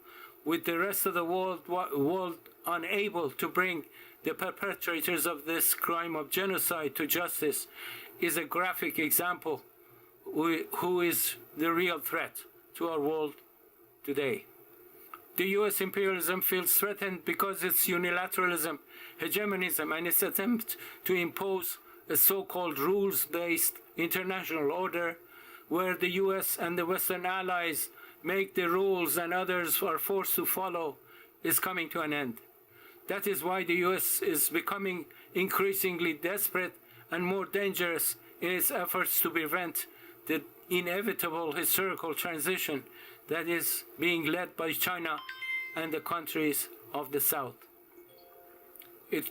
with the rest of the world unable to bring the perpetrators of this crime of genocide to justice, is a graphic example who is the real threat to our world today. The US imperialism feels threatened because its unilateralism, hegemonism, and its attempt to impose a so-called rules-based international order where the US and the Western allies make the rules and others are forced to follow is coming to an end. That is why the US is becoming increasingly desperate and more dangerous in its efforts to prevent the inevitable historical transition that is being led by China and the countries of the South. It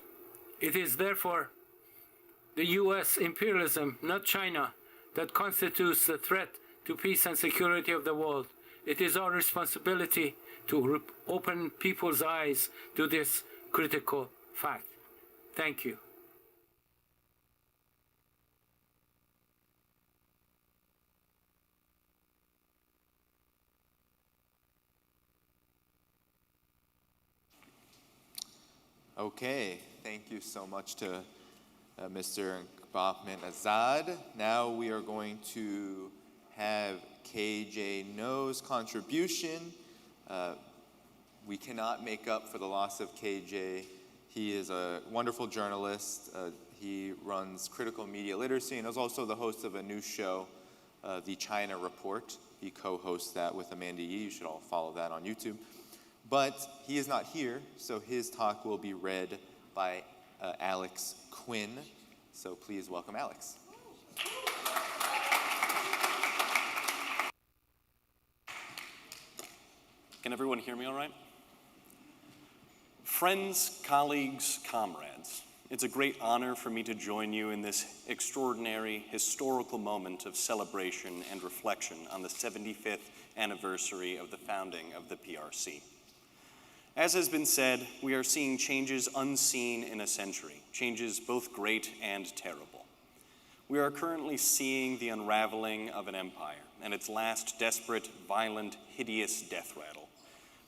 is therefore the US imperialism, not China, that constitutes the threat to peace and security of the world. It is our responsibility to open people's eyes to this critical fact. Thank you. Okay, thank you so much to Mr. Bahman Azad. Now we are going to have KJ No's contribution. We cannot make up for the loss of KJ. He is a wonderful journalist. He runs critical media literacy and is also the host of a new show, The China Report. He co-hosts that with Amanda Yee. You should all follow that on YouTube. But he is not here, so his talk will be read by Alex Quinn. So please welcome Alex. Can everyone hear me all right? Friends, colleagues, comrades, it's a great honor for me to join you in this extraordinary historical moment of celebration and reflection on the 75th anniversary of the founding of the PRC. As has been said, we are seeing changes unseen in a century, changes both great and terrible. We are currently seeing the unraveling of an empire and its last desperate, violent, hideous death rattle.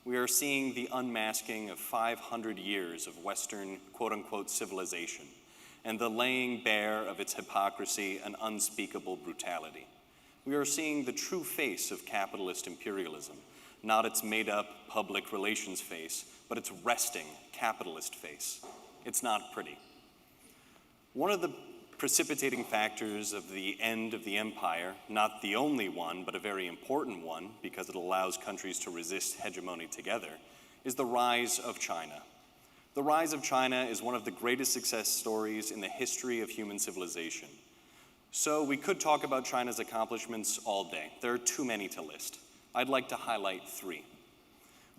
We are seeing the unmasking of 500 years of Western quote-unquote civilization and the laying bare of its hypocrisy and unspeakable brutality. We are seeing the true face of capitalist imperialism, not its made-up public relations face, but its resting capitalist face. It's not pretty. One of the precipitating factors of the end of the empire, not the only one, but a very important one, because it allows countries to resist hegemony together, is the rise of China. The rise of China is one of the greatest success stories in the history of human civilization. So we could talk about China's accomplishments all day. There are too many to list. I'd like to highlight three.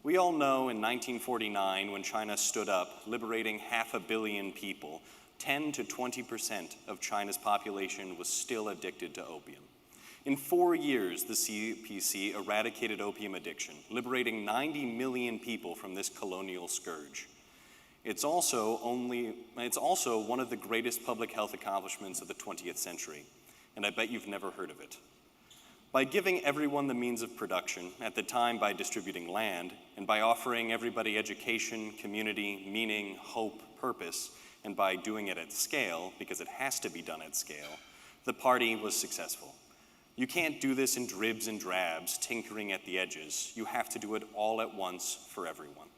We all know in 1949, when China stood up, liberating 500 million people, 10 to 20% of China's population was still addicted to opium. In 4 years, the CPC eradicated opium addiction, liberating 90 million people from this colonial scourge. It's also one of the greatest public health accomplishments of the 20th century, and I bet you've never heard of it. By giving everyone the means of production, at the time by distributing land, and by offering everybody education, community, meaning, hope, purpose, and by doing it at scale, because it has to be done at scale, the party was successful. You can't do this in dribs and drabs, tinkering at the edges. You have to do it all at once for everyone.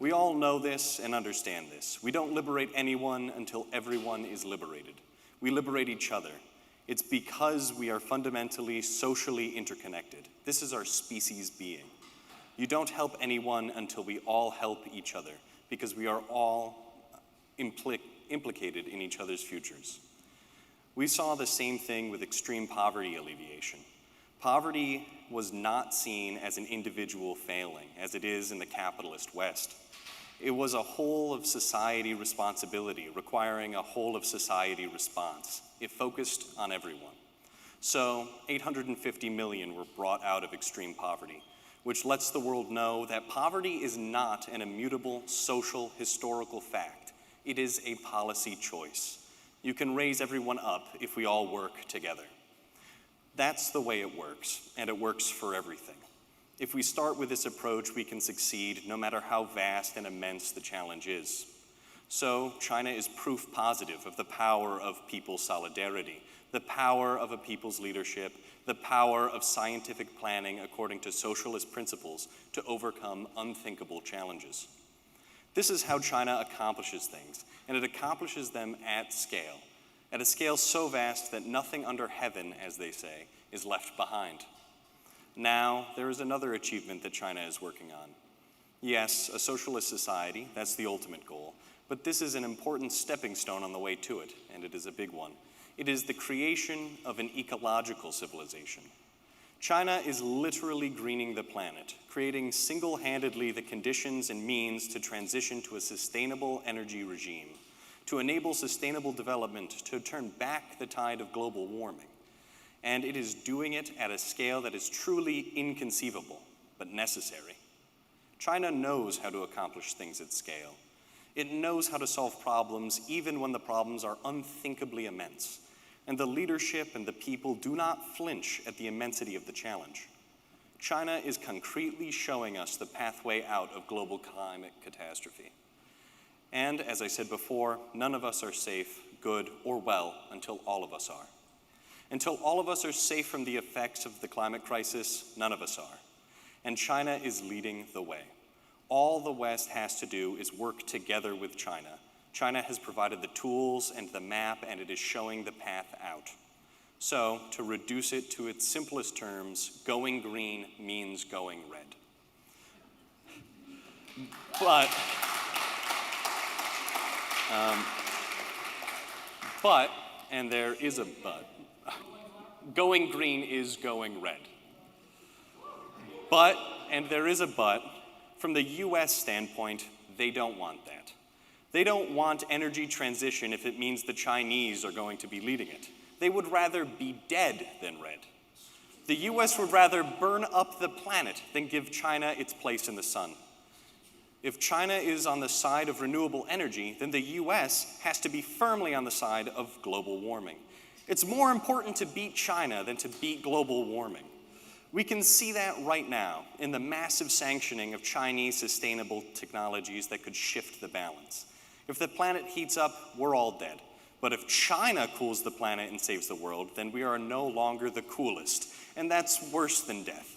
We all know this and understand this. We don't liberate anyone until everyone is liberated. We liberate each other. It's because we are fundamentally socially interconnected. This is our species being. You don't help anyone until we all help each other, because we are all implicated in each other's futures. We saw the same thing with extreme poverty alleviation. Poverty was not seen as an individual failing, as it is in the capitalist West. It was a whole of society responsibility, requiring a whole of society response. It focused on everyone. So 850 million were brought out of extreme poverty, which lets the world know that poverty is not an immutable social historical fact. It is a policy choice. You can raise everyone up if we all work together. That's the way it works, and it works for everything. If we start with this approach, we can succeed no matter how vast and immense the challenge is. So China is proof positive of the power of people's solidarity, the power of a people's leadership, the power of scientific planning according to socialist principles to overcome unthinkable challenges. This is how China accomplishes things, and it accomplishes them at a scale so vast that nothing under heaven, as they say, is left behind. Now, there is another achievement that China is working on. Yes, a socialist society, that's the ultimate goal, but this is an important stepping stone on the way to it, and it is a big one. It is the creation of an ecological civilization. China is literally greening the planet, creating single-handedly the conditions and means to transition to a sustainable energy regime, to enable sustainable development, to turn back the tide of global warming. And it is doing it at a scale that is truly inconceivable, but necessary. China knows how to accomplish things at scale. It knows how to solve problems even when the problems are unthinkably immense. And the leadership and the people do not flinch at the immensity of the challenge. China is concretely showing us the pathway out of global climate catastrophe. And as I said before, none of us are safe, good, or well until all of us are. Until all of us are safe from the effects of the climate crisis, none of us are. And China is leading the way. All the West has to do is work together with China. China has provided the tools and the map, and it is showing the path out. So, to reduce it to its simplest terms, going green means going red. But, and there is a but, going green is going red. But, and there is a but, from the US standpoint, they don't want that. They don't want energy transition if it means the Chinese are going to be leading it. They would rather be dead than red. The US would rather burn up the planet than give China its place in the sun. If China is on the side of renewable energy, then the US has to be firmly on the side of global warming. It's more important to beat China than to beat global warming. We can see that right now in the massive sanctioning of Chinese sustainable technologies that could shift the balance. If the planet heats up, we're all dead. But if China cools the planet and saves the world, then we are no longer the coolest. And that's worse than death.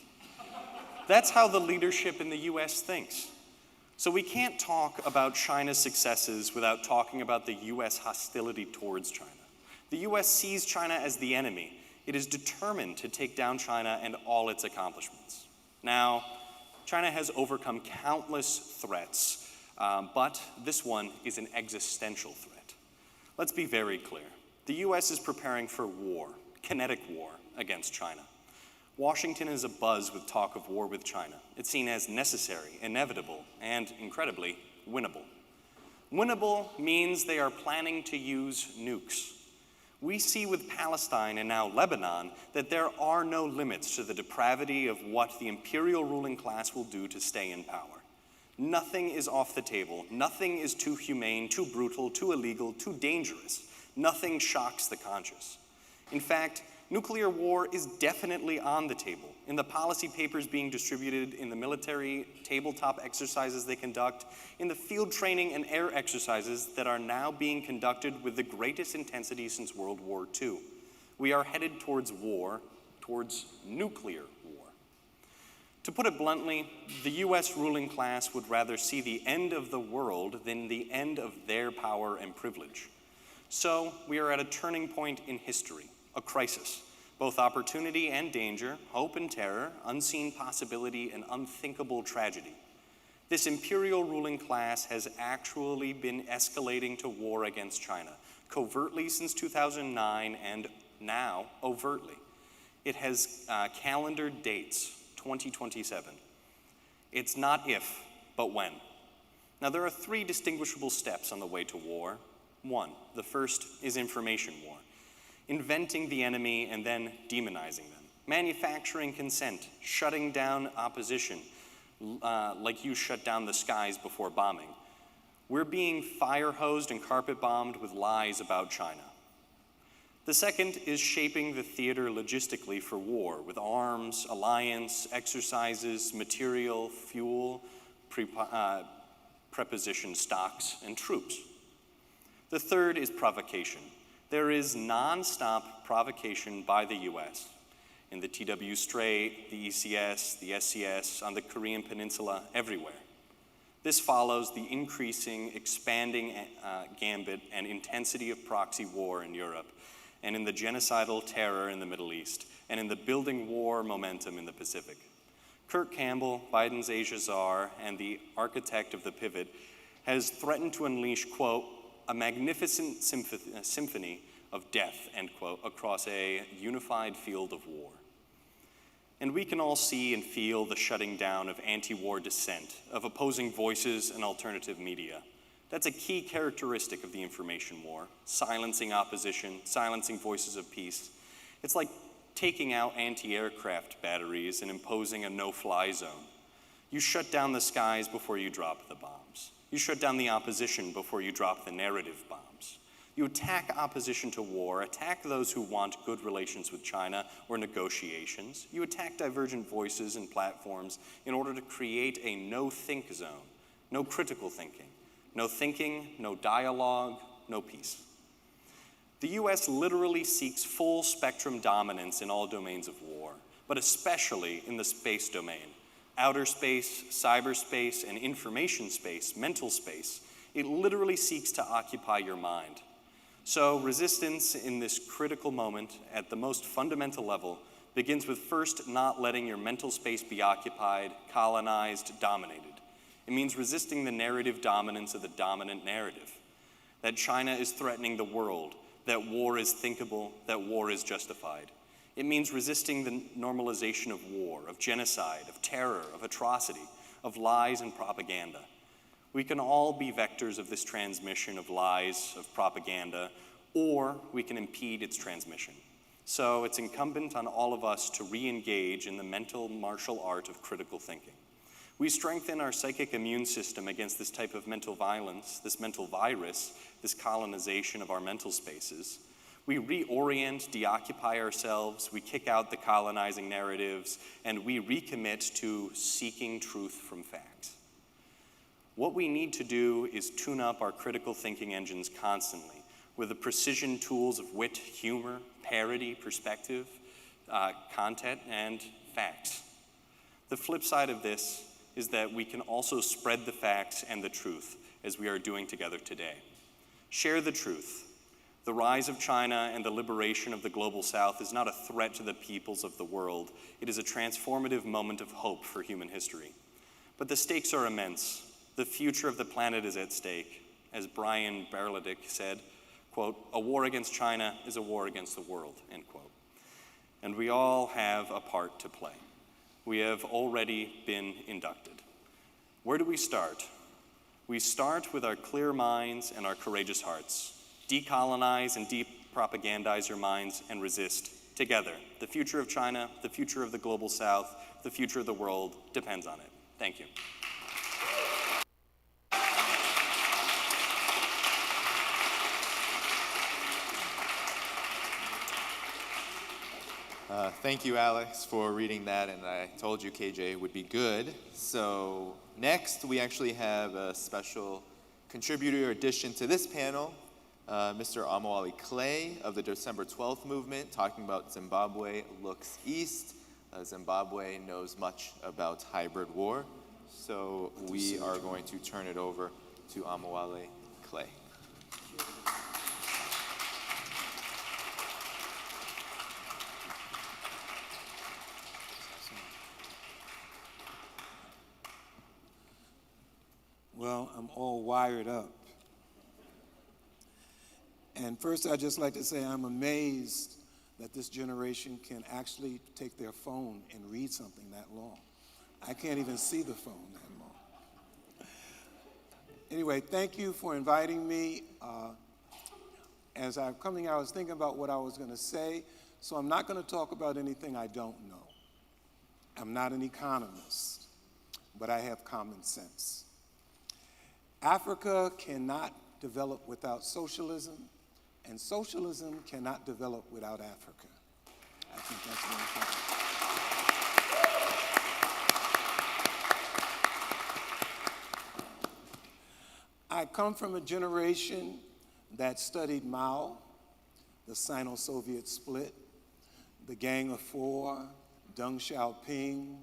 That's how the leadership in the US thinks. So we can't talk about China's successes without talking about the US hostility towards China. The US sees China as the enemy. It is determined to take down China and all its accomplishments. Now, China has overcome countless threats, but this one is an existential threat. Let's be very clear. The US is preparing for war, kinetic war, against China. Washington is abuzz with talk of war with China. It's seen as necessary, inevitable, and, incredibly, winnable. Winnable means they are planning to use nukes. We see with Palestine and now Lebanon that there are no limits to the depravity of what the imperial ruling class will do to stay in power. Nothing is off the table. Nothing is too humane, too brutal, too illegal, too dangerous. Nothing shocks the conscious. In fact, nuclear war is definitely on the table. In the policy papers being distributed, in the military tabletop exercises they conduct, in the field training and air exercises that are now being conducted with the greatest intensity since World War II. We are headed towards war, towards nuclear war. To put it bluntly, the US ruling class would rather see the end of the world than the end of their power and privilege. So we are at a turning point in history, a crisis, both opportunity and danger, hope and terror, unseen possibility and unthinkable tragedy. This imperial ruling class has actually been escalating to war against China, covertly since 2009 and now overtly. It has calendared dates, 2027. It's not if, but when. Now, there are three distinguishable steps on the way to war. One, the first is information war, inventing the enemy and then demonizing them, manufacturing consent, shutting down opposition, like you shut down the skies before bombing. We're being fire-hosed and carpet-bombed with lies about China. The second is shaping the theater logistically for war with arms, alliance, exercises, material, fuel, preposition stocks, and troops. The third is provocation. There is non-stop provocation by the US in the TW Strait, the ECS, the SCS, on the Korean Peninsula, everywhere. This follows the increasing, expanding gambit and intensity of proxy war in Europe, and in the genocidal terror in the Middle East, and in the building war momentum in the Pacific. Kurt Campbell, Biden's Asia czar, and the architect of the pivot, has threatened to unleash, quote, a magnificent symphony of death, end quote, across a unified field of war. And we can all see and feel the shutting down of anti-war dissent, of opposing voices and alternative media. That's a key characteristic of the information war, silencing opposition, silencing voices of peace. It's like taking out anti-aircraft batteries and imposing a no-fly zone. You shut down the skies before you drop the bombs. You shut down the opposition before you drop the narrative bombs. You attack opposition to war, attack those who want good relations with China or negotiations. You attack divergent voices and platforms in order to create a no-think zone, no critical thinking. No thinking, no dialogue, no peace. The US literally seeks full spectrum dominance in all domains of war, but especially in the space domain. Outer space, cyberspace, and information space, mental space. It literally seeks to occupy your mind. So resistance in this critical moment at the most fundamental level begins with first not letting your mental space be occupied, colonized, dominated. It means resisting the narrative dominance of the dominant narrative, that China is threatening the world, that war is thinkable, that war is justified. It means resisting the normalization of war, of genocide, of terror, of atrocity, of lies and propaganda. We can all be vectors of this transmission of lies, of propaganda, or we can impede its transmission. So it's incumbent on all of us to re-engage in the mental martial art of critical thinking. We strengthen our psychic immune system against this type of mental violence, this mental virus, this colonization of our mental spaces. We reorient, deoccupy ourselves, we kick out the colonizing narratives, and we recommit to seeking truth from facts. What we need to do is tune up our critical thinking engines constantly with the precision tools of wit, humor, parody, perspective, content, and facts. The flip side of this is that we can also spread the facts and the truth, as we are doing together today. Share the truth. The rise of China and the liberation of the global South is not a threat to the peoples of the world. It is a transformative moment of hope for human history. But the stakes are immense. The future of the planet is at stake. As Brian Berledick said, quote, a war against China is a war against the world, end quote. And we all have a part to play. We have already been inducted. Where do we start? We start with our clear minds and our courageous hearts. Decolonize and de-propagandize your minds and resist together. The future of China, the future of the global South, the future of the world depends on it. Thank you. Thank you, Alex, for reading that, and I told you KJ would be good. So next, we actually have a special contributor addition to this panel, Mr. Omowale Clay of the December 12th movement, talking about Zimbabwe Looks East. Zimbabwe knows much about hybrid war, so we are going to turn it over to Omowale Clay. Well, I'm all wired up. And first, I'd just like to say I'm amazed that this generation can actually take their phone and read something that long. I can't even see the phone that long. Anyway, thank you for inviting me. As I'm coming, I was thinking about what I was going to say, so I'm not going to talk about anything I don't know. I'm not an economist, but I have common sense. Africa cannot develop without socialism, and socialism cannot develop without Africa. I think that's very important. I come from a generation that studied Mao, the Sino-Soviet split, the Gang of Four, Deng Xiaoping.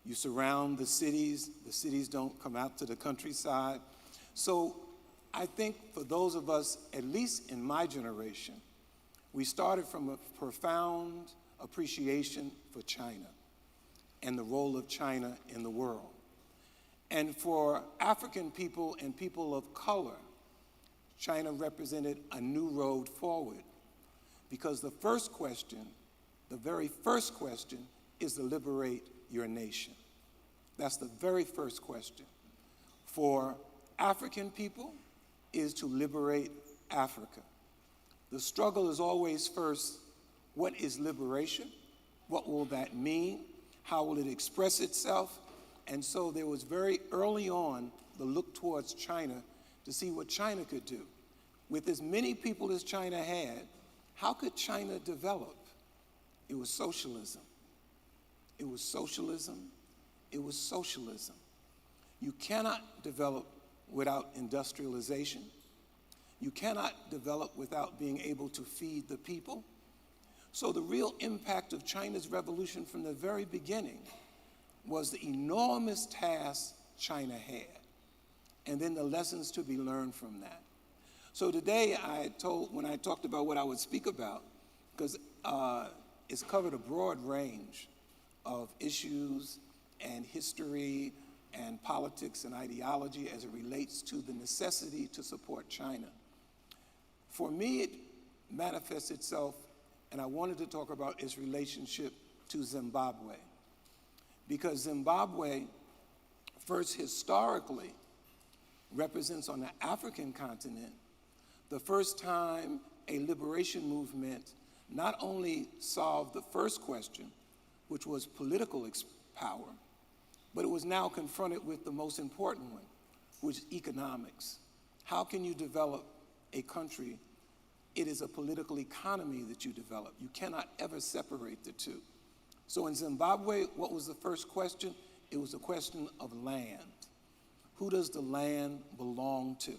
You surround the cities don't come out to the countryside. So I think for those of us, at least in my generation, we started from a profound appreciation for China and the role of China in the world. And for African people and people of color, China represented a new road forward, because the first question, the very first question, is to liberate your nation. That's the very first question. For African people, is to liberate Africa. The struggle is always first, what is liberation? What will that mean? How will it express itself? And so there was very early on the look towards China to see what China could do. With as many people as China had, how could China develop? It was socialism. It was socialism. It was socialism. You cannot develop without industrialization. You cannot develop without being able to feed the people. So the real impact of China's revolution from the very beginning was the enormous task China had, and then the lessons to be learned from that. So today when I talked about what I would speak about, because it's covered a broad range of issues and history and politics and ideology as it relates to the necessity to support China. For me, it manifests itself, and I wanted to talk about its relationship to Zimbabwe. Because Zimbabwe, first historically, represents on the African continent the first time a liberation movement not only solved the first question, which was political power, but it was now confronted with the most important one, which is economics. How can you develop a country? It is a political economy that you develop. You cannot ever separate the two. So in Zimbabwe, what was the first question? It was a question of land. Who does the land belong to?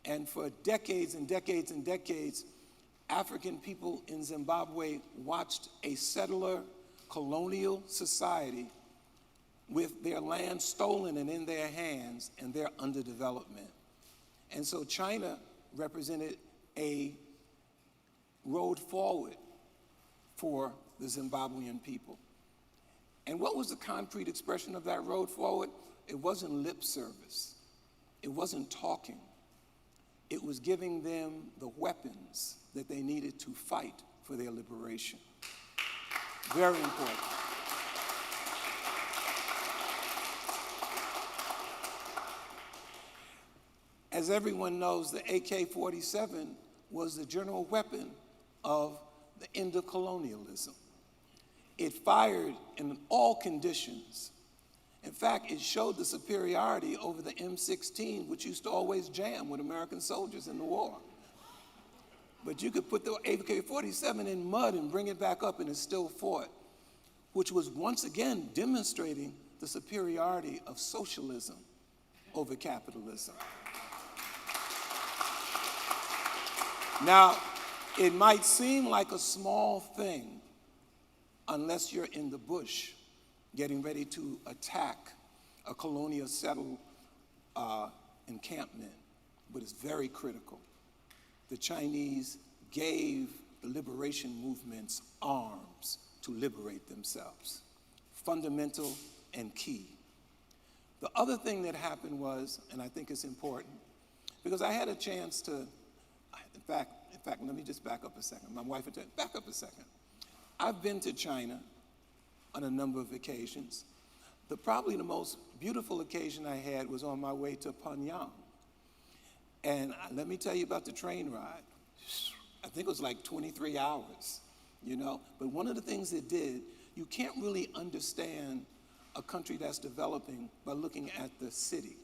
And for decades and decades and decades, African people in Zimbabwe watched a settler colonial society with their land stolen and in their hands and their underdevelopment. And so China represented a road forward for the Zimbabwean people. And what was the concrete expression of that road forward? It wasn't lip service. It wasn't talking. It was giving them the weapons that they needed to fight for their liberation. Very important. As everyone knows, the AK-47 was the general weapon of the end of colonialism. It fired in all conditions. In fact, it showed the superiority over the M16, which used to always jam with American soldiers in the war. But you could put the AK-47 in mud and bring it back up and it still fought, which was once again demonstrating the superiority of socialism over capitalism. Now, it might seem like a small thing, unless you're in the bush getting ready to attack a colonial settled encampment, but it's very critical. The Chinese gave the liberation movements arms to liberate themselves. Fundamental and key. The other thing that happened was, and I think it's important, because I had a chance to, in fact, let me just back up a second. My wife would tell me, back up a second. I've been to China on a number of occasions. Probably the most beautiful occasion I had was on my way to Pyongyang. And let me tell you about the train ride. I think it was like 23 hours, you know? But one of the things it did, you can't really understand a country that's developing by looking at the city.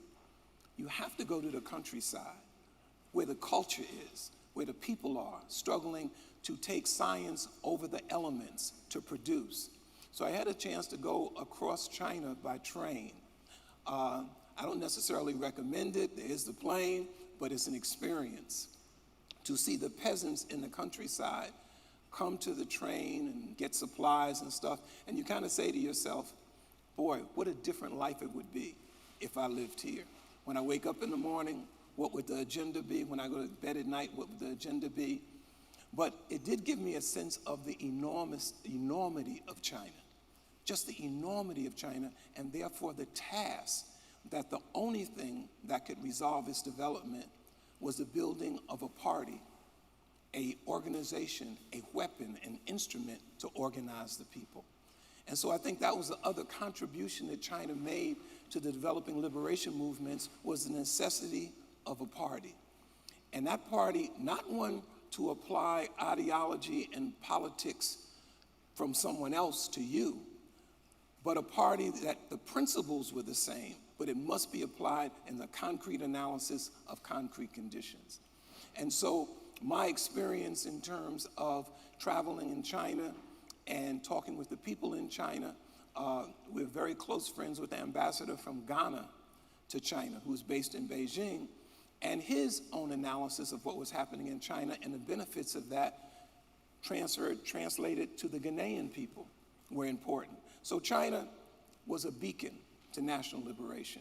You have to go to the countryside, where the culture is, where the people are struggling to take science over the elements to produce. So I had a chance to go across China by train. I don't necessarily recommend it. There is the plane, but it's an experience to see the peasants in the countryside come to the train and get supplies and stuff. And you kind of say to yourself, boy, what a different life it would be if I lived here. When I wake up in the morning, what would the agenda be? When I go to bed at night, what would the agenda be? But it did give me a sense of the enormity of China, just the enormity of China, and therefore the task that the only thing that could resolve its development was the building of a party, a organization, a weapon, an instrument to organize the people. And so I think that was the other contribution that China made to the developing liberation movements, was the necessity of a party. And that party, not one to apply ideology and politics from someone else to you, but a party that the principles were the same, but it must be applied in the concrete analysis of concrete conditions. And so my experience in terms of traveling in China and talking with the people in China, we're very close friends with the ambassador from Ghana to China, who's based in Beijing, and his own analysis of what was happening in China and the benefits of that translated to the Ghanaian people were important. So China was a beacon to national liberation,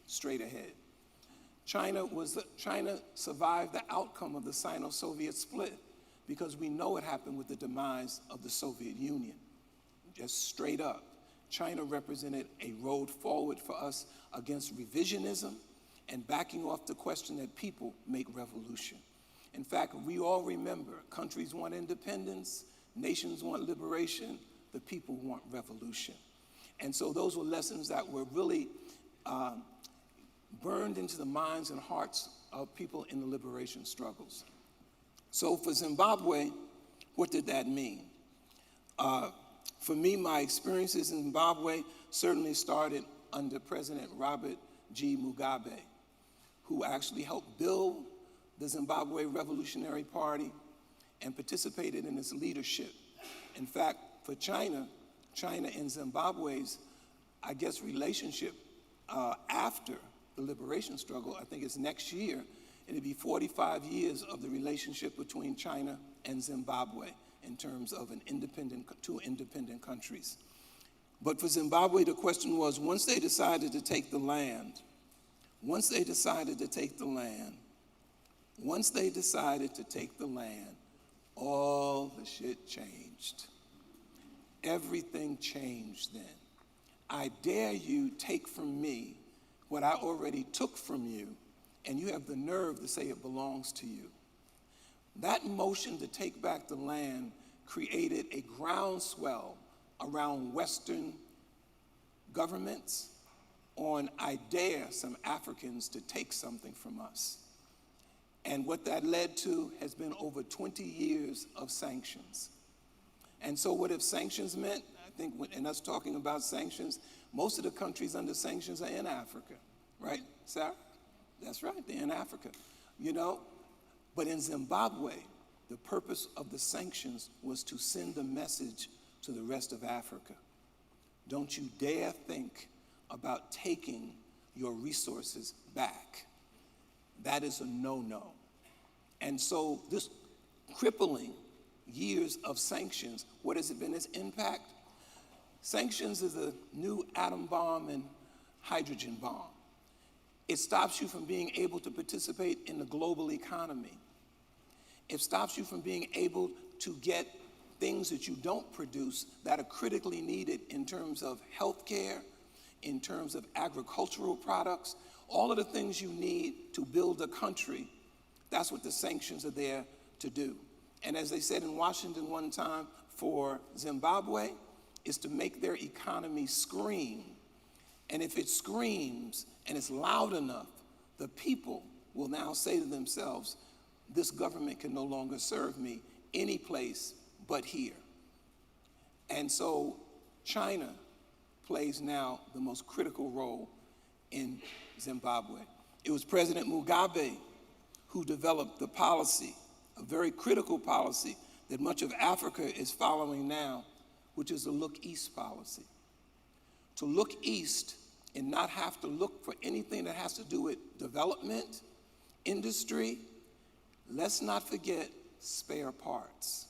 straight ahead. China survived the outcome of the Sino-Soviet split because we know it happened with the demise of the Soviet Union. Just straight up, China represented a road forward for us against revisionism and backing off the question that people make revolution. In fact, we all remember countries want independence, nations want liberation, the people want revolution. And so those were lessons that were really burned into the minds and hearts of people in the liberation struggles. So for Zimbabwe, what did that mean? For me, my experiences in Zimbabwe certainly started under President Robert G. Mugabe, who actually helped build the Zimbabwe Revolutionary Party and participated in its leadership. In fact, for China and Zimbabwe's, I guess, relationship after the liberation struggle, I think it's next year, it'll be 45 years of the relationship between China and Zimbabwe in terms of two independent countries. But for Zimbabwe, the question was, once they decided to take the land, all the shit changed. Everything changed then. I dare you take from me what I already took from you, and you have the nerve to say it belongs to you. That motion to take back the land created a groundswell around Western governments on, I dare some Africans to take something from us. And what that led to has been over 20 years of sanctions. And so what have sanctions meant? I think in us talking about sanctions, most of the countries under sanctions are in Africa, right, Sara? That's right, they're in Africa, you know? But in Zimbabwe, the purpose of the sanctions was to send a message to the rest of Africa. Don't you dare think about taking your resources back. That is a no-no. And so this crippling, years of sanctions, what has it been its impact? Sanctions is a new atom bomb and hydrogen bomb. It stops you from being able to participate in the global economy. It stops you from being able to get things that you don't produce that are critically needed in terms of healthcare, in terms of agricultural products, all of the things you need to build a country. That's what the sanctions are there to do. And as they said in Washington one time for Zimbabwe, is to make their economy scream. And if it screams and it's loud enough, the people will now say to themselves, this government can no longer serve me any place but here. And so China plays now the most critical role in Zimbabwe. It was President Mugabe who developed the policy, a very critical policy that much of Africa is following now, which is the look east policy. To look east and not have to look for anything that has to do with development, industry. Let's not forget spare parts.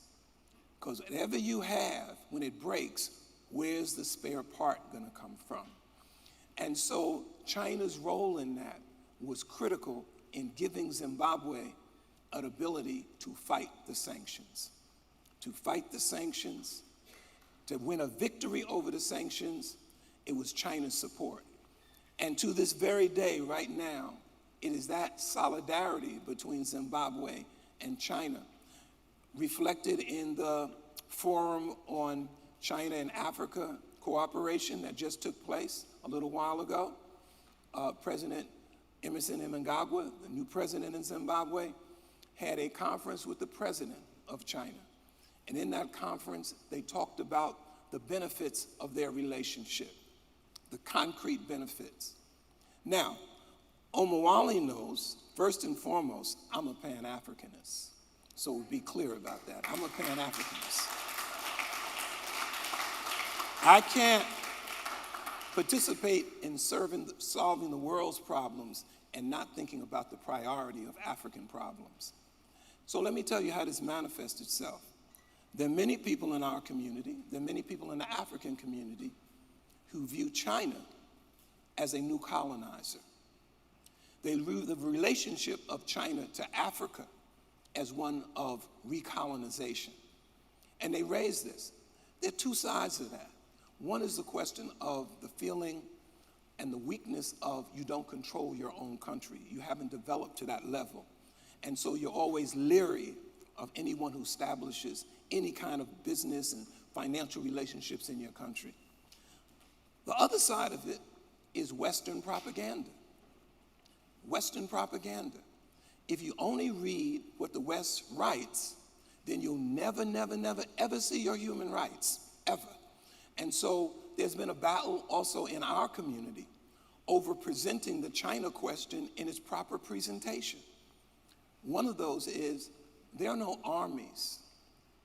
Because whatever you have, when it breaks, where's the spare part gonna come from? And so China's role in that was critical in giving Zimbabwe an ability to fight the sanctions. To fight the sanctions, to win a victory over the sanctions, it was China's support. And to this very day, right now, it is that solidarity between Zimbabwe and China, reflected in the Forum on China and Africa Cooperation that just took place a little while ago. President Emerson Mnangagwa, the new president in Zimbabwe, had a conference with the president of China. And in that conference, they talked about the benefits of their relationship, the concrete benefits. Now, Omowale knows, first and foremost, I'm a Pan-Africanist. So we'll be clear about that. I'm a Pan-Africanist. I can't participate in solving the world's problems and not thinking about the priority of African problems. So let me tell you how this manifests itself. There are many people in our community, there are many people in the African community who view China as a new colonizer. They view the relationship of China to Africa as one of recolonization. And they raise this. There are two sides of that. One is the question of the feeling and the weakness of you don't control your own country. You haven't developed to that level. And so you're always leery of anyone who establishes any kind of business and financial relationships in your country. The other side of it is Western propaganda. Western propaganda. If you only read what the West writes, then you'll never, never, never, ever see your human rights, ever. And so there's been a battle also in our community over presenting the China question in its proper presentation. One of those is there are no armies,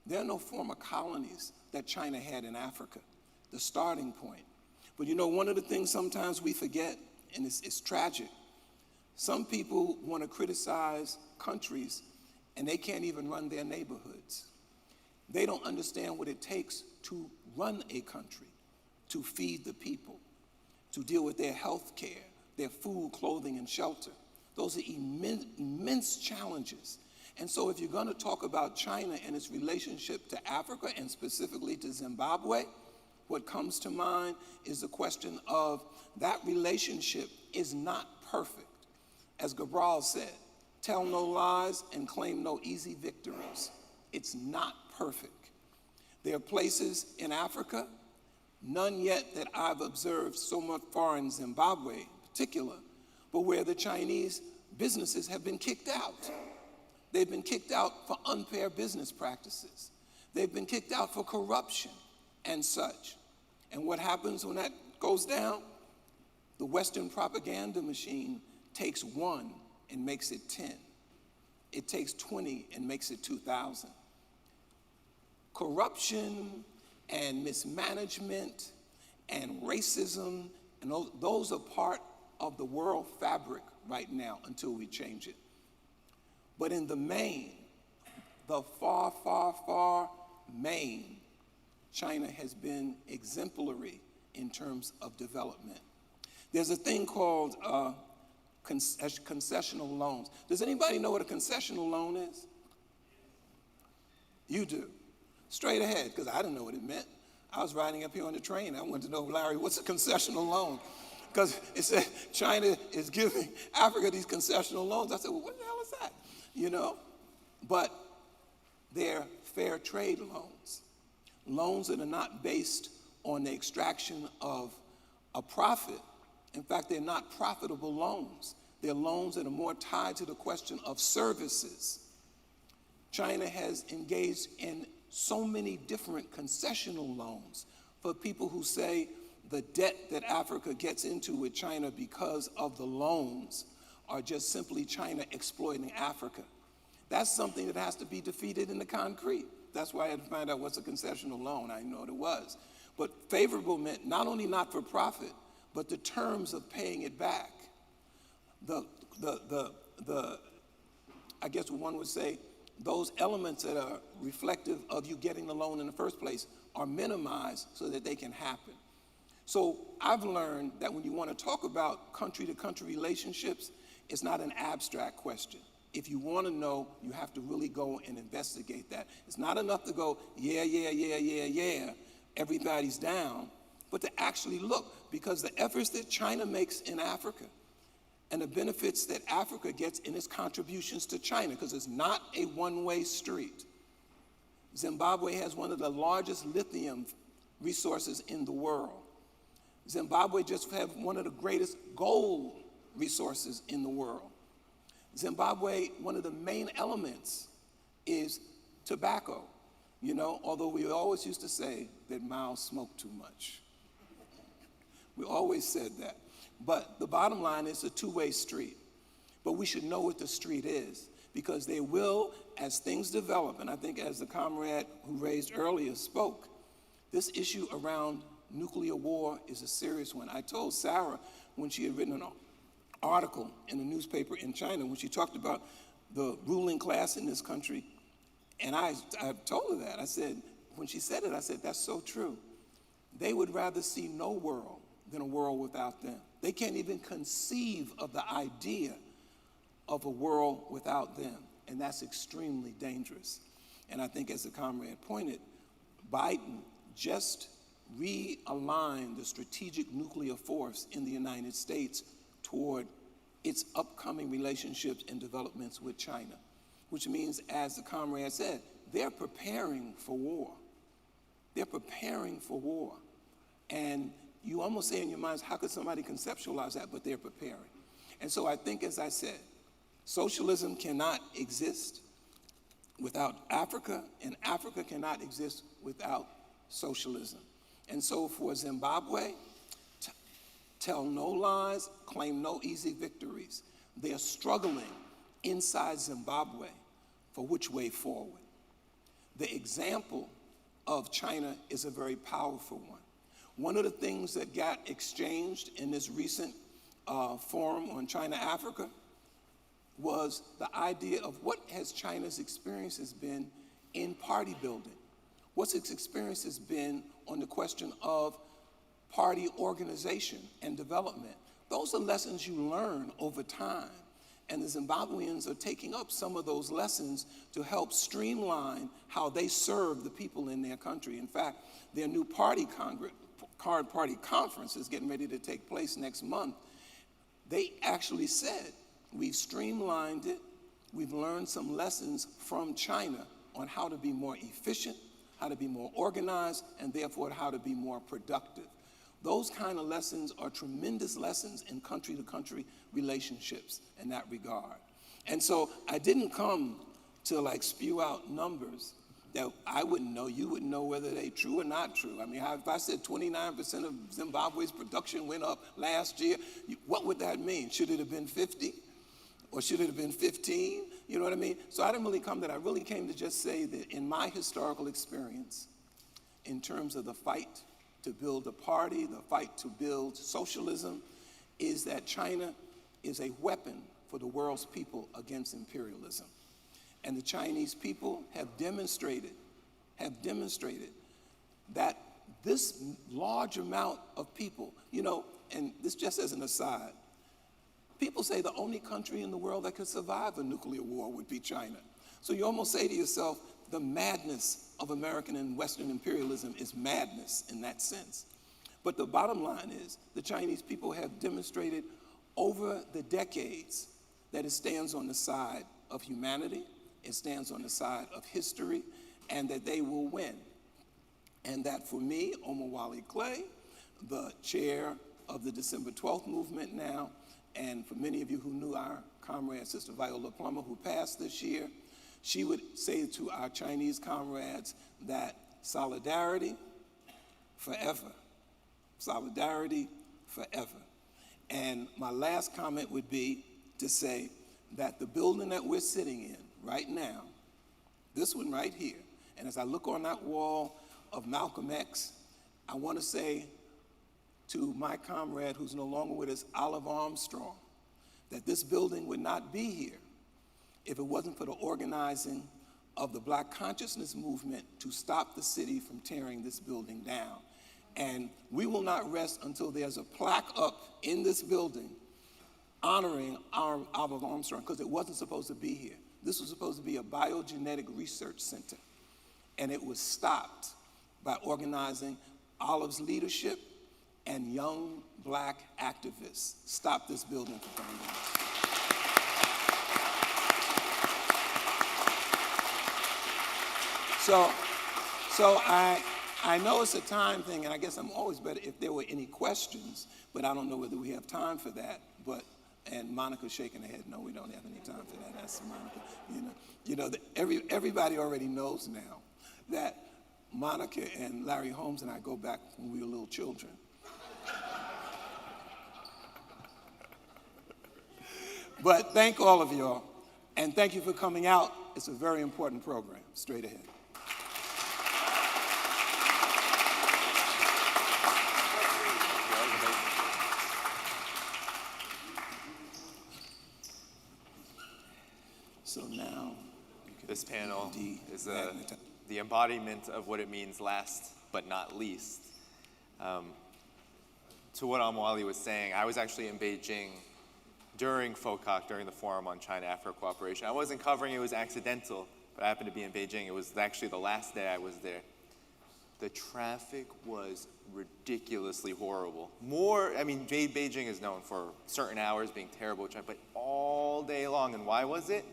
there are no former colonies that China had in Africa, the starting point. But you know, one of the things sometimes we forget, and it's tragic, some people want to criticize countries and they can't even run their neighborhoods. They don't understand what it takes to run a country, to feed the people, to deal with their health care, their food, clothing, and shelter. Those are immense challenges. And so if you're going to talk about China and its relationship to Africa and specifically to Zimbabwe, what comes to mind is the question of that relationship is not perfect. As Gabral said, tell no lies and claim no easy victories. It's not perfect. There are places in Africa, none yet that I've observed so much far in Zimbabwe in particular, but where the Chinese businesses have been kicked out. They've been kicked out for unfair business practices. They've been kicked out for corruption and such. And what happens when that goes down? The Western propaganda machine takes 1 and makes it 10. It takes 20 and makes it 2,000. Corruption and mismanagement and racism, and those are part of the world fabric right now until we change it. But in the main, the far, far, far main, China has been exemplary in terms of development. There's a thing called concessional loans. Does anybody know what a concessional loan is? You do. Straight ahead, because I didn't know what it meant. I was riding up here on the train. I wanted to know, Larry, what's a concessional loan? Because it said China is giving Africa these concessional loans. I said, well, what the hell is that? You know? But they're fair trade loans. Loans that are not based on the extraction of a profit. In fact, they're not profitable loans. They're loans that are more tied to the question of services. China has engaged in so many different concessional loans for people who say the debt that Africa gets into with China because of the loans are just simply China exploiting Africa. That's something that has to be defeated in the concrete. That's why I had to find out what's a concessional loan. I didn't know what it was. But favorable meant not only not for profit, but the terms of paying it back. I guess one would say, those elements that are reflective of you getting the loan in the first place are minimized so that they can happen. So I've learned that when you want to talk about country-to-country relationships, it's not an abstract question. If you want to know, you have to really go and investigate that. It's not enough to go, yeah, everybody's down, but to actually look, because the efforts that China makes in Africa and the benefits that Africa gets in its contributions to China, because it's not a one-way street. Zimbabwe has one of the largest lithium resources in the world. Zimbabwe just has one of the greatest gold resources in the world. Zimbabwe, one of the main elements is tobacco. You know, although we always used to say that Mao smoked too much. We always said that. But the bottom line is a two-way street. But we should know what the street is, because they will, as things develop, and I think as the comrade who raised earlier spoke, this issue around nuclear war is a serious one. I told Sara when she had written an article in a newspaper in China, when she talked about the ruling class in this country, and I told her that. I said, when she said it, I said, that's so true. They would rather see no world than a world without them. They can't even conceive of the idea of a world without them, and that's extremely dangerous. And I think, as the comrade pointed, Biden just realigned the strategic nuclear force in the United States toward its upcoming relationships and developments with China, which means, as the comrade said, they're preparing for war. They're preparing for war. And you almost say in your minds, how could somebody conceptualize that? But they're preparing. And so I think, as I said, socialism cannot exist without Africa, and Africa cannot exist without socialism. And so for Zimbabwe, tell no lies, claim no easy victories. They are struggling inside Zimbabwe for which way forward. The example of China is a very powerful one. One of the things that got exchanged in this recent forum on China-Africa was the idea of what has China's experiences been in party building. What's its experiences been on the question of party organization and development? Those are lessons you learn over time. And the Zimbabweans are taking up some of those lessons to help streamline how they serve the people in their country. In fact, their new party conference is getting ready to take place next month. They actually said, we've streamlined it, we've learned some lessons from China on how to be more efficient, how to be more organized, and therefore how to be more productive. Those kind of lessons are tremendous lessons in country-to-country relationships in that regard. And so I didn't come to like spew out numbers that I wouldn't know, you wouldn't know whether they're true or not true. I mean, if I said 29% of Zimbabwe's production went up last year, what would that mean? Should it have been 50? Or should it have been 15? You know what I mean? So I didn't really come to that. I really came to just say that in my historical experience, in terms of the fight to build a party, the fight to build socialism, is that China is a weapon for the world's people against imperialism. And the Chinese people have demonstrated that this large amount of people, you know, and this just as an aside, people say the only country in the world that could survive a nuclear war would be China. So you almost say to yourself, the madness of American and Western imperialism is madness in that sense. But the bottom line is the Chinese people have demonstrated over the decades that it stands on the side of humanity, it stands on the side of history, and that they will win. And that for me, Omar Wally Clay, the chair of the December 12th movement now, and for many of you who knew our comrade, Sister Viola Plummer, who passed this year, she would say to our Chinese comrades that solidarity forever. Solidarity forever. And my last comment would be to say that the building that we're sitting in right now, this one right here, and as I look on that wall of Malcolm X, I want to say to my comrade who's no longer with us, Olive Armstrong, that this building would not be here if it wasn't for the organizing of the Black consciousness movement to stop the city from tearing this building down. And we will not rest until there's a plaque up in this building honoring Olive Armstrong, because it wasn't supposed to be here. This was supposed to be a biogenetic research center, and it was stopped by organizing Olive's leadership and young Black activists. Stop this building from burning down. So I know it's a time thing, and I guess I'm always better if there were any questions, but I don't know whether we have time for that. And Monica's shaking her head, no, we don't have any time for that. That's Monica. Everybody already knows now that Monica and Larry Holmes and I go back when we were little children. But thank all of y'all, and thank you for coming out. It's a very important program. Straight ahead. So now, this panel is the embodiment of what it means last but not least. To what Amwali was saying, I was actually in Beijing during FOCAC, during the Forum on China-Africa Cooperation. I wasn't covering it, it was accidental, but I happened to be in Beijing. It was actually the last day I was there. The traffic was ridiculously horrible. Beijing is known for certain hours being terrible, but all day long. And why was it?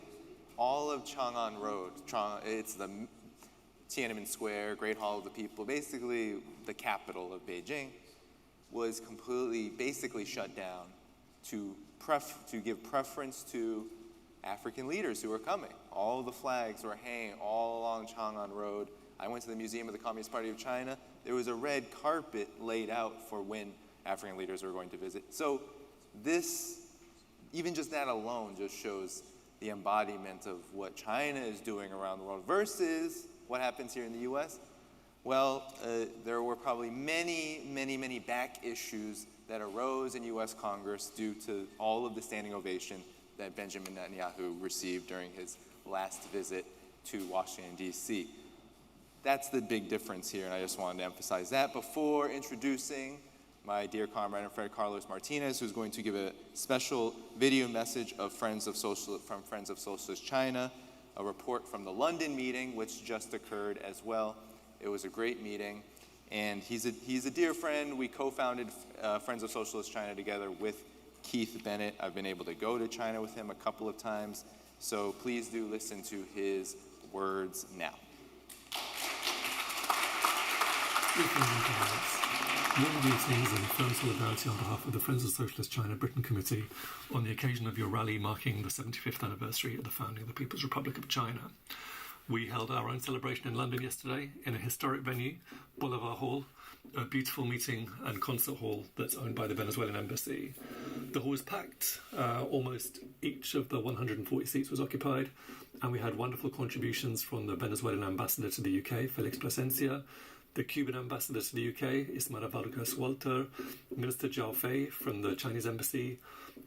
All of Chang'an Road, it's the Tiananmen Square, Great Hall of the People, basically the capital of Beijing, was basically shut down to give preference to African leaders who were coming. All the flags were hanging all along Chang'an Road. I went to the Museum of the Communist Party of China. There was a red carpet laid out for when African leaders were going to visit. So this, even just that alone, just shows the embodiment of what China is doing around the world versus what happens here in the US. Well, there were probably many back issues that arose in US Congress due to all of the standing ovation that Benjamin Netanyahu received during his last visit to Washington, D.C. That's the big difference here, and I just wanted to emphasize that before introducing my dear comrade and friend Carlos Martinez, who's going to give a special video message of Friends of Socialist China, a report from the London meeting, which just occurred as well. It was a great meeting, and he's a dear friend. We co-founded Friends of Socialist China together with Keith Bennett. I've been able to go to China with him a couple of times, so please do listen to his words now. Warm greetings and firm solidarity on behalf of the Friends of Socialist China Britain Committee on the occasion of your rally marking the 75th anniversary of the founding of the People's Republic of China. We held our own celebration in London yesterday in a historic venue, Boulevard Hall, a beautiful meeting and concert hall that's owned by the Venezuelan embassy. The hall was packed, almost each of the 140 seats was occupied, and we had wonderful contributions from the Venezuelan ambassador to the UK, Felix Plasencia, the Cuban ambassador to the UK, Ismael Vargas Walter, Minister Zhao Fei from the Chinese embassy,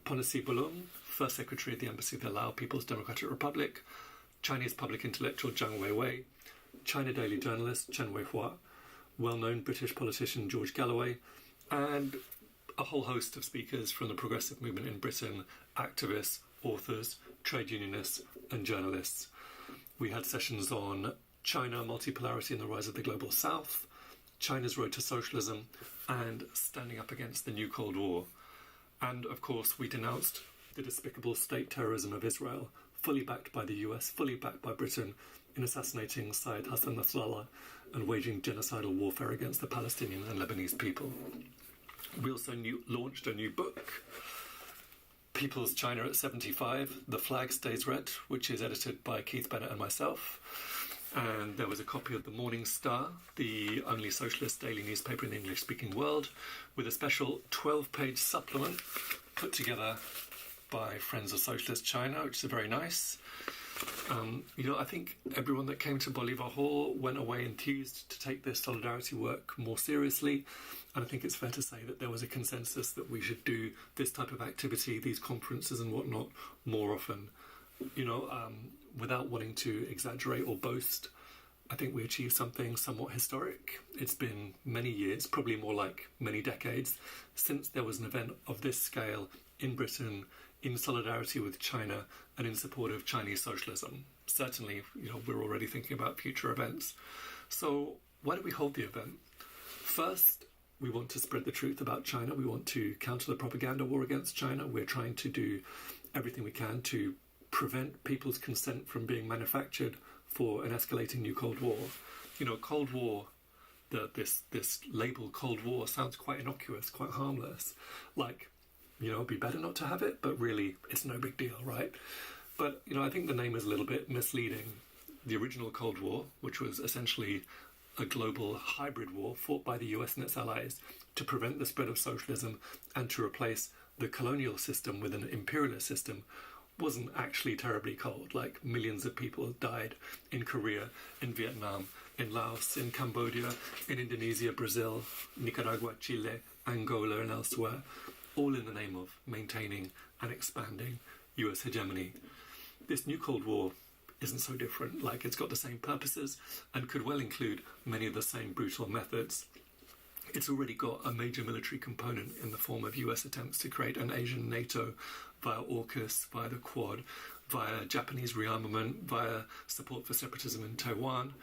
Ponassi Bolong, First Secretary of the Embassy of the Lao People's Democratic Republic, Chinese public intellectual Zhang Weiwei, China Daily journalist Chen Weihua, well-known British politician George Galloway, and a whole host of speakers from the progressive movement in Britain, activists, authors, trade unionists, and journalists. We had sessions on China, multipolarity and the rise of the global south, China's road to socialism, and standing up against the new Cold War. And, of course, we denounced the despicable state terrorism of Israel, fully backed by the US, fully backed by Britain, in assassinating Syed Hassan Nasrallah and waging genocidal warfare against the Palestinian and Lebanese people. We also launched a new book, People's China at 75, The Flag Stays Red, which is edited by Keith Bennett and myself. And there was a copy of the Morning Star, the only socialist daily newspaper in the English-speaking world, with a special 12-page supplement put together by Friends of Socialist China, which is very nice. I think everyone that came to Bolivar Hall went away enthused to take this solidarity work more seriously. And I think it's fair to say that there was a consensus that we should do this type of activity, these conferences and whatnot, more often. Without wanting to exaggerate or boast, I think we achieved something somewhat historic. It's been many years, probably more like many decades, since there was an event of this scale in Britain, in solidarity with China and in support of Chinese socialism. Certainly, we're already thinking about future events. So why do we hold the event? First, we want to spread the truth about China. We want to counter the propaganda war against China. We're trying to do everything we can to prevent people's consent from being manufactured for an escalating new Cold War. Cold War, this label Cold War sounds quite innocuous, quite harmless. Like, it'd be better not to have it, but really, it's no big deal, right? But, I think the name is a little bit misleading. The original Cold War, which was essentially a global hybrid war fought by the US and its allies to prevent the spread of socialism and to replace the colonial system with an imperialist system, wasn't actually terribly cold. Like, millions of people died in Korea, in Vietnam, in Laos, in Cambodia, in Indonesia, Brazil, Nicaragua, Chile, Angola, and elsewhere, all in the name of maintaining and expanding US hegemony. This new Cold War isn't so different. Like, it's got the same purposes and could well include many of the same brutal methods. It's already got a major military component in the form of US attempts to create an Asian NATO via AUKUS, via the Quad, via Japanese rearmament, via support for separatism in Taiwan,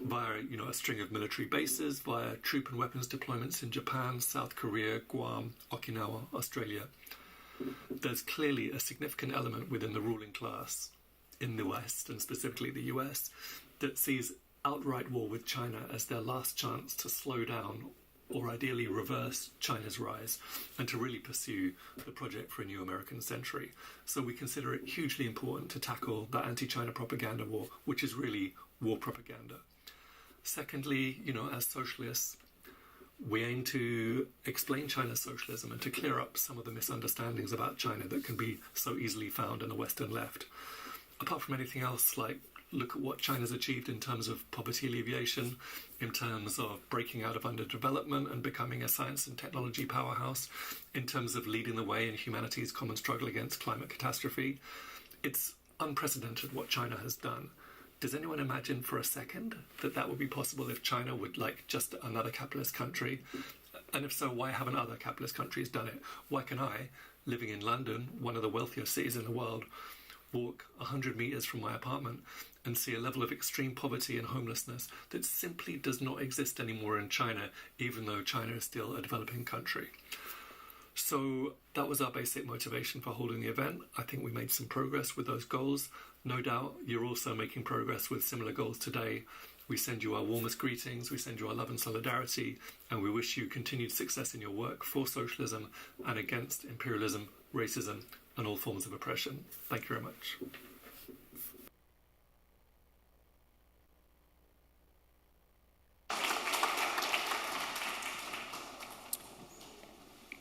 via a string of military bases, via troop and weapons deployments in Japan, South Korea, Guam, Okinawa, Australia. There's clearly a significant element within the ruling class in the West, and specifically the US, that sees outright war with China as their last chance to slow down or ideally reverse China's rise and to really pursue the project for a new American century. So we consider it hugely important to tackle the anti-China propaganda war, which is really war propaganda. Secondly, as socialists, we aim to explain China's socialism and to clear up some of the misunderstandings about China that can be so easily found in the Western left. Apart from anything else, like, look at what China's achieved in terms of poverty alleviation, in terms of breaking out of underdevelopment and becoming a science and technology powerhouse, in terms of leading the way in humanity's common struggle against climate catastrophe. It's unprecedented what China has done. Does anyone imagine for a second that that would be possible if China would like just another capitalist country? And if so, why haven't other capitalist countries done it? Why can I, living in London, one of the wealthiest cities in the world, walk 100 meters from my apartment and see a level of extreme poverty and homelessness that simply does not exist anymore in China, even though China is still a developing country? So that was our basic motivation for holding the event. I think we made some progress with those goals. No doubt you're also making progress with similar goals today. We send you our warmest greetings, we send you our love and solidarity, and we wish you continued success in your work for socialism and against imperialism, racism, and all forms of oppression. Thank you very much.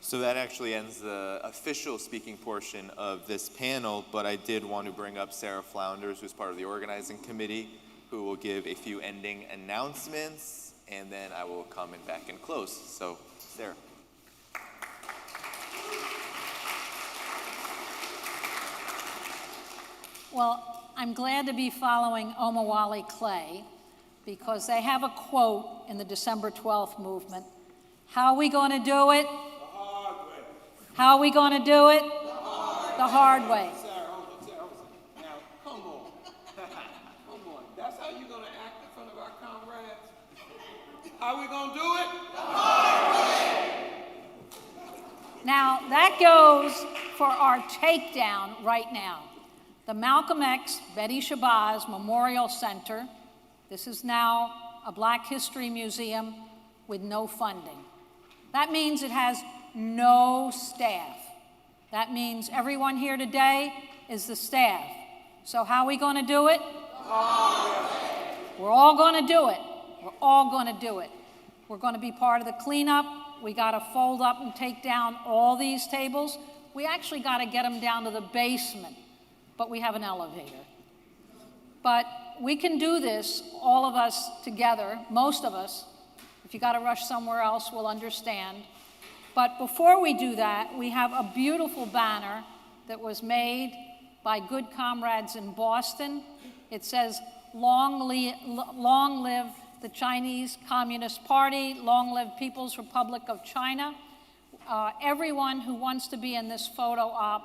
So that actually ends the official speaking portion of this panel, but I did want to bring up Sara Flounders, who's part of the organizing committee, who will give a few ending announcements, and then I will come and back and close. So, Sara. Well, I'm glad to be following Omawale Clay because they have a quote in the December 12th movement. How are we going to do it? The hard way. How are we going to do it? The hard way. Sarah, now, come on. Come on. That's how you're going to act in front of our comrades? How are we going to do it? The hard way. Now, that goes for our takedown right now. The Malcolm X Betty Shabazz Memorial Center. This is now a Black History Museum with no funding. That means it has no staff. That means everyone here today is the staff. So how are we going to do it? We're all going to do it. We're all going to do it. We're going to be part of the cleanup. We got to fold up and take down all these tables. We actually got to get them down to the basement, but we have an elevator. But we can do this, all of us together, most of us. If you got to rush somewhere else, we'll understand. But before we do that, we have a beautiful banner that was made by good comrades in Boston. It says, long live the Chinese Communist Party, long live People's Republic of China. Everyone who wants to be in this photo op,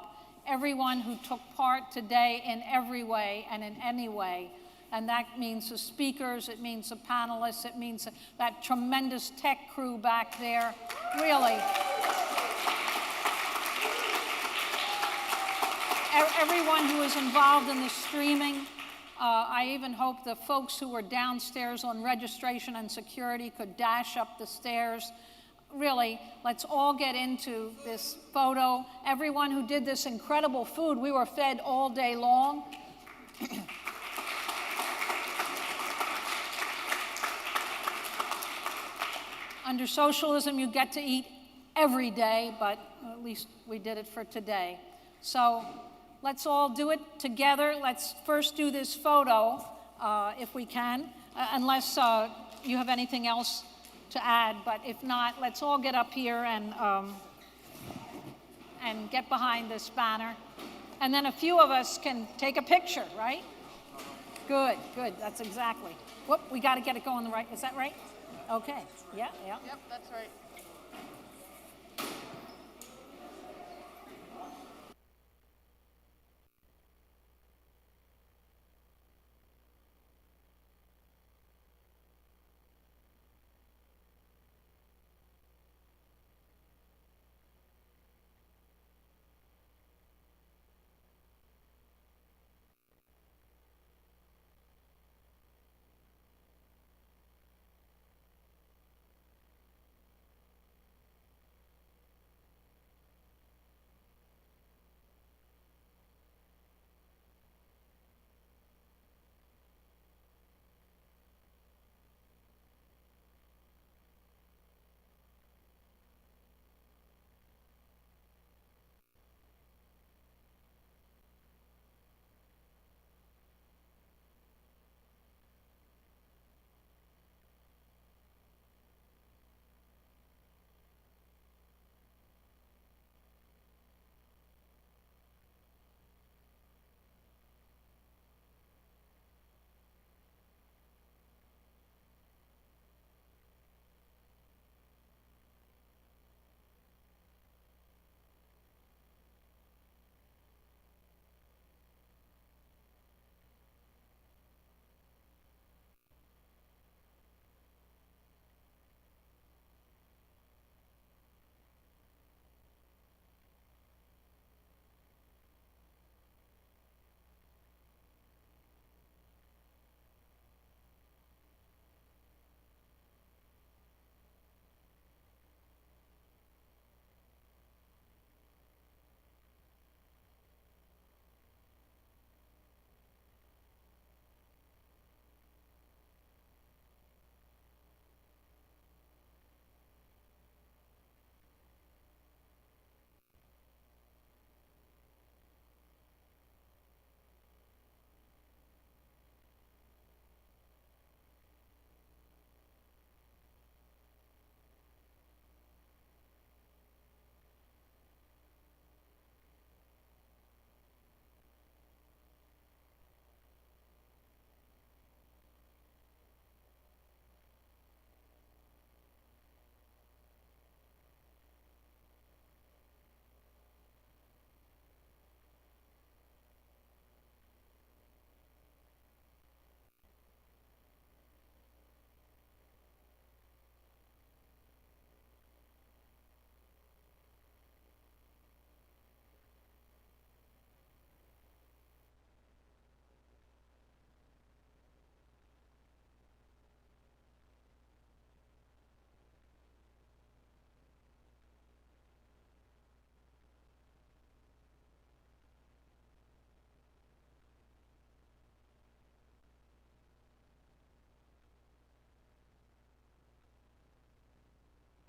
everyone who took part today in every way and in any way, and that means the speakers, it means the panelists, it means that tremendous tech crew back there, really. Everyone who was involved in the streaming. I even hope the folks who were downstairs on registration and security could dash up the stairs. Really, let's all get into this photo. Everyone who did this incredible food, we were fed all day long. Under socialism, you get to eat every day, but at least we did it for today. So let's all do it together. Let's first do this photo, if we can, unless you have anything else to add. But if not, let's all get up here and get behind this banner. And then a few of us can take a picture, right? Good, good, that's exactly. Whoop, we got to get it going the right, is that right? Okay, yeah. Yep, that's right.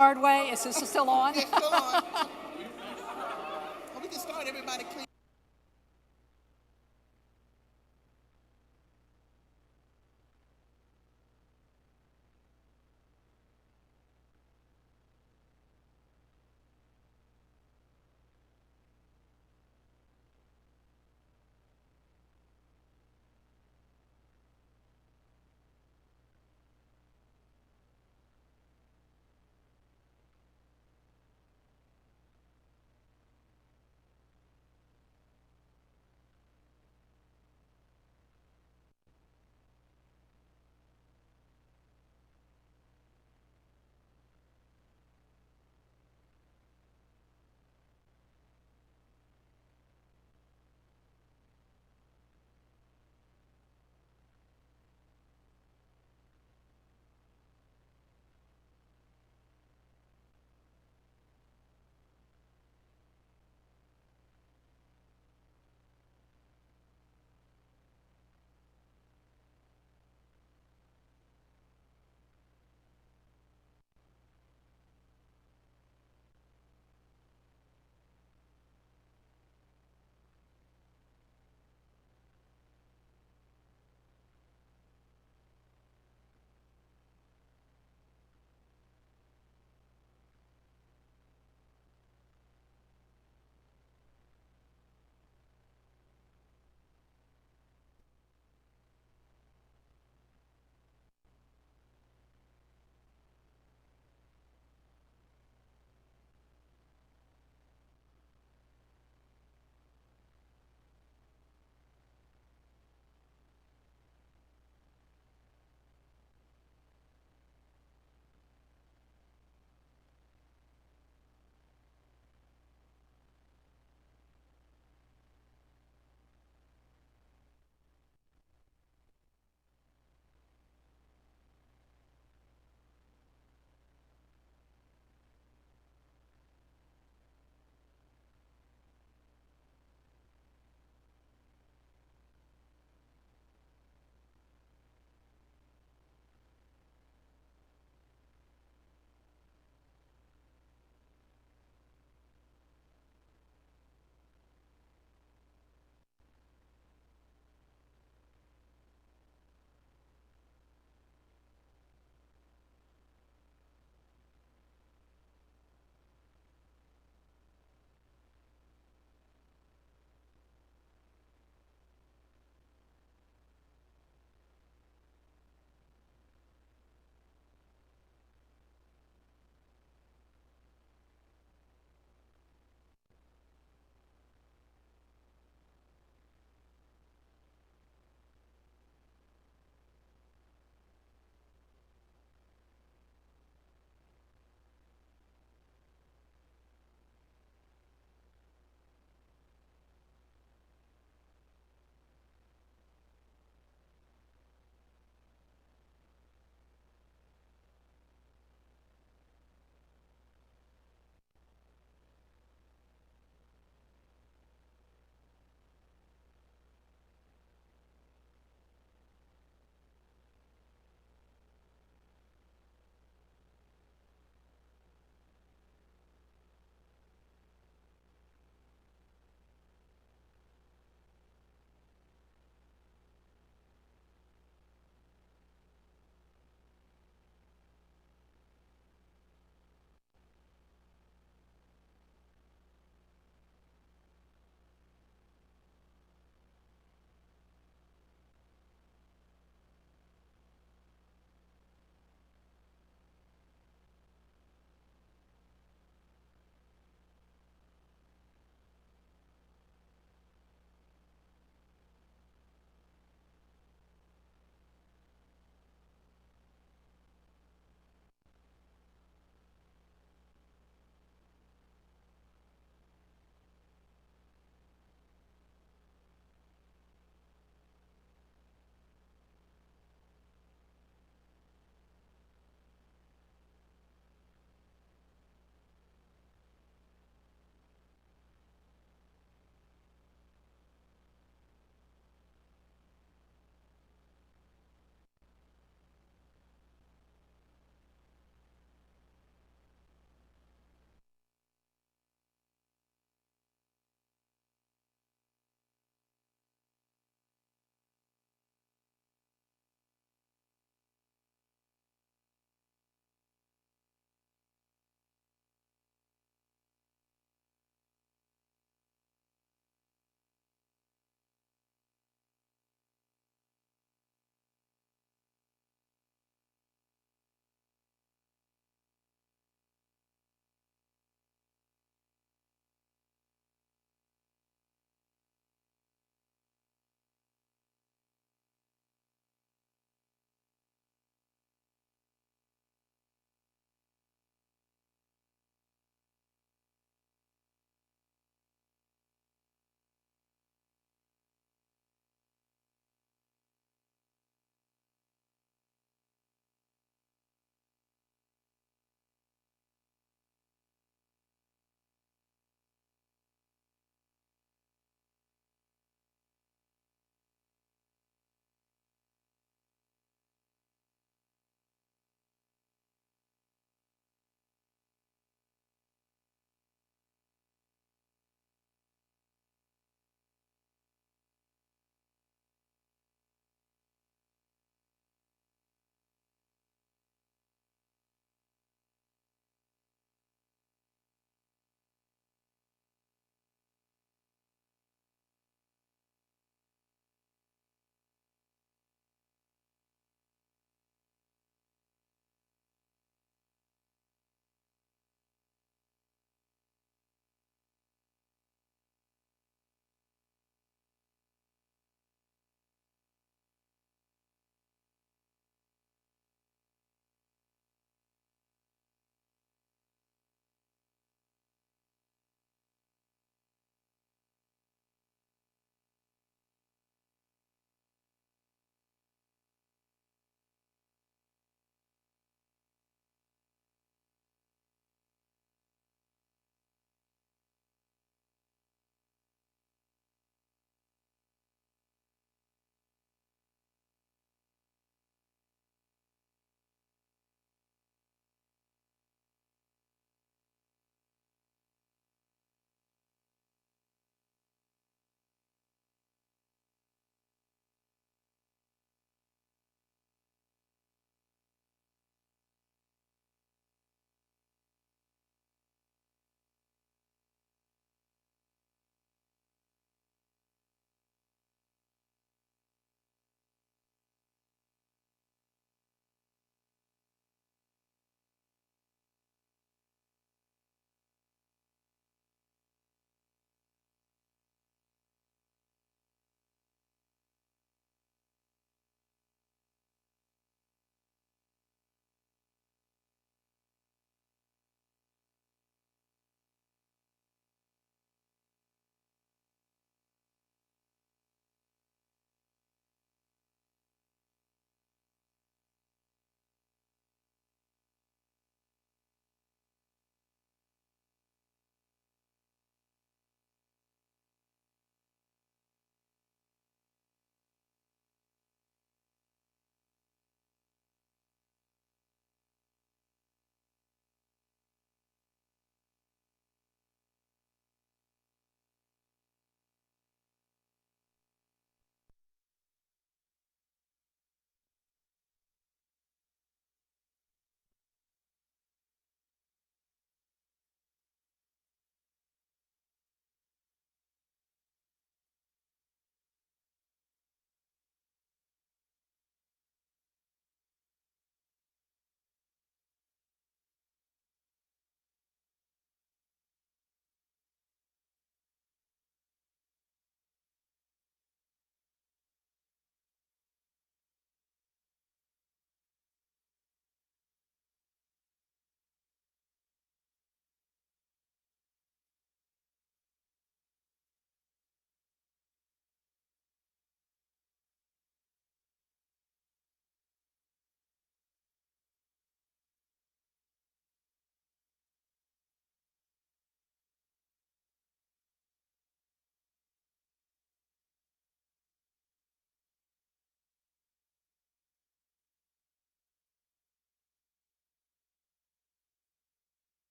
Hard way. Is this still on? It's still on. We can start, everybody, please.